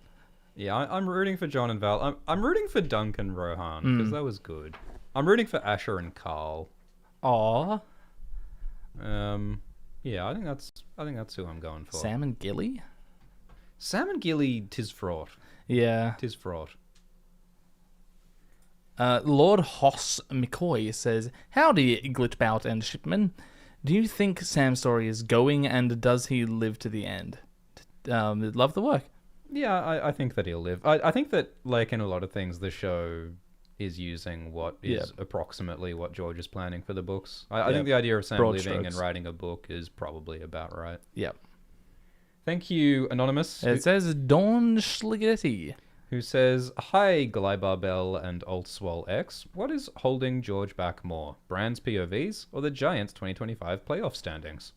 Yeah, I'm rooting for Jon and Val. I'm rooting for Duncan Rohan, because that was good. I'm rooting for Asher and Carl. Aw. Yeah, I think that's who I'm going for. Sam and Gilly? Sam and Gilly, tis fraught. Yeah. Tis fraught. Lord Hoss McCoy says, howdy, Glitchbout and Shipman. Do you think Sam's story is going, and does he live to the end? Love the work. Yeah, I think that he'll live. I think that, like in a lot of things, the show is using what is approximately what George is planning for the books. I think the idea of Sam Broad living strokes. and writing a book is probably about right. Yep. Thank you, Anonymous. It says Dawn Schligetti, who says, hi, Glybarbel and Oldswall X. What is holding George back more, Bran's POVs or the Giants 2025 playoff standings?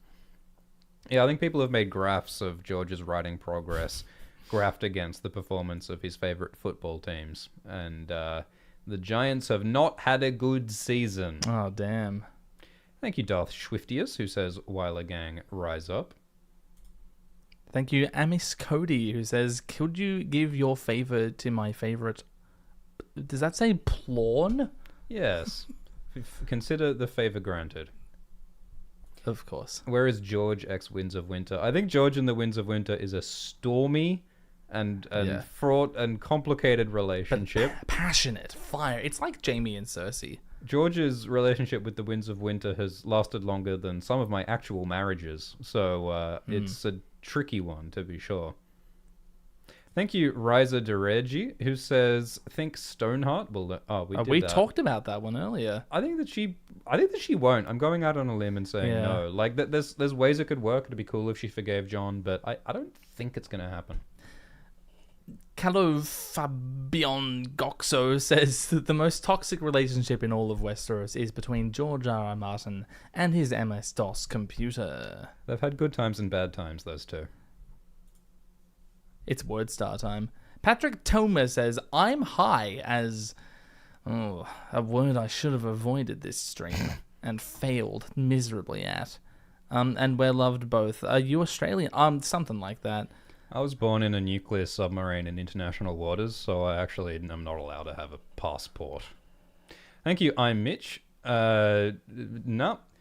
Yeah, I think people have made graphs of George's writing progress graphed against the performance of his favorite football teams. And the Giants have not had a good season. Oh, damn. Thank you, Darth Schwiftius, who says, Weiler Gang, rise up. Thank you, Amis Cody, who says, could you give your favor to my favorite... Does that say Plawn? Yes. Consider the favor granted. Of course. Where is George X Winds of Winter? I think George in the Winds of Winter is a stormy and fraught and complicated relationship. But passionate, fire. It's like Jaime and Cersei. George's relationship with the Winds of Winter has lasted longer than some of my actual marriages. So it's a tricky one, to be sure. Thank you, Riza Deregi, who says, think Stoneheart will... we talked about that one earlier. I think that she won't. I'm going out on a limb and saying no. Like, there's ways it could work. It'd be cool if she forgave Jon, but I don't think it's going to happen. Calo Fabian Goxo says that the most toxic relationship in all of Westeros is between George R.R. Martin and his MS-DOS computer. They've had good times and bad times, those two. It's word star time. Patrick Tomer says, I'm high as... Oh, a word I should have avoided this stream and failed miserably at. And we're loved both. Are you Australian? Something like that. I was born in a nuclear submarine in international waters, so I actually am not allowed to have a passport. Thank you, I'm Mitch. Thank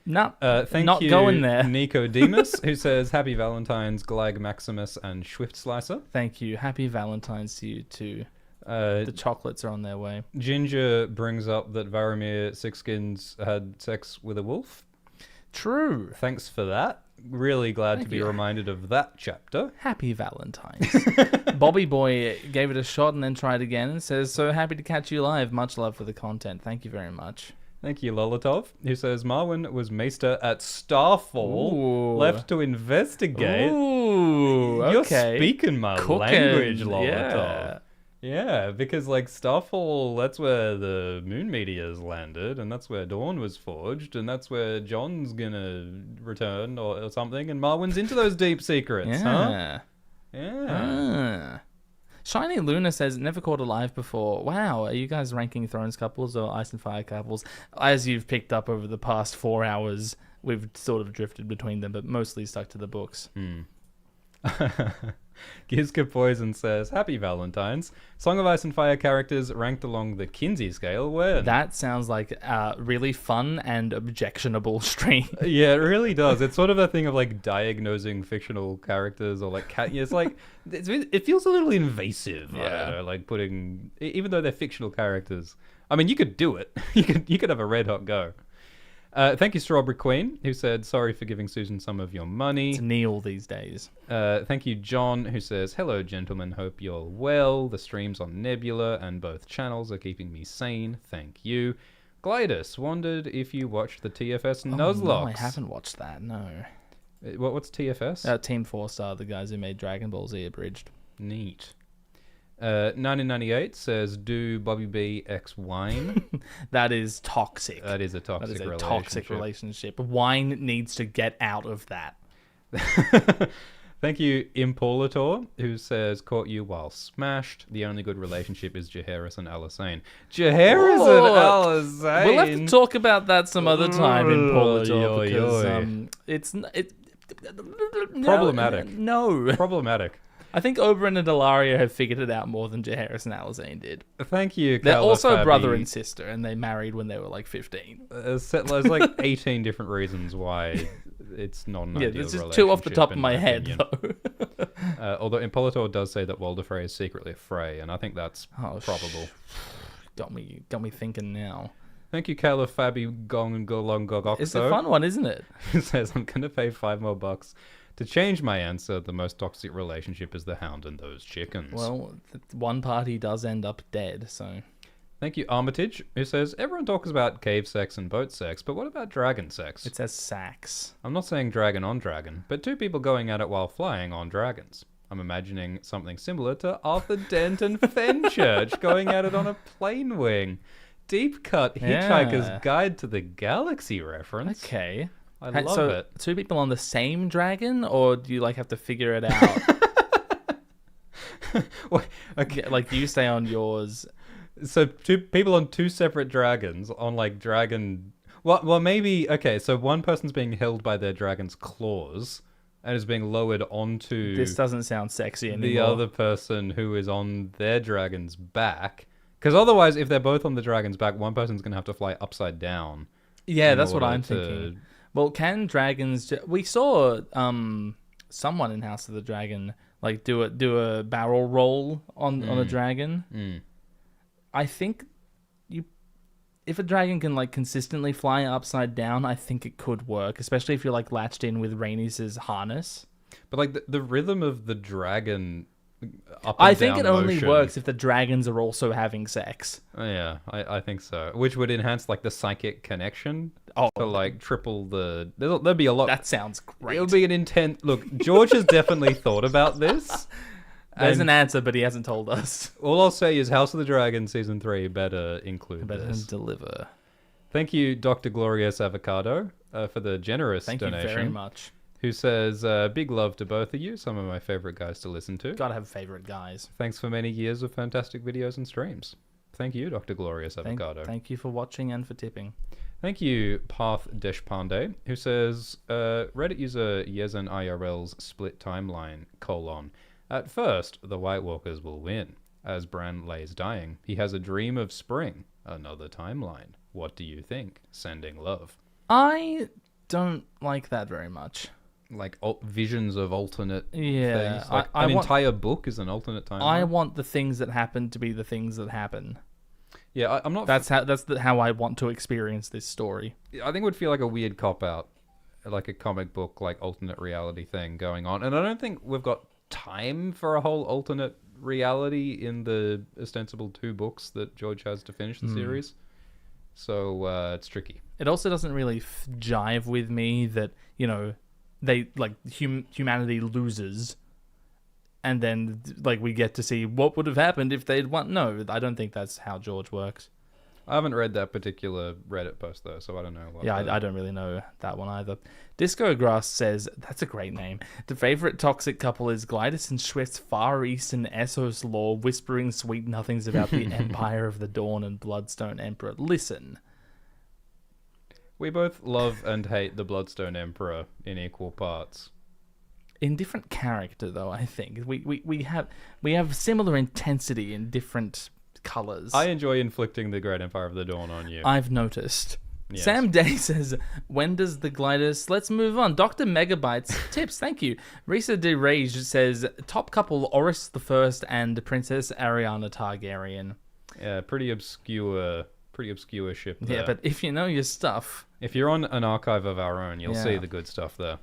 not you, going there. Nico Demus, who says, Happy Valentine's, Glag Maximus, and Swift Slicer. Thank you. Happy Valentine's to you too. The chocolates are on their way. Ginger brings up that Varamir Sixskins had sex with a wolf. True. Thanks for that. Really glad to be reminded of that chapter. Happy Valentine's. Bobby Boy gave it a shot and then tried again and says, so happy to catch you live. Much love for the content. Thank you very much. Thank you, Lolotov, who says Marwyn was maester at Starfall, Ooh. left to investigate. Ooh, You're okay. speaking my Cooking, language, Lolotov. yeah. Yeah, because like Starfall, that's where the moon meteors landed, and that's where Dawn was forged, and that's where Jon's gonna return or something, and Marwyn's into those deep secrets, huh? Yeah. Shiny Luna says, never caught alive before. Wow, are you guys ranking Thrones couples or Ice and Fire couples? As you've picked up over the past 4 hours, we've sort of drifted between them, but mostly stuck to the books. Gizka Poison says, Happy Valentine's. Song of Ice and Fire characters ranked along the Kinsey scale when? That sounds like a really fun and objectionable stream. Yeah, it really does. It's sort of a thing of like diagnosing fictional characters or like it's like it feels a little invasive. I don't know, like putting, even though they're fictional characters. I mean, you could do it. You could have a red hot go. Thank you, Strawberry Queen, who said, sorry for giving Susan some of your money. It's Neil these days. Thank you, John, who says, hello, gentlemen. Hope you're well. The streams on Nebula and both channels are keeping me sane. Thank you. Glidus wondered if you watched the TFS Nuzlocke. No, I haven't watched that, no. What's TFS? Team 4-Star, the guys who made Dragon Ball Z Abridged. Neat. 1998 says, do Bobby B X wine? That is toxic. That is a toxic relationship. Toxic relationship. Wine needs to get out of that. Thank you, Impolator, who says, caught you while smashed. The only good relationship is Jaehaerys and Alysanne. Jaehaerys and Alysanne? We'll have to talk about that some other time, Impolator, because it's problematic. No. Problematic. I think Oberyn and Daario have figured it out more than Jaehaerys and Alysanne did. Thank you, They're also Fabi. brother and sister, and they married when they were like 15. There's like 18 different reasons why it's not an ideal there's just relationship. 2 off the top of my head, opinion. Though. Although Impolator does say that Walder Frey is secretly a Frey, and I think that's probable. Got me thinking now. Thank you, Caleb Fabi Gong Golong Gogokso. It's a fun one, isn't it? He says, I'm going to pay $5 more to change my answer. The most toxic relationship is the Hound and those chickens. Well, one party does end up dead, so... Thank you, Armitage, who says, everyone talks about cave sex and boat sex, but what about dragon sex? It says sax. I'm not saying dragon on dragon, but 2 people going at it while flying on dragons. I'm imagining something similar to Arthur Dent and Fenchurch going at it on a plane wing. Deep cut Hitchhiker's Guide to the Galaxy reference. Okay. I love it. 2 people on the same dragon, or do you like have to figure it out? Well, okay. Like you stay on yours. So 2 people on 2 separate dragons on like dragon. Well, maybe okay. So one person's being held by their dragon's claws and is being lowered onto. This doesn't sound sexy anymore. The other person who is on their dragon's back, because otherwise, if they're both on the dragon's back, one person's gonna have to fly upside down. Yeah, that's what I'm thinking. Well, can dragons... We saw someone in House of the Dragon like do a barrel roll on a dragon. I think if a dragon can like consistently fly upside down, I think it could work, especially if you're like latched in with Rhaenys' harness. But like the rhythm of the dragon up and I think down it only motion, works if the dragons are also having sex. Yeah, I think so. Which would enhance like the psychic connection. To like triple the... There'd be a lot... That sounds great. It would be an intent... Look, George has definitely thought about this. There's an answer, but he hasn't told us. All I'll say is House of the Dragon Season 3 better include this. Deliver. Thank you, Dr. Glorious Avocado, for the generous donation. Thank you very much. Who says, big love to both of you, some of my favorite guys to listen to. Gotta have favorite guys. Thanks for many years of fantastic videos and streams. Thank you, Dr. Glorious Avocado. Thank you for watching and for tipping. Thank you, Path Deshpande, who says, Reddit user Yezen IRL's split timeline, : At first, the White Walkers will win. As Bran lays dying, he has a dream of spring. Another timeline. What do you think? Sending love. I don't like that very much. Like visions of alternate things. Like an entire book is an alternate timeline. I want the things that happen to be the things that happen. Yeah, I'm not. That's how I want to experience this story. I think it would feel like a weird cop out, like a comic book, like alternate reality thing going on, and I don't think we've got time for a whole alternate reality in the ostensible 2 books that George has to finish the series. So it's tricky. It also doesn't really jive with me that, they, like, humanity loses, and then, like, we get to see what would have happened if they'd won. No, I don't think that's how George works. I haven't read that particular Reddit post, though, so I don't know. I don't really know that one either. Disco Grass says, that's a great name. The favorite toxic couple is Glytis and Schwift's Far Eastern Essos lore, whispering sweet nothings about the Empire of the Dawn and Bloodstone Emperor. Listen. We both love and hate the Bloodstone Emperor in equal parts. In different character, though, I think. We have similar intensity in different colors. I enjoy inflicting the Great Empire of the Dawn on you. I've noticed. Yes. Sam Day says, when does the Glytis... Let's move on. Dr. Megabytes tips, thank you. Risa De Rage says, top couple Aerys I and Princess Ariana Targaryen. Yeah, pretty obscure ship there. Yeah, but if you know your stuff... If you're on an archive of our own, you'll see the good stuff there.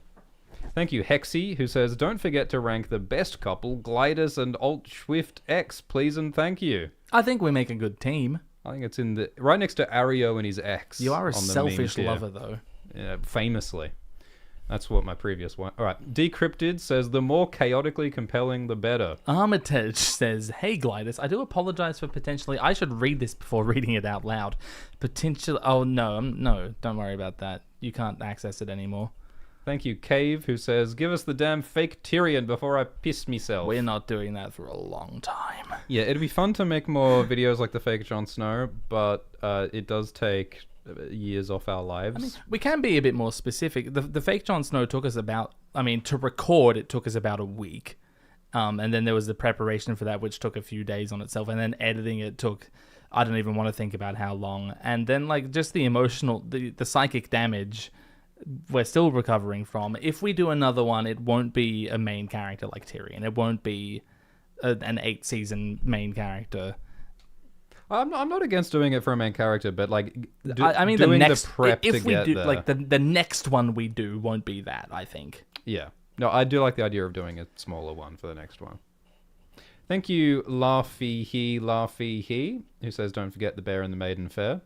Thank you, Hexy, who says, don't forget to rank the best couple, Glytis and Alt Swift X, please and thank you. I think we make a good team. I think it's in the right next to Daario and his ex. You are a selfish lover, though. Yeah, famously. That's what my previous one... All right. Decrypted says, the more chaotically compelling, the better. Armitage says, hey, Glytis, I do apologize for potentially... I should read this before reading it out loud. Potentially... Oh, no, don't worry about that. You can't access it anymore. Thank you, Cave, who says, give us the damn fake Tyrion before I piss myself. We're not doing that for a long time. Yeah, it'd be fun to make more videos like the fake Jon Snow, but it does take years off our lives. I mean, we can be a bit more specific. The fake Jon Snow took us about... I mean, to record, it took us about a week. And then there was the preparation for that, which took a few days on itself. And then editing it took... I don't even want to think about how long. And then, like, just the emotional... The psychic damage... we're still recovering from. If we do another one, it won't be a main character like Tyrion. It won't be an 8-season main character. I'm not against doing it for a main character, but like doing the prep to get there. Like the next one we do won't be that, I think. Yeah. No, I do like the idea of doing a smaller one for the next one. Thank you, Laughy He, who says, don't forget the Bear and the Maiden Fair.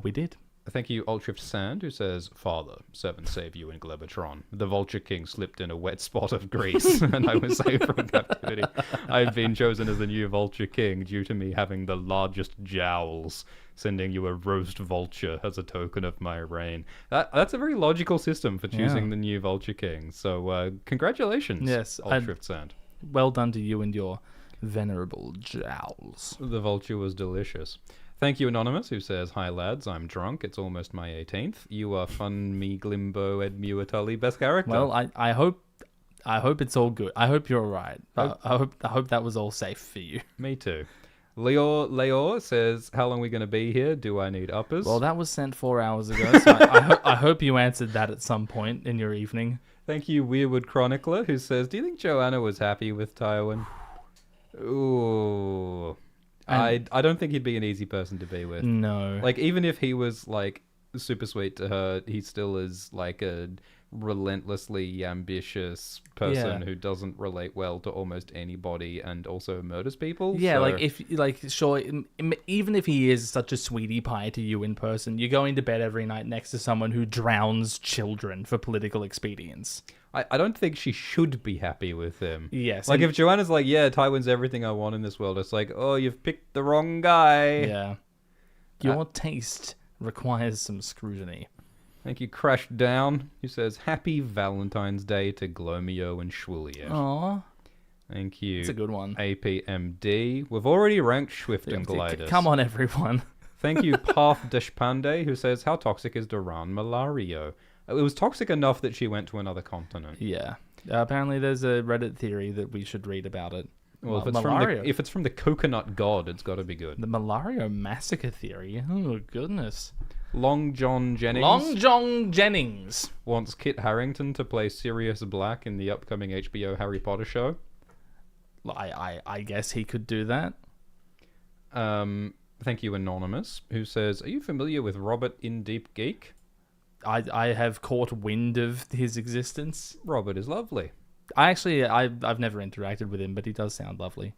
We did. Thank you, Ultrift Sand, who says, Father, servants save you in Glebatron. The Vulture King slipped in a wet spot of grease, and I was saved from captivity. I've been chosen as the new Vulture King due to me having the largest jowls, sending you a roast vulture as a token of my reign. That's a very logical system for choosing the new Vulture King. So, congratulations, Ultrift Sand. Well done to you and your venerable jowls. The vulture was delicious. Thank you, Anonymous, who says, hi, lads, I'm drunk. It's almost my 18th. You are fun, me, Glimbo, Ed Muatully, best character. Well, I hope it's all good. I hope you're all right. I hope that was all safe for you. Me too. Leor says, how long are we going to be here? Do I need uppers? Well, that was sent 4 hours ago, so I hope you answered that at some point in your evening. Thank you, Weirwood Chronicler, who says, do you think Joanna was happy with Tywin? Ooh... I don't think he'd be an easy person to be with. No. Like, even if he was, like, super sweet to her, he still is, like, a relentlessly ambitious person who doesn't relate well to almost anybody and also murders people. Yeah, so... sure, even if he is such a sweetie pie to you in person, you're going to bed every night next to someone who drowns children for political expedience. I don't think she should be happy with him. Yes. Like, if Joanna's like, yeah, Tywin's everything I want in this world, it's like, oh, you've picked the wrong guy. Yeah. Your taste requires some scrutiny. Thank you, Crash Down, who says, happy Valentine's Day to Glomio and Shwuliet. Aww. Thank you. It's a good one. APMD. We've already ranked Swift and Glytis. Come on, everyone. Thank you, Path Deshpande, who says, how toxic is Duran Malario? It was toxic enough that she went to another continent. Yeah. Apparently there's a Reddit theory that we should read about it. Well, if it's from the coconut god, it's got to be good. The Malario massacre theory. Oh, goodness. Long John Jennings wants Kit Harington to play Sirius Black in the upcoming HBO Harry Potter show. I guess he could do that. Thank you, Anonymous, who says, are you familiar with Robert in Deep Geek? I have caught wind of his existence. Robert is lovely. I've never interacted with him, but he does sound lovely.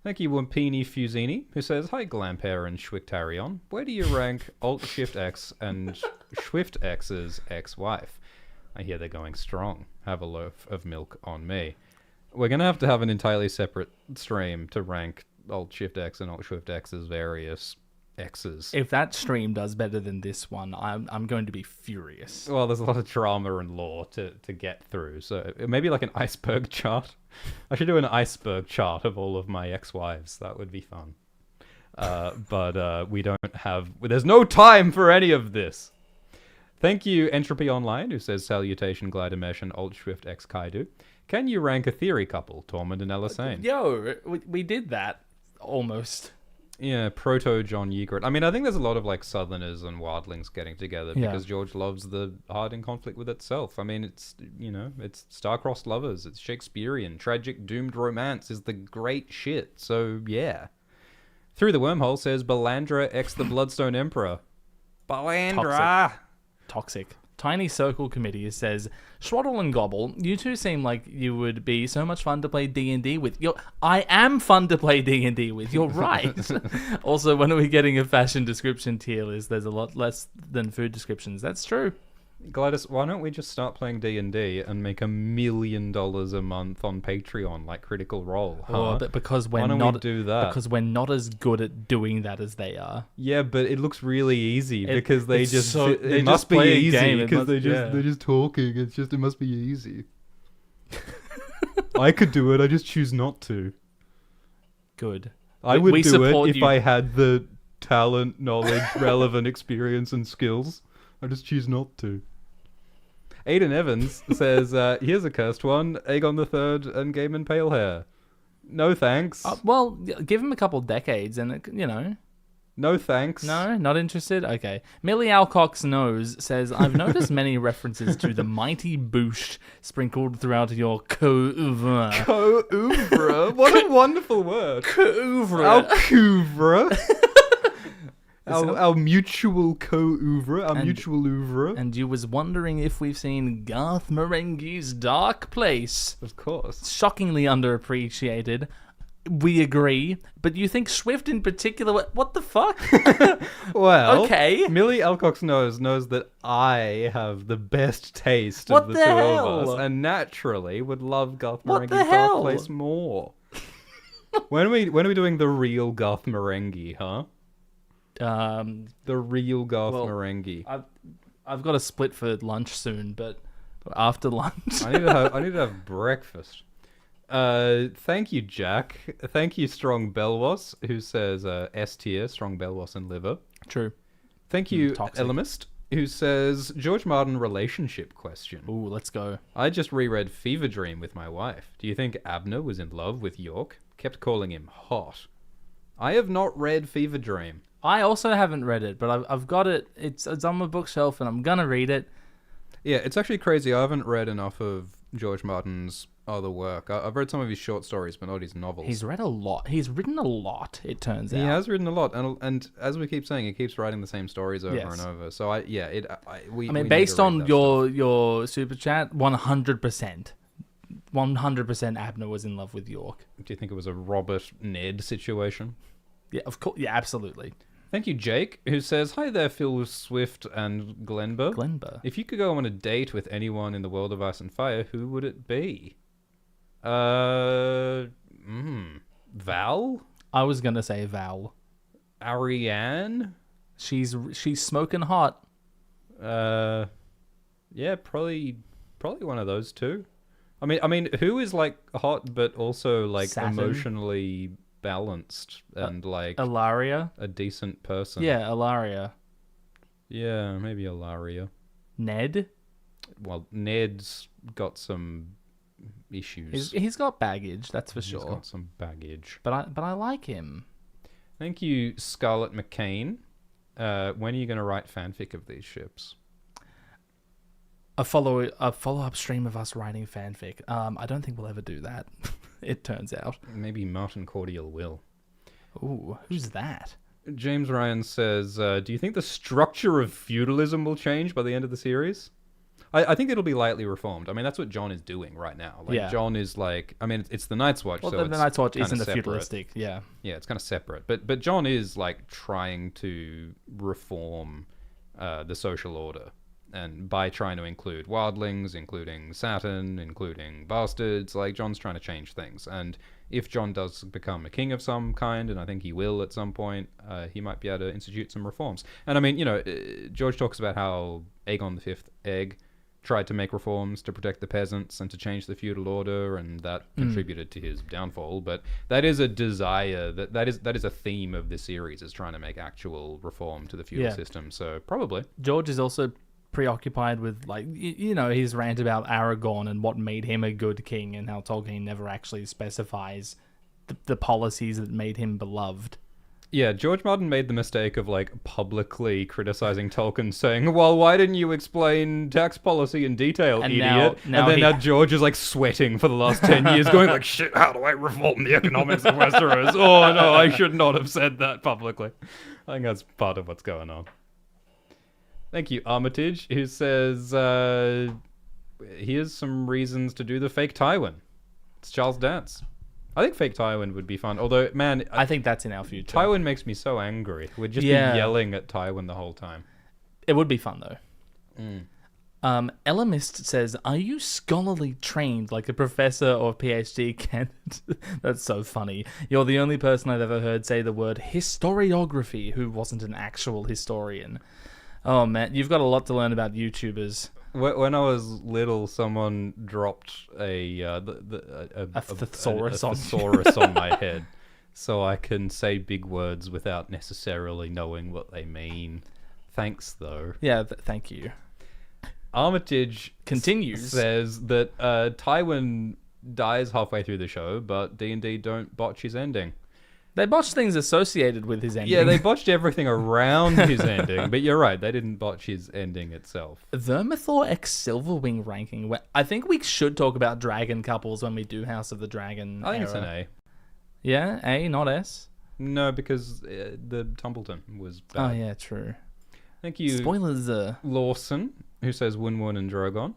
Thank you, Wampini Fusini, who says, Hi, Glampere and Schwicktarion. Where do you rank Alt-Shift-X and Swift-X's ex-wife? I hear they're going strong. Have a loaf of milk on me. We're going to have an entirely separate stream to rank Alt-Shift-X and Alt-Swift-X's various X's. If that stream does better than this one, I'm going to be furious. Well, there's a lot of drama and lore to get through, so maybe like an iceberg chart. I should do an iceberg chart of all of my ex-wives. That would be fun. But we don't have... There's no time for any of this. Thank you, Entropy Online, who says, Salutation, Glidermesh, and Alt-Swift-X Kaidu. Can you rank a theory couple, Tormund and Elisane? Yo, we did that, almost. Yeah, proto John Ygritte. I mean, I think there's a lot of like Southerners and Wildlings getting together because George loves the heart in conflict with itself. I mean, it's, it's star-crossed lovers. It's Shakespearean. Tragic, doomed romance is the great shit. So, yeah. Through the Wormhole says Balandra x the Bloodstone Emperor. Balandra! Toxic. Tiny Circle Committee says, Schwaddle and Gobble, you two seem like you would be so much fun to play D&D with. I am fun to play D&D with. You're right. Also, when are we getting a fashion description tier list? There's a lot less than food descriptions. That's true. Gladys, why don't we just start playing D&D and make $1 million a month on Patreon like Critical Role? Huh? But because we're why don't we do that? Because we're not as good at doing that as they are. Yeah, but it looks really easy because they just it must be easy because they're just talking. It must be easy. I could do it. I just choose not to. Good. I would do it if I had the talent, knowledge, relevant experience, and skills. I just choose not to. Aidan Evans says, here's a cursed one, Aegon III and Gaiman Palehair. No thanks. Well, give him a couple decades and, No thanks. No, not interested? Okay. Millie Alcock's Nose says, I've noticed many references to the mighty boosh sprinkled throughout your co-oeuvre. Co-oeuvre? What a wonderful word. Co-oeuvre. Our couvre. Our mutual co-oeuvre, our mutual oeuvre. And you was wondering if we've seen Garth Marenghi's Dark Place. Of course. Shockingly underappreciated. We agree. But you think Swift in particular... What the fuck? Well, okay. Millie Alcock's knows that I have the best taste what of the the two hell? of us. And naturally would love Garth What Marenghi's the Dark hell? Place more. When are we doing the real Garth Marenghi, huh? The real Garth Marenghi. I've got a split for lunch soon, but after lunch. I need to have breakfast. Thank you, Jack. Thank you, Strong Belwas, who says S tier, Strong Belwas and liver. True. Thank you, Elamist, who says George Martin relationship question. Ooh, let's go. I just reread Fever Dream with my wife. Do you think Abner was in love with York? Kept calling him hot. I have not read Fever Dream. I also haven't read it, but I've got it. It's on my bookshelf, and I'm gonna read it. Yeah, it's actually crazy. I haven't read enough of George Martin's other work. I've read some of his short stories, but not his novels. He's read a lot. He's written a lot, it turns out. He has written a lot, and as we keep saying, he keeps writing the same stories over and over. So based on your super chat, 100%. 100% Abner was in love with York. Do you think it was a Robert Ned situation? Yeah, of course. Yeah, absolutely. Thank you, Jake, who says, Hi there, Phil Swift and Glenber. If you could go on a date with anyone in the world of Ice and Fire, who would it be? Val? I was going to say Val. Ariane? She's smoking hot. Yeah, probably one of those two. I mean, who is like hot but also like Satin. Emotionally balanced and like Ilaria, a decent person? Yeah, Ilaria. Yeah, maybe Ilaria. Ned? Well, Ned's got some issues. He's got baggage, that's for sure. He's got some baggage. But I like him. Thank you, Scarlett McCain. When are you going to write fanfic of these ships? A follow-up stream of us writing fanfic. I don't think we'll ever do that. It turns out. Maybe Martin Cordial will. Ooh, who's that? James Ryan says, do you think the structure of feudalism will change by the end of the series? I think it'll be lightly reformed. I mean, that's what Jon is doing right now. Like, Jon is like, I mean, it's the Night's Watch, well, so the Night's Watch isn't separate. a feudalistic, yeah, it's kind of separate. But Jon is like trying to reform the social order, and by trying to include wildlings, including Satin, including bastards, like Jon's trying to change things. And if Jon does become a king of some kind, and I think he will at some point, he might be able to institute some reforms. And I mean, George talks about how Aegon V Egg tried to make reforms to protect the peasants and to change the feudal order, and that contributed to his downfall. But that is a desire, that is a theme of this series, is trying to make actual reform to the feudal system. So probably. George is also preoccupied with, like, his rant about Aragorn and what made him a good king, and how Tolkien never actually specifies the policies that made him beloved. Yeah, George Martin made the mistake of, like, publicly criticizing Tolkien, saying, well, why didn't you explain tax policy in detail, and idiot? Now George is, like, sweating for the last 10 years, going like, shit, how do I reform the economics of Westeros? Oh, no, I should not have said that publicly. I think that's part of what's going on. Thank you, Armitage, who says, here's some reasons to do the fake Tywin. It's Charles Dance. I think fake Tywin would be fun. Although, man, I think that's in our future. Tywin makes me so angry. We'd just be yelling at Tywin the whole time. It would be fun, though. Elamist says, are you scholarly trained like a professor or PhD candidate? That's so funny. You're the only person I've ever heard say the word historiography who wasn't an actual historian. Oh, man, you've got a lot to learn about YouTubers. When I was little, someone dropped a thesaurus on my head, so I can say big words without necessarily knowing what they mean. Thanks, though. Yeah, thank you. Armitage continues says that Tywin dies halfway through the show, but D&D don't botch his ending. They botched things associated with his ending. Yeah, they botched everything around his ending, but you're right, they didn't botch his ending itself. Vermithor X Silverwing ranking. I think we should talk about dragon couples when we do House of the Dragon. I think it's an A. Yeah, A, not S? No, because the Tumbleton was bad. Oh, yeah, true. Thank you. Spoilers. Lawson, who says Wun and Drogon.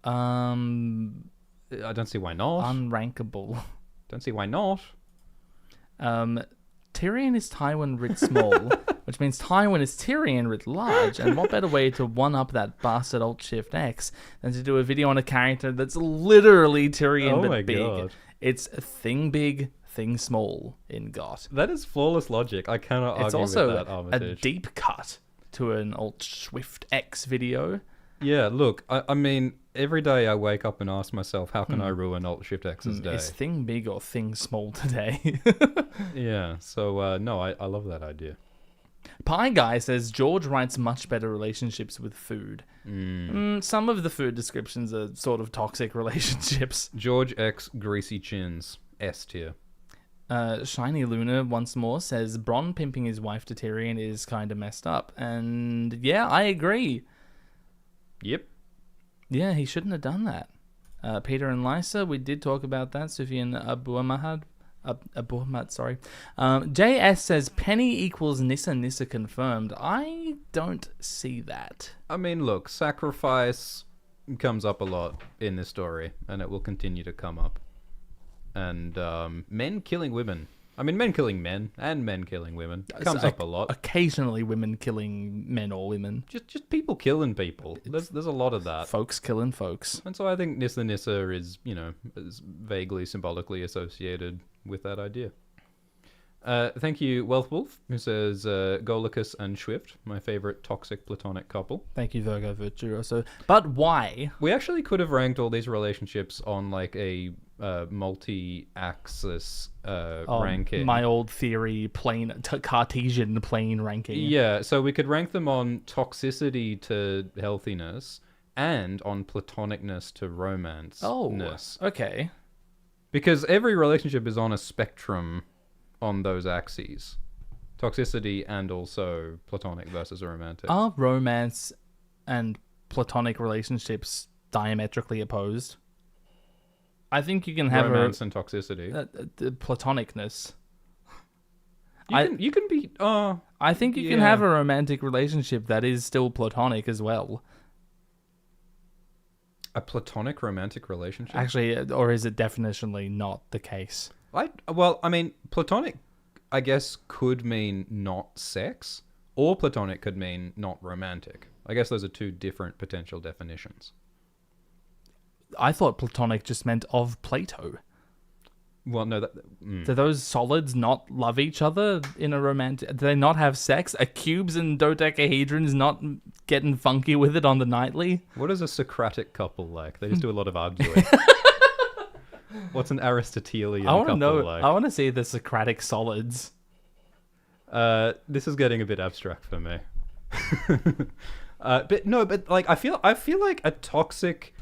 I don't see why not. Unrankable. Don't see why not. Tyrion is Tywin writ small, which means Tywin is Tyrion writ large, and what better way to one-up that bastard Alt-Shift X than to do a video on a character that's literally Tyrion but big. God. It's thing big, thing small in GOT. That is flawless logic. I cannot argue with that, It's also Armitage. a deep cut to an Alt-Swift X video. Yeah, look, I mean, every day I wake up and ask myself, how can I ruin Alt-Shift X's day? Is thing big or thing small today? Yeah, so, no, I love that idea. Pie Guy says, George writes much better relationships with food. Some of the food descriptions are sort of toxic relationships. George X Greasy Chins, S tier. Shiny Luna once more says, Bronn pimping his wife to Tyrion is kind of messed up. And yeah, I agree. Yep. Yeah, he shouldn't have done that. Peter and Lysa, we did talk about that. Sufyan Abuhamad, sorry. JS says, Penny equals Nissa confirmed. I don't see that. I mean, look, sacrifice comes up a lot in this story, and it will continue to come up. And men killing women. I mean, men killing men and men killing women comes up a lot. Occasionally, women killing men or women. Just people killing people. There's a lot of that. Folks killing folks. And so I think Nissa is, is vaguely symbolically associated with that idea. Thank you, Wealth Wolf, who says Golicus and Swift, my favorite toxic platonic couple. Thank you, Virgo Virtuoso. But why? We actually could have ranked all these relationships on like a multi-axis ranking. My old theory, Cartesian plane ranking. Yeah, so we could rank them on toxicity to healthiness and on platonicness to romance. Oh, okay. Because every relationship is on a spectrum on those axes. Toxicity and also platonic versus romantic. Are romance and platonic relationships diametrically opposed? I think you can have romance and toxicity. Platonicness. You can be. I think you can have a romantic relationship that is still platonic as well. A platonic romantic relationship? Actually, or is it definitionally not the case? I mean, platonic, I guess, could mean not sex, or platonic could mean not romantic. I guess those are two different potential definitions. I thought platonic just meant of Plato. Well, no, Do those solids not love each other in a romantic... Do they not have sex? Are cubes and dodecahedrons not getting funky with it on the nightly? What is a Socratic couple like? They just do a lot of arguing. What's an Aristotelian couple like? I want to see the Socratic solids. This is getting a bit abstract for me. But like I feel like a toxic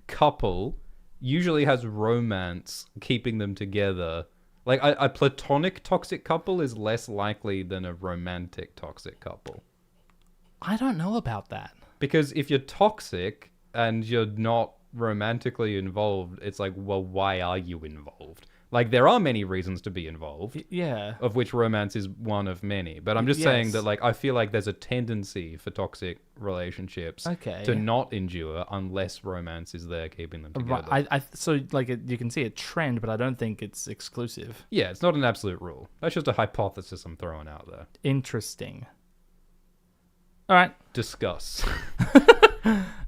couple usually has romance keeping them together. Like a platonic toxic couple is less likely than a romantic toxic couple. I don't know about that. Because if you're toxic and you're not romantically involved, it's like, well, why are you involved? Like, there are many reasons to be involved. Yeah. Of which romance is one of many. But I'm just saying that, like, I feel like there's a tendency for toxic relationships to not endure unless romance is there keeping them together. Right. So, like, you can see a trend, but I don't think it's exclusive. Yeah, it's not an absolute rule. That's just a hypothesis I'm throwing out there. Interesting. All right. Discuss.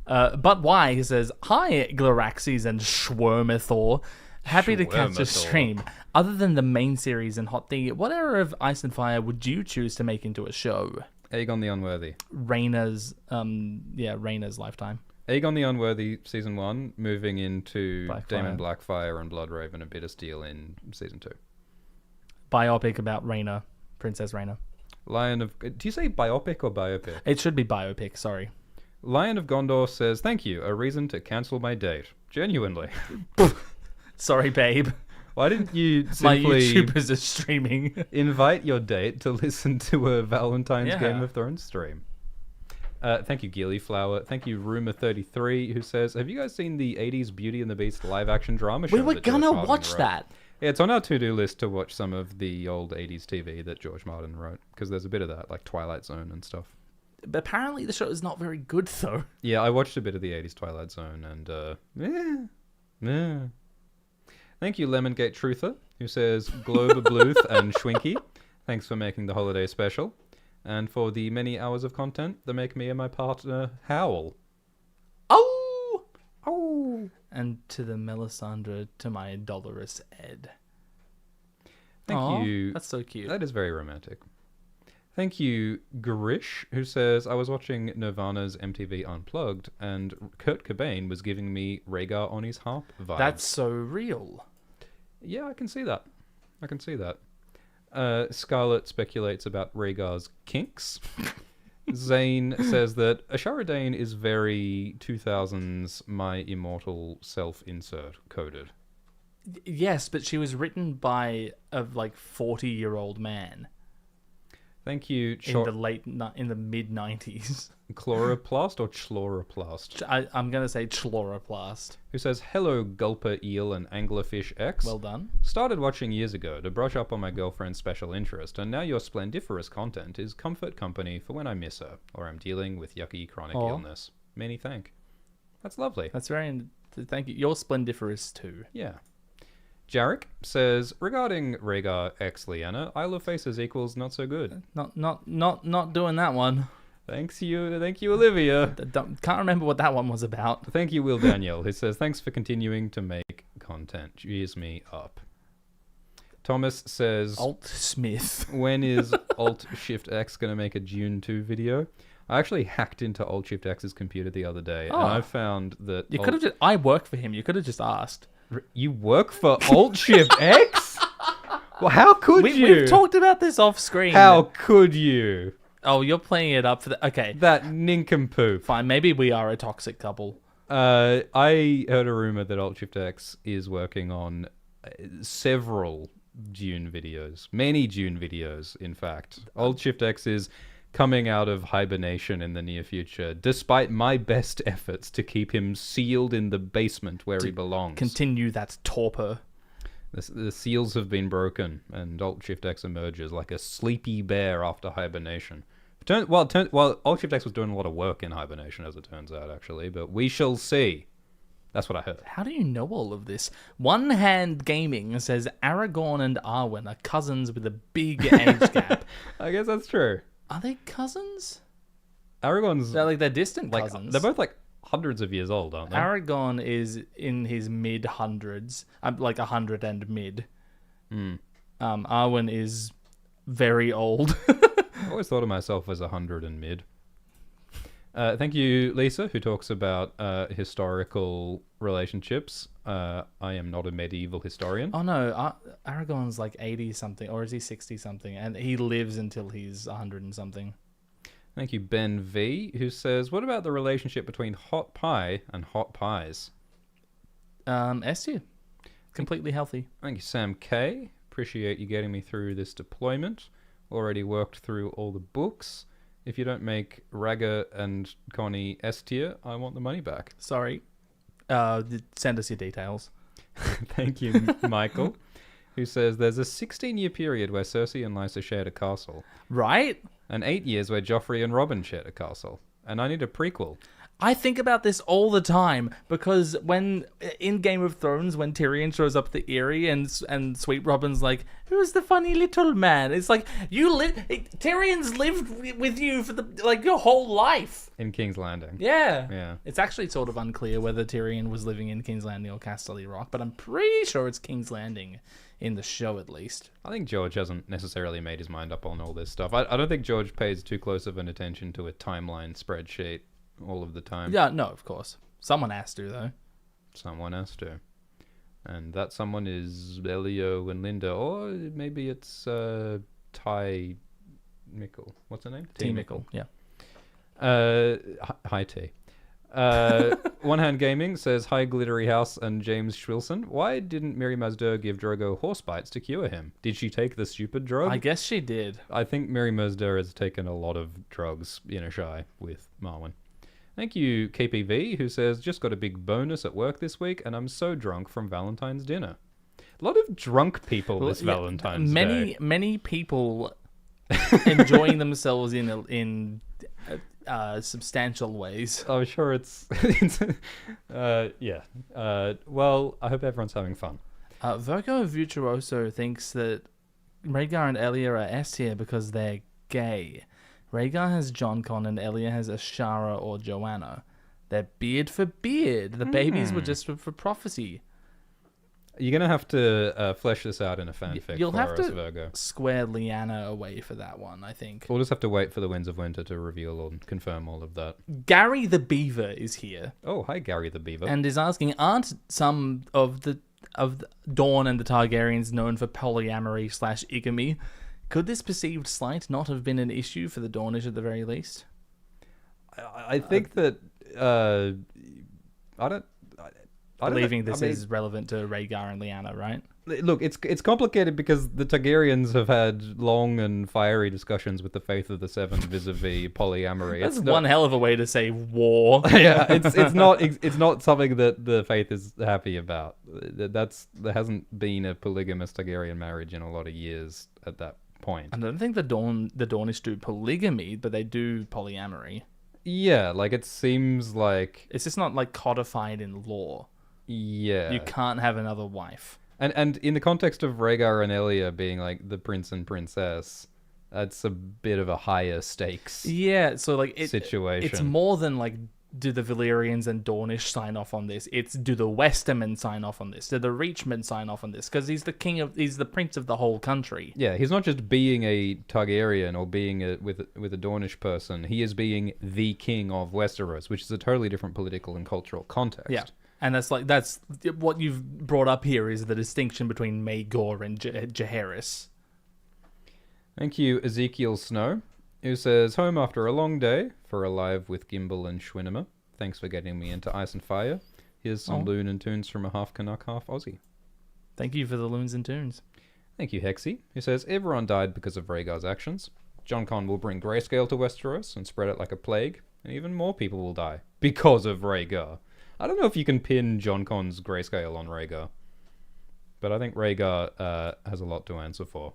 But why? He says, hi, Glaraxes and Schwermithor. Happy to catch a stream. Other than the main series and Hot Thing, what era of Ice and Fire would you choose to make into a show? Aegon the Unworthy. Rhaenyra's lifetime. Aegon the Unworthy, season 1, moving into Daemon Blackfire and Bloodraven and Bittersteel in season 2. Biopic about Rhaenyra, Princess Rhaenyra. Do you say biopic or biopic? It should be biopic, sorry. Lion of Gondor says, thank you, a reason to cancel my date. Genuinely. Sorry, babe. Why didn't you simply... My YouTubers are streaming. invite your date to listen to a Valentine's Game of Thrones stream. Thank you, Gillyflower. Thank you, Rumor33, who says, have you guys seen the 80s Beauty and the Beast live-action drama show? We were gonna watch that. Yeah, it's on our to-do list to watch some of the old 80s TV that George Martin wrote, because there's a bit of that, like Twilight Zone and stuff. But apparently the show is not very good, though. Yeah, I watched a bit of the 80s Twilight Zone, and, Thank you, Lemongate Truther, who says, Globe Bluth and Schwinky. Thanks for making the holiday special. And for the many hours of content that make me and my partner howl. Oh! Oh! And to the Melisandre, to my Dolorous Ed. Thank you. That's so cute. That is very romantic. Thank you, Garish, who says, I was watching Nirvana's MTV Unplugged, and Kurt Cobain was giving me Rhaegar on his harp vibes. That's so real. Yeah, I can see that. Scarlett speculates about Rhaegar's kinks. Zane says that Ashara Dane is very 2000s My Immortal Self-Insert coded. Yes, but she was written by a 40-year-old man. Thank you. In the mid-90s. Chloroplast or chloroplast? I'm going to say chloroplast. Who says, hello, Gulper Eel and Anglerfish X. Well done. Started watching years ago to brush up on my girlfriend's special interest, and now your splendiferous content is comfort company for when I miss her, or I'm dealing with yucky chronic illness. Many thank. That's lovely. That's very... Thank you. You're splendiferous too. Yeah. Jarek says, regarding Rhaegar x Lyanna, Isle of Faces equals not so good. Not doing that one. Thank you, Olivia. Can't remember what that one was about. Thank you, Will Daniel, who says, thanks for continuing to make content. Cheers me up. Thomas says, Alt Smith. When is Alt Shift X going to make a Dune 2 video? I actually hacked into Alt Shift X's computer the other day, and I found that... You could have just... I work for him. You could have just asked. You work for Alt Shift X? Well, how could you? We've talked about this off screen. How could you? Oh, you're playing it up for the... Okay. That nincompoop. Fine, maybe we are a toxic couple. I heard a rumor that Alt Shift X is working on several Dune videos. Many Dune videos, in fact. Alt Shift X is coming out of hibernation in the near future, despite my best efforts to keep him sealed in the basement where he belongs. Continue that torpor. The seals have been broken, and Alt Shift X emerges like a sleepy bear after hibernation. Alt Shift X was doing a lot of work in hibernation, as it turns out, actually, but we shall see. That's what I heard. How do you know all of this? One Hand Gaming says Aragorn and Arwen are cousins with a big age gap. I guess that's true. Are they cousins? Aragorn's They're distant like cousins. they're both like hundreds of years old, aren't they? Aragorn is in his mid-hundreds. Like 100 and mid. Arwen is very old. I always thought of myself as 100 and mid. Thank you, Lisa, who talks about historical relationships. I am not a medieval historian. Oh no, Aragorn's like 80 something, or is he 60 something? And he lives until he's 100 and something. Thank you, Ben V, who says, what about the relationship between hot pie and hot pies? S tier. Completely healthy. Thank you, Sam K. Appreciate you getting me through this deployment. Already worked through all the books. If you don't make Rhaegar and Connie S tier, I want the money back. Sorry. Send us your details. Thank you, Michael, who says there's a 16-year period where Cersei and Lysa shared a castle. Right? And 8 years where Joffrey and Robin shared a castle. And I need a prequel. I think about this all the time because when in Game of Thrones, when Tyrion shows up at the Eyrie and Sweet Robin's like, "Who's the funny little man?" It's like Tyrion's lived with you for your whole life In King's Landing. Yeah. Yeah. It's actually sort of unclear whether Tyrion was living in King's Landing or Casterly Rock, but I'm pretty sure it's King's Landing in the show at least. I think George hasn't necessarily made his mind up on all this stuff. I don't think George pays too close of an attention to a timeline spreadsheet all of the time. Yeah, no, of course. Someone has to, though. Someone has to. And that someone is Elio and Linda, or maybe it's Ty Mickle. What's her name? T. Mickle, yeah. Hi, T. One Hand Gaming says, hi, Glittery House and James Schwilson. Why didn't Miri Mazdur give Drogo horse bites to cure him? Did she take the stupid drug? I guess she did. I think Miri Mazdur has taken a lot of drugs in a Shae with Marwyn. Thank you, KPV, who says, just got a big bonus at work this week, and I'm so drunk from Valentine's dinner. A lot of drunk people this Valentine's Day. Many people enjoying themselves in substantial ways. I'm sure it's... yeah. Well, I hope everyone's having fun. Virgo Virtuoso thinks that Rhaegar and Elia are S tier because they're gay. Rhaegar has Jon Con and Elia has Ashara or Joanna. They're beard for beard. The babies were just for prophecy. You're going to have to flesh this out in a fanfic. You'll have to Virgo. square Lyanna away for that one, I think. We'll just have to wait for the Winds of Winter to reveal or confirm all of that. Gary the Beaver is here. Oh, hi, Gary the Beaver. And is asking, aren't some of the Dorne and the Targaryens known for polyamory / igamy? Could this perceived slight not have been an issue for the Dornish at the very least? I think that I don't believing know. this is relevant to Rhaegar and Lyanna, right? Look, it's complicated because the Targaryens have had long and fiery discussions with the Faith of the Seven vis-a-vis polyamory. That's one hell of a way to say war. Yeah, it's not something that the Faith is happy about. There hasn't been a polygamous Targaryen marriage in a lot of years at that point. I don't think the Dornish do polygamy, but they do polyamory. Yeah, like it seems like it's just not like codified in law. Yeah, you can't have another wife. And in the context of Rhaegar and Elia being like the prince and princess, that's a bit of a higher stakes. Yeah, so like situation. It's more than like, do the Valyrians and Dornish sign off on this? It's, do the Westermen sign off on this? Do the Reachmen sign off on this? Because he's the prince of the whole country. Yeah, he's not just being a Targaryen or being with a Dornish person. He is being the king of Westeros, which is a totally different political and cultural context. Yeah. And that's what you've brought up here is the distinction between Maegor and Jaehaerys. Thank you, Ezekiel Snow, who says, home after a long day for a live with Gimbal and Schwinnemer. Thanks for getting me into Ice and Fire. Here's some loon and tunes from a half Canuck, half Aussie. Thank you for the loons and tunes. Thank you, Hexy, who says, everyone died because of Rhaegar's actions. Jon Con will bring grayscale to Westeros and spread it like a plague, and even more people will die because of Rhaegar. I don't know if you can pin Jon Con's grayscale on Rhaegar, but I think Rhaegar has a lot to answer for.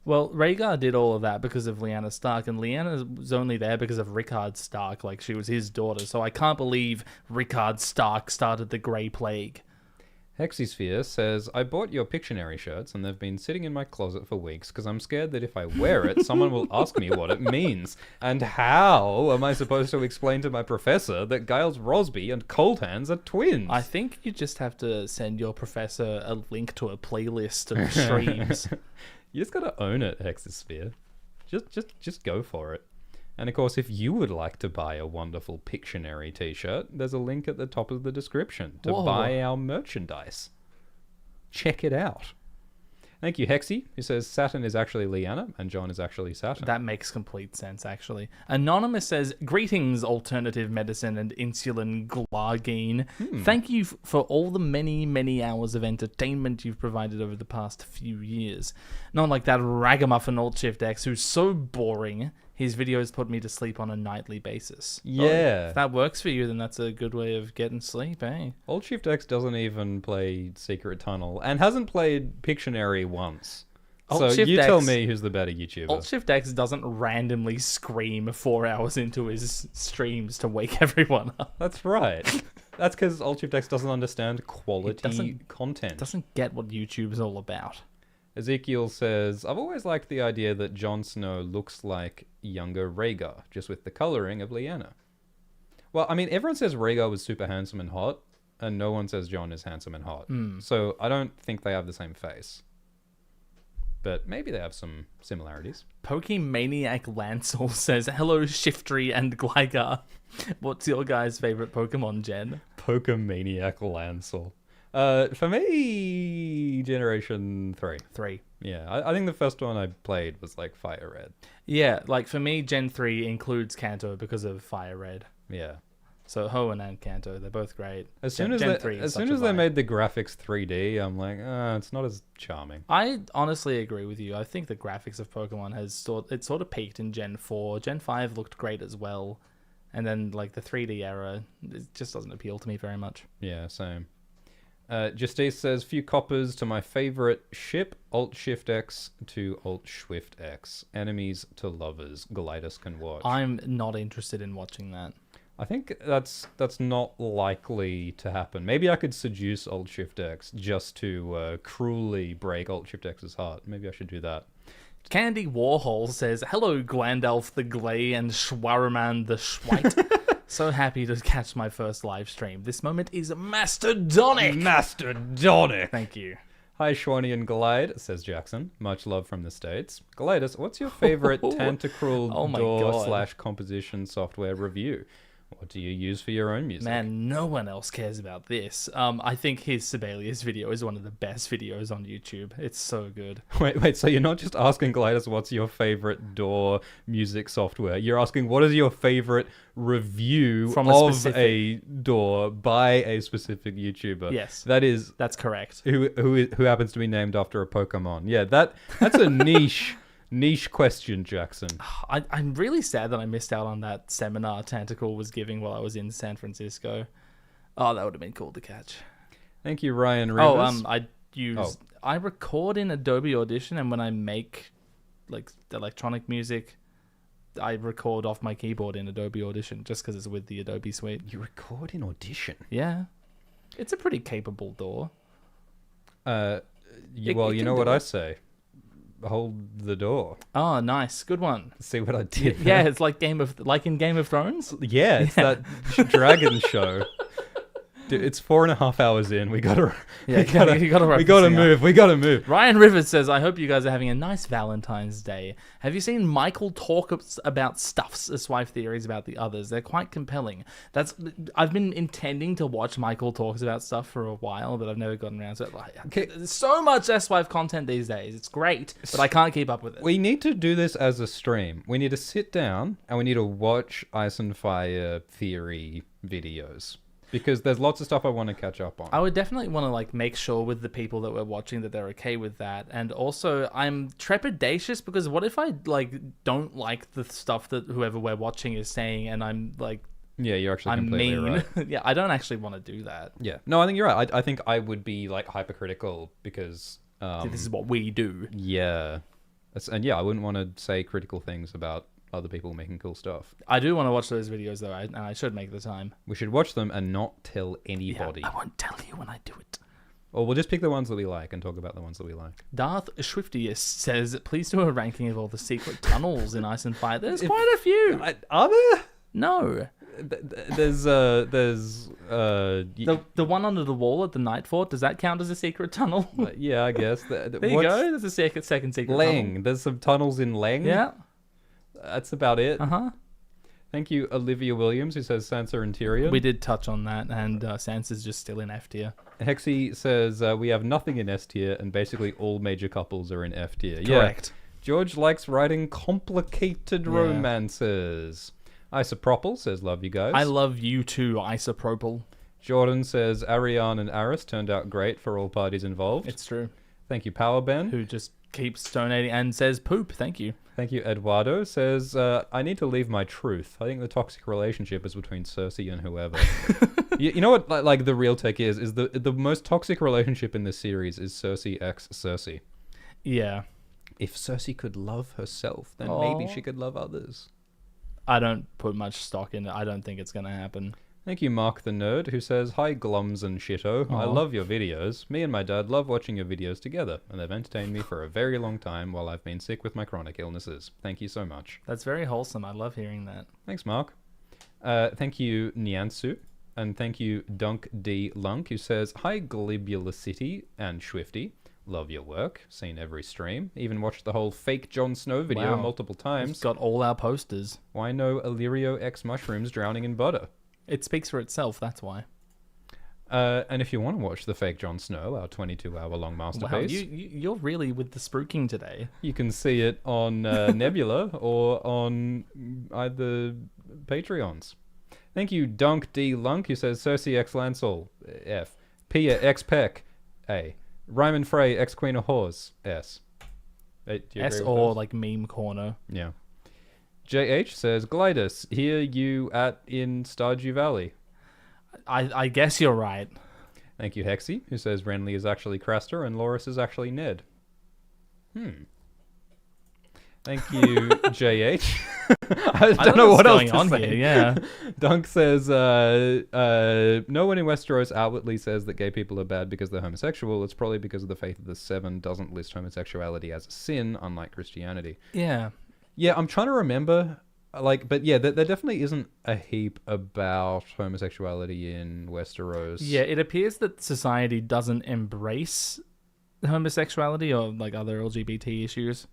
Well, Rhaegar did all of that because of Lyanna Stark, and Lyanna was only there because of Rickard Stark, like she was his daughter. So I can't believe Rickard Stark started the Grey Plague. Hexysphere says, I bought your Pictionary shirts and they've been sitting in my closet for weeks because I'm scared that if I wear it, someone will ask me what it means. And how am I supposed to explain to my professor that Giles Rosby and Cold Hands are twins? I think you just have to send your professor a link to a playlist of streams. You just gotta own it, Hexysphere. Just go for it. And of course, if you would like to buy a wonderful Pictionary t-shirt, there's a link at the top of the description to buy our merchandise. Check it out. Thank you, Hexy, who says Satin is actually Lyanna and Jon is actually Satin. That makes complete sense, actually. Anonymous says, greetings, alternative medicine and insulin glargine. Thank you for all the many, many hours of entertainment you've provided over the past few years. Not like that ragamuffin Alt-Shift X who's so boring. His videos put me to sleep on a nightly basis. Yeah. If that works for you, then that's a good way of getting sleep, eh? Alt-Shift X doesn't even play Secret Tunnel and hasn't played Pictionary once. So you tell me who's the better YouTuber. Alt-Shift X doesn't randomly scream 4 hours into his streams to wake everyone up. That's right. That's because Alt-Shift X doesn't understand quality content. Doesn't get what YouTube's all about. Ezekiel says, I've always liked the idea that Jon Snow looks like younger Rhaegar, just with the colouring of Lyanna. Well, I mean, everyone says Rhaegar was super handsome and hot, and no one says Jon is handsome and hot. So I don't think they have the same face. But maybe they have some similarities. Pokemaniac Lancel says, hello, Shiftry and Gligar. What's your guys' favourite Pokemon gen? Pokemaniac Lancel. For me, Generation 3. 3. Yeah, I think the first one I played was like Fire Red. Yeah, like for me, Gen 3 includes Kanto because of Fire Red. Yeah. So Hoenn and Kanto, they're both great. As soon as they made the graphics 3D, I'm like, it's not as charming. I honestly agree with you. I think the graphics of Pokemon has sort of peaked in Gen 4. Gen 5 looked great as well. And then like the 3D era, it just doesn't appeal to me very much. Yeah, same. Justice says, few coppers to my favorite ship, Alt-Shift X to Alt-Swift X. Enemies to lovers. Golitis can watch. I'm not interested in watching that. I think that's not likely to happen. Maybe I could seduce Alt-Shift X just to cruelly break Alt-Shift X's heart. Maybe I should do that. Candy Warhol says, hello, Glandalf the Glay and Schwarman the Schwite. So happy to catch my first live stream. This moment is mastodonic. Mastodonic. Thank you. Hi, Schwani and Glide, says Jackson. Much love from the States. Gladys, what's your favorite Tentacruel door/composition software review? What do you use for your own music? Man, no one else cares about this. I think his Sibelius video is one of the best videos on YouTube. It's so good. Wait, so you're not just asking Gladys what's your favorite door music software. You're asking what is your favorite review of a door by a specific YouTuber. Yes. That's correct. Who happens to be named after a Pokemon. Yeah, that's a niche question, Jackson. I'm really sad that I missed out on that seminar Tentacle was giving while I was in San Francisco. Oh, that would have been cool to catch. Thank you, Ryan Rivers. I record in Adobe Audition, and when I make like electronic music, I record off my keyboard in Adobe Audition just because it's with the Adobe suite. You record in Audition? Yeah. It's a pretty capable door. You know what I say. Hold the door. Oh, nice. Good one. See what I did? Yeah, it's like in Game of Thrones. Yeah, it's that dragon show. Dude, it's 4.5 hours in. We gotta move. Ryan Rivers says, I hope you guys are having a nice Valentine's Day. Have you seen Michael talk about stuffs as wife theories about the others? They're quite compelling. I've been intending to watch Michael talks about stuff for a while, but I've never gotten around to it. There's so much S-Wife content these days. It's great, but I can't keep up with it. We need to do this as a stream. We need to sit down and we need to watch Ice and Fire theory videos. Because there's lots of stuff I want to catch up on. I would definitely want to make sure with the people that we're watching that they're okay with that. And also, I'm trepidatious because what if I don't like the stuff that whoever we're watching is saying, and I'm yeah, you're actually completely right. Yeah, I don't actually want to do that. Yeah, no, I think you're right. I think I would be hypercritical because this is what we do. Yeah, And yeah, I wouldn't want to say critical things about other people making cool stuff. I do want to watch those videos, though, and I should make the time. We should watch them and not tell anybody. Yeah, I won't tell you when I do it. Or we'll just pick the ones that we like and talk about the ones that we like. Darth Swiftiest says, please do a ranking of all the secret tunnels in Ice and Fire. There's quite a few. Are there? No. There's the one under the wall at the Night Fort, does that count as a secret tunnel? Yeah, I guess. There you go. There's a second secret Leng. tunnel. There's some tunnels in Leng. Yeah. That's about it. Uh-huh. Thank you, Olivia Williams, who says Sansa and Tyrion. We did touch on that, and Sansa's just still in F tier. Hexy says we have nothing in S tier, and basically all major couples are in F tier. Correct. Yeah. George likes writing complicated romances. Isopropyl says, love you guys. I love you too, Isopropyl. Jordan says, Ariane and Aerys turned out great for all parties involved. It's true. Thank you, Power Ben. Who just keeps donating and says poop. Thank you. Thank you, Eduardo. Says, I need to leave my truth. I think the toxic relationship is between Cersei and whoever. you know what like the real take is the most toxic relationship in this series is Cersei x Cersei. Yeah. If Cersei could love herself, then maybe she could love others. I don't put much stock in it. I don't think it's going to happen. Thank you, Mark the Nerd, who says, hi, Glums and Shitto. I love your videos. Me and my dad love watching your videos together, and they've entertained me for a very long time while I've been sick with my chronic illnesses. Thank you so much. That's very wholesome. I love hearing that. Thanks, Mark. Thank you, Nyansu. And thank you, Dunk D. Lunk, who says, hi, Glibula City and Swifty. Love your work. Seen every stream. Even watched the whole fake Jon Snow video multiple times. It's got all our posters. Why no Illyrio X mushrooms drowning in butter? It speaks for itself, that's why. And if you want to watch the fake Jon Snow, our 22-hour-long masterpiece... Wow, you're really with the spruiking today. You can see it on Nebula or on either Patreons. Thank you, Dunk D. Lunk, who says Cersei X Lancel, F. Pia X Peck, A. Ryman Frey X Queen of Whores, S. Hey, do you S agree with or those? like meme corner. Yeah. JH says, Glidus, hear you in Stardew Valley. I guess you're right. Thank you, Hexy, who says Renly is actually Craster and Loras is actually Ned. Thank you, JH. I don't know what else going on say. here, yeah. Dunk says, no one in Westeros outwardly says that gay people are bad because they're homosexual. It's probably because of the Faith of the Seven doesn't list homosexuality as a sin, unlike Christianity. Yeah. Yeah, I'm trying to remember, but yeah, there definitely isn't a heap about homosexuality in Westeros. Yeah, it appears that society doesn't embrace homosexuality or like other LGBT issues.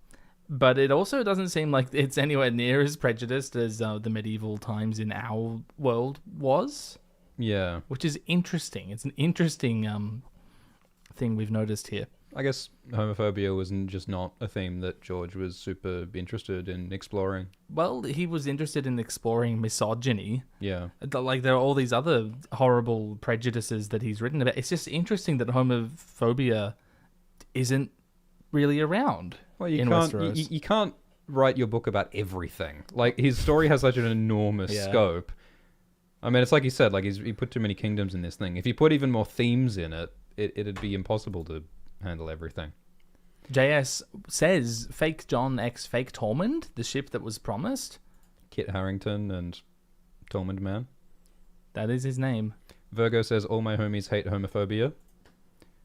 But it also doesn't seem like it's anywhere near as prejudiced as the medieval times in our world was. Yeah. Which is interesting. It's an interesting thing we've noticed here. I guess homophobia was just not a theme that George was super interested in exploring. Well, he was interested in exploring misogyny. Yeah. Like, there are all these other horrible prejudices that he's written about. It's just interesting that homophobia isn't really around. Well, Westeros. you can't write your book about everything. Like, his story has such an enormous scope. I mean, it's like he said, like he put too many kingdoms in this thing. If he put even more themes in it, it'd be impossible to handle everything. JS says fake John x fake Tormund, the ship that was promised. Kit Harington and Tormund Man. That is his name. Virgo says all my homies hate homophobia.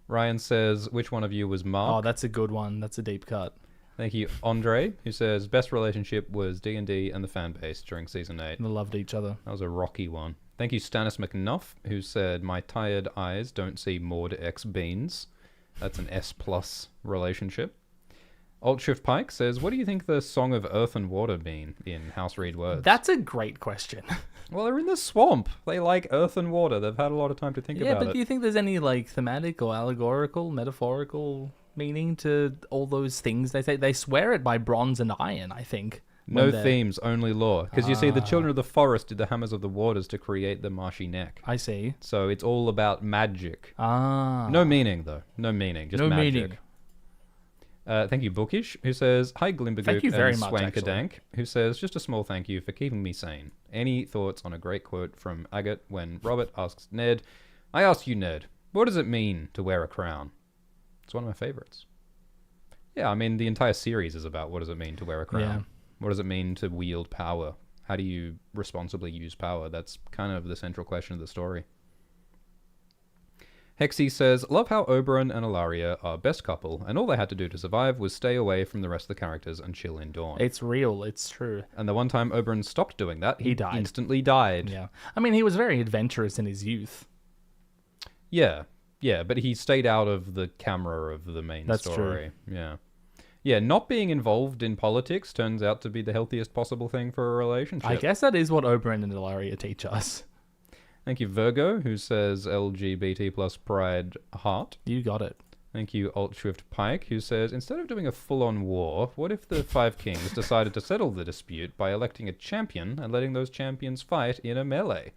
Ryan says, which one of you was Mark? Oh, that's a good one. That's a deep cut. Thank you, Andre, who says best relationship was D&D and the fan base during season 8. They loved each other. That was a rocky one. Thank you, Stannis McNuff, who said my tired eyes don't see Maud X Beans. That's an S+ relationship. Altshift Pike says, what do you think the Song of Earth and Water mean in House Read Words? That's a great question. Well, they're in the swamp. They like earth and water. They've had a lot of time to think about it. Yeah, but do you think there's any like thematic or allegorical, metaphorical meaning to all those things they say? They swear it by bronze and iron, I think. No themes, only lore. Because you see, the children of the forest did the hammers of the waters to create the marshy neck. I see. So it's all about magic. Ah. No meaning, though. No meaning. Just no magic. Meaning. Thank you, Bookish, who says, hi, Glimbagook very and much, Swankadank, who says, just a small thank you for keeping me sane. Any thoughts on a great quote from Agate when Robert asks Ned, I ask you, Ned, what does it mean to wear a crown? It's one of my favorites. Yeah, I mean, the entire series is about what does it mean to wear a crown? Yeah. What does it mean to wield power? How do you responsibly use power? That's kind of the central question of the story. Hexy says, love how Oberyn and Ilaria are best couple, and all they had to do to survive was stay away from the rest of the characters and chill in Dorne. It's real. It's true. And the one time Oberyn stopped doing that, He died. Instantly died. Yeah. I mean, he was very adventurous in his youth. Yeah, but he stayed out of the camera of the main That's story. True. Yeah, not being involved in politics turns out to be the healthiest possible thing for a relationship. I guess that is what Oberyn and Ilaria teach us. Thank you, Virgo, who says LGBT plus pride heart. You got it. Thank you, Altswift Pike, who says, instead of doing a full-on war, what if the Five Kings decided to settle the dispute by electing a champion and letting those champions fight in a melee?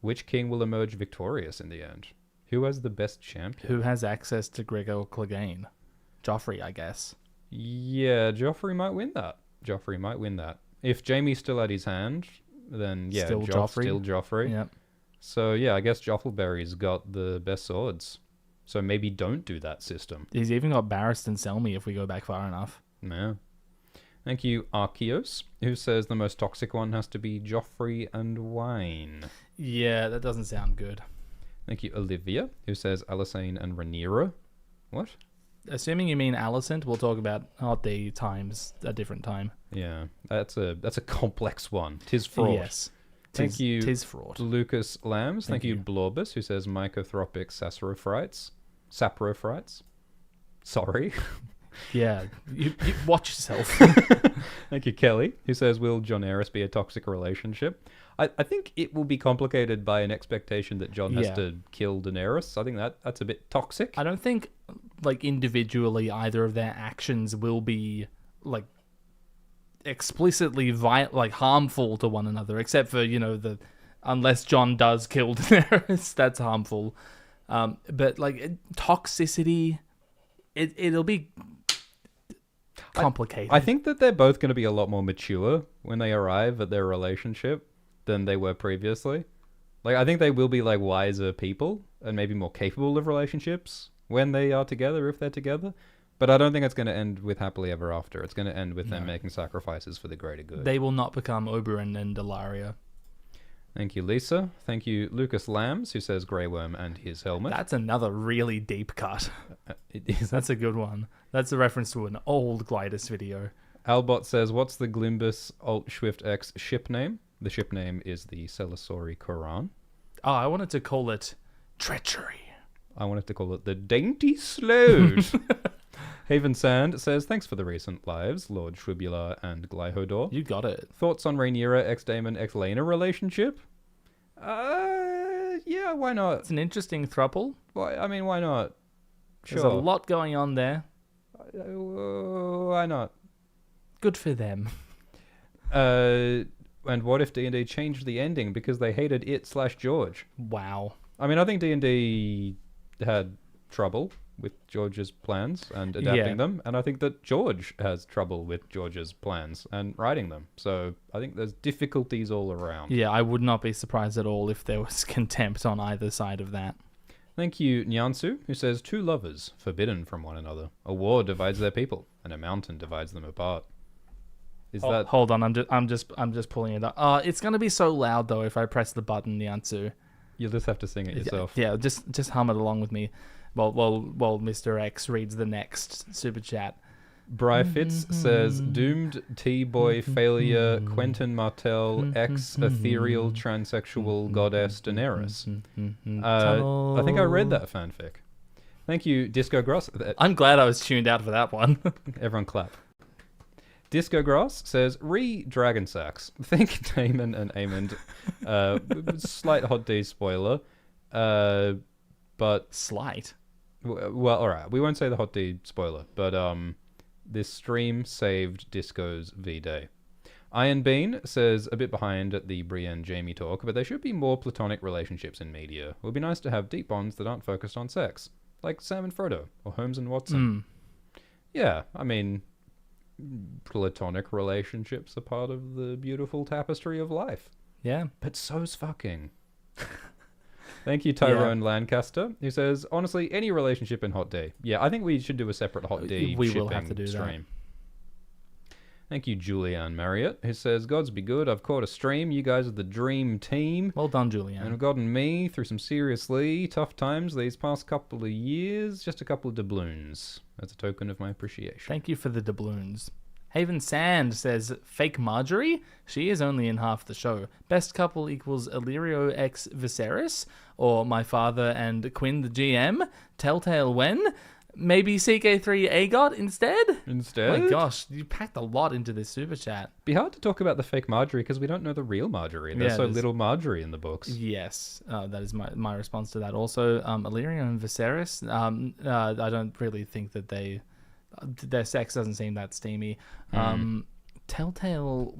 Which king will emerge victorious in the end? Who has the best champion? Who has access to Gregor Clegane? Joffrey, I guess. Yeah, Joffrey might win that. If Jaime's still at his hand, then yeah, Still Joffrey. Yep. So yeah, I guess Joffrey's got the best swords. So maybe don't do that system. He's even got Barristan Selmy if we go back far enough. Yeah. Thank you, Arceus, who says the most toxic one has to be Joffrey and Wayne. Yeah, that doesn't sound good. Thank you, Olivia, who says Alicent and Rhaenyra. What? Assuming you mean Alicent, we'll talk about Hot Day times a different time. Yeah, that's a complex one. Tis fraught. Yes. Thank you, tis fraught. Lucas Lambs. Thank you, Blorbus, who says Mycothropic Saprophytes. Sorry. Yeah, you watch yourself. Thank you, Kelly, who says, will Jon Aerys be a toxic relationship? I think it will be complicated by an expectation that Jon has to kill Daenerys. I think that's a bit toxic. I don't think, like, individually either of their actions will be, like, explicitly harmful to one another, except for, unless Jon does kill Daenerys, that's harmful. But, like, toxicity, it'll be complicated. I think that they're both going to be a lot more mature when they arrive at their relationship than they were previously. Like, I think they will be, like, wiser people and maybe more capable of relationships when they are together, if they're together. But I don't think it's going to end with happily ever after. It's going to end with them making sacrifices for the greater good. They will not become Oberyn and Ilaria. Thank you, Lisa. Thank you, Lucas Lambs, who says Grey Worm and his helmet. That's another really deep cut. Is That's a good one. That's a reference to an old Glidus video. Albot says, what's the Glimbus Alt Swift X ship name? The ship name is the Celisori Quran. Oh, I wanted to call it Treachery. I wanted to call it the Dainty Sload. Haven Sand says, thanks for the recent lives, Lord Shwibula and Glyhodor. You got it. Thoughts on Rhaenyra, ex-Daemon, ex-Lena relationship? Yeah, why not? It's an interesting throuple. Why not? Sure. There's a lot going on there. Why not? Good for them. And what if D&D changed the ending because they hated it/George? Wow. I mean, I think D&D had trouble with George's plans and adapting them, and I think that George has trouble with George's plans and writing them. So I think there's difficulties all around. Yeah, I would not be surprised at all if there was contempt on either side of that. Thank you, Nyansu, who says, two lovers forbidden from one another. A war divides their people, and a mountain divides them apart. Hold on, I'm just pulling it up. It's gonna be so loud though if I press the button, Nyansu. You'll just have to sing it yourself. Yeah, just hum it along with me. While Mr. X reads the next super chat. Bry Fitz says, doomed T-boy failure Quentin Martell ex ethereal transsexual goddess Daenerys. I think I read that fanfic. Thank you, Disco Gross. I'm glad I was tuned out for that one. Everyone clap. Disco Grass says, Dragon Sacks. Think Daemon and Aemond. Slight Hot D spoiler. But slight. Well, alright. We won't say the Hot D spoiler. But this stream saved Disco's V-Day. Iron Bean says, a bit behind at the Brienne Jaime talk, but there should be more platonic relationships in media. It would be nice to have deep bonds that aren't focused on sex. Like Sam and Frodo, or Holmes and Watson. Yeah, I mean, platonic relationships are part of the beautiful tapestry of life. Yeah. But so's fucking. Thank you, Tyrone Lancaster, who says, honestly, any relationship in Hot D. Yeah, I think we should do a separate Hot D We will have to do stream. Thank you, Julianne Marriott, who says, Gods be good, I've caught a stream. You guys are the dream team. Well done, Julianne. And have gotten me through some seriously tough times these past couple of years. Just a couple of doubloons as a token of my appreciation. Thank you for the doubloons. Haven Sand says, fake Marjorie? She is only in half the show. Best couple equals Illyrio x Viserys? Or my father and Quinn the GM? Telltale when? Maybe CK3 Aegot instead? Instead? My gosh, you packed a lot into this super chat. Be hard to talk about the fake Marjorie because we don't know the real Marjorie. There's so little Marjorie in the books. Yes, that is my response to that. Also, Illyrio and Viserys, I don't really think that their sex doesn't seem that steamy. Telltale,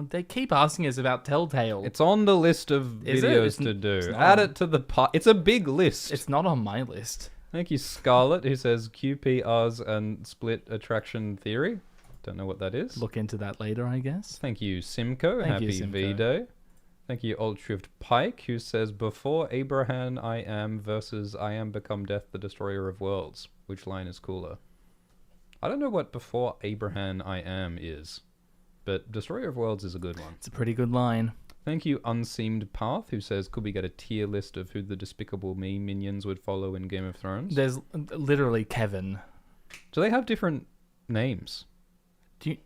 they keep asking us about Telltale. It's on the list of videos to do. Add it to the It's a big list. It's not on my list. Thank you, Scarlett, who says QPRs and split attraction theory. Don't know what that is. Look into that later, I guess. Thank you, Simcoe. Happy V-Day. Thank you, Ultrift Pike, who says, before Abraham I am versus I am become death, the destroyer of worlds. Which line is cooler? I don't know what before Abraham I am is, but destroyer of worlds is a good one. It's a pretty good line. Thank you, Unseamed Path, who says, could we get a tier list of who the Despicable Me minions would follow in Game of Thrones? There's literally Kevan. Do they have different names?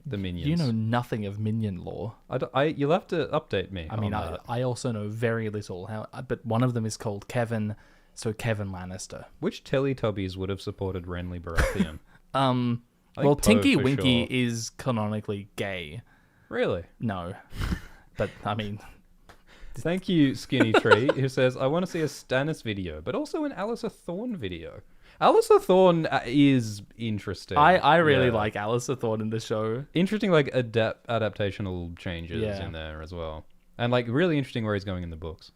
The minions. You know nothing of minion lore. You'll have to update me. I mean, I also know very little. But one of them is called Kevan, so Kevan Lannister. Which Teletubbies would have supported Renly Baratheon? Well, Tinky Winky is canonically gay. Really? No. But, I mean... Thank you, Skinny Tree, who says, I want to see a Stannis video, but also an Alyssa Thorne video. Alyssa Thorne is interesting. I really like Alyssa Thorne in the show. Interesting, like, adaptational changes in there as well. And, like, really interesting where he's going in the books.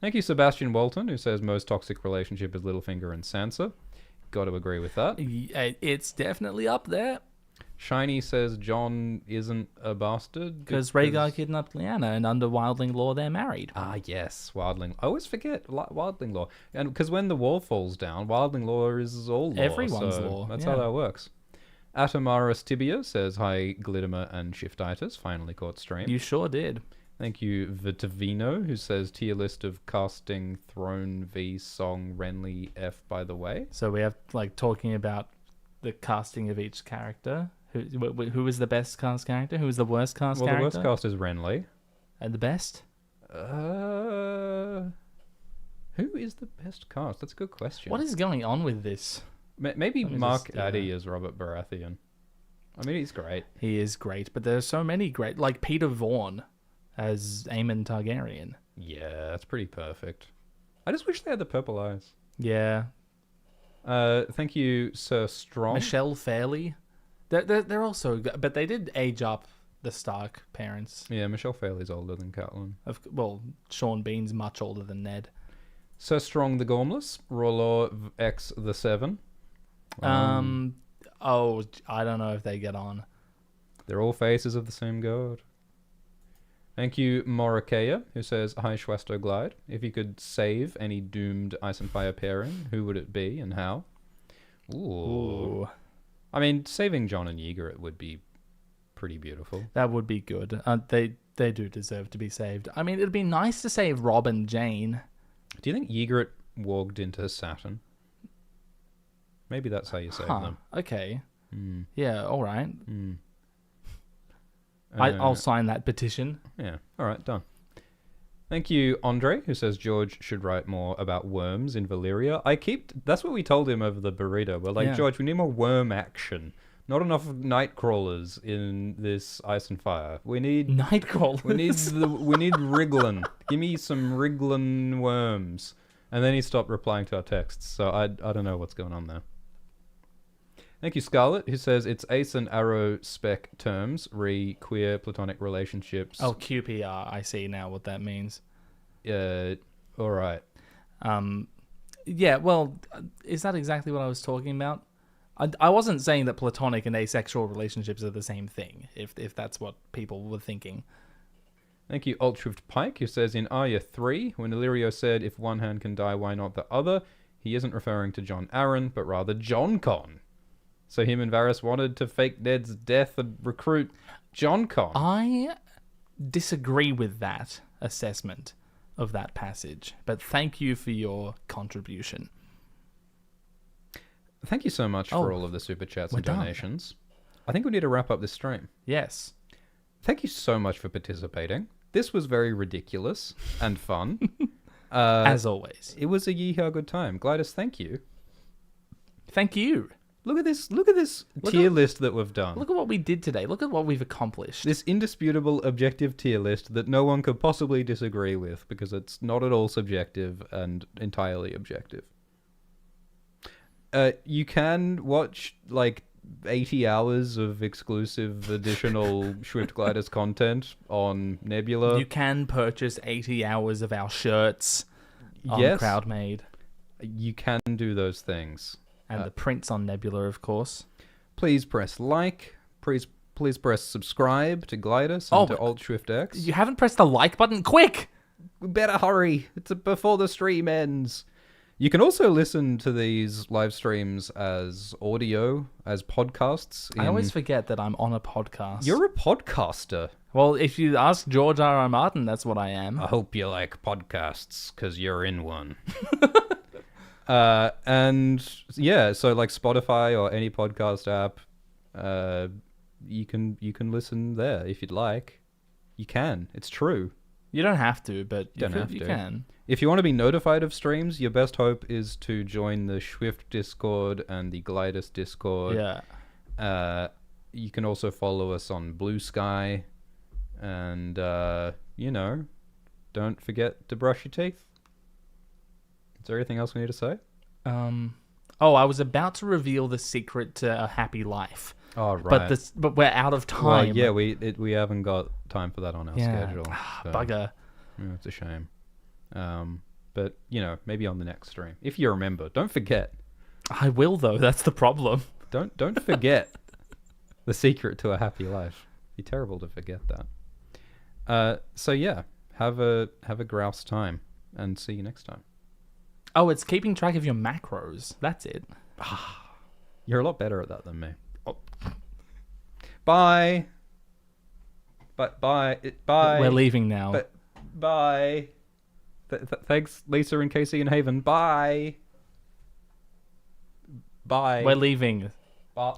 Thank you, Sebastian Walton, who says most toxic relationship is Littlefinger and Sansa. Got to agree with that. It's definitely up there. Shiny says Jon isn't a bastard. Because Rhaegar kidnapped Lyanna, and under Wildling law, they're married. Ah, yes, Wildling. I always forget Wildling law. And because when the wall falls down, Wildling law is all law. Everyone's law. That's how that works. Atomaris Tibia says, hi, Glittimer and Shiftitis. Finally caught stream. You sure did. Thank you, Vitavino, who says, tier list of casting Throne v Song Renly F, by the way. So we have, like, talking about the casting of each character. Who is the best cast character? Who is the worst cast character? Well, the worst cast is Renly. And the best? Who is the best cast? That's a good question. What is going on with this? Maybe Mark Addy as Robert Baratheon. I mean, he's great. He is great, but there's so many great... Like Peter Vaughan as Aemon Targaryen. Yeah, that's pretty perfect. I just wish they had the purple eyes. Yeah. Thank you, Sir Strong. Michelle Fairley. They're also good, but they did age up the Stark parents. Yeah, Michelle Fairley's older than Catelyn. Well, Sean Bean's much older than Ned. Sir Strong the Gormless, R'hllor X the Seven. I don't know if they get on. They're all faces of the same god. Thank you, Morakea, who says, hi, Schwesto Glide. If you could save any doomed Ice and Fire pairing, who would it be and how? Ooh. I mean, saving Jon and Ygritte would be pretty beautiful. That would be good. They do deserve to be saved. I mean, it'd be nice to save Robb and Jeyne. Do you think Ygritte walked into Satin? Maybe that's how you save them. Okay. Yeah, all right. I'll sign that petition. Yeah, all right, done. Thank you, Andre, who says George should write more about worms in Valyria. That's what we told him over the burrito. We're like, George, we need more worm action. Not enough night crawlers in this Ice and Fire. We need night crawlers. We need wriggling. Give me some wriggling worms. And then he stopped replying to our texts. So I don't know what's going on there. Thank you, Scarlett, who says it's Ace and Arrow spec terms, queer platonic relationships. Oh, QPR. I see now what that means. All right. Yeah, well, is that exactly what I was talking about? I wasn't saying that platonic and asexual relationships are the same thing, if that's what people were thinking. Thank you, Ultrift Pike, who says in Arya 3, when Illyrio said, if one hand can die, why not the other? He isn't referring to Jon Arryn, but rather Jon Con. So him and Varys wanted to fake Ned's death and recruit Jon Con. I disagree with that assessment of that passage, but thank you for your contribution. Thank you so much for all of the super chats and donations. I think we need to wrap up this stream. Yes. Thank you so much for participating. This was very ridiculous and fun. As always. It was a yeehaw good time. Glidus, thank you. Thank you. Look at this tier list that we've done. Look at what we did today. Look at what we've accomplished. This indisputable objective tier list that no one could possibly disagree with because it's not at all subjective and entirely objective. You can watch like 80 hours of exclusive additional Swift Gliders content on Nebula. You can purchase 80 hours of our shirts on Crowdmade. You can do those things. And the prints on Nebula, of course. Please press like. Please press subscribe to Glidus and to AltSwiftX. You haven't pressed the like button? Quick! We better hurry. It's before the stream ends. You can also listen to these live streams as audio, as podcasts. I always forget that I'm on a podcast. You're a podcaster. Well, if you ask George R.R. Martin, that's what I am. I hope you like podcasts, because you're in one. And yeah, so like Spotify or any podcast app, you can listen there if you'd like. You can. It's true. You don't have to, but you can. If you want to be notified of streams, your best hope is to join the Swift Discord and the Glidus Discord. Yeah. You can also follow us on Blue Sky. And, don't forget to brush your teeth. Is there anything else we need to say? I was about to reveal the secret to a happy life. Oh, right. But we're out of time. Well, yeah, we haven't got time for that on our schedule. So. Bugger. Yeah, it's a shame. But, maybe on the next stream. If you remember. Don't forget. I will, though. That's the problem. Don't forget the secret to a happy life. It'd be terrible to forget that. So, yeah. Have a grouse time. And see you next time. Oh, it's keeping track of your macros. That's it. You're a lot better at that than me. Oh. Bye. Bye. We're leaving now. Bye. Thanks, Lisa and Casey and Haven. Bye. Bye. We're leaving. Bye.